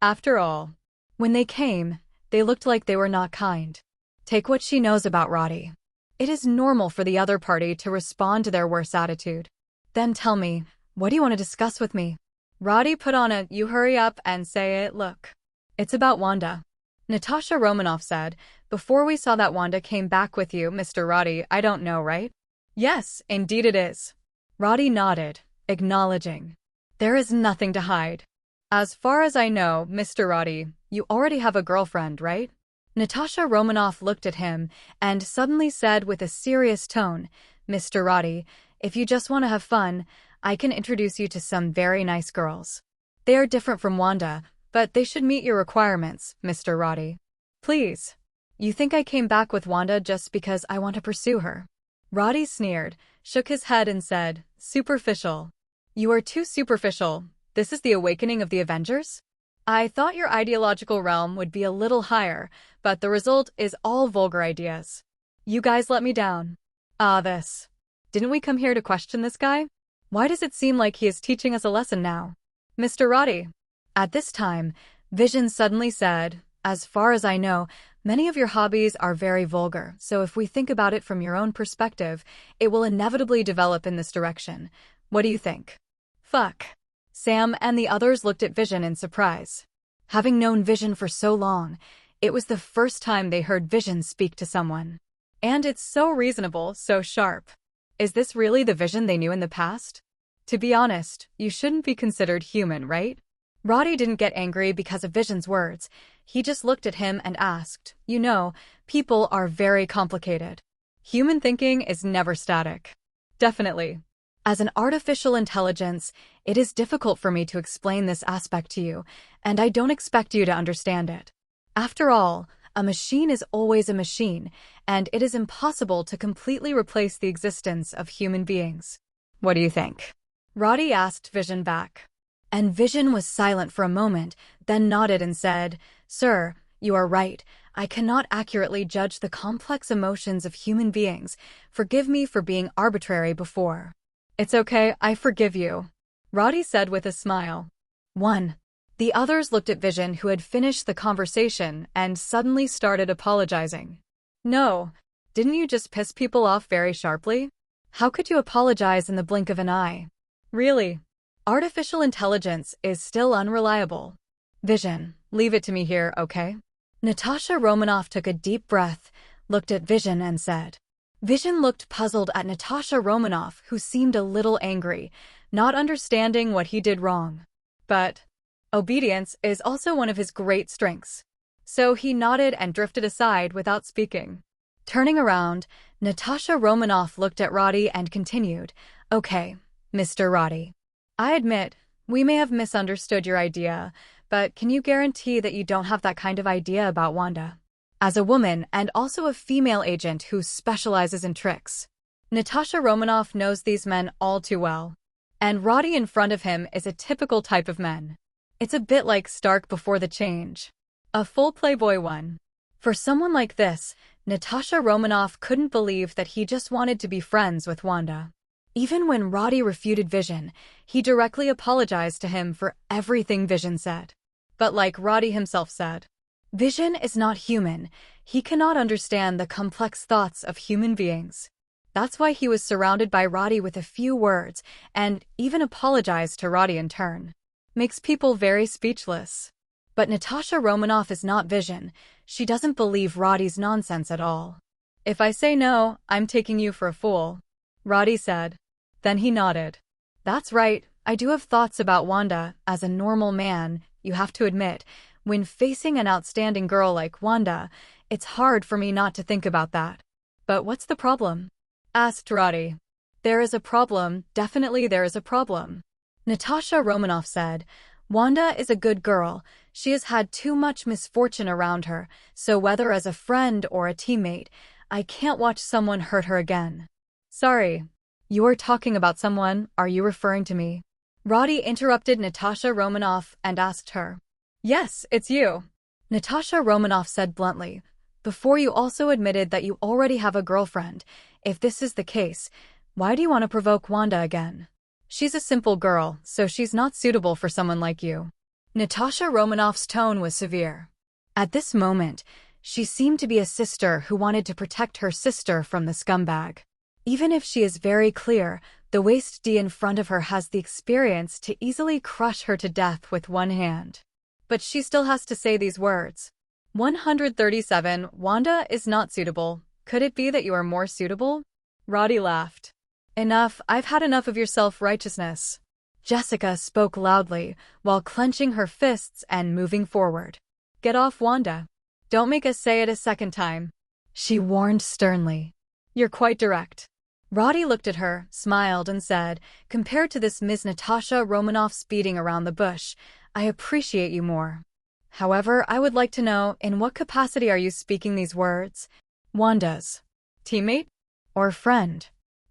After all, when they came, they looked like they were not kind. Take what she knows about Roddy. It is normal for the other party to respond to their worst attitude. Then tell me, what do you want to discuss with me? Roddy put on a, you hurry up and say it look. It's about Wanda. Natasha Romanoff said, before we saw that Wanda came back with you, Mr. Roddy, I don't know, right? Yes, indeed it is. Roddy nodded, acknowledging. There is nothing to hide. As far as I know, Mr. Roddy, you already have a girlfriend, right? Natasha Romanoff looked at him and suddenly said with a serious tone, Mr. Roddy, if you just want to have fun, I can introduce you to some very nice girls. They are different from Wanda, but they should meet your requirements, Mr. Roddy. Please. You think I came back with Wanda just because I want to pursue her? Roddy sneered, shook his head and said, superficial. You are too superficial. This is the awakening of the Avengers? I thought your ideological realm would be a little higher, but the result is all vulgar ideas. You guys let me down. This. Didn't we come here to question this guy? Why does it seem like he is teaching us a lesson now? Mr. Roddy. At this time, Vision suddenly said, as far as I know, many of your hobbies are very vulgar, so if we think about it from your own perspective, it will inevitably develop in this direction. What do you think? Fuck. Sam and the others looked at Vision in surprise. Having known Vision for so long, it was the first time they heard Vision speak to someone. And it's so reasonable, so sharp. Is this really the Vision they knew in the past? To be honest, you shouldn't be considered human, right? Roddy didn't get angry because of Vision's words. He just looked at him and asked, you know, people are very complicated. Human thinking is never static. Definitely. As an artificial intelligence, it is difficult for me to explain this aspect to you, and I don't expect you to understand it. After all, a machine is always a machine, and it is impossible to completely replace the existence of human beings. What do you think? Roddy asked Vision back. And Vision was silent for a moment, then nodded and said, Sir, you are right. I cannot accurately judge the complex emotions of human beings. Forgive me for being arbitrary before. It's okay, I forgive you, Roddy said with a smile. 1. The others looked at Vision, who had finished the conversation, and suddenly started apologizing. No, didn't you just piss people off very sharply? How could you apologize in the blink of an eye? Really? Artificial intelligence is still unreliable. Vision, leave it to me here, okay? Natasha Romanoff took a deep breath, looked at Vision and said. Vision looked puzzled at Natasha Romanoff, who seemed a little angry, not understanding what he did wrong. But obedience is also one of his great strengths. So he nodded and drifted aside without speaking. Turning around, Natasha Romanoff looked at Roddy and continued, Okay, Mr. Roddy. I admit, we may have misunderstood your idea, but can you guarantee that you don't have that kind of idea about Wanda? As a woman and also a female agent who specializes in tricks. Natasha Romanoff knows these men all too well. And Roddy in front of him is a typical type of man. It's a bit like Stark before the change. A full playboy one. For someone like this, Natasha Romanoff couldn't believe that he just wanted to be friends with Wanda. Even when Roddy refuted Vision, he directly apologized to him for everything Vision said. But like Roddy himself said, Vision is not human. He cannot understand the complex thoughts of human beings. That's why he was surrounded by Roddy with a few words, and even apologized to Roddy in turn. Makes people very speechless. But Natasha Romanoff is not Vision. She doesn't believe Roddy's nonsense at all. If I say no, I'm taking you for a fool, Roddy said. Then he nodded. That's right, I do have thoughts about Wanda. As a normal man, you have to admit, when facing an outstanding girl like Wanda, it's hard for me not to think about that. But what's the problem? Asked Roddy. There is a problem, definitely there is a problem. Natasha Romanoff said, Wanda is a good girl. She has had too much misfortune around her, so whether as a friend or a teammate, I can't watch someone hurt her again. Sorry. You are talking about someone, are you referring to me? Roddy interrupted Natasha Romanoff and asked her. Yes, it's you. Natasha Romanoff said bluntly, before you also admitted that you already have a girlfriend. If this is the case, why do you want to provoke Wanda again? She's a simple girl, so she's not suitable for someone like you. Natasha Romanoff's tone was severe. At this moment, she seemed to be a sister who wanted to protect her sister from the scumbag. Even if she is very clear, the waist D in front of her has the experience to easily crush her to death with one hand. But she still has to say these words. 137. Wanda is not suitable. Could it be that you are more suitable? Roddy laughed. Enough, I've had enough of your self-righteousness. Jessica spoke loudly, while clenching her fists and moving forward. Get off, Wanda. Don't make us say it a second time. She warned sternly. You're quite direct. Roddy looked at her, smiled, and said, compared to this Ms. Natasha Romanoff's beating around the bush, I appreciate you more. However, I would like to know, in what capacity are you speaking these words? Wanda's teammate? Or friend?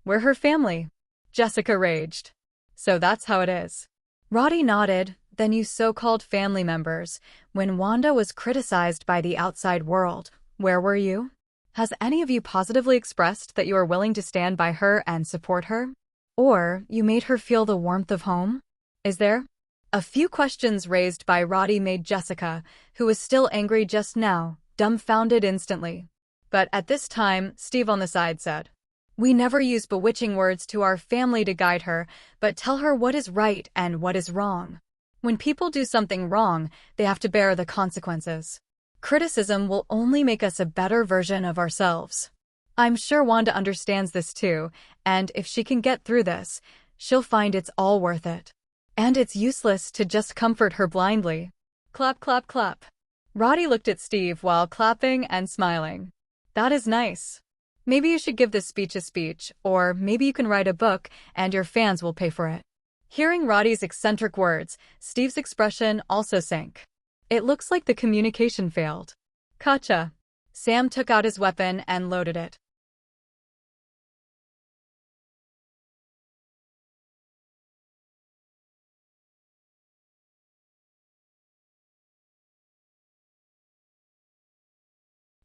We're her family. Jessica raged. So that's how it is. Roddy nodded. Then you so-called family members, when Wanda was criticized by the outside world, where were you? Has any of you positively expressed that you are willing to stand by her and support her? Or you made her feel the warmth of home? Is there? A few questions raised by Roddy made Jessica, who was still angry just now, dumbfounded instantly. But at this time, Steve on the side said, we never use bewitching words to our family to guide her, but tell her what is right and what is wrong. When people do something wrong, they have to bear the consequences. Criticism will only make us a better version of ourselves. I'm sure Wanda understands this too, and if she can get through this, she'll find it's all worth it. And it's useless to just comfort her blindly. Clap, clap, clap. Roddy looked at Steve while clapping and smiling. That is nice. Maybe you should give this speech a speech, or maybe you can write a book and your fans will pay for it. Hearing Roddy's eccentric words, Steve's expression also sank. It looks like the communication failed. Gotcha. Sam took out his weapon and loaded it.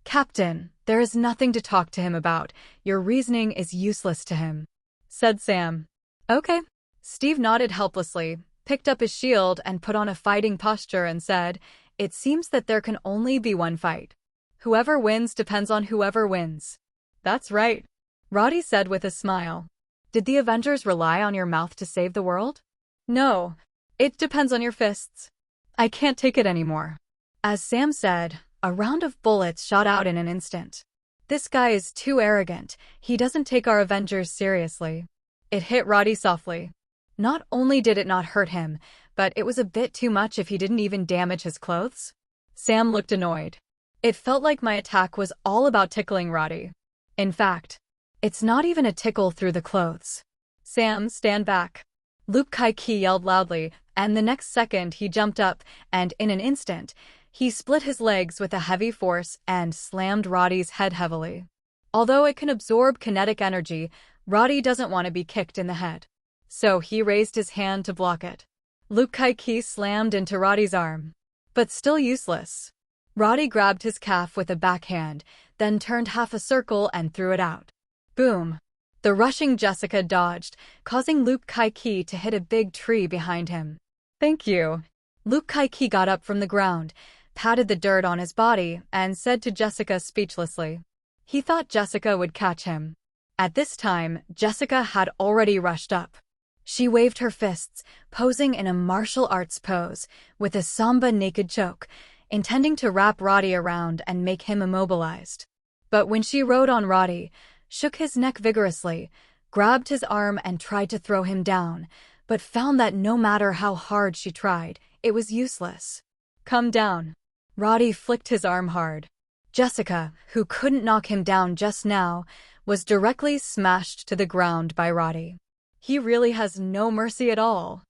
Captain, there is nothing to talk to him about. Your reasoning is useless to him, said Sam. Okay. Steve nodded helplessly, picked up his shield and put on a fighting posture and said, it seems that there can only be one fight. Whoever wins depends on whoever wins. That's right, Roddy said with a smile. Did the Avengers rely on your mouth to save the world? No. It depends on your fists. I can't take it anymore. As Sam said, a round of bullets shot out in an instant. This guy is too arrogant. He doesn't take our Avengers seriously. It hit Roddy softly. Not only did it not hurt him, but it was a bit too much if he didn't even damage his clothes. Sam looked annoyed. It felt like my attack was all about tickling Roddy. In fact, it's not even a tickle through the clothes. Sam, stand back. Luke Kaiki yelled loudly, and the next second he jumped up, and in an instant, he split his legs with a heavy force and slammed Roddy's head heavily. Although it can absorb kinetic energy, Roddy doesn't want to be kicked in the head. So he raised his hand to block it. Luke Kaiki slammed into Roddy's arm. But still useless. Roddy grabbed his calf with a backhand, then turned half a circle and threw it out. Boom. The rushing Jessica dodged, causing Luke Kaiki to hit a big tree behind him. Thank you. Luke Kaiki got up from the ground, patted the dirt on his body, and said to Jessica speechlessly. He thought Jessica would catch him. At this time, Jessica had already rushed up. She waved her fists, posing in a martial arts pose, with a samba naked choke, intending to wrap Roddy around and make him immobilized. But when she rode on Roddy, shook his neck vigorously, grabbed his arm and tried to throw him down, but found that no matter how hard she tried, it was useless. Come down. Roddy flicked his arm hard. Jessica, who couldn't knock him down just now, was directly smashed to the ground by Roddy. He really has no mercy at all.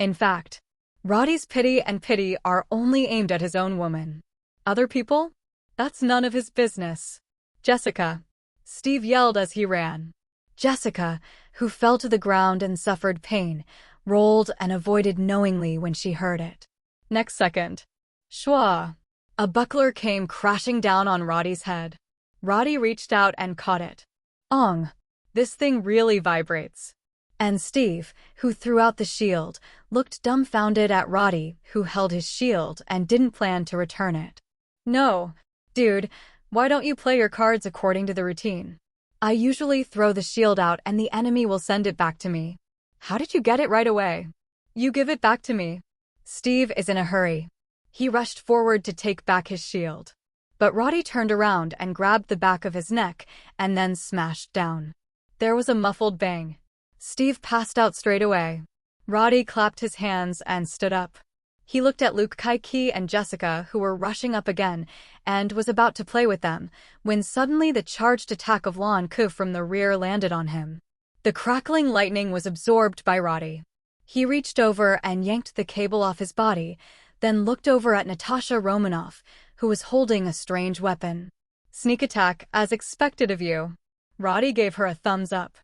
In fact, Roddy's pity are only aimed at his own woman. Other people? That's none of his business. Jessica! Steve yelled as he ran. Jessica, who fell to the ground and suffered pain, rolled and avoided knowingly when she heard it. Next second, shwa! A buckler came crashing down on Roddy's head. Roddy reached out and caught it. Ong! This thing really vibrates. And Steve, who threw out the shield, looked dumbfounded at Roddy, who held his shield and didn't plan to return it. No, dude, why don't you play your cards according to the routine? I usually throw the shield out and the enemy will send it back to me. How did you get it right away? You give it back to me. Steve is in a hurry. He rushed forward to take back his shield. But Roddy turned around and grabbed the back of his neck and then smashed down. There was a muffled bang. Steve passed out straight away. Roddy clapped his hands and stood up. He looked at Luke, Kaiki, and Jessica, who were rushing up again, and was about to play with them, when suddenly the charged attack of Lon Ku from the rear landed on him. The crackling lightning was absorbed by Roddy. He reached over and yanked the cable off his body, then looked over at Natasha Romanoff, who was holding a strange weapon. Sneak attack, as expected of you. Roddy gave her a thumbs up.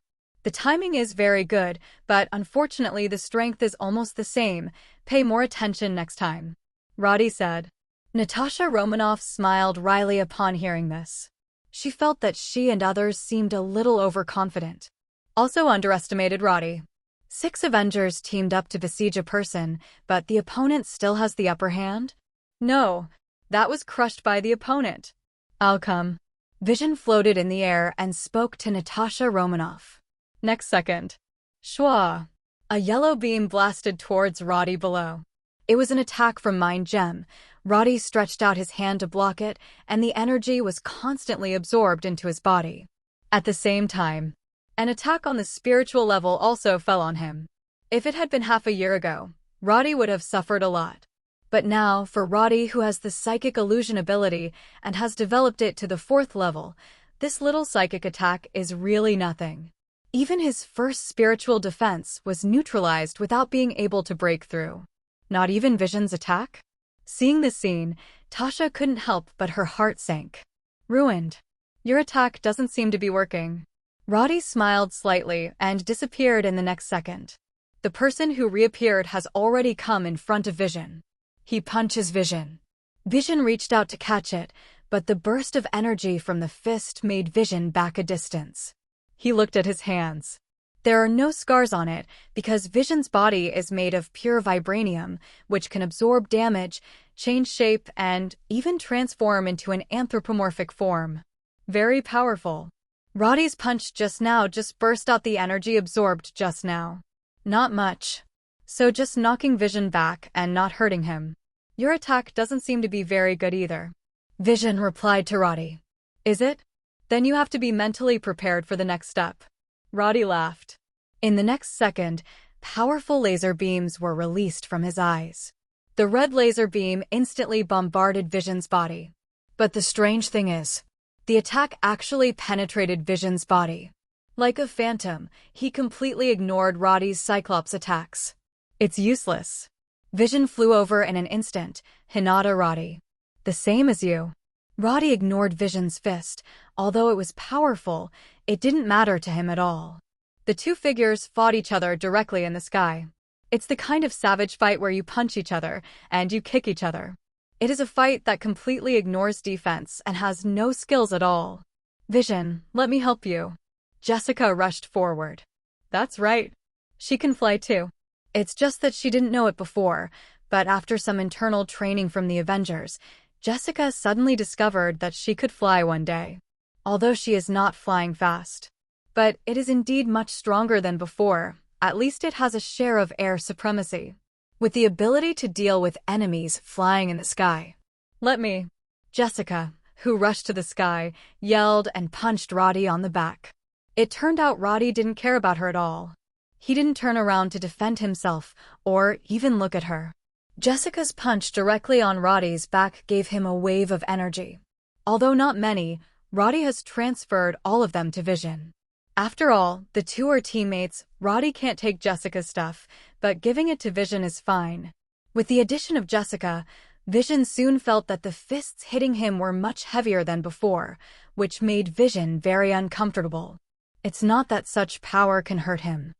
The timing is very good, but unfortunately the strength is almost the same. Pay more attention next time, Roddy said. Natasha Romanoff smiled wryly upon hearing this. She felt that she and others seemed a little overconfident. Also underestimated Roddy. 6 Avengers teamed up to besiege a person, but the opponent still has the upper hand? No, that was crushed by the opponent. I'll come. Vision floated in the air and spoke to Natasha Romanoff. Next second, shwa! A yellow beam blasted towards Roddy below. It was an attack from Mind Gem. Roddy stretched out his hand to block it, and the energy was constantly absorbed into his body. At the same time, an attack on the spiritual level also fell on him. If it had been half a year ago, Roddy would have suffered a lot. But now, for Roddy, who has the psychic illusion ability and has developed it to the 4th level, this little psychic attack is really nothing. Even his first spiritual defense was neutralized without being able to break through. Not even Vision's attack? Seeing this scene, Tasha couldn't help but her heart sank. Ruined. Your attack doesn't seem to be working. Roddy smiled slightly and disappeared in the next second. The person who reappeared has already come in front of Vision. He punches Vision. Vision reached out to catch it, but the burst of energy from the fist made Vision back a distance. He looked at his hands. There are no scars on it because Vision's body is made of pure vibranium, which can absorb damage, change shape, and even transform into an anthropomorphic form. Very powerful. Roddy's punch just now just burst out the energy absorbed just now. Not much. So just knocking Vision back and not hurting him. Your attack doesn't seem to be very good either. Vision replied to Roddy. Is it? Then you have to be mentally prepared for the next step. Roddy laughed. In the next second, powerful laser beams were released from his eyes. The red laser beam instantly bombarded Vision's body. But the strange thing is, the attack actually penetrated Vision's body. Like a phantom, he completely ignored Roddy's Cyclops attacks. It's useless. Vision flew over in an instant. Hinata Roddy. The same as you. Roddy ignored Vision's fist. Although it was powerful, it didn't matter to him at all. The two figures fought each other directly in the sky. It's the kind of savage fight where you punch each other and you kick each other. It is a fight that completely ignores defense and has no skills at all. Vision, let me help you. Jessica rushed forward. That's right. She can fly too. It's just that she didn't know it before, but after some internal training from the Avengers, Jessica suddenly discovered that she could fly one day. Although she is not flying fast. But it is indeed much stronger than before. At least it has a share of air supremacy, with the ability to deal with enemies flying in the sky. Let me. Jessica, who rushed to the sky, yelled and punched Roddy on the back. It turned out Roddy didn't care about her at all. He didn't turn around to defend himself or even look at her. Jessica's punch directly on Roddy's back gave him a wave of energy. Although not many, Roddy has transferred all of them to Vision. After all, the two are teammates. Roddy can't take Jessica's stuff, but giving it to Vision is fine. With the addition of Jessica, Vision soon felt that the fists hitting him were much heavier than before, which made Vision very uncomfortable. It's not that such power can hurt him.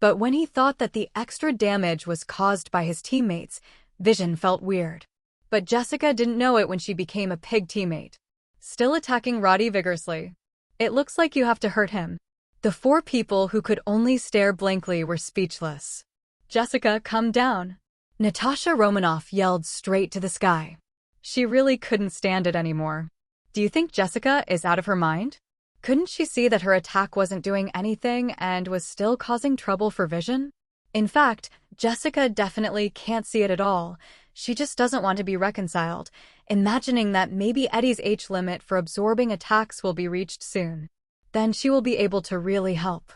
But when he thought that the extra damage was caused by his teammates, Vision felt weird. But Jessica didn't know it when she became a pig teammate. Still attacking Roddy vigorously. It looks like you have to hurt him. The four people who could only stare blankly were speechless. Jessica, come down. Natasha Romanoff yelled straight to the sky. She really couldn't stand it anymore. Do you think Jessica is out of her mind? Couldn't she see that her attack wasn't doing anything and was still causing trouble for Vision? In fact, Jessica definitely can't see it at all. She just doesn't want to be reconciled, imagining that maybe Eddie's H limit for absorbing attacks will be reached soon. Then she will be able to really help.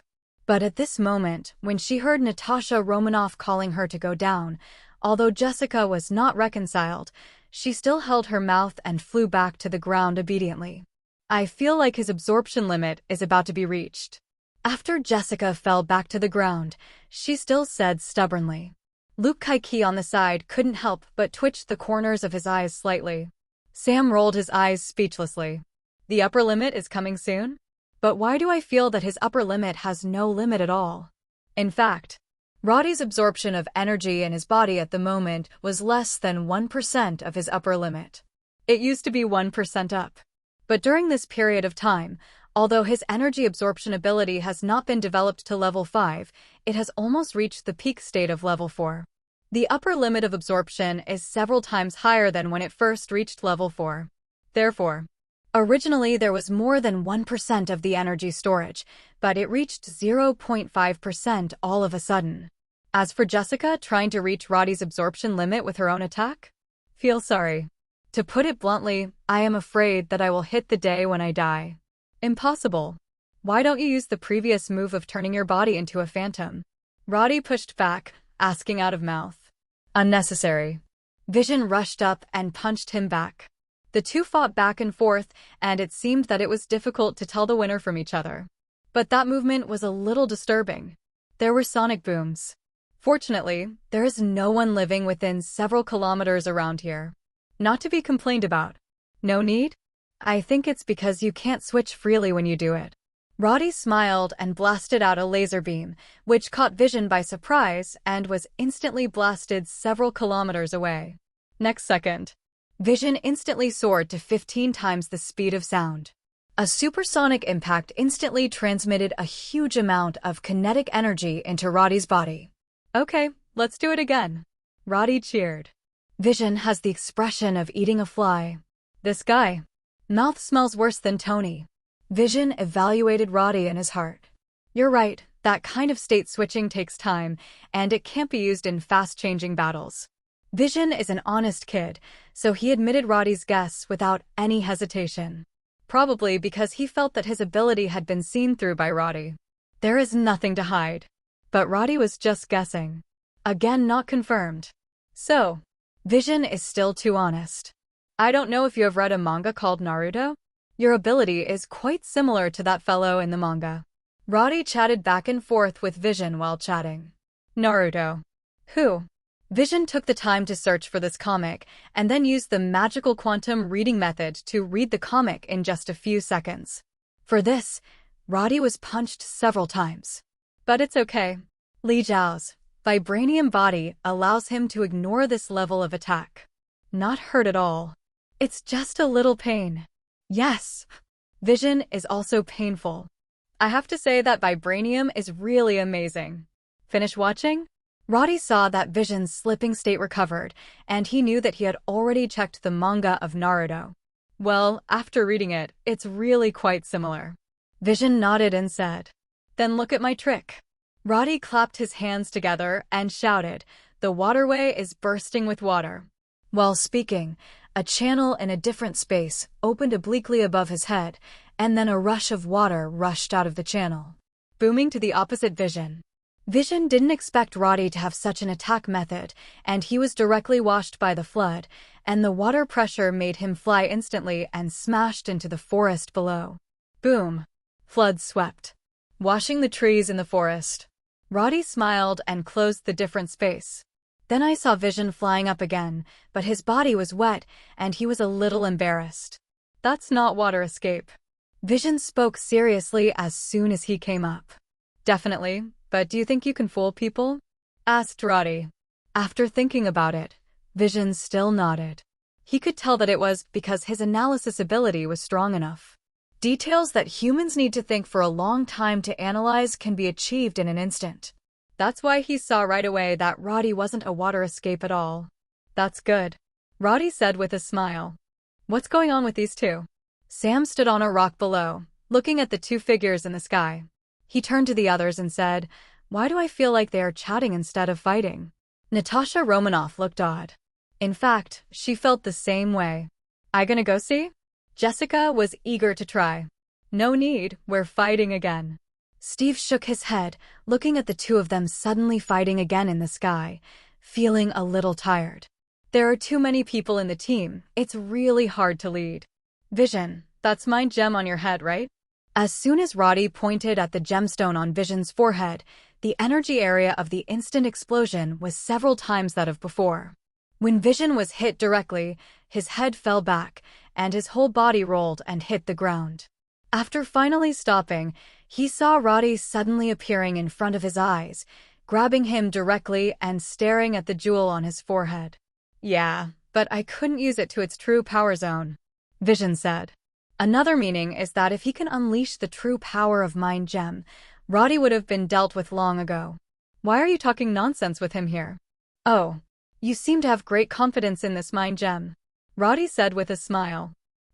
But at this moment, when she heard Natasha Romanoff calling her to go down, although Jessica was not reconciled, she still held her mouth and flew back to the ground obediently. I feel like his absorption limit is about to be reached. After Jessica fell back to the ground, she still said stubbornly. Luke Kaiki on the side couldn't help but twitch the corners of his eyes slightly. Sam rolled his eyes speechlessly. The upper limit is coming soon? But why do I feel that his upper limit has no limit at all? In fact, Roddy's absorption of energy in his body at the moment was less than 1% of his upper limit. It used to be 1% up. But during this period of time, although his energy absorption ability has not been developed to level 5, it has almost reached the peak state of level 4. The upper limit of absorption is several times higher than when it first reached level 4. Therefore, originally there was more than 1% of the energy storage, but it reached 0.5% all of a sudden. As for Jessica trying to reach Roddy's absorption limit with her own attack? Feel sorry. To put it bluntly, I am afraid that I will hit the day when I die. Impossible. Why don't you use the previous move of turning your body into a phantom? Roddy pushed back, asking out of mouth. Unnecessary. Vision rushed up and punched him back. The two fought back and forth, and it seemed that it was difficult to tell the winner from each other. But that movement was a little disturbing. There were sonic booms. Fortunately, there is no one living within several kilometers around here. Not to be complained about. No need? I think it's because you can't switch freely when you do it. Roddy smiled and blasted out a laser beam, which caught Vision by surprise and was instantly blasted several kilometers away. Next second, Vision instantly soared to 15 times the speed of sound. A supersonic impact instantly transmitted a huge amount of kinetic energy into Roddy's body. Okay, let's do it again. Roddy cheered. Vision has the expression of eating a fly. This guy. Mouth smells worse than Tony. Vision evaluated Roddy in his heart. You're right, that kind of state switching takes time, and it can't be used in fast-changing battles. Vision is an honest kid, so he admitted Roddy's guess without any hesitation. Probably because he felt that his ability had been seen through by Roddy. There is nothing to hide. But Roddy was just guessing. Again, not confirmed. So, Vision is still too honest. I don't know if you have read a manga called Naruto. Your ability is quite similar to that fellow in the manga. Roddy chatted back and forth with Vision while chatting. Naruto. Who? Vision took the time to search for this comic and then used the magical quantum reading method to read the comic in just a few seconds. For this, Roddy was punched several times. But it's okay. Li Zhao's vibranium body allows him to ignore this level of attack. Not hurt at all. It's just a little pain. Yes. Vision is also painful. I have to say that vibranium is really amazing. Finish watching? Roddy saw that Vision's slipping state recovered, and he knew that he had already checked the manga of Naruto. Well, after reading it, it's really quite similar. Vision nodded and said, "Then look at my trick." Roddy clapped his hands together and shouted, "The waterway is bursting with water." While speaking, a channel in a different space opened obliquely above his head, and then a rush of water rushed out of the channel, booming to the opposite Vision. Vision didn't expect Roddy to have such an attack method, and he was directly washed by the flood, and the water pressure made him fly instantly and smashed into the forest below. Boom! Flood swept, washing the trees in the forest. Roddy smiled and closed the different space. Then I saw Vision flying up again, but his body was wet, and he was a little embarrassed. "That's not water escape." Vision spoke seriously as soon as he came up. "Definitely, but do you think you can fool people?" asked Roddy. After thinking about it, Vision still nodded. He could tell that it was because his analysis ability was strong enough. Details that humans need to think for a long time to analyze can be achieved in an instant. That's why he saw right away that Roddy wasn't a water escape at all. "That's good," Roddy said with a smile. "What's going on with these two?" Sam stood on a rock below, looking at the two figures in the sky. He turned to the others and said, "Why do I feel like they are chatting instead of fighting?" Natasha Romanoff looked odd. In fact, she felt the same way. "I gonna go see?" Jessica was eager to try. "No need, we're fighting again." Steve shook his head, looking at the two of them suddenly fighting again in the sky, feeling a little tired. "There are too many people in the team, it's really hard to lead." "Vision, that's my gem on your head, right?" As soon as Roddy pointed at the gemstone on Vision's forehead, the energy area of the instant explosion was several times that of before. When Vision was hit directly, his head fell back, and his whole body rolled and hit the ground. After finally stopping, he saw Roddy suddenly appearing in front of his eyes, grabbing him directly and staring at the jewel on his forehead. "Yeah, but I couldn't use it to its true power zone," Vision said. "Another meaning is that if he can unleash the true power of Mind Gem, Roddy would have been dealt with long ago." "Why are you talking nonsense with him here?" "Oh, you seem to have great confidence in this Mind Gem," Roddy said with a smile.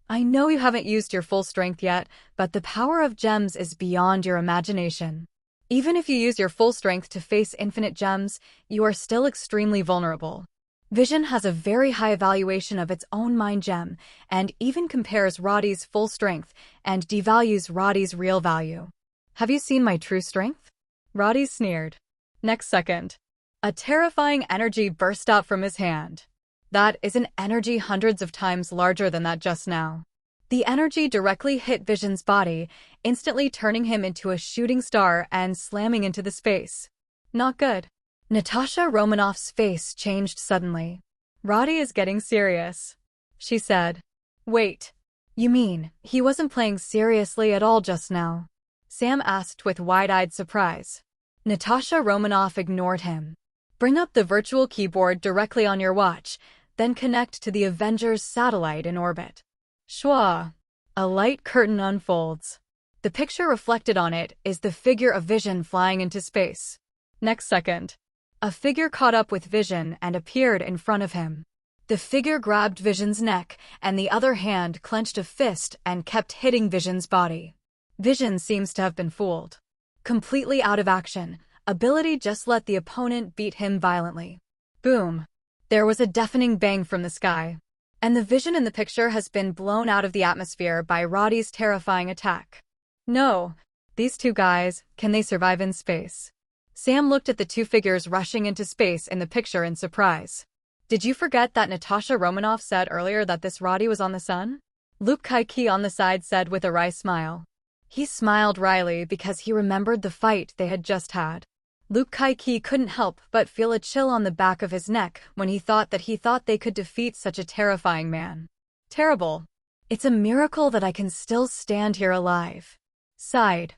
"I know you haven't used your full strength yet, but the power of gems is beyond your imagination. Even if you use your full strength to face infinite gems, you are still extremely vulnerable." Vision has a very high evaluation of its own Mind Gem, and even compares Roddy's full strength and devalues Roddy's real value. "Have you seen my true strength?" Roddy sneered. Next second, a terrifying energy burst out from his hand. "That is an energy hundreds of times larger than that just now." The energy directly hit Vision's body, instantly turning him into a shooting star and slamming into the space. "Not good." Natasha Romanoff's face changed suddenly. "Roddy is getting serious," she said. "Wait, you mean he wasn't playing seriously at all just now?" Sam asked with wide-eyed surprise. Natasha Romanoff ignored him. "Bring up the virtual keyboard directly on your watch, then connect to the Avengers satellite in orbit." Shwa! A light curtain unfolds. The picture reflected on it is the figure of Vision flying into space. Next second, a figure caught up with Vision and appeared in front of him. The figure grabbed Vision's neck, and the other hand clenched a fist and kept hitting Vision's body. Vision seems to have been fooled. Completely out of action, ability just let the opponent beat him violently. Boom! There was a deafening bang from the sky, and the Vision in the picture has been blown out of the atmosphere by Roddy's terrifying attack. No, these two guys, can they survive in space? Sam looked at the two figures rushing into space in the picture in surprise. "Did you forget that Natasha Romanoff said earlier that this Roddy was on the sun?" Luke Kaiki on the side said with a wry smile. He smiled wryly because he remembered the fight they had just had. Luke Kaiki couldn't help but feel a chill on the back of his neck when he thought they could defeat such a terrifying man. "Terrible. It's a miracle that I can still stand here alive," sighed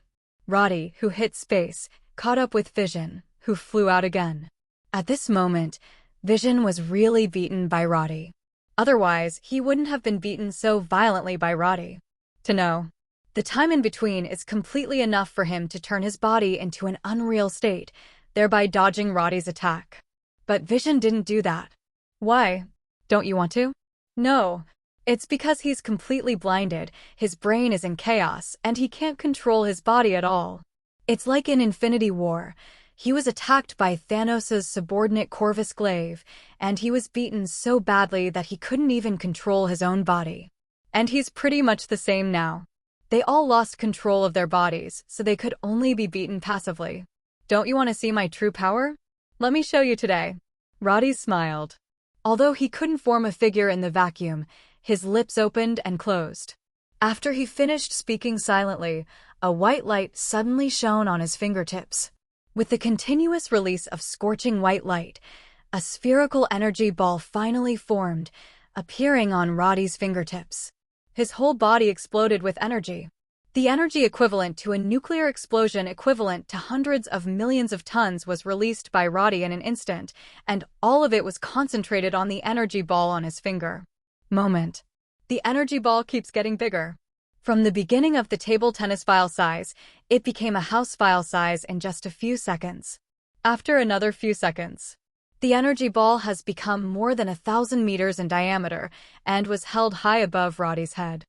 Roddy, who hit space, caught up with Vision, who flew out again. At this moment, Vision was really beaten by Roddy. Otherwise, he wouldn't have been beaten so violently by Roddy. To know the time in between is completely enough for him to turn his body into an unreal state, thereby dodging Roddy's attack. But Vision didn't do that. "Why? Don't you want to?" "No. It's because he's completely blinded, his brain is in chaos, and he can't control his body at all. It's like in Infinity War. He was attacked by Thanos' subordinate Corvus Glaive, and he was beaten so badly that he couldn't even control his own body. And he's pretty much the same now. They all lost control of their bodies, so they could only be beaten passively. Don't you want to see my true power? Let me show you today. Roddy smiled. Although he couldn't form a figure in the vacuum, his lips opened and closed. After he finished speaking silently, a white light suddenly shone on his fingertips. With the continuous release of scorching white light, a spherical energy ball finally formed, appearing on Roddy's fingertips. His whole body exploded with energy. The energy equivalent to a nuclear explosion equivalent to hundreds of millions of tons was released by Roddy in an instant, and all of it was concentrated on the energy ball on his finger. Moment. The energy ball keeps getting bigger. From the beginning of the table tennis file size, it became a house file size in just a few seconds. After another few seconds, the energy ball has become more than 1,000 meters in diameter and was held high above Roddy's head.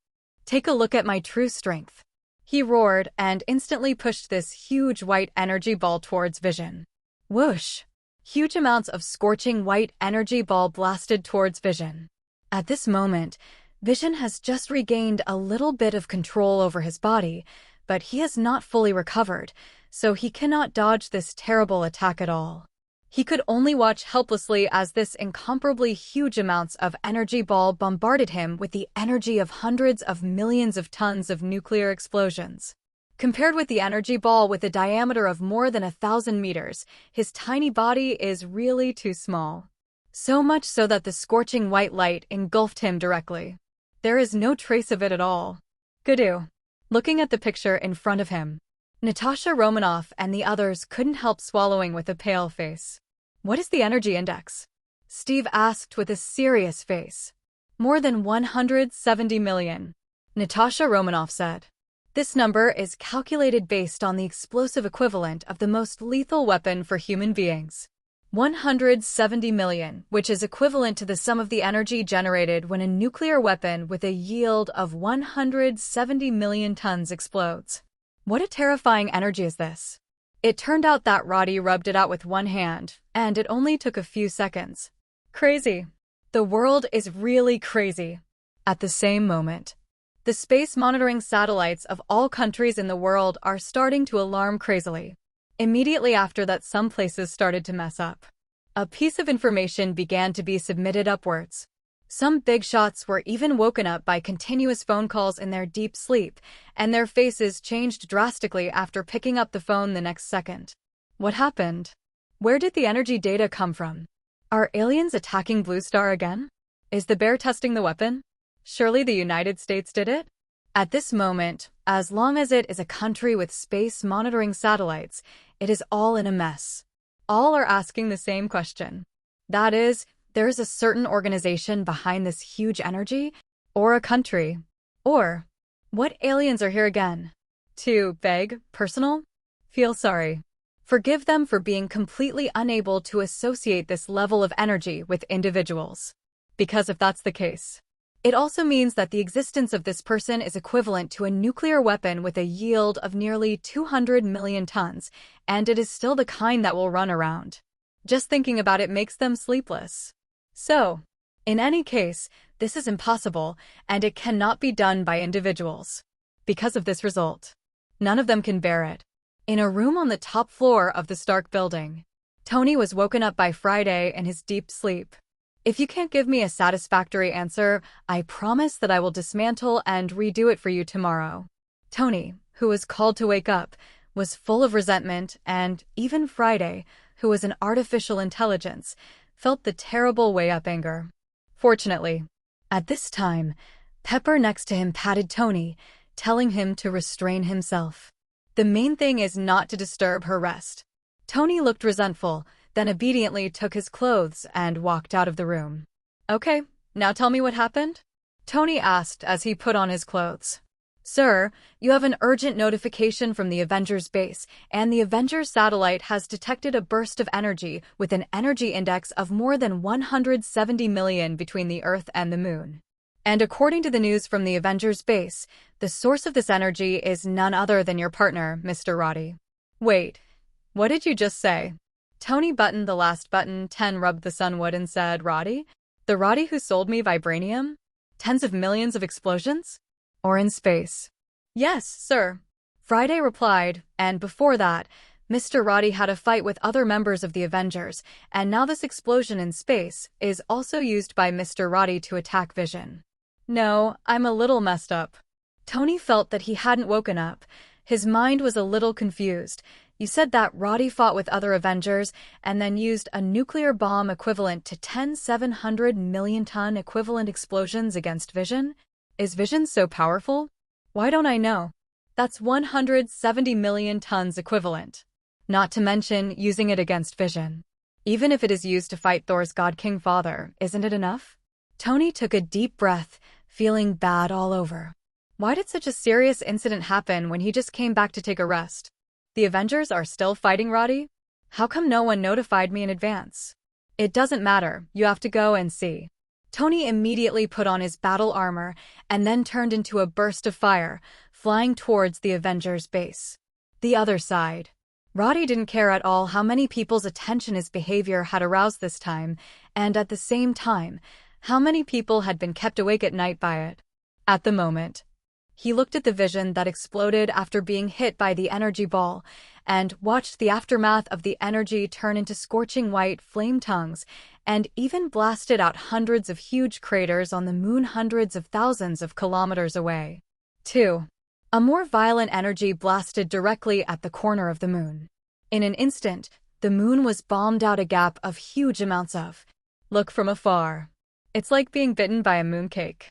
Take a look at my true strength. He roared and instantly pushed this huge white energy ball towards Vision. Whoosh! Huge amounts of scorching white energy ball blasted towards Vision. At this moment, Vision has just regained a little bit of control over his body, but he has not fully recovered, so he cannot dodge this terrible attack at all. He could only watch helplessly as this incomparably huge amounts of energy ball bombarded him with the energy of hundreds of millions of tons of nuclear explosions. Compared with the energy ball with a diameter of more than 1,000 meters, his tiny body is really too small. So much so that the scorching white light engulfed him directly. There is no trace of it at all. Gadu. Looking at the picture in front of him, Natasha Romanoff and the others couldn't help swallowing with a pale face. What is the energy index? Steve asked with a serious face. More than 170 million. Natasha Romanoff said. This number is calculated based on the explosive equivalent of the most lethal weapon for human beings. 170 million, which is equivalent to the sum of the energy generated when a nuclear weapon with a yield of 170 million tons explodes. What a terrifying energy is this? It turned out that Roddy rubbed it out with one hand, and it only took a few seconds. Crazy. The world is really crazy. At the same moment, the space monitoring satellites of all countries in the world are starting to alarm crazily. Immediately after that, some places started to mess up. A piece of information began to be submitted upwards. Some big shots were even woken up by continuous phone calls in their deep sleep, and their faces changed drastically after picking up the phone the next second. What happened? Where did the energy data come from? Are aliens attacking Blue Star again? Is the bear testing the weapon? Surely the United States did it? At this moment, as long as it is a country with space monitoring satellites, it is all in a mess. All are asking the same question. That is, there is a certain organization behind this huge energy, or a country. Or, what aliens are here again? To beg, personal? Feel sorry. Forgive them for being completely unable to associate this level of energy with individuals. Because if that's the case, it also means that the existence of this person is equivalent to a nuclear weapon with a yield of nearly 200 million tons, and it is still the kind that will run around. Just thinking about it makes them sleepless. So, in any case, this is impossible, and it cannot be done by individuals. Because of this result, none of them can bear it. In a room on the top floor of the Stark building, Tony was woken up by Friday in his deep sleep. If you can't give me a satisfactory answer, I promise that I will dismantle and redo it for you tomorrow. Tony, who was called to wake up, was full of resentment, and even Friday, who was an artificial intelligence, felt the terrible way-up anger. Fortunately, at this time, Pepper next to him patted Tony, telling him to restrain himself. The main thing is not to disturb her rest. Tony looked resentful, then obediently took his clothes and walked out of the room. Okay, now tell me what happened? Tony asked as he put on his clothes. Sir, you have an urgent notification from the Avengers base, and the Avengers satellite has detected a burst of energy with an energy index of more than 170 million between the Earth and the Moon. And according to the news from the Avengers base, the source of this energy is none other than your partner, Mr. Roddy. Wait, what did you just say? Tony buttoned the last button 10 rubbed the sunwood and said, Roddy? The Roddy who sold me vibranium? Tens of millions of explosions? Or in space? Yes, sir. Friday replied, and before that, Mr. Roddy had a fight with other members of the Avengers, and now this explosion in space is also used by Mr. Roddy to attack Vision. No, I'm a little messed up. Tony felt that he hadn't woken up. His mind was a little confused. You said that Roddy fought with other Avengers and then used a nuclear bomb equivalent to 10,700 million-ton equivalent explosions against Vision? Is Vision so powerful? Why don't I know? That's 170 million tons equivalent. Not to mention using it against Vision. Even if it is used to fight Thor's God King Father, isn't it enough? Tony took a deep breath, feeling bad all over. Why did such a serious incident happen when he just came back to take a rest? The Avengers are still fighting Roddy? How come no one notified me in advance? It doesn't matter, you have to go and see. Tony immediately put on his battle armor and then turned into a burst of fire, flying towards the Avengers base. The other side. Roddy didn't care at all how many people's attention his behavior had aroused this time, and at the same time, how many people had been kept awake at night by it. At the moment, he looked at the Vision that exploded after being hit by the energy ball, and watched the aftermath of the energy turn into scorching white flame tongues, and even blasted out hundreds of huge craters on the moon hundreds of thousands of kilometers away. 2. A more violent energy blasted directly at the corner of the moon. In an instant, the moon was bombed out a gap of huge amounts of. Look from afar. It's like being bitten by a mooncake.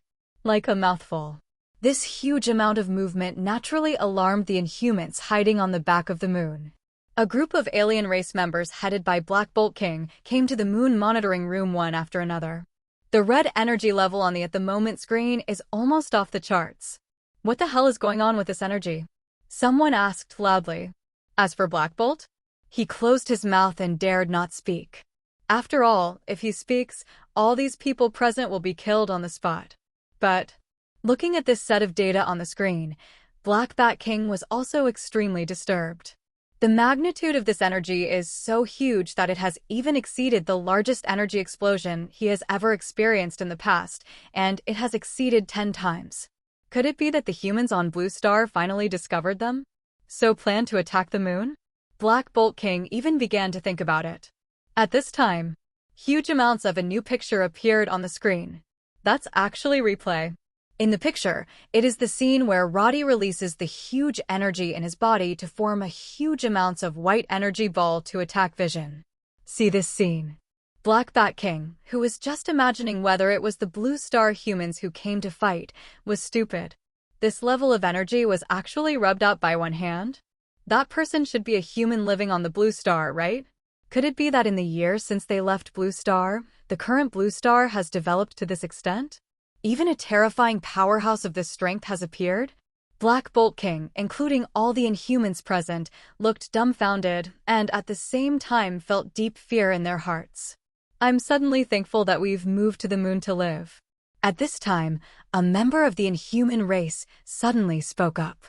Like a mouthful. This huge amount of movement naturally alarmed the Inhumans hiding on the back of the moon. A group of alien race members headed by Black Bolt King came to the moon monitoring room one after another. The red energy level on the at-the-moment screen is almost off the charts. What the hell is going on with this energy? Someone asked loudly. As for Black Bolt, he closed his mouth and dared not speak. After all, if he speaks, all these people present will be killed on the spot. But, looking at this set of data on the screen, Black Bat King was also extremely disturbed. The magnitude of this energy is so huge that it has even exceeded the largest energy explosion he has ever experienced in the past, and it has exceeded 10 times. Could it be that the humans on Blue Star finally discovered them? So plan to attack the moon? Black Bolt King even began to think about it. At this time, huge amounts of a new picture appeared on the screen. That's actually replay. In the picture, it is the scene where Roddy releases the huge energy in his body to form a huge amounts of white energy ball to attack Vision. See this scene. Black Bat King, who was just imagining whether it was the Blue Star humans who came to fight, was stupid. This level of energy was actually rubbed up by one hand? That person should be a human living on the Blue Star, right? Could it be that in the years since they left Blue Star, the current Blue Star has developed to this extent? Even a terrifying powerhouse of this strength has appeared? Black Bolt King, including all the Inhumans present, looked dumbfounded and at the same time felt deep fear in their hearts. I'm suddenly thankful that we've moved to the moon to live. At this time, a member of the Inhuman race suddenly spoke up.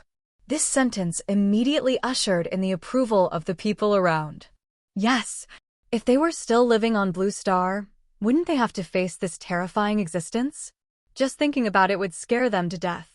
This sentence immediately ushered in the approval of the people around. Yes, if they were still living on Blue Star, wouldn't they have to face this terrifying existence? Just thinking about it would scare them to death.